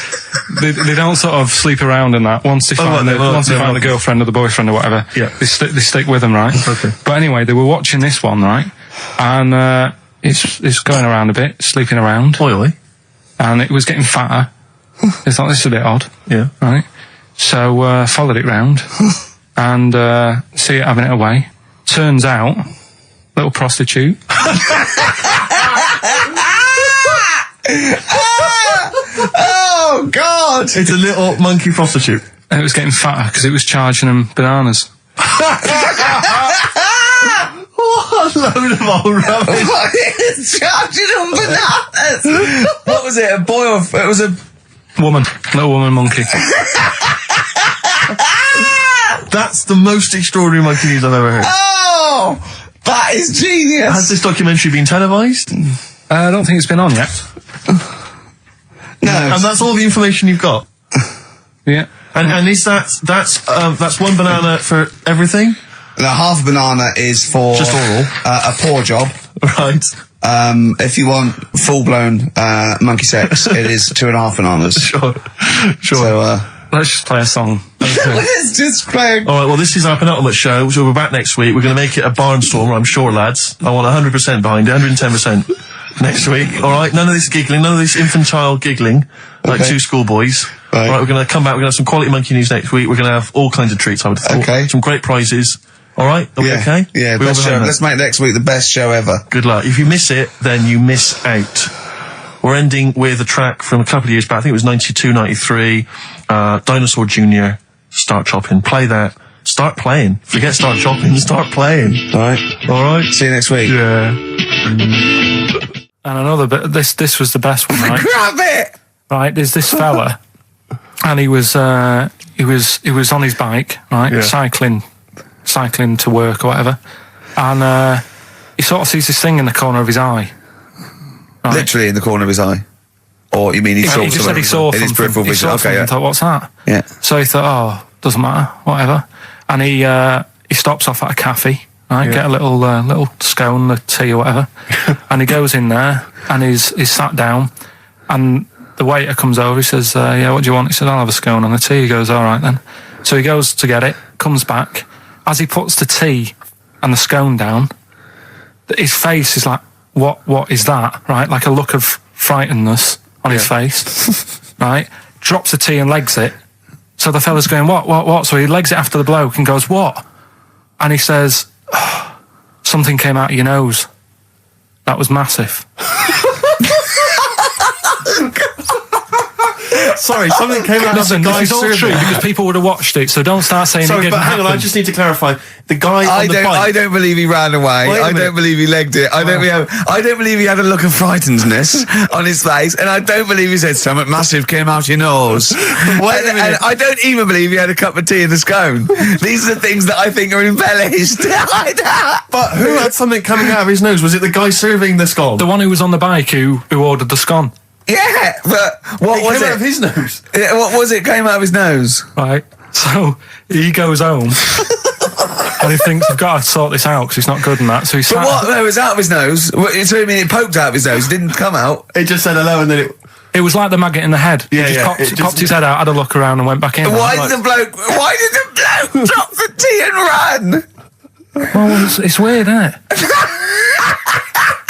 They don't sort of sleep around and that. Once they find the girlfriend or the boyfriend or whatever, they stick with them, right? Okay. But anyway, they were watching this one, right? And it's going around a bit, sleeping around. Oily. And it was getting fatter. They thought, this is a bit odd. Yeah. Right? So followed it round and see it having it away. Turns out, little prostitute. Oh, God! It's a little monkey prostitute. And it was getting fatter because it was charging them bananas. What a load of old rubbish. Charging them bananas! What was it, a boy or... It was a... Woman. Little woman monkey. That's the most extraordinary monkey news I've ever heard. Oh! That is genius! Has this documentary been televised? I don't think it's been on yet. No. And that's all the information you've got? Yeah. And is that's one banana for everything? The half a banana is for... Just oral? A poor job. Right. If you want full-blown monkey sex, it is 2.5 bananas. Sure. So, Let's just play a song. let's just play... Alright, well, this is our penultimate show, so we're back next week. We're going to make it a barnstormer, I'm sure, lads. I want 100% behind it, 110% next week. Alright, none of this giggling, none of this infantile giggling, like two schoolboys. Right. Alright, we're going to come back, we're going to have some quality monkey news next week. We're going to have all kinds of treats, I would have thought. Okay. Some great prizes. Alright, are we okay? Yeah, We all best show. behind that? Let's make next week the best show ever. Good luck. If you miss it, then you miss out. We're ending with a track from a couple of years back. I think it was 92, 93. Dinosaur Jr. Start Chopping. Play that. Start playing. Forget start chopping. Start playing. Alright? See you next week. Yeah. And another bit, this was the best one, right? Grab it! Right, there's this fella, and he was on his bike, right, Yeah. cycling to work or whatever, and he sort of sees this thing in the corner of his eye. Right? Literally in the corner of his eye. Or you mean he saw He just said something he saw in his something. peripheral He vision? saw Okay, something yeah. and thought, what's that? Yeah. So he thought, oh, doesn't matter, whatever. And he stops off at a cafe, right? Get a little scone, a tea or whatever. And he goes in there and he's sat down, and the waiter comes over. He says, "Yeah, what do you want?" He said, "I'll have a scone and a tea." He goes, "All right then." So he goes to get it, comes back. As he puts the tea and the scone down, his face is like, "What is that?" Right, like a look of frightenedness on his face. Right, drops the tea and legs it. So the fella's going, what? So he legs it after the bloke and goes, "What?" And he says, oh, "Something came out of your nose. That was massive." Sorry, something came out of the guy This is all true serving. because people would have watched it, so don't start saying it Sorry, didn't but hang on, I happen. just need to clarify. The guy on the bike... I don't believe he ran away. Wait a I minute. don't believe he legged it. I don't believe he had a look of frightenedness on his face, and I don't believe he said something massive came out your nose. Wait a minute. And I don't even believe he had a cup of tea and a scone. These are the things that I think are embellished. But who had something coming out of his nose? Was it the guy serving the scone? The one who was on the bike who ordered the scone. Yeah, but what It was came it? out of his nose. Yeah, what was it? Came out of his nose. Right, so he goes home and he thinks, I've got to sort this out because it's not good and that. So he But sat. what? No, it was out of his nose. So you mean it poked out of his nose? It didn't come out. It just said hello and then it... It was like the maggot in the head. Yeah, he just yeah, popped, it just- popped his head out, had a look around, and went back in. Why Like, did the bloke drop the tea and run? well, it's weird, isn't it?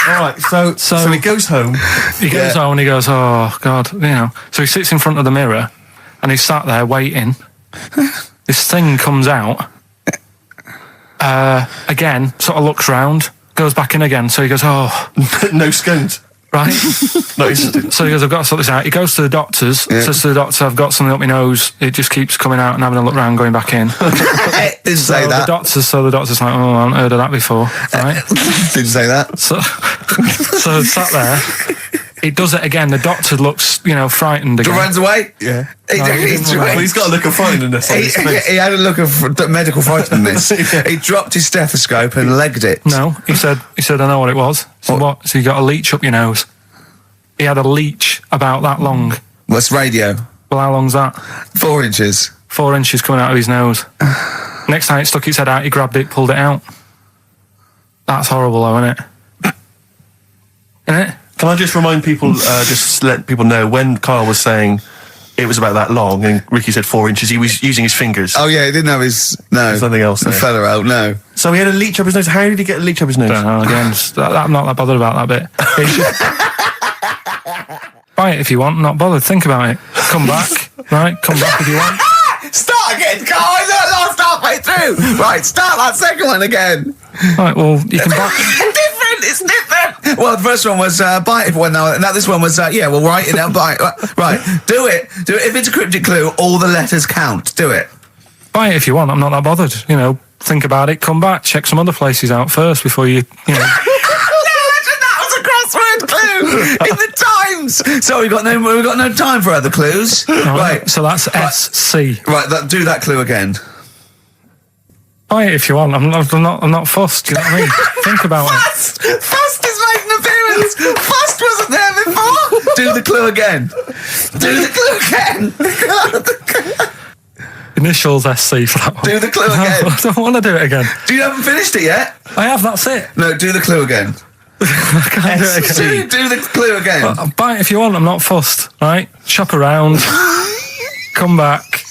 Alright, so he goes home. He goes home and he goes, oh, God, you know. So he sits in front of the mirror and he's sat there waiting. This thing comes out. Again, sort of looks round, goes back in again. So he goes, oh, No scones. right. No, he's... So he goes, I've got to sort this out. He goes to the doctor's, says to the doctor, I've got something up my nose. It just keeps coming out and having a look round, going back in. Didn't say that. So the doctor's like, oh, I haven't heard of that before. Right? Didn't say that. So sat there. He does it again. The doctor looks, frightened again. Runs away. Yeah. He Well, he's got a look of frightenedness on his face. he had a look of medical frightenedness. He dropped his stethoscope and legged it. No, he said, I know what it was. So what? So you got a leech up your nose. He had a leech about that long. What's radio? Well, how long's that? 4 inches. 4 inches coming out of his nose. Next time it stuck its head out, he grabbed it, pulled it out. That's horrible though, isn't it? Isn't it? Can I just remind people, just let people know, when Karl was saying it was about that long and Ricky said 4 inches, he was using his fingers. Oh yeah, he didn't have his... No. There's nothing else there. Feather out, no. So he had a leech up his nose. How did he get a leech up his nose? Don't know, again, I'm not that bothered about that bit. He should- Buy it if you want, not bothered, think about it. Come back, right? Come back if you want. Start again, Carl. I lost halfway through. Right, start that second one again. Right, well, you can buy... It's different. Well, the first one was bite if one. Now this one was we'll write it down. Bite. Right, do it. If it's a cryptic clue, all the letters count. Do it. Buy it if you want. I'm not that bothered. You know, think about it. Come back. Check some other places out first before you know. That was a crossword clue in the Times. So we've got no time for other clues. Right. So that's SC. Right. Do that clue again. Buy it if you want. I'm not fussed. You know what I mean? Think about Fust is making an appearance. Fust wasn't there before. Do the clue again. Do the clue again. Initials SC for that one. Do the clue again. I don't want to do it again. You haven't finished it yet? I have, that's it. No, do the clue again. I can't do it again. Do the clue again. Buy it if you want, I'm not fussed, right? Shop around. Come back.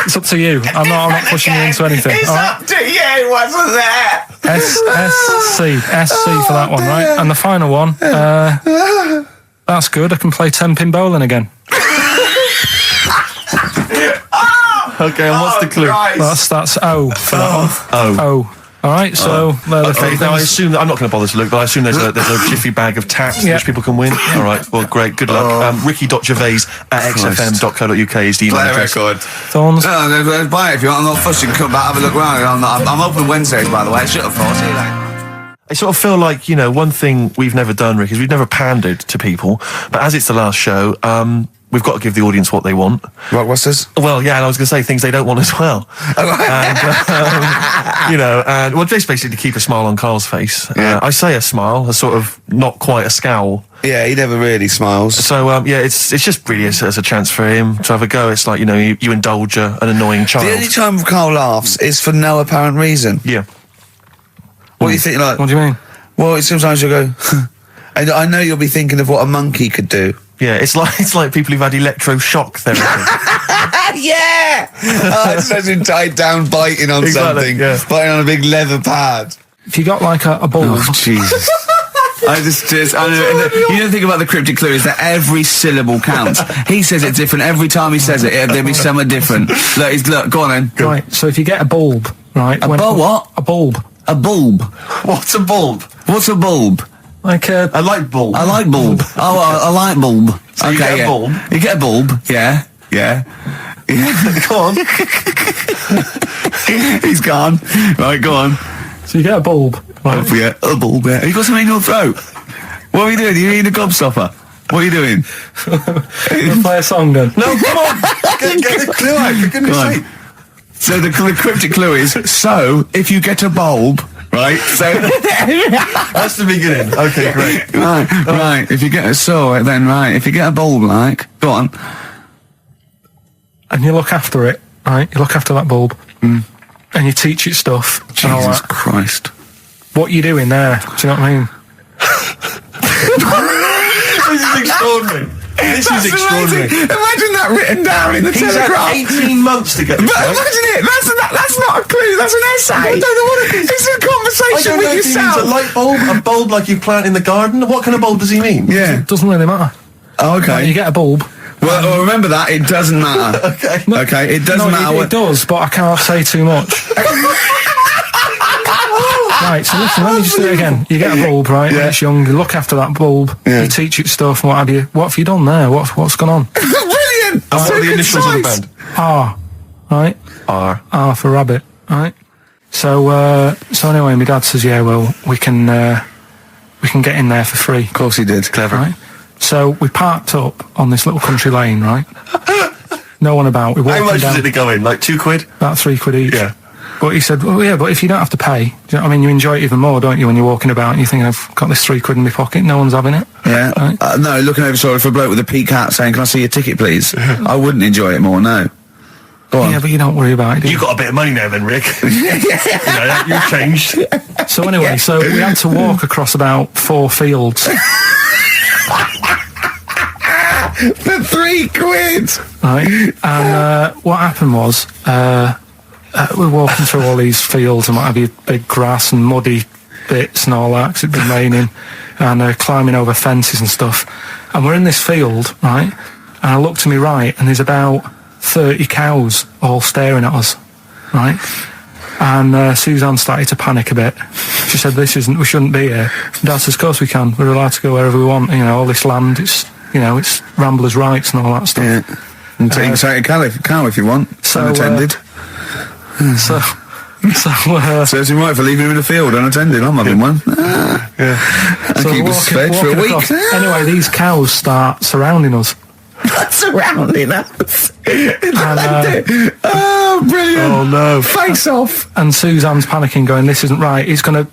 It's up to you. I'm not pushing you into anything. It's up to you, wasn't there? SC for that one, right? And the final one, that's good. I can play 10-pin bowling again. Okay, and what's the clue? That's O for that one. Oh. All right, so they're the Okay, now I assume that I'm not going to bother to look, but I assume there's a jiffy bag of tax which people can win. All right, well, great, good luck. Ricky.gervais at xfm.co.uk is the email address. Thorns. No, buy it if you want. I'm not fussing. Come back, have a look around. I'm open Wednesdays, by the way. Shut up, see you later. I sort of feel like, you know, one thing we've never done, Rick, is we've never pandered to people, but as it's the last show, we've got to give the audience what they want. Right, what's this? Well, yeah, and I was going to say things they don't want as well. And, you know, and well, just basically to keep a smile on Karl's face. Yeah. I say a smile, a sort of not quite a scowl. Yeah, he never really smiles. So, yeah, it's just really as a chance for him to have a go. It's like, you know, you indulge an annoying child. The only time Karl laughs is for no apparent reason. Yeah. What do you think, like... What do you mean? Well, sometimes you'll go... and I know you'll be thinking of what a monkey could do. Yeah, it's like people who've had electroshock therapy. Yeah! Oh, it's such a tied down biting on something. Yeah. Biting on a big leather pad. If you got like a ball... Oh, Jesus. I know, you don't think about the cryptic clue is that every syllable counts. He says it different every time he says it. There'll be something different. Look, go on then. Go. Right, so if you get a bulb, right... what? A bulb. A bulb. What's a bulb? What's a bulb? Like a... I like bulb. I like bulb. Oh, I like bulb. So you get a bulb? You get a bulb, yeah. Go on. He's gone. Right, go on. So you get a bulb. Right. Oh, yeah, a bulb, yeah. Have you got something in your throat? What are you doing? Are you eating a gobstopper? What are you doing? We'll play a song then. No, come on. Get the clue out, for goodness sake. So the cryptic clue is, so, if you get a bulb, right, so... That's the beginning. Okay, great. Right, if you get if you get a bulb, like, go on. And you look after it, right? You look after that bulb. And you teach it stuff. Jesus Christ. What you doing there? Do you know what I mean? This is extraordinary. This is extraordinary. Imagine that written down in the Telegraph. He's had 18 months to get this right. Imagine it. That's not a clue. That's an essay. I don't know what it is. It's a conversation with yourself. A light bulb, a bulb like you plant in the garden. What kind of bulb does he mean? Yeah. It doesn't really matter. Oh, okay. Right, you get a bulb. Well, remember that. It doesn't matter. Okay. Okay, it doesn't matter. It does, but I can't say too much. Right, so listen, let me just do it again. You get a bulb, right, when it's young, you look after that bulb, you teach it stuff, and what have you. What have you done there? What's gone on? Brilliant! And what are the initials of the band? R, right? R for rabbit, right? So anyway, my dad says, yeah, well, we can get in there for free. Of course he did. Clever. Right? So we parked up on this little country lane, right? No one about. We How much down, did it go in? Like £2? About £3 each. Yeah. But he said, well, yeah, but if you don't have to pay, do you know what I mean? You enjoy it even more, don't you, when you're walking about and you're thinking, I've got this £3 in my pocket, no one's having it. Yeah. Right? No, looking over for a bloke with a peak hat saying, can I see your ticket, please? I wouldn't enjoy it more, no. Go on. Yeah, but you don't worry about it, do you? You got a bit of money now then, Rick. You've changed. So anyway, so we had to walk across about 4 fields. For £3. Right. And what happened was, we're walking through all these fields and what have you, big grass and muddy bits and all that, because it'd been raining, and climbing over fences and stuff. And we're in this field, right? And I look to my right, and there's about 30 cows all staring at us, right? And Suzanne started to panic a bit. She said, we shouldn't be here. Dad says, of course we can. We're allowed to go wherever we want. You know, all this land, it's ramblers' rights and all that stuff. Yeah. And so you can take a cow if you want, unattended. Serves him right for leaving him in the field unattended. I'm having one. Yeah. And keep us fed for a week. Anyway, these cows start surrounding us. Surrounding us. And, brilliant. Oh no. Face off. And Suzanne's panicking, going, this isn't right.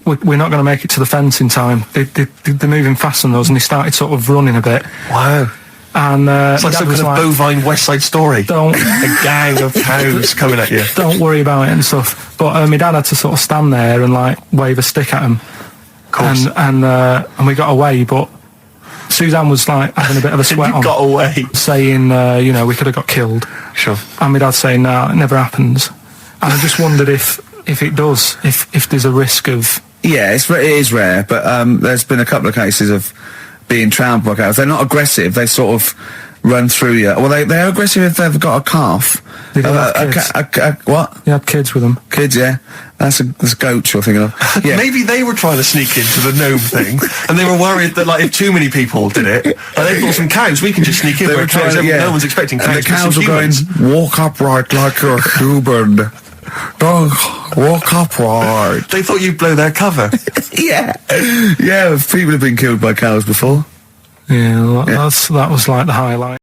We're not going to make it to the fence in time. They're moving faster than us, and he started sort of running a bit. Wow. And it's like some kind of bovine West Side Story. A gang of cows coming at you. Don't worry about it and stuff. But my dad had to sort of stand there and like wave a stick at him. Of course. And we got away, but Suzanne was like having a bit of a sweat on. Got away. Saying, we could have got killed. Sure. And my dad saying, no, it never happens. And I just wondered if it does, if there's a risk of... Yeah, it is rare, but there's been a couple of cases of being trampled by cows. They're not aggressive, they sort of run through you. Well, they're aggressive if they've got a calf. They don't have kids. What? They had kids with them. Kids, yeah. That's goats you're thinking of. Yeah. Maybe they were trying to sneak into the gnome thing, and they were worried that, like, if too many people did it, like, they thought some cows, we can just sneak in. They were trying, no one's expecting cows. And the cows were going, walk upright like you're a human. Don't walk upright. They thought you'd blow their cover. Yeah. Yeah, people have been killed by cows before. Yeah, that was like the highlight.